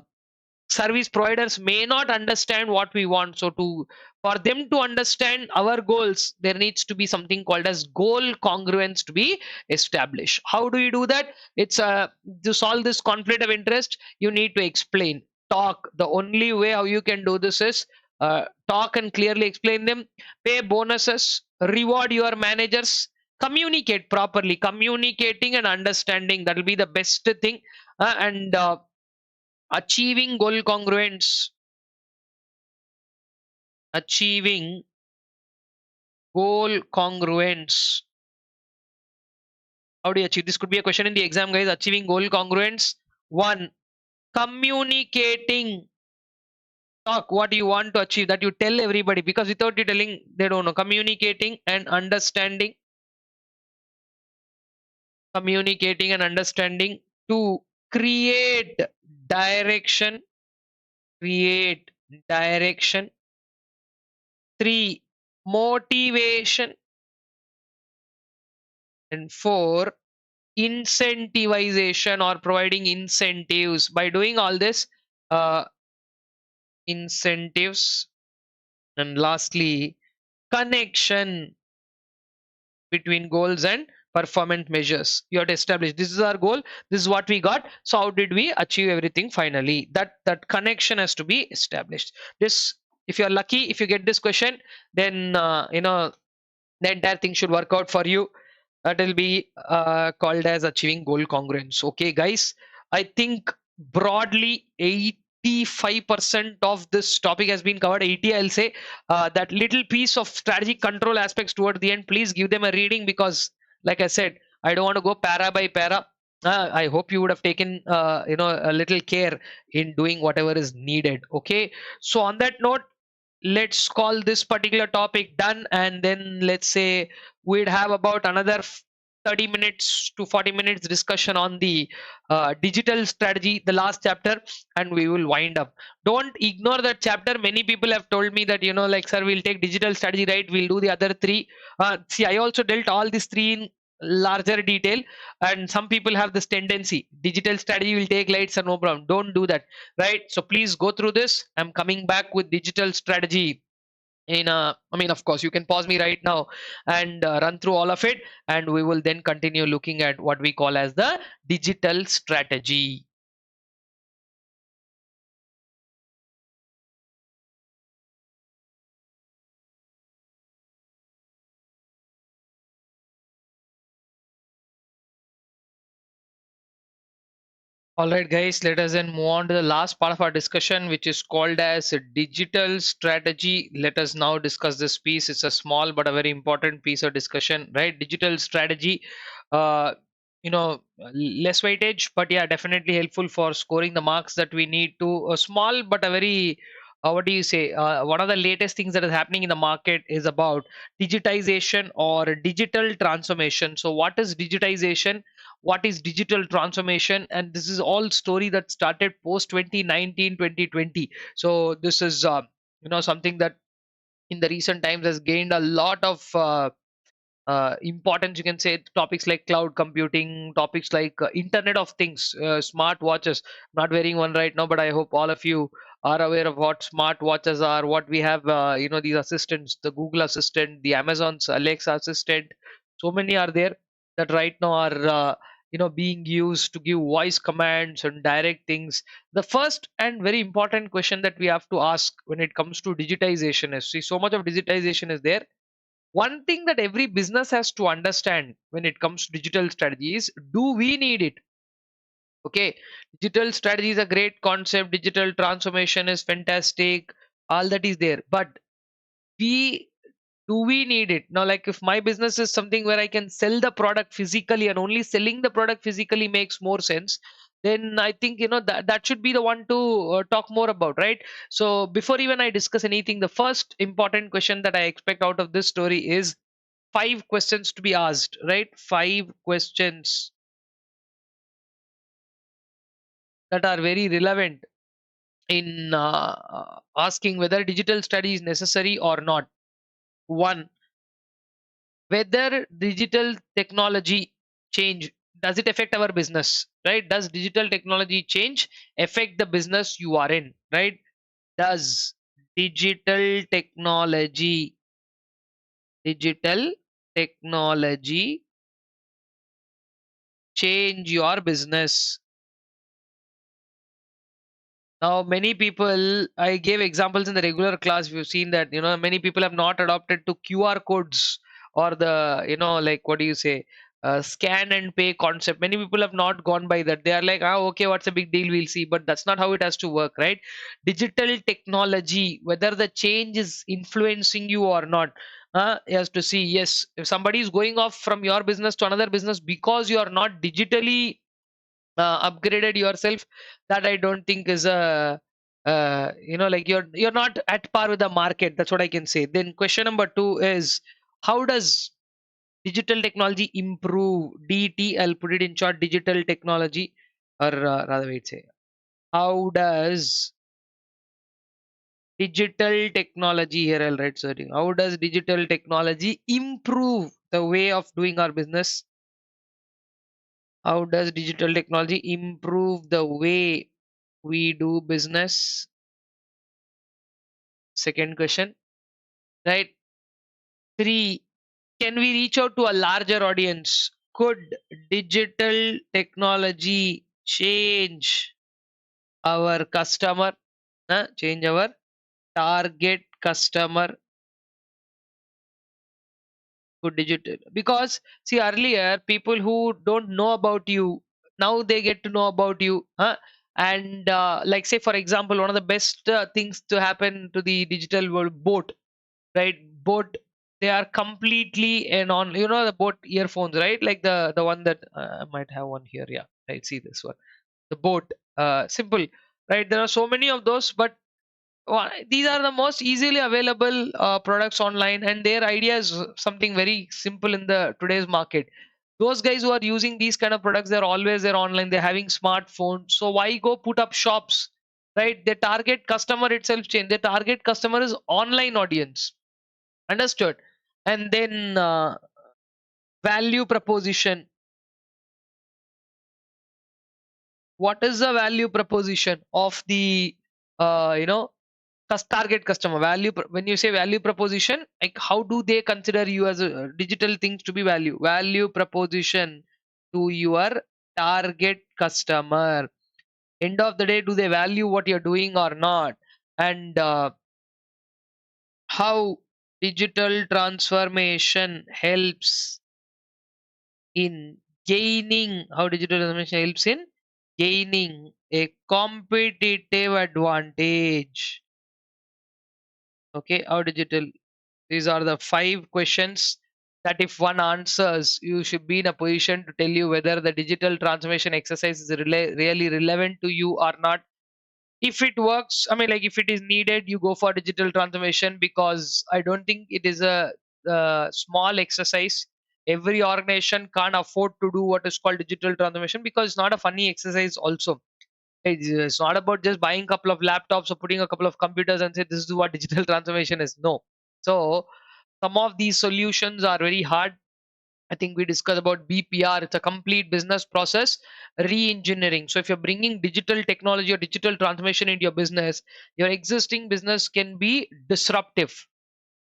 service providers may not understand what we want. So to for them to understand our goals, there needs to be something called as goal congruence to be established. How do you do that? It's to solve this conflict of interest, you need to explain, talk. The only way how you can do this is talk and clearly explain them, pay bonuses, reward your managers, communicate properly. Communicating and understanding, that will be the best thing. And achieving goal congruence, achieving goal congruence. How do you achieve? This could be a question in the exam, guys. Achieving goal congruence. One, communicating. Talk what you want to achieve, that you tell everybody, because without you telling, they don't know. Communicating and understanding. Communicating and understanding. Two, create direction. Create direction. Three, motivation. And four, incentivization, or providing incentives. By doing all this, uh, incentives. And lastly, connection between goals and performance measures. You have to establish, this is our goal, this is what we got, so how did we achieve everything finally? That connection has to be established. This, if you're lucky, if you get this question, then the entire thing should work out for you. That will be called as achieving goal congruence. Okay, guys, I think broadly 85% of this topic has been covered. 80, I'll say. That little piece of strategic control aspects toward the end, please give them a reading, because like I said, I don't want to go para by para. I hope you would have taken a little care in doing whatever is needed. Okay, so on that note, let's call this particular topic done, and then let's say we'd have about another 30 minutes to 40 minutes discussion on the digital strategy, the last chapter, and we will wind up. Don't ignore that chapter. Many people have told me that, like, sir, we'll take digital strategy, right? We'll do the other three. See, I also dealt all these three in larger detail, and some people have this tendency, digital strategy will take lights and no problem. Don't do that, right? So please go through this. I'm coming back with digital strategy in I mean, of course, you can pause me right now and run through all of it, and we will then continue looking at what we call as the digital strategy. All right, guys, let us then move on to the last part of our discussion, which is called as a digital strategy. Let us now discuss this piece. It's a small but a very important piece of discussion, right? Digital strategy, uh, less weightage, but yeah, definitely helpful for scoring the marks that we need to. A small but a very, what do you say? One of the latest things that is happening in the market is about digitization or digital transformation. So, what is digitization? What is digital transformation? And this is all story that started post 2019, 2020. So this is something that in the recent times has gained a lot of importance. You can say topics like cloud computing, topics like internet of things, smart watches. Not wearing one right now, but I hope all of you are aware of what smart watches are, what we have, these assistants, the Google Assistant, the Amazon's Alexa Assistant. So many are there that right now are being used to give voice commands and direct things. The first and very important question that we have to ask when it comes to digitization is, see, so much of digitization is there. One thing that every business has to understand when it comes to digital strategy is, do we need it? Okay, digital strategy is a great concept, digital transformation is fantastic, all that is there, but we do we need it now? Like if my business is something where I can sell the product physically and only selling the product physically makes more sense, then I think that should be the one to talk more about, right? So before even I discuss anything, the first important question that I expect out of this story is five questions to be asked, right? Five questions that are very relevant in asking whether digital study is necessary or not. One, whether digital technology change, does it affect our business, right? Does digital technology change affect the business you are in, right? Does digital digital technology change your business? Now, many people, I gave examples in the regular class. We've seen that, many people have not adopted to QR codes or the, like, what do you say, scan and pay concept. Many people have not gone by that. They are like, okay, what's the big deal? We'll see. But that's not how it has to work, right? Digital technology, whether the change is influencing you or not, you have to see. Yes, if somebody is going off from your business to another business because you are not digitally upgraded yourself, that I don't think is a like you're not at par with the market. That's what I can say. Then question number two is, how does digital technology improve DT? I'll put it in short, digital technology, or rather wait, say, how does digital technology, here I'll write, sorry, how does digital technology improve the way of doing our business? How does digital technology improve the way we do business? Second question, right? Three, can we reach out to a larger audience? Could digital technology change our customer? Change our target customer? Could digital, because see, earlier people who don't know about you, now they get to know about you, and like say for example, one of the best things to happen to the digital world, boat, right? Boat, they are completely and on, the boat earphones, right? Like the one that I might have one here, yeah, right, see this one, the boat, simple, right? There are so many of those, but these are the most easily available products online, and their idea is something very simple in the today's market. Those guys who are using these kind of products, they're always there online, they're having smartphones, so why go put up shops, right? The target customer itself change, the target customer is online audience. Understood? And then value proposition. What is the value proposition of the target customer? When you say value proposition, like how do they consider you as a digital things to be value proposition to your target customer? End of the day, do they value what you're doing or not? And how digital transformation helps in how digital transformation helps in gaining a competitive advantage. Okay, how digital, these are the five questions that if one answers, you should be in a position to tell you whether the digital transformation exercise is really relevant to you or not. If it works, I mean, like if it is needed, you go for digital transformation, because I don't think it is a small exercise. Every organization can't afford to do what is called digital transformation, because it's not a funny exercise also. It's not about just buying a couple of laptops or putting a couple of computers and say this is what digital transformation is. No. So some of these solutions are very hard. I think we discussed about BPR. It's a complete business process re-engineering. So if you're bringing digital technology or digital transformation into your business, your existing business can be disruptive,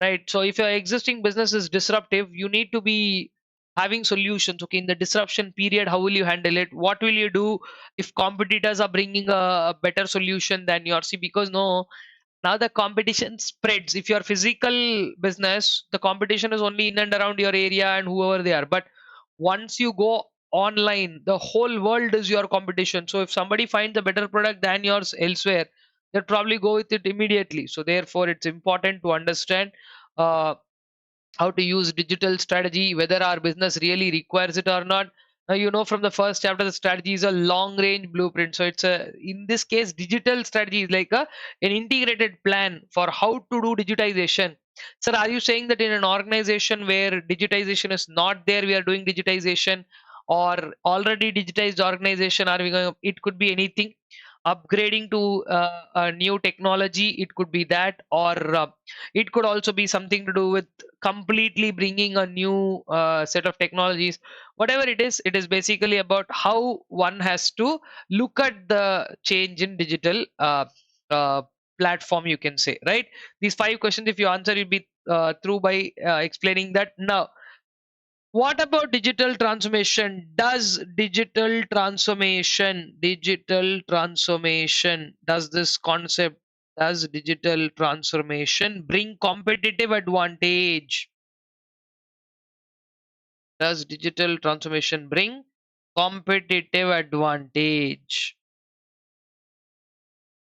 right? So if your existing business is disruptive, you need to be having solutions. Okay, in the disruption period, how will you handle it? What will you do if competitors are bringing a better solution than yours? See, because no, now the competition spreads. If you're physical business, the competition is only in and around your area and whoever they are. But once you go online, the whole world is your competition. So if somebody finds a better product than yours elsewhere, they'll probably go with it immediately. So therefore it's important to understand uh, how to use digital strategy, whether our business really requires it or not. Now, from the first chapter, the strategy is a long range blueprint. So it's in this case, digital strategy is like an integrated plan for how to do digitization. Sir, are you saying that in an organization where digitization is not there, we are doing digitization, or already digitized organization, are we going, it could be anything, upgrading to a new technology, it could be that, or it could also be something to do with completely bringing a new set of technologies. Whatever it is basically about how one has to look at the change in digital uh, platform, you can say, right? These 5 questions, if you answer, you'll be through by explaining that. Now, what about digital transformation? Does this concept, does digital transformation bring competitive advantage? Does digital transformation bring competitive advantage?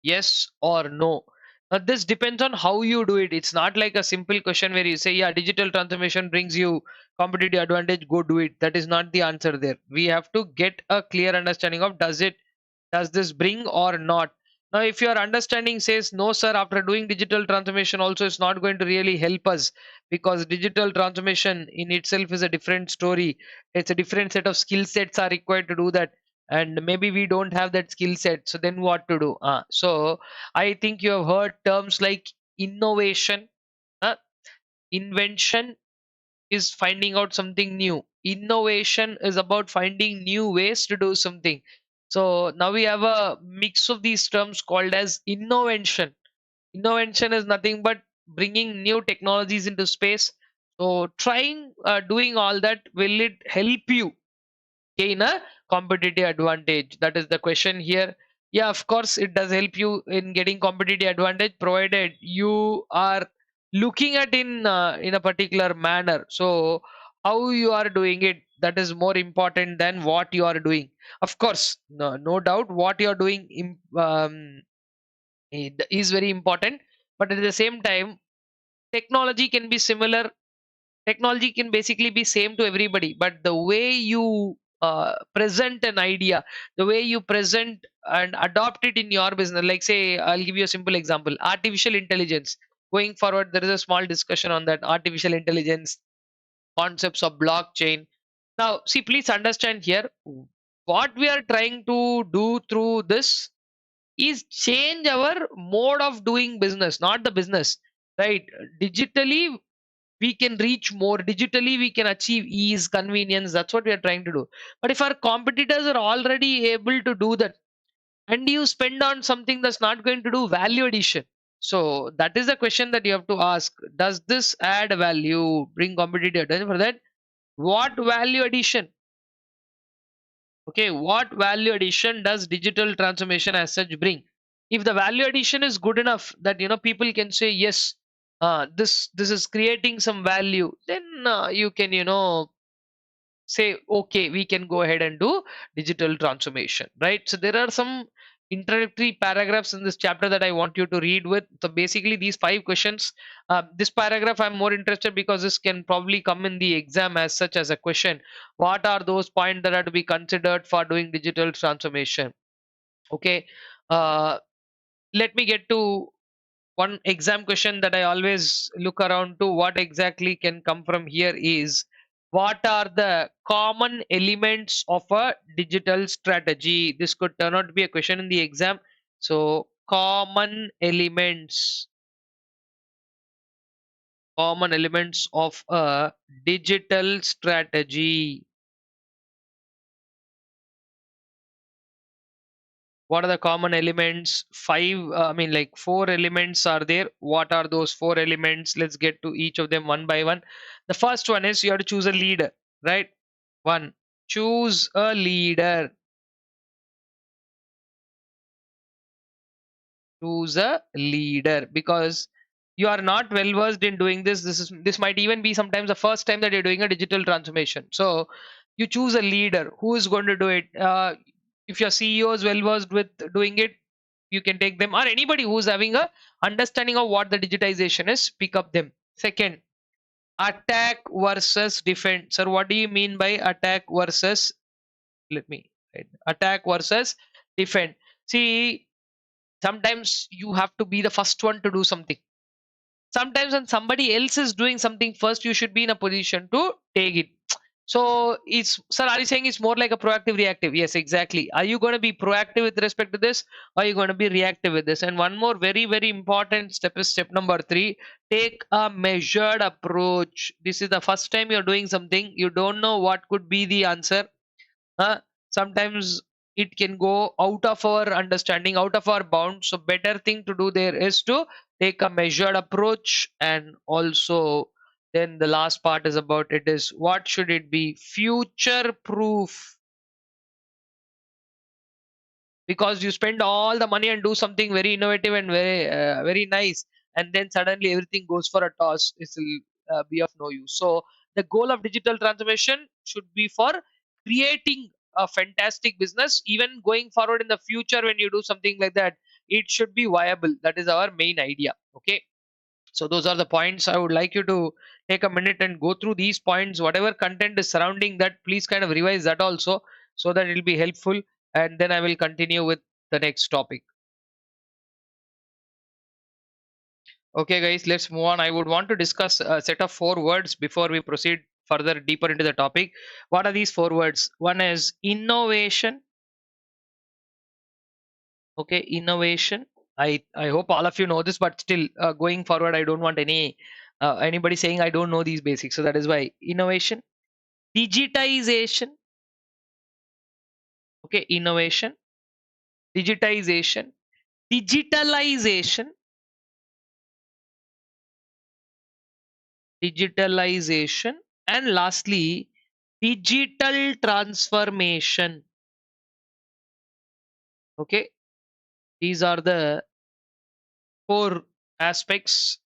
Yes or no? Now, this depends on how you do it. It's not like a simple question where you say, yeah, digital transformation brings you competitive advantage, go do it. That is not the answer there. We have to get a clear understanding of, does this bring or not. Now, if your understanding says no, sir, after doing digital transformation also, it's not going to really help us, because digital transformation in itself is a different story. It's a different set of skill sets are required to do that, and maybe we don't have that skill set. So then what to do? So I think you have heard terms like innovation. uh, Invention is finding out something new. Innovation is about finding new ways to do something. So now we have a mix of these terms called as innovation. Innovation is nothing but bringing new technologies into space. So trying doing all that, will it help you gain a competitive advantage? That is the question here. Yeah, of course it does help you in getting competitive advantage, provided you are looking at in a particular manner. So how you are doing it, that is more important than what you are doing. Of course, no doubt what you are doing is very important, but at the same time, technology can be similar. Technology can basically be same to everybody, but the way you present an idea, the way you present and adopt it in your business, like say, I'll give you a simple example: artificial intelligence. Going forward, there is a small discussion on that artificial intelligence, concepts of blockchain. Now, see, please understand here, what we are trying to do through this is change our mode of doing business, not the business, right? Digitally we can reach more, digitally we can achieve ease, convenience. That's what we are trying to do. But if our competitors are already able to do that, and you spend on something that's not going to do value addition, so that is the question that you have to ask: does this add value, bring competitive advantage? For that, what value addition? Okay, what value addition does digital transformation as such bring? If the value addition is good enough that people can say yes, this is creating some value, then you can say okay, we can go ahead and do digital transformation, right? So there are some introductory paragraphs in this chapter that I want you to read with. So basically these 5 questions, this paragraph I'm more interested because this can probably come in the exam as such as a question. What are those points that are to be considered for doing digital transformation? Okay, uh, let me get to one exam question that I always look around to. What exactly can come from here is, what are the common elements of a digital strategy? This could turn out to be a question in the exam. So common elements of a digital strategy. What are the common elements? I mean, like 4 elements are there. What are those 4 elements? Let's get to each of them one by one. The first one is, you have to choose a leader, right? One, choose a leader. Choose a leader, because you are not well versed in doing this. This might even be sometimes the first time that you're doing a digital transformation. So you choose a leader who is going to do it. If your CEO is well versed with doing it, You can take them, or anybody who's having a understanding of what the digitization is, pick up them. Second, attack versus defend. Sir, what do you mean by attack versus, let me write, attack versus defend? See, sometimes you have to be the first one to do something. Sometimes when somebody else is doing something first, you should be in a position to take it. So it's, sir, are you saying it's more like a proactive reactive? Yes, exactly. Are you going to be proactive with respect to this, or are you going to be reactive with this? And one more very, very important step is step number 3. Take a measured approach. This is the first time you're doing something, you don't know what could be the answer. Sometimes it can go out of our understanding, out of our bounds. So better thing to do there is to take a measured approach. And also, then the last part is about it is, what should it be? Future proof. Because you spend all the money and do something very innovative and very nice, and then suddenly everything goes for a toss, it will be of no use. So the goal of digital transformation should be for creating a fantastic business. Even going forward in the future, when you do something like that, it should be viable. That is our main idea. Okay, so those are the points. I would like you to take a minute and go through these points. Whatever content is surrounding that, please kind of revise that also, so that it will be helpful. And then I will continue with the next topic. Okay, guys, let's move on. I would want to discuss a set of 4 words before we proceed further deeper into the topic. What are these 4 words? One is innovation. Okay, innovation. I hope all of you know this, but still, going forward, I don't want anybody saying I don't know these basics. So that is why innovation. Digitization. Okay, innovation, digitization, digitalization, digitalization, and lastly, digital transformation. Okay, these are the 4 aspects.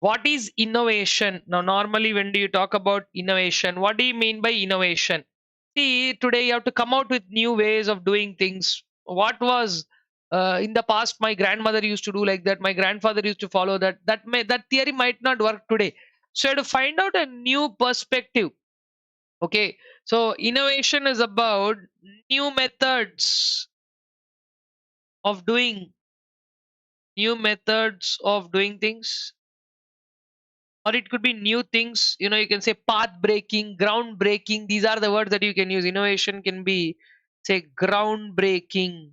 What is innovation? Now, normally, when do you talk about innovation, what do you mean by innovation? See, today you have to come out with new ways of doing things. What was in the past, my grandmother used to do like that. My grandfather used to follow that. That theory might not work today. So you have to find out a new perspective. Okay, so innovation is about new methods of doing new methods of doing things, or it could be new things. You can say path breaking, ground breaking. These are the words that you can use. Innovation can be, say, ground breaking.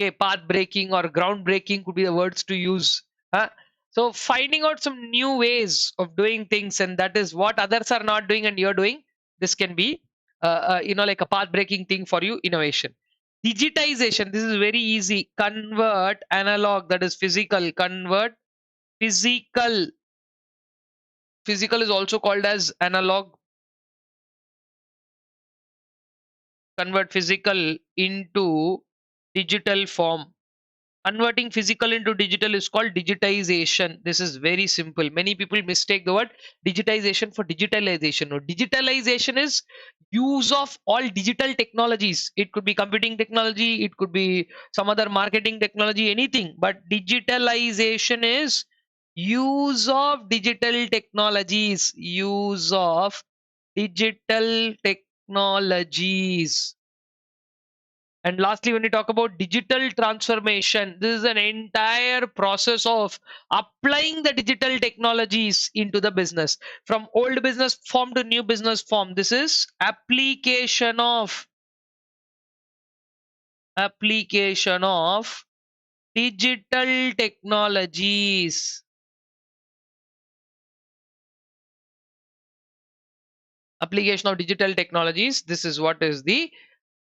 Okay, path breaking or ground breaking could be the words to use. Huh? So finding out some new ways of doing things, and that is what others are not doing and you're doing. This can be like a path breaking thing for you. Innovation. Digitization, this is very easy. Convert analog, that is physical, convert physical. Physical is also called as analog. Convert physical into digital form. Converting physical into digital is called digitization. This is very simple. Many people mistake the word digitization for digitalization. No, digitalization is use of all digital technologies. It could be computing technology, it could be some other marketing technology, anything. But digitalization is use of digital technologies. Use of digital technologies. And lastly, when we talk about digital transformation, this is an entire process of applying the digital technologies into the business, from old business form to new business form. This is application of digital technologies. Application of digital technologies. This is what is the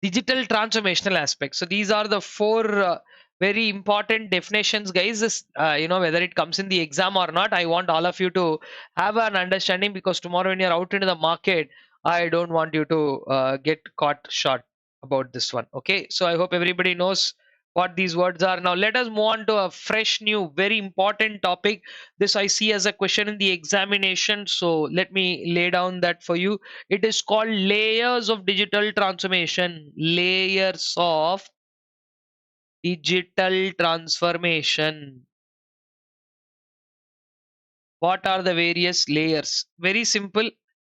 digital transformational aspect. So these are the 4 very important definitions, guys. Whether it comes in the exam or not, I want all of you to have an understanding, because tomorrow when you're out into the market, I don't want you to get caught short about this one. Okay, so I hope everybody knows what these words are. Now let us move on to a fresh, new, very important topic. This I see as a question in the examination, so let me lay down that for you. It is called layers of digital transformation. Layers of Digital transformation. What are the various layers? Very simple.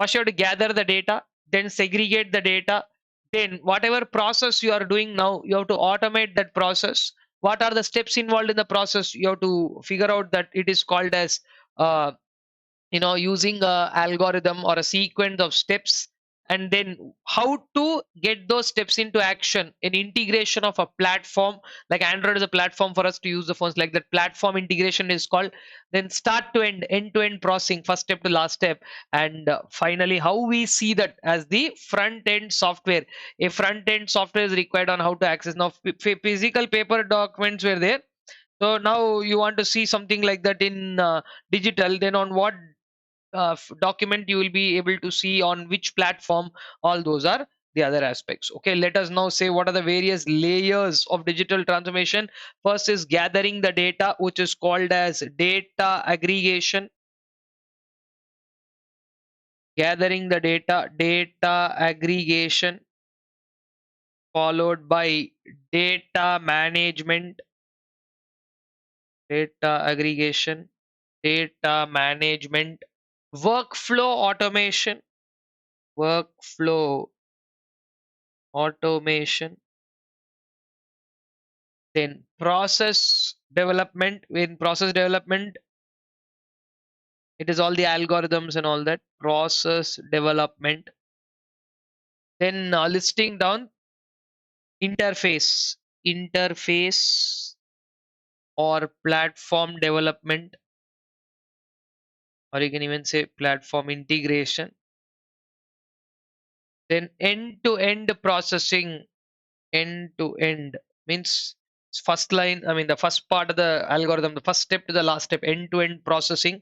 First, you have to gather the data, then segregate the data. Then, whatever process you are doing now, you have to automate that process. What are the steps involved in the process? You have to figure out that it is called as uh, using a algorithm or a sequence of steps, and then how to get those steps into action in integration of a platform. Like Android is a platform for us to use the phones, like that platform integration is called. Then start to end to end processing, first step to last step. And finally, how we see that as the front end software. A front end software is required on how to access. Now physical paper documents were there, so now you want to see something like that in digital. Then on what document you will be able to see, on which platform, all those are the other aspects. Okay, let us now say what are the various layers of digital transformation. First is gathering the data, which is called as data aggregation. Gathering the data aggregation, followed by data management. Data aggregation, data management, workflow automation. Workflow automation. Then process development. In process development, it is all the algorithms and all that. Process development. Then listing down interface or platform development, or you can even say platform integration. Then end to end processing. End to end means first line, I mean the first part of the algorithm, the first step to the last step, end to end processing.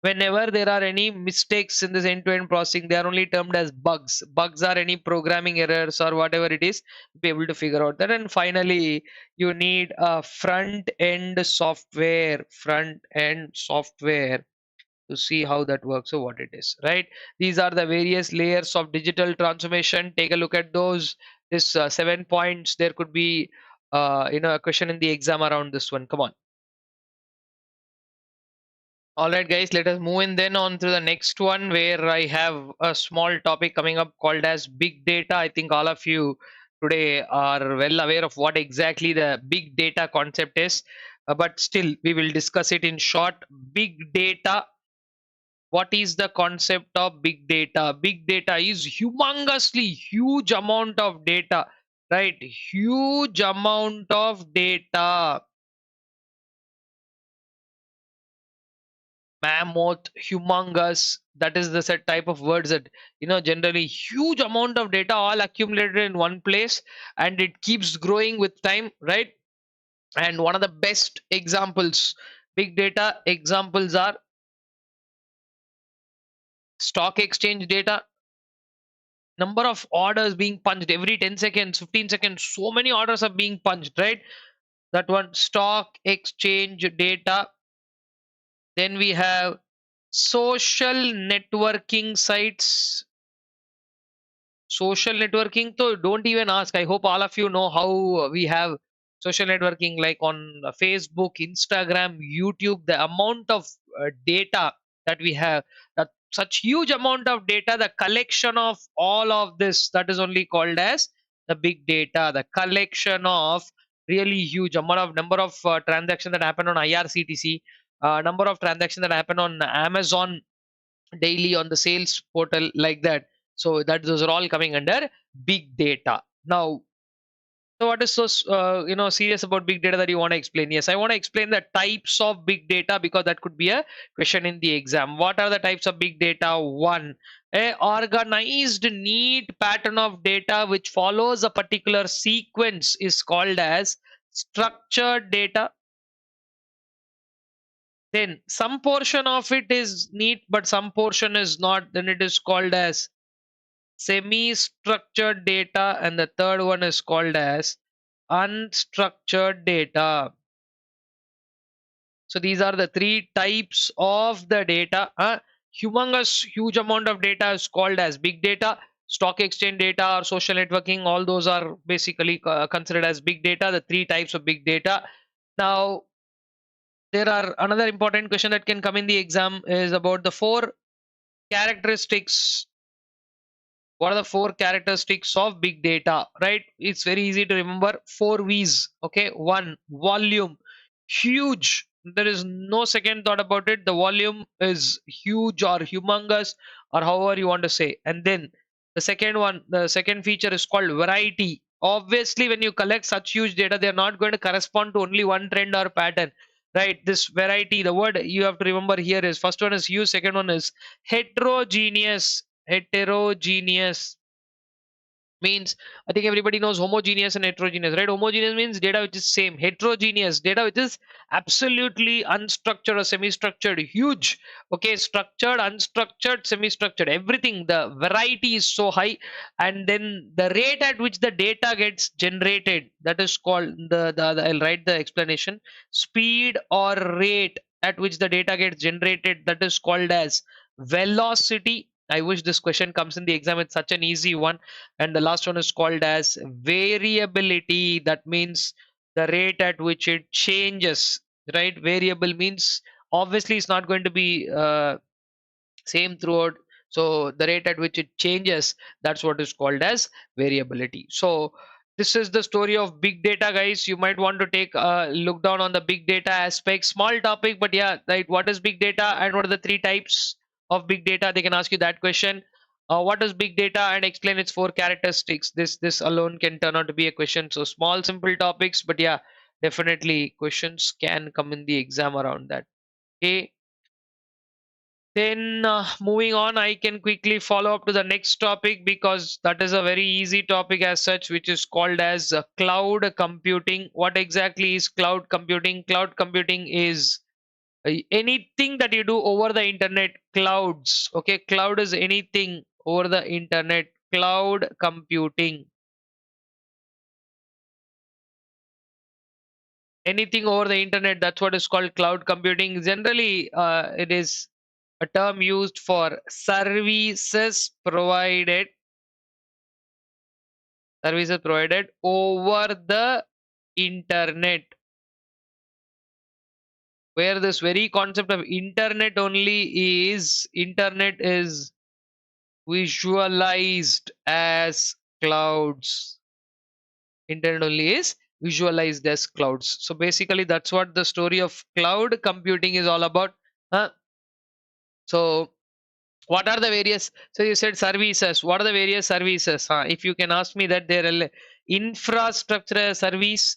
Whenever there are any mistakes in this end-to-end processing, they are only termed as bugs. Bugs are any programming errors or whatever it is, be able to figure out that. And finally, you need a front-end software to see how that works or what it is, right? These are the various layers of digital transformation. Take a look at those. This 7 points. There could be a question in the exam around this one. Come on. All right, guys, let us move in then on to the next one, where I have a small topic coming up called as big data. I think all of you today are well aware of what exactly the big data concept is, but still we will discuss it in short. Big data. What is the concept of big data? Big data is humongously huge amount of data, right? Huge amount of data. Mammoth, humongous, that is the set type of words that generally huge amount of data all accumulated in one place, and it keeps growing with time, right? And one of the best examples, big data examples are stock exchange data. Number of orders being punched every 10 seconds, 15 seconds, so many orders are being punched, right? That one, stock exchange data. Then we have social networking sites. Social networking, so don't even ask. I hope all of you know how we have social networking, like on Facebook, Instagram, YouTube. The amount of data that we have, that such huge amount of data, the collection of all of this, that is only called as the big data. The collection of really huge amount of number of transactions that happen on IRCTC, number of transactions that happen on Amazon daily, on the sales portal, like that. So that those are all coming under big data. Now, so what is so serious about big data that you want to explain? Yes, I want to explain the types of big data, because that could be a question in the exam. What are the types of big data? One, a organized neat pattern of data which follows a particular sequence is called as structured data. Then some portion of it is neat but some portion is not, then it is called as semi-structured data. And the third one is called as unstructured data. So these are the three types of the data. Humongous huge amount of data is called as big data. stock exchange data or social networking, all those are basically considered as big data, the three types of big data. Now, there are another important question that can come in the exam is about the four characteristics. What are the four characteristics of big data, right? It's very easy to remember. Four V's. Okay, one, volume, huge. There is no second thought about it. The volume is huge or humongous, or however you want to say. And then the second one, the second feature is called variety. Obviously, when you collect such huge data, they're not going to correspond to only one trend or pattern, right? This variety, the word you have to remember here is, first one is huge, second one is heterogeneous. Heterogeneous means, I think everybody knows homogeneous and heterogeneous, right? Homogeneous means data which is same. Heterogeneous, data which is absolutely unstructured or semi-structured. Huge. Okay, structured, unstructured, semi-structured, everything. The variety is so high, and then the rate at which the data gets generated, that is called the I'll write the explanation. Speed or rate at which the data gets generated, that is called as velocity. I wish this question comes in the exam. It's such an easy one. And the last one is called as variability. That means the rate at which it changes, right? Variable means obviously it's not going to be same throughout, so the rate at which it changes, that's what is called as variability. So this is the story of big data, guys. You might want to take a look down on the big data aspect. Small topic, but yeah, right. What is big data and what are the three types of big data? They can ask you that question. What is big data, and explain its four characteristics. This alone can turn out to be a question. So small simple topics, but yeah, definitely questions can come in the exam around that. Okay. Then moving on, I can quickly follow up to the next topic because that is a very easy topic as such, which is called as cloud computing. What exactly is cloud computing? Cloud computing is anything that you do over the internet. Clouds. Okay, cloud is anything over the internet. Cloud computing. Anything over the internet, that's what is called cloud computing. Generally, it is a term used for services provided over the internet, where this very concept of internet is visualized as clouds. Internet only is visualized as clouds. So basically that's what the story of cloud computing is all about. So what are the various, so you said services, what are the various services? If you can ask me that, there are infrastructure as service,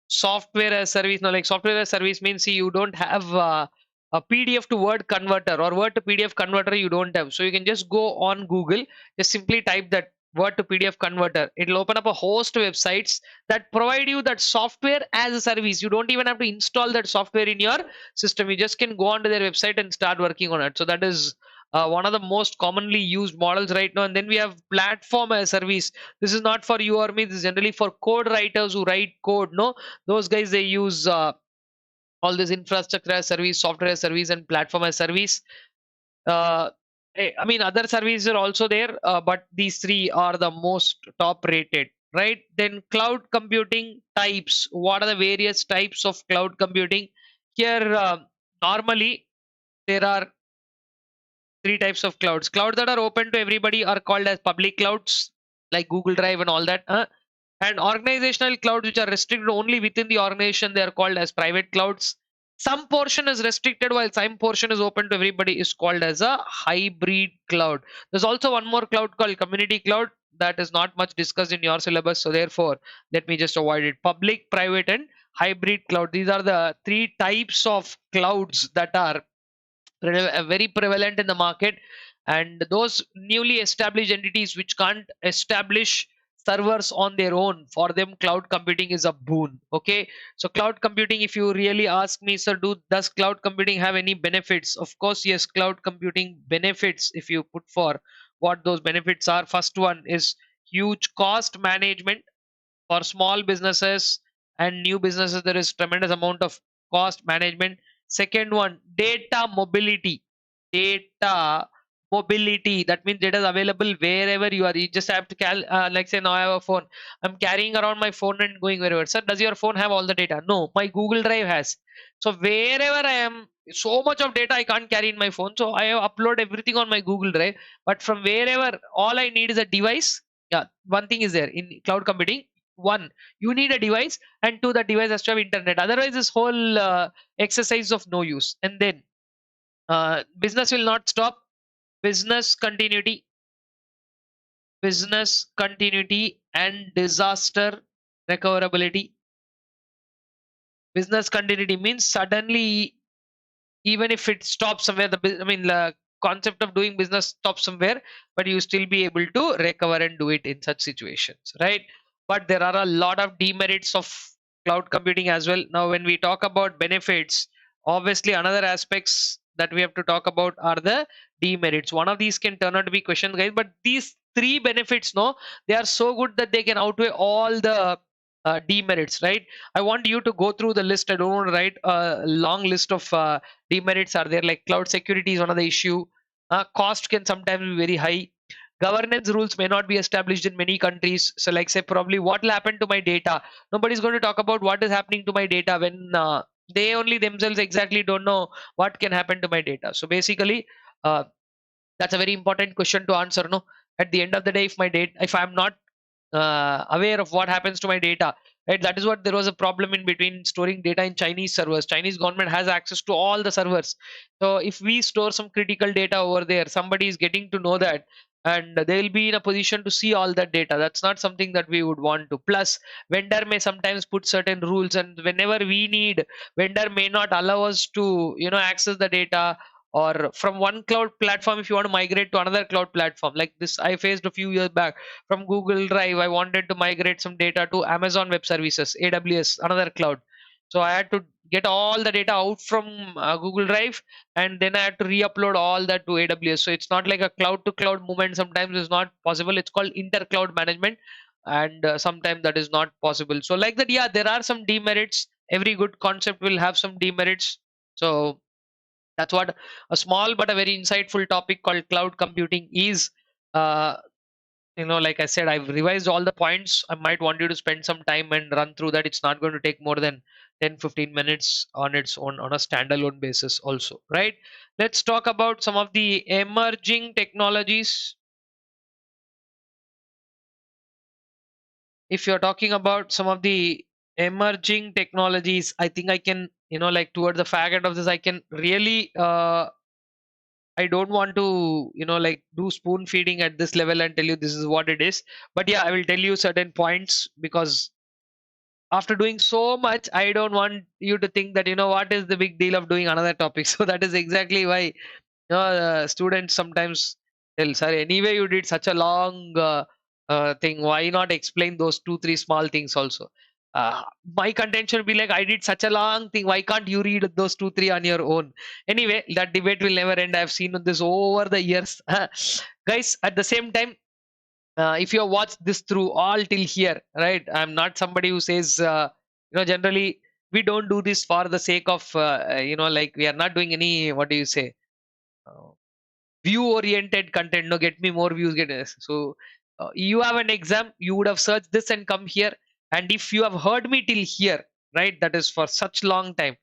software as service. Now, like software as service means, see, you don't have a PDF to Word converter or Word to PDF converter, you don't have. So you can just go on Google, just simply type that Word to PDF converter. It'll open up a host of websites that provide you that software as a service. You don't even have to install that software in your system. You just can go onto their website and start working on it. So that is one of the most commonly used models right now. And then we have platform as service. This is not for you or me. This is generally for code writers who write code. No, those guys, they use all this infrastructure as service, software as service, and platform as service. uh, I mean, other services are also there, but these three are the most top rated, right? Then cloud computing types. What are the various types of cloud computing? Here, normally there are three types of clouds. Clouds that are open to everybody are called as public clouds, like Google Drive and all that. And organizational clouds, which are restricted only within the organization, they are called as private clouds. Some portion is restricted while some portion is open to everybody, is called as a hybrid cloud. There's also one more cloud called community cloud that is not much discussed in your syllabus. So therefore, let me just avoid it. Public, private, and hybrid cloud. These are the three types of clouds that are very prevalent in the market. And those newly established entities which can't establish servers on their own, for them cloud computing is a boon. Okay, so cloud computing, if you really ask me, sir, does cloud computing have any benefits? Of course yes, cloud computing benefits. If you put for what those benefits are, first one is huge cost management. For small businesses and new businesses, there is tremendous amount of cost management. Second one, data mobility. Data mobility, that means data is available wherever you are. You just have to like say now I have a phone, I'm carrying around my phone and going wherever. Sir, does your phone have all the data? No, my Google Drive has. So wherever I am, so much of data I can't carry in my phone, so I have upload everything on my Google Drive. But from wherever, all I need is a device. Yeah, one thing is there in cloud computing. One, you need a device, and two, the device has to have internet, otherwise this whole exercise of no use. And then business will not stop. Business continuity, business continuity and disaster recoverability. Business continuity means suddenly, even if it stops somewhere, the concept of doing business stops somewhere, but you still be able to recover and do it in such situations, right? But there are a lot of demerits of cloud computing as well. Now when we talk about benefits, obviously another aspects that we have to talk about are the demerits. One of these can turn out to be questions, guys, but these three benefits, no, they are so good that they can outweigh all the demerits, right? I want you to go through the list. I don't want to write a long list of demerits are there, like cloud security is one of the issue. Cost can sometimes be very high. Governance rules may not be established in many countries. So like say probably what will happen to my data, nobody's going to talk about what is happening to my data when they only themselves exactly don't know what can happen to my data. So basically uh, that's a very important question to answer, no? At the end of the day, if my data, if I'm not aware of what happens to my data, right? That is what there was a problem in between storing data in Chinese servers. Chinese government has access to all the servers, so if we store some critical data over there, somebody is getting to know that, and they'll be in a position to see all that data. That's not something that we would want to. Plus vendor may sometimes put certain rules, and whenever we need, vendor may not allow us to access the data, or from one cloud platform if you want to migrate to another cloud platform. Like this I faced a few years back. From Google Drive, I wanted to migrate some data to Amazon Web Services, AWS, another cloud. So I had to get all the data out from Google Drive, and then I had to re-upload all that to AWS. So it's not like a cloud to cloud movement. Sometimes it's not possible. It's called inter-cloud management, and sometimes that is not possible. So like that, yeah, there are some demerits. Every good concept will have some demerits. So that's what a small but a very insightful topic called cloud computing is. Uh, like I said, I've revised all the points. I might want you to spend some time and run through that. It's not going to take more than 10-15 minutes on its own on a standalone basis also, right? Let's talk about some of the emerging technologies. If you're talking about some of the emerging technologies, I think I can, like towards the fag end of this, I can really I don't want to, like do spoon feeding at this level and tell you this is what it is. But yeah, I will tell you certain points, because after doing so much, I don't want you to think that, what is the big deal of doing another topic. So that is exactly why, students sometimes tell, sir, anyway, you did such a long thing. Why not explain those two, three small things also? My contention would be like, I did such a long thing. Why can't you read those two, three on your own? Anyway, that debate will never end. I've seen this over the years. Guys, at the same time, if you have watched this through all till here, right? I'm not somebody who says, generally, we don't do this for the sake of, like we are not doing any, what do you say? Uh, view oriented content. No, get me more views, get this. So you have an exam, you would have searched this and come here. And if you have heard me till here, right, that is for such long time,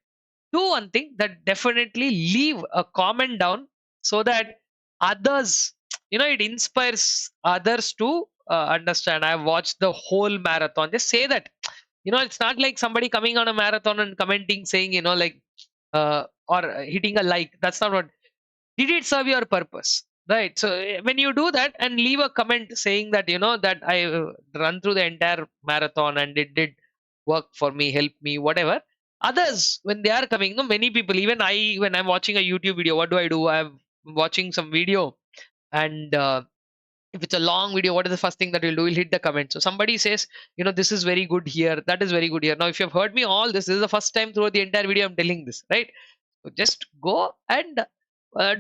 do one thing, that definitely leave a comment down, so that others, it inspires others to understand. I've watched the whole marathon. Just say that, it's not like somebody coming on a marathon and commenting saying, like or hitting a like. That's not what. Did it serve your purpose, right? So when you do that and leave a comment saying that, that I run through the entire marathon and it did work for me, help me, whatever. Others, when they are coming, many people, even I, when I'm watching a YouTube video, what do? I'm watching some video, and if it's a long video, what is the first thing that you'll do? You'll hit the comment. So somebody says, this is very good here, that is very good here. Now if you've heard me all this is the first time throughout the entire video I'm telling this, right? So just go and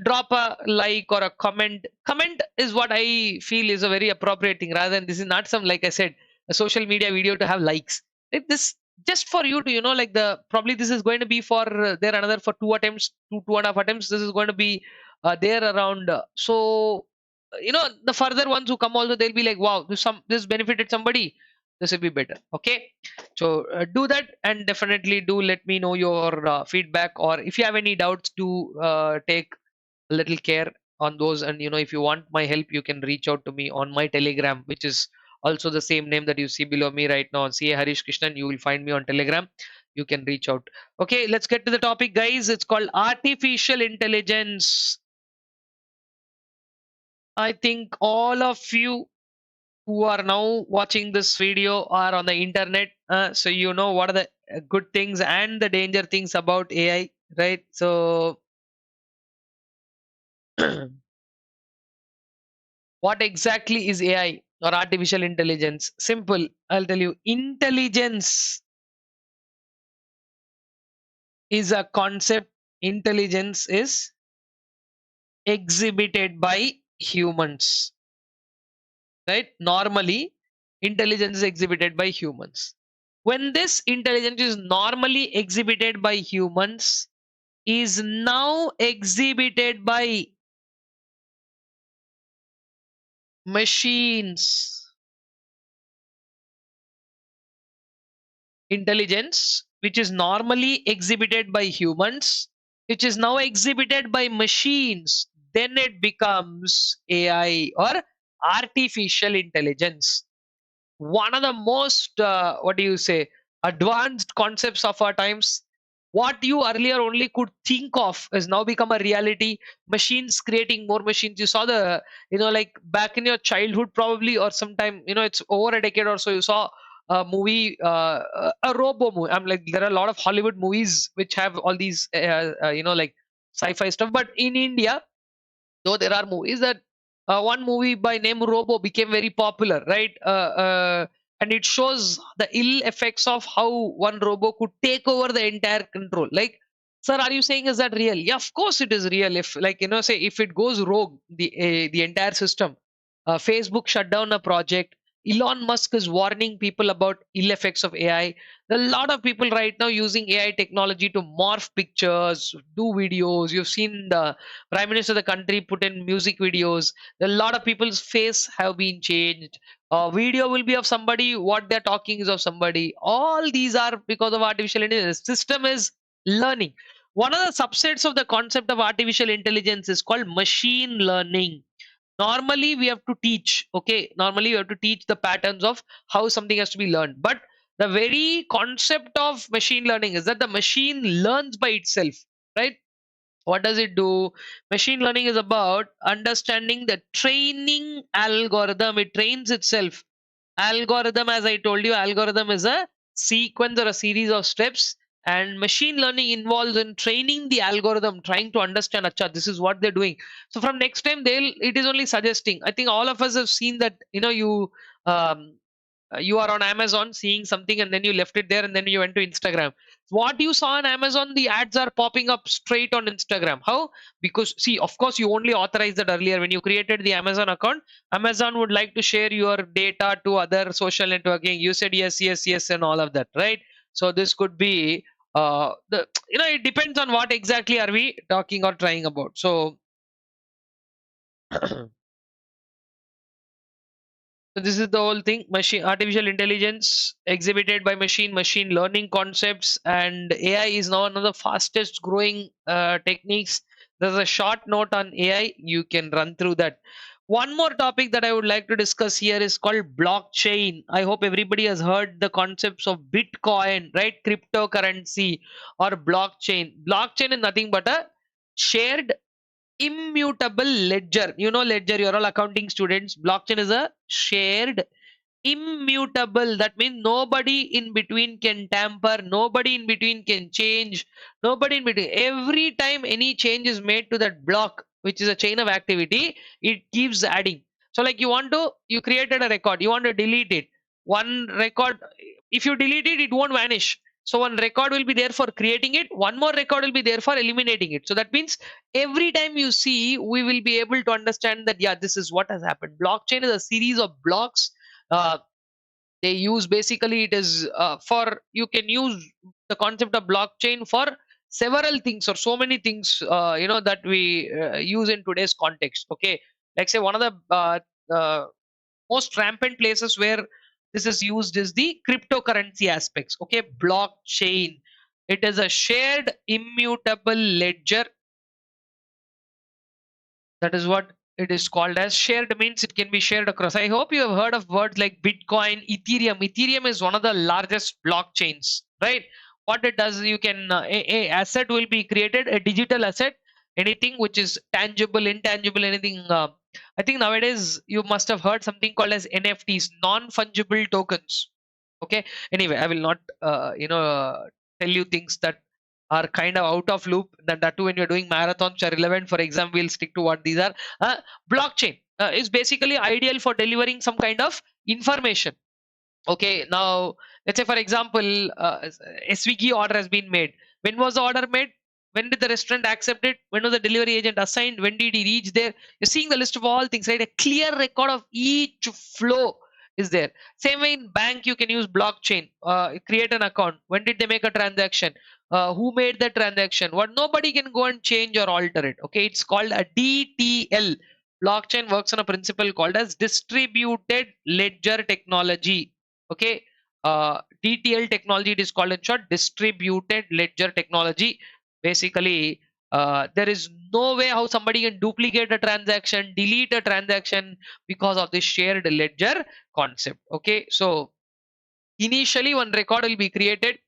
drop a like or a comment. Comment is what I feel is a very appropriate thing, rather than this is not some, like I said, a social media video to have likes. Like this, just for you to, like the, probably this is going to be for there another for two attempts, two and a half attempts. This is going to be there around. The further ones who come also, they'll be like, wow, this benefited somebody. This will be better. Okay, so do that, and definitely do let me know your feedback, or if you have any doubts, do take a little care on those. And if you want my help, you can reach out to me on my Telegram, which is also the same name that you see below me right now, on CA Harish Krishnan. You will find me on Telegram. You can reach out. Okay, let's get to the topic, guys. It's called artificial intelligence. I think all of you who are now watching this video are on the internet, so you know what are the good things and the danger things about AI, right? So what exactly is AI or artificial intelligence? Simple, I'll tell you. Intelligence is a concept. Intelligence is exhibited by humans, right? Normally, intelligence is exhibited by humans. When this intelligence is normally exhibited by humans, is now exhibited by machines. Intelligence, which is normally exhibited by humans, which is now exhibited by machines, then it becomes AI or artificial intelligence. One of the most, what do you say, advanced concepts of our times. What you earlier only could think of has now become a reality. Machines creating more machines. You saw the, like back in your childhood, probably, or sometime, it's over a decade or so, you saw a movie, a robo movie. I'm like, there are a lot of Hollywood movies which have all these, like sci-fi stuff. But in India, though there are movies that, one movie by name Robo became very popular, right? And it shows the ill effects of how one robo could take over the entire control. Like, sir, are you saying is that real? Yeah, of course it is real. If, like, say if it goes rogue, the entire system, Facebook shut down a project. Elon Musk is warning people about ill effects of AI. There are a lot of people right now using AI technology to morph pictures, do videos. You've seen the prime minister of the country put in music videos. A lot of people's face have been changed. Video will be of somebody, what they're talking is of somebody. All these are because of artificial intelligence. System is learning. One of the subsets of the concept of artificial intelligence is called machine learning. Normally we have to teach, okay, normally we have to teach the patterns of how something has to be learned. But the very concept of machine learning is that the machine learns by itself, right? What does it do? Machine learning is about understanding the training algorithm. It trains itself. Algorithm, as I told you, algorithm is a sequence or a series of steps, and machine learning involves in training the algorithm, trying to understand, acha, this is what they're doing. So from next time, it is only suggesting. I think all of us have seen that, um, you are on Amazon seeing something, and then you left it there, and then you went to Instagram. What you saw on Amazon, the ads are popping up straight on Instagram. How? Because, see, of course, you only authorized that earlier when you created the Amazon account. Amazon would like to share your data to other social networking. You said yes, yes, yes, and all of that, right? So this could be, the it depends on what exactly are we talking or trying about. So so this is the whole thing. Machine artificial intelligence exhibited by machine learning concepts, and AI is now one of the fastest growing techniques. There's a short note on AI. You can run through that. One more topic that I would like to discuss here is called blockchain. I hope everybody has heard the concepts of Bitcoin, right? Cryptocurrency or blockchain. Blockchain is nothing but a shared immutable ledger. Ledger, you're all accounting students. Blockchain is a shared immutable. That means nobody in between can tamper, nobody in between can change, nobody in between. Every time any change is made to that block, which is a chain of activity, it keeps adding. So, like, you created a record, you want to delete it. One record, if you delete it, it won't vanish. So one record will be there for creating it, one more record will be there for eliminating it. So that means every time you see, we will be able to understand that, yeah, this is what has happened. Blockchain is a series of blocks. Uh, they use, basically, it is, for, you can use the concept of blockchain for several things or so many things that we use in today's context. Okay, like say one of the most rampant places where this is used is the cryptocurrency aspects. Okay, blockchain, it is a shared immutable ledger. That is what it is called as. Shared means it can be shared across. I hope you have heard of words like Bitcoin, Ethereum. Ethereum is one of the largest blockchains, right? What it does, you can a asset will be created, a digital asset, anything which is tangible, intangible, anything. I think nowadays you must have heard something called as NFTs, non-fungible tokens. Okay. Anyway, I will not tell you things that are kind of out of loop. That too when you're doing marathons which are relevant for exam, we'll stick to what these are. Blockchain is basically ideal for delivering some kind of information. Okay, now let's say for example, a Swiggy order has been made. When was the order made? When did the restaurant accept it? When was the delivery agent assigned? When did he reach there? You're seeing the list of all things, right? A clear record of each flow is there. Same way in bank, you can use blockchain. Create an account. When did they make a transaction? Who made the transaction? What, nobody can go and change or alter it. Okay, it's called a DTL. Blockchain works on a principle called as distributed ledger technology. Okay, DTL technology, it is called in short distributed ledger technology. Basically, there is no way how somebody can duplicate a transaction, delete a transaction because of this shared ledger concept. Okay, so initially one record will be created,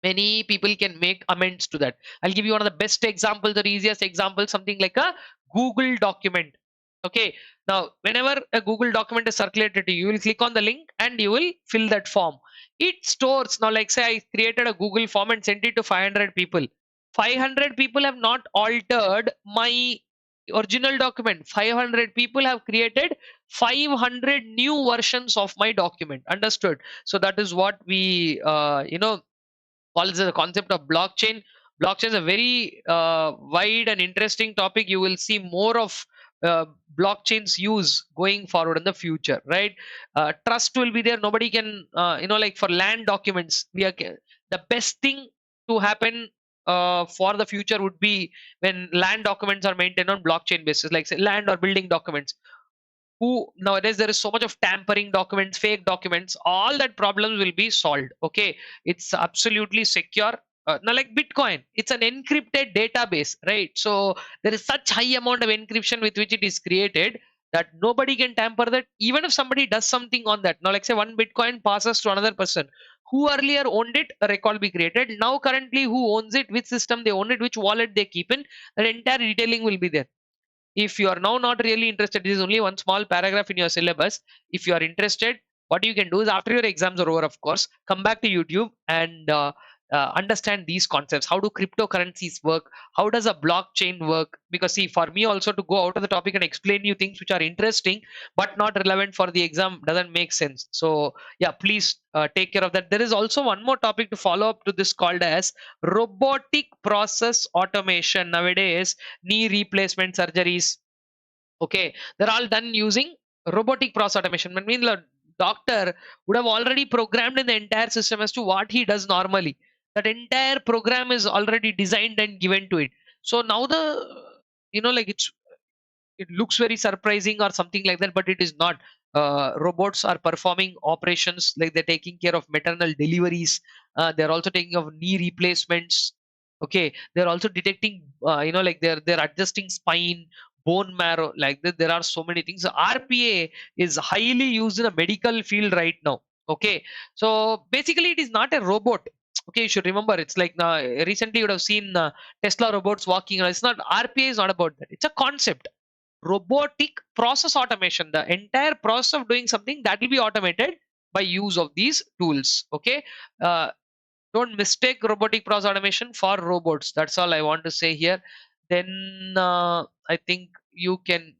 many people can make amends to that. I'll give you one of the best examples or easiest example, something like a Google document. Okay, now whenever a Google document is circulated to you, you will click on the link and you will fill that form. It stores, now like say I created a Google form and sent it to 500 people. 500 people have not altered my original document. 500 people have created 500 new versions of my document. Understood? So that is what we calls the concept of blockchain. Blockchain is a very wide and interesting topic. You will see more of blockchain's use going forward in the future, right? Trust will be there. Nobody can, like for land documents, the best thing to happen for the future would be when land documents are maintained on blockchain basis, like say land or building documents. Who nowadays there is so much of tampering documents, fake documents, all that problems will be solved. Okay, it's absolutely secure. Now like Bitcoin, it's an encrypted database, right? So there is such high amount of encryption with which it is created that nobody can tamper that. Even if somebody does something on that, now like say one Bitcoin passes to another person who earlier owned it, a record will be created. Now currently who owns it, which system they own it, which wallet they keep in, that entire detailing will be there. If you are now not really interested, this is only one small paragraph in your syllabus. If you are interested, what you can do is after your exams are over, of course, come back to YouTube and understand these concepts. How do cryptocurrencies work? How does a blockchain work? Because see, for me also to go out of the topic and explain you things which are interesting but not relevant for the exam doesn't make sense. So yeah, please take care of that. There is also one more topic to follow up to this called as robotic process automation. Nowadays knee replacement surgeries, okay, they're all done using robotic process automation. I mean, the doctor would have already programmed in the entire system as to what he does normally. That entire program is already designed and given to it. So now like it looks very surprising or something like that, but it is not. Robots are performing operations like they're taking care of maternal deliveries. They're also taking of knee replacements. Okay, they're also detecting, like they're adjusting spine, bone marrow. Like that, there are so many things. So RPA is highly used in the medical field right now. Okay, so basically, it is not a robot. Okay, you should remember it's like recently you would have seen Tesla robots walking. It's not, RPA is not about that. It's a concept. Robotic process automation, the entire process of doing something that will be automated by use of these tools. Okay, uh, don't mistake robotic process automation for robots. That's all I want to say here. Then I think you can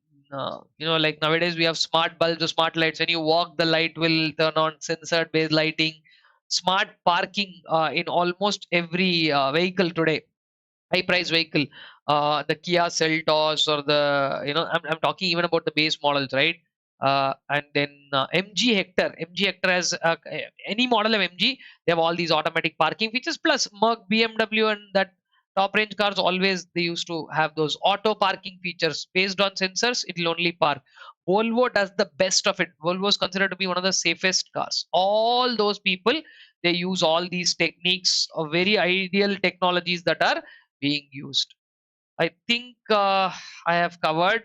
like nowadays we have smart bulbs or smart lights. When you walk, the light will turn on. Sensor based lighting, smart parking in almost every vehicle today, high price vehicle, the Kia Seltos or the, I'm talking even about the base models, right? And then MG Hector. MG Hector has any model of MG, they have all these automatic parking features plus Merc, BMW, and that top range cars always they used to have those auto parking features. Based on sensors, it will only park. Volvo does the best of it. Volvo is considered to be one of the safest cars. All those people, they use all these techniques of very ideal technologies that are being used. I think I have covered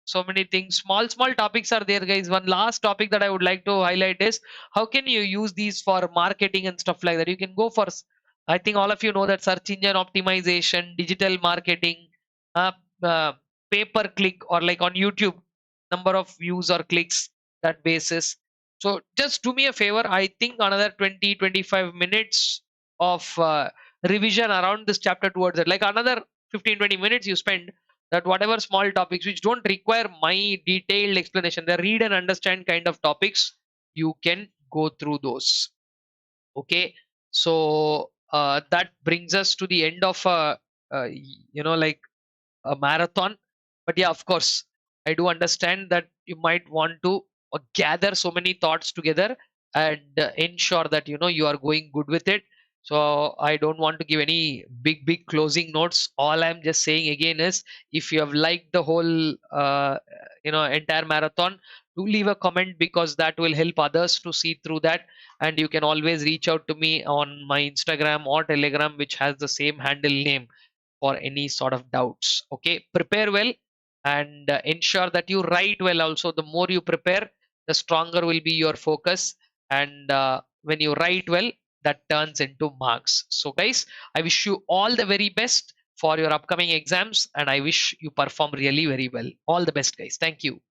so many things. Small topics are there, guys. One last topic that I would like to highlight is how can you use these for marketing and stuff like that. You can go for, I think all of you know that search engine optimization, digital marketing, uh, uh, pay per click, or like on YouTube, number of views or clicks, that basis. So just do me a favor, I think another 20-25 minutes of revision around this chapter towards it, like another 15-20 minutes you spend, that whatever small topics which don't require my detailed explanation, the read and understand kind of topics, you can go through those. Okay, so that brings us to the end of like a marathon. But yeah, of course, I do understand that you might want to gather so many thoughts together and ensure that you are going good with it. So I don't want to give any big closing notes. All I'm just saying again is, if you have liked the whole entire marathon, do leave a comment, because that will help others to see through that. And you can always reach out to me on my Instagram or Telegram, which has the same handle name, for any sort of doubts. Okay, prepare well and ensure that you write well also. The more you prepare, the stronger will be your focus. And when you write well, that turns into marks. So, guys, I wish you all the very best for your upcoming exams, and I wish you perform really very well. All the best, guys. Thank you.